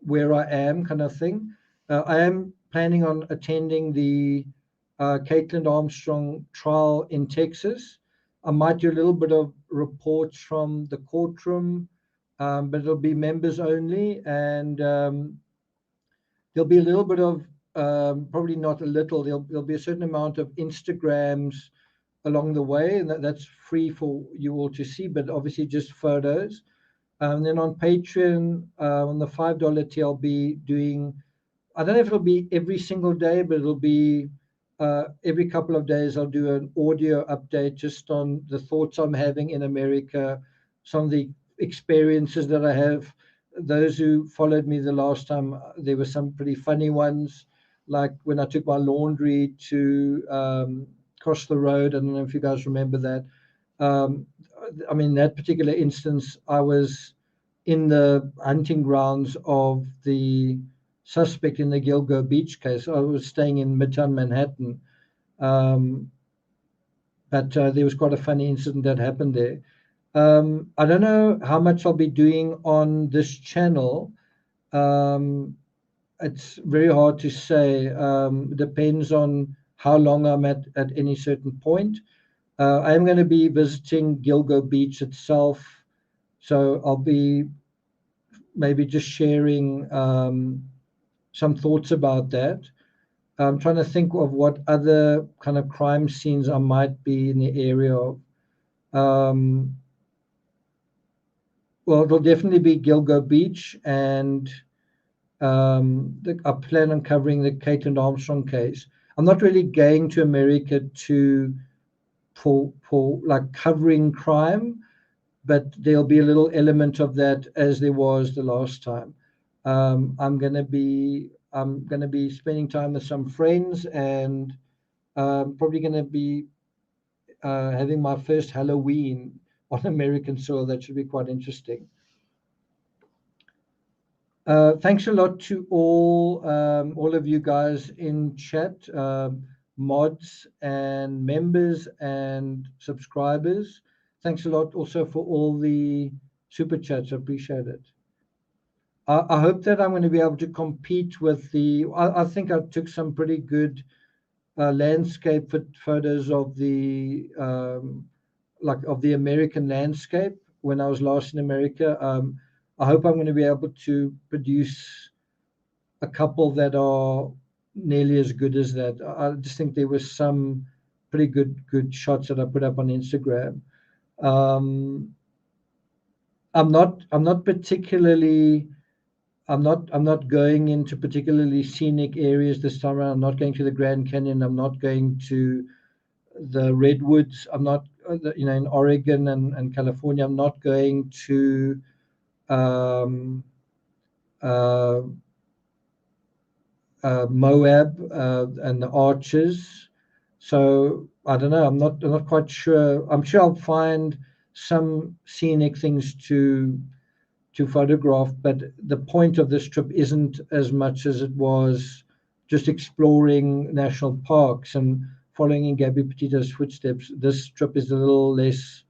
where I am kind of thing. I am planning on attending the Caitlin Armstrong trial in Texas. I might do a little bit of reports from the courtroom, but it'll be members only, and there'll be a little bit of, probably not a little, there'll be a certain amount of Instagrams along the way, and that's free for you all to see, but obviously just photos. And then on Patreon, on the $5 tier, I'll be doing, I don't know if it'll be every single day, but it'll be every couple of days. I'll do an audio update just on the thoughts I'm having in America, some of the experiences that I have. Those who followed me the last time, there were some pretty funny ones, like when I took my laundry to cross the road. I don't know if you guys remember that. I mean, that particular instance, I was in the hunting grounds of the suspect in the Gilgo Beach case. I was staying in Midtown Manhattan. But there was quite a funny incident that happened there. I don't know how much I'll be doing on this channel. It's very hard to say. It depends on how long I'm at any certain point. I am going to be visiting Gilgo Beach itself, so I'll be maybe just sharing some thoughts about that. I'm trying to think of what other kind of crime scenes I might be in the area of. Well, it'll definitely be Gilgo Beach, and I plan on covering the Caitlin Armstrong case. I'm not really going to America for like covering crime, but there'll be a little element of that as there was the last time. I'm gonna be spending time with some friends, and probably gonna be having my first Halloween on American soil. That should be quite interesting. Thanks a lot to all of you guys in chat, mods and members and subscribers. Thanks a lot also for all the super chats. I appreciate it. I hope that I'm going to be able to compete with I think I took some pretty good landscape photos of the of the American landscape when I was last in America. I hope I'm going to be able to produce a couple that are nearly as good as that. I just think there was some pretty good shots that I put up on Instagram. I'm not particularly. I'm not going into particularly scenic areas this time around. I'm not going to the Grand Canyon. I'm not going to the redwoods. I'm not, in Oregon and California. I'm not going to Moab and the Arches. So I don't know. I'm not quite sure. I'm sure I'll find some scenic things to photograph, but the point of this trip isn't as much as it was just exploring national parks and following in Gabby Petito's footsteps. This trip is a little less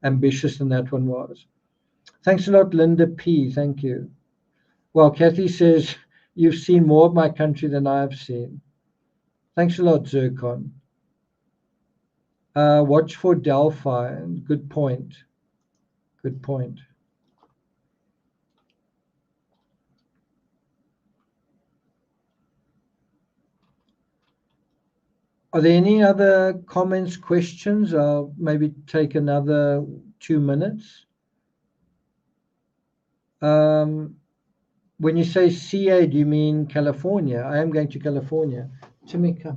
ambitious than that one was. Thanks a lot, Linda P. Thank you. Well, Kathy says, you've seen more of my country than I've seen. Thanks a lot, Zircon. Watch for Delphi. Good point. Good point. Are there any other comments, questions? I'll maybe take another 2 minutes. When you say CA, do you mean California? I am going to California. Tamika.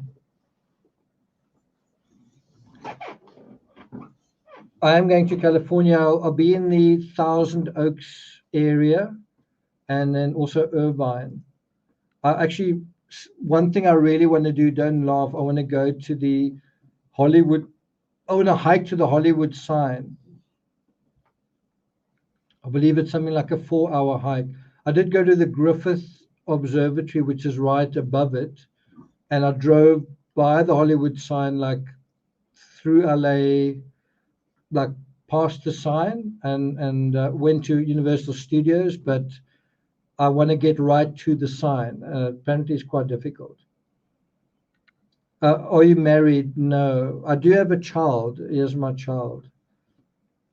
I am going to California. I'll be in the Thousand Oaks area and then also Irvine. One thing I really want to do, don't laugh, I want to go to the Hollywood. I want to hike to the Hollywood sign. I believe it's something like a 4-hour hike. I did go to the Griffith Observatory, which is right above it, and I drove by the Hollywood sign, like through LA, like past the sign, and went to Universal Studios, but I want to get right to the sign. Apparently, it's quite difficult. Are you married? No. I do have a child. Here's my child.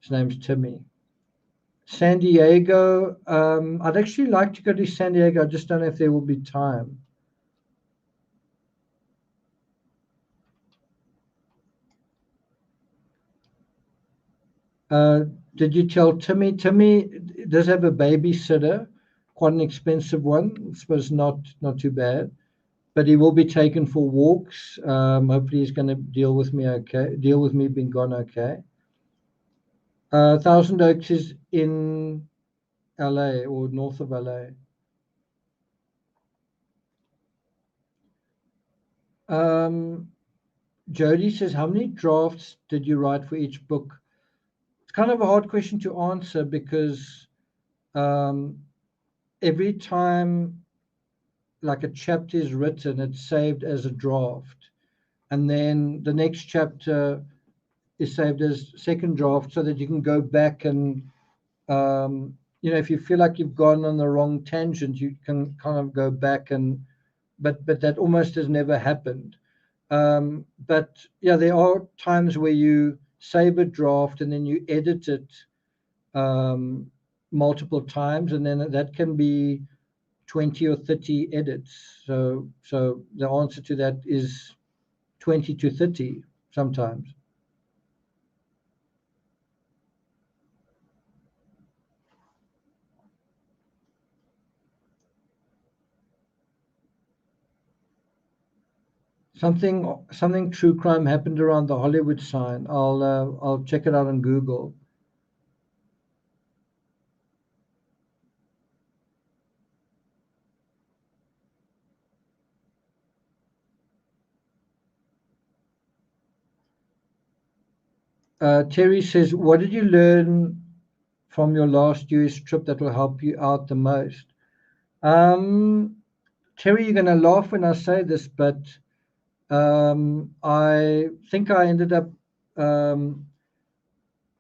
His name's Timmy. San Diego. I'd actually like to go to San Diego. I just don't know if there will be time. Did you tell Timmy? Timmy does have a babysitter, quite an expensive one. I suppose not too bad, but he will be taken for walks. Hopefully, he's going to deal with me okay. Deal with me being gone okay. Thousand Oaks is in LA or north of LA. Jody says, how many drafts did you write for each book? It's kind of a hard question to answer because every time like a chapter is written, it's saved as a draft. And then the next chapter is saved as second draft so that you can go back and, if you feel like you've gone on the wrong tangent, you can kind of go back but that almost has never happened. But yeah, there are times where you save a draft and then you edit it multiple times, and then that can be 20 or 30 edits. So the answer to that is 20 to 30 sometimes. Something true crime happened around the Hollywood sign. I'll check it out on Google. Terry says, what did you learn from your last US trip that will help you out the most? Terry, you're going to laugh when I say this, but I think I ended up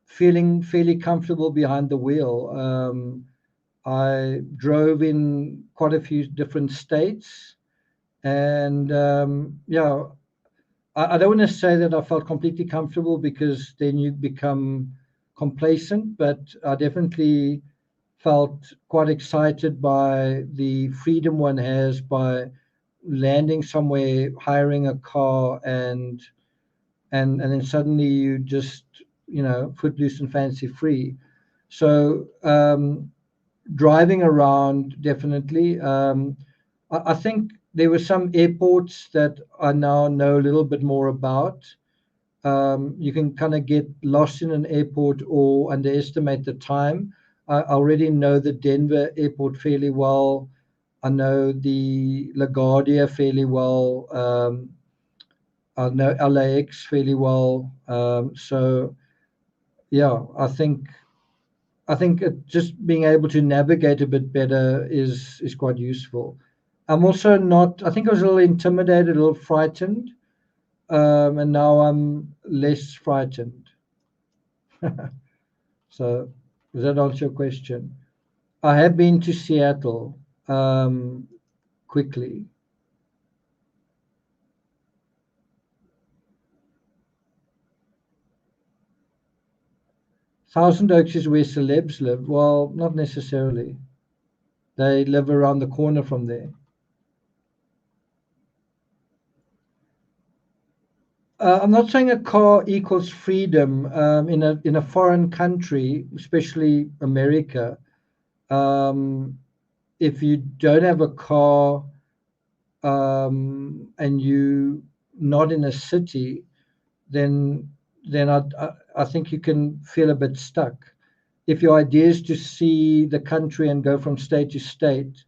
feeling fairly comfortable behind the wheel. I drove in quite a few different states, and yeah, I don't want to say that I felt completely comfortable, because then you become complacent, but I definitely felt quite excited by the freedom one has by landing somewhere, hiring a car, and then suddenly you just, footloose and fancy free. So driving around, definitely. I think there were some airports that I now know a little bit more about. You can kind of get lost in an airport or underestimate the time. I already know the Denver airport fairly well. I know the LaGuardia fairly well. I know LAX fairly well. So yeah, I think just being able to navigate a bit better is quite useful. I'm also not. I think I was a little intimidated, a little frightened, and now I'm less frightened. So does that answer your question? I have been to Seattle quickly. Thousand Oaks is where celebs live. Well, not necessarily. They live around the corner from there. I'm not saying a car equals freedom in a foreign country, especially America. If you don't have a car and you not in a city, then I think you can feel a bit stuck. If your idea is to see the country and go from state to state,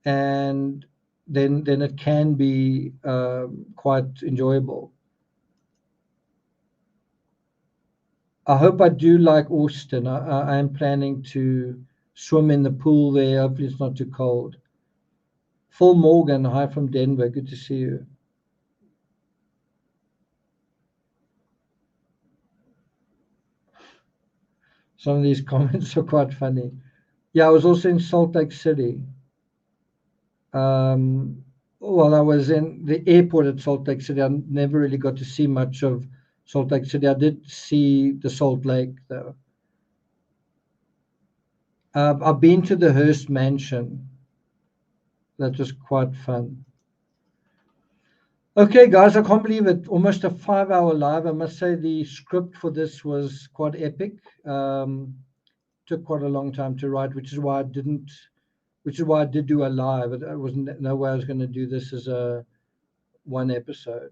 and then it can be quite enjoyable. I hope I do like Austin. I am planning to swim in the pool there. Hopefully it's not too cold. Phil Morgan, hi from Denver. Good to see you. Some of these comments are quite funny. Yeah, I was also in Salt Lake City. Well, I was in the airport at Salt Lake City. I never really got to see much of Salt Lake City. I did see the Salt Lake, though. I've been to the Hearst Mansion. That was quite fun. Okay, guys, I can't believe it. Almost a 5-hour live. I must say the script for this was quite epic. Took quite a long time to write, which is why I did do a live. It wasn't no way I was going to do this as a one episode.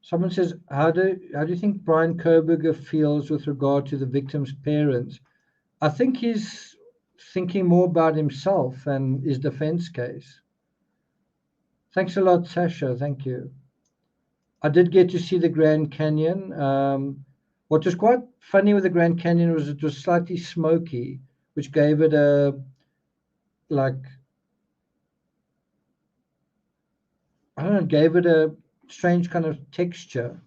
Someone says, how do you think Brian Kohberger feels with regard to the victim's parents? I think he's thinking more about himself and his defense case. Thanks a lot, Sasha. Thank you. I did get to see the Grand Canyon. What was quite funny with the Grand Canyon was it was slightly smoky, which gave it a strange kind of texture.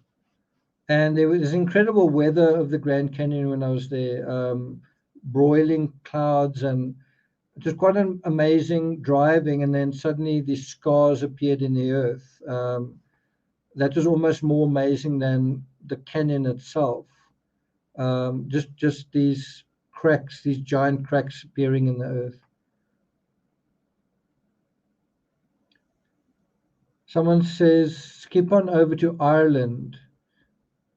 And there was incredible weather of the Grand Canyon when I was there, broiling clouds, and it was quite an amazing driving. And then suddenly these scars appeared in the earth. that was almost more amazing than the canyon itself. Just these cracks, these giant cracks appearing in the earth. Someone says, skip on over to Ireland.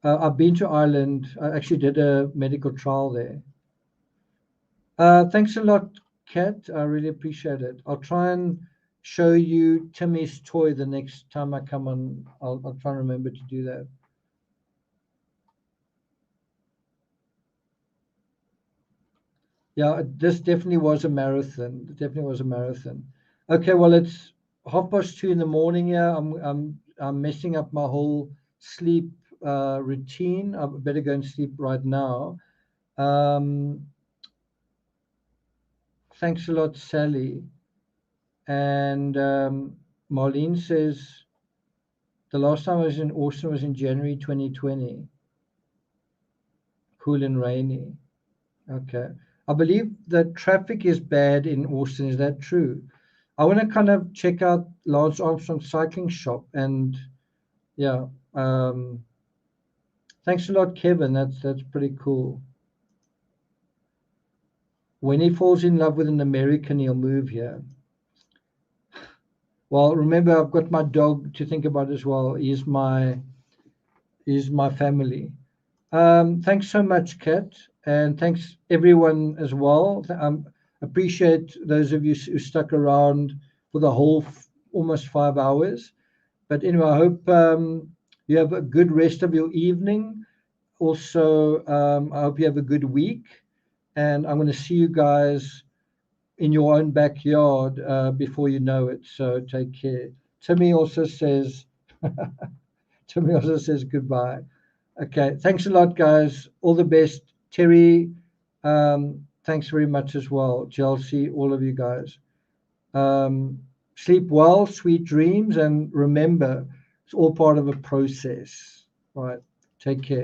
I've been to Ireland. I actually did a medical trial there. Thanks a lot, Kat. I really appreciate it. I'll try and show you Timmy's toy the next time I come on. I'll try and remember to do that. Yeah, this definitely was a marathon. It definitely was a marathon. Okay, well, it's 2:30 in the morning here. I'm messing up my whole sleep routine. I better go and sleep right now. Thanks a lot, Sally. And Marlene says, the last time I was in Austin was in January 2020. Cool and rainy. Okay. I believe the traffic is bad in Austin. Is that true? I want to kind of check out Lance Armstrong Cycling Shop. And yeah, thanks a lot, Kevin. That's pretty cool. When he falls in love with an American, he'll move here. Well, remember, I've got my dog to think about as well. He's my family. Thanks so much, Kat, and thanks everyone as well. Appreciate those of you who stuck around for the whole almost 5 hours. But anyway, I hope you have a good rest of your evening. Also, I hope you have a good week, and I'm going to see you guys in your own backyard before you know it. So take care. Timmy also says goodbye. Okay, thanks a lot, guys. All the best. Terry, thanks very much as well. Chelsea, all of you guys. Sleep well, sweet dreams, and remember, it's all part of a process. Right. Take care.